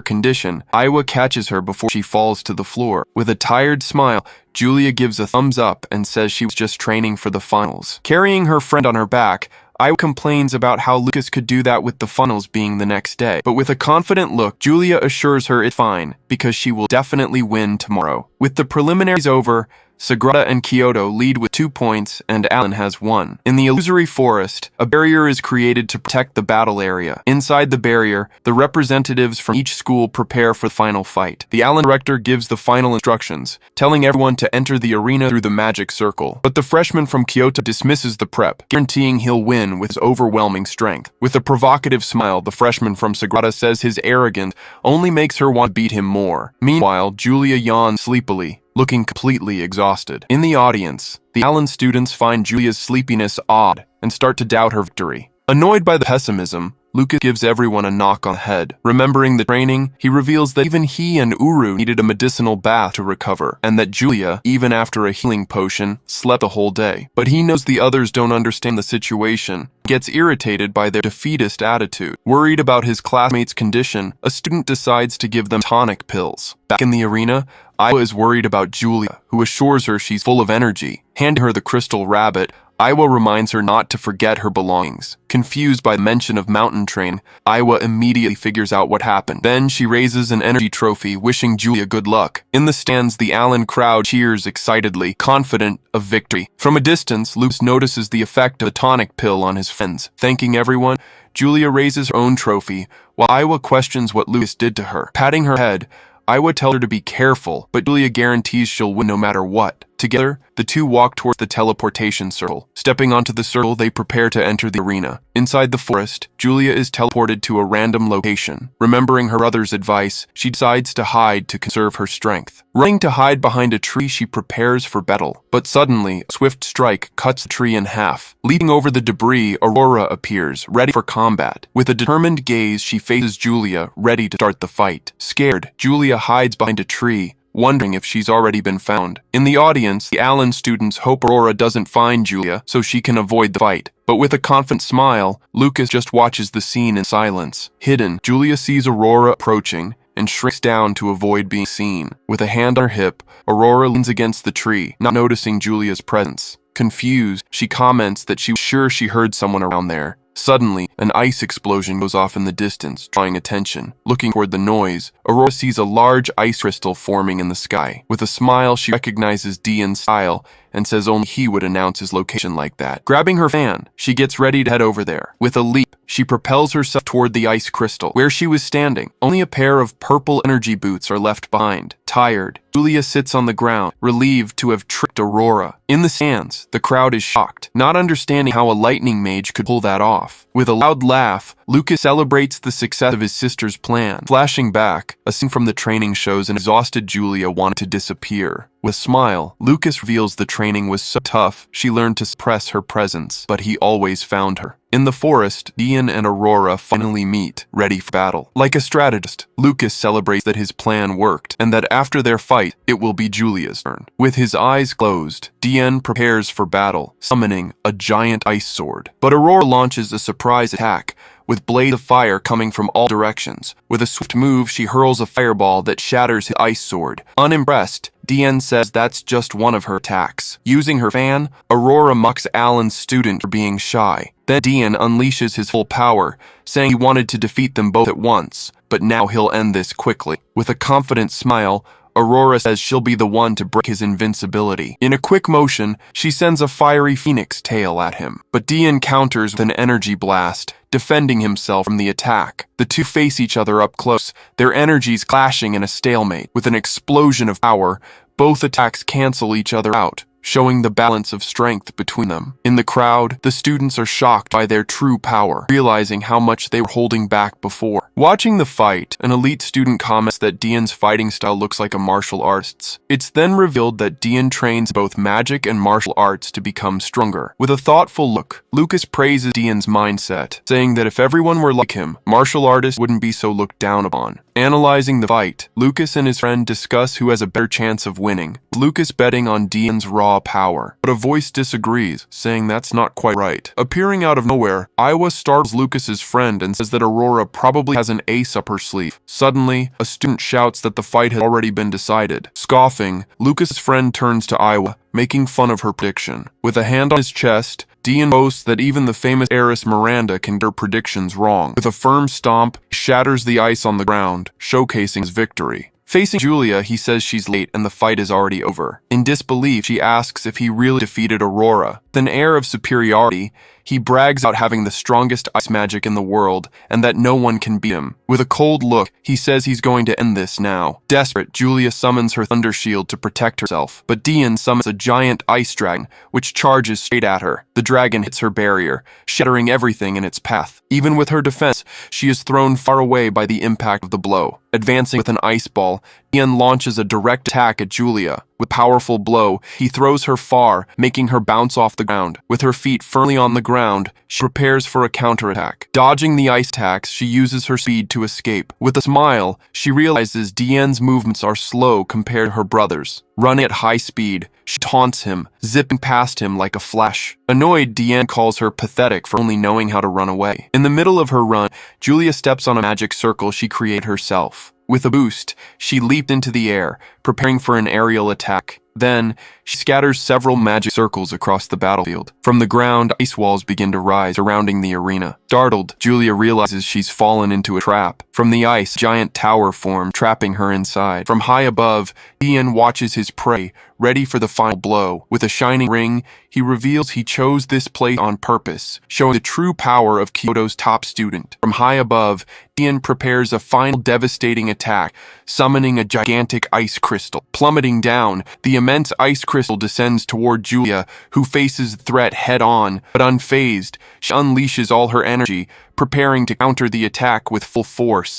condition, Aiwa catches her before she falls to the floor. With a tired smile, Julia gives a thumbs up and says she was just training for the finals. Carrying her friend on her back, Aiwa complains about how Lucas could do that with the finals being the next day. But with a confident look, Julia assures her it's fine, because she will definitely win tomorrow. With the preliminaries over, Sagrada and Kyoto lead with 2 points, and Allen has 1. In the illusory forest, a barrier is created to protect the battle area. Inside the barrier, the representatives from each school prepare for the final fight. The Allen director gives the final instructions, telling everyone to enter the arena through the magic circle. But the freshman from Kyoto dismisses the prep, guaranteeing he'll win with his overwhelming strength. With a provocative smile, the freshman from Sagrada says his arrogance only makes her want to beat him more. Meanwhile, Julia yawns sleepily, looking completely exhausted. In the audience, the Allen students find Julia's sleepiness odd and start to doubt her victory. Annoyed by the pessimism, Lucas gives everyone a knock on the head. Remembering the training, he reveals that even he and Uru needed a medicinal bath to recover, and that Julia, even after a healing potion, slept the whole day. But he knows the others don't understand the situation, gets irritated by their defeatist attitude. Worried about his classmates' condition, a student decides to give them tonic pills. Back in the arena, Aiwa is worried about Julia, who assures her she's full of energy. Handing her the crystal rabbit, Aiwa reminds her not to forget her belongings. Confused by the mention of Mountain Train, Aiwa immediately figures out what happened. Then she raises an energy trophy, wishing Julia good luck. In the stands, the Allen crowd cheers excitedly, confident of victory. From a distance, Lucas notices the effect of the tonic pill on his friends. Thanking everyone, Julia raises her own trophy, while Aiwa questions what Lucas did to her. Patting her head, Aiwa tells her to be careful, but Julia guarantees she'll win no matter what. Together, the two walk towards the teleportation circle. Stepping onto the circle, they prepare to enter the arena. Inside the forest, Julia is teleported to a random location. Remembering her brother's advice, she decides to hide to conserve her strength. Running to hide behind a tree, she prepares for battle. But suddenly, a swift strike cuts the tree in half. Leaping over the debris, Aurora appears, ready for combat. With a determined gaze, she faces Julia, ready to start the fight. Scared, Julia hides behind a tree, wondering if she's already been found. In the audience, the Allen students hope Aurora doesn't find Julia so she can avoid the fight. But with a confident smile, Lucas just watches the scene in silence. Hidden, Julia sees Aurora approaching and shrinks down to avoid being seen. With a hand on her hip, Aurora leans against the tree, not noticing Julia's presence. Confused, she comments that she was sure she heard someone around there. Suddenly, an ice explosion goes off in the distance, drawing attention. Looking toward the noise, Aurora sees a large ice crystal forming in the sky. With a smile, she recognizes Dian's style and says only he would announce his location like that. Grabbing her fan, she gets ready to head over there. With a leap, she propels herself toward the ice crystal. Where she was standing, only a pair of purple energy boots are left behind. Tired, Julia sits on the ground, relieved to have tricked Aurora. In the stands, the crowd is shocked, not understanding how a lightning mage could pull that off. With a loud laugh, Lucas celebrates the success of his sister's plan. Flashing back, a scene from the training shows an exhausted Julia wanted to disappear. With a smile, Lucas reveals the training was so tough, she learned to suppress her presence, but he always found her. In the forest, Dian and Aurora finally meet, ready for battle. Like a strategist, Lucas celebrates that his plan worked, and that after their fight, it will be Julia's turn. With his eyes closed, Dian prepares for battle, summoning a giant ice sword. But Aurora launches a surprise attack, with blades of fire coming from all directions. With a swift move, she hurls a fireball that shatters his ice sword. Unimpressed, Dian says that's just one of her attacks. Using her fan, Aurora mocks Alan's student for being shy. Then Dian unleashes his full power, saying he wanted to defeat them both at once, but now he'll end this quickly. With a confident smile, Aurora says she'll be the one to break his invincibility. In a quick motion, she sends a fiery phoenix tail at him, but Dian counters with an energy blast, defending himself from the attack. The two face each other up close, their energies clashing in a stalemate. With an explosion of power, both attacks cancel each other out, showing the balance of strength between them. In the crowd, the students are shocked by their true power, realizing how much they were holding back before. Watching the fight, an elite student comments that Dian's fighting style looks like a martial artist's. It's then revealed that Dian trains both magic and martial arts to become stronger. With a thoughtful look, Lucas praises Dian's mindset, saying that if everyone were like him, martial artists wouldn't be so looked down upon. Analyzing the fight, Lucas and his friend discuss who has a better chance of winning, with Lucas betting on Dian's raw power. But a voice disagrees, saying that's not quite right. Appearing out of nowhere, Iowa startles Lucas's friend and says that Aurora probably has an ace up her sleeve. Suddenly, a student shouts that the fight had already been decided. Scoffing, Lucas's friend turns to Iowa, making fun of her prediction. With a hand on his chest, Dian boasts that even the famous heiress Miranda can get her predictions wrong. With a firm stomp, he shatters the ice on the ground, showcasing his victory. Facing Julia, he says she's late and the fight is already over. In disbelief, she asks if he really defeated Aurora. With an air of superiority, he brags about having the strongest ice magic in the world and that no one can beat him. With a cold look, he says he's going to end this now. Desperate, Julia summons her thunder shield to protect herself, but Dian summons a giant ice dragon, which charges straight at her. The dragon hits her barrier, shattering everything in its path. Even with her defense, she is thrown far away by the impact of the blow. Advancing with an ice ball, Dian launches a direct attack at Julia. With a powerful blow, he throws her far, making her bounce off the ground. With her feet firmly on the ground, she prepares for a counterattack. Dodging the ice attacks, she uses her speed to escape. With a smile, she realizes Dian's movements are slow compared to her brother's. Running at high speed, she taunts him, zipping past him like a flash. Annoyed, Dian calls her pathetic for only knowing how to run away. In the middle of her run, Julia steps on a magic circle she created herself. With a boost, she leaped into the air, preparing for an aerial attack. Then, she scatters several magic circles across the battlefield. From the ground, ice walls begin to rise, surrounding the arena. Startled, Julia realizes she's fallen into a trap. From the ice, a giant tower forms, trapping her inside. From high above, Dian watches his prey, ready for the final blow. With a shining ring, he reveals he chose this place on purpose, showing the true power of Kyoto's top student. From high above, Dian prepares a final devastating attack, summoning a gigantic ice crystal. Plummeting down, the immense ice crystal descends toward Julia, who faces the threat head-on, but unfazed, she unleashes all her energy, preparing to counter the attack with full force.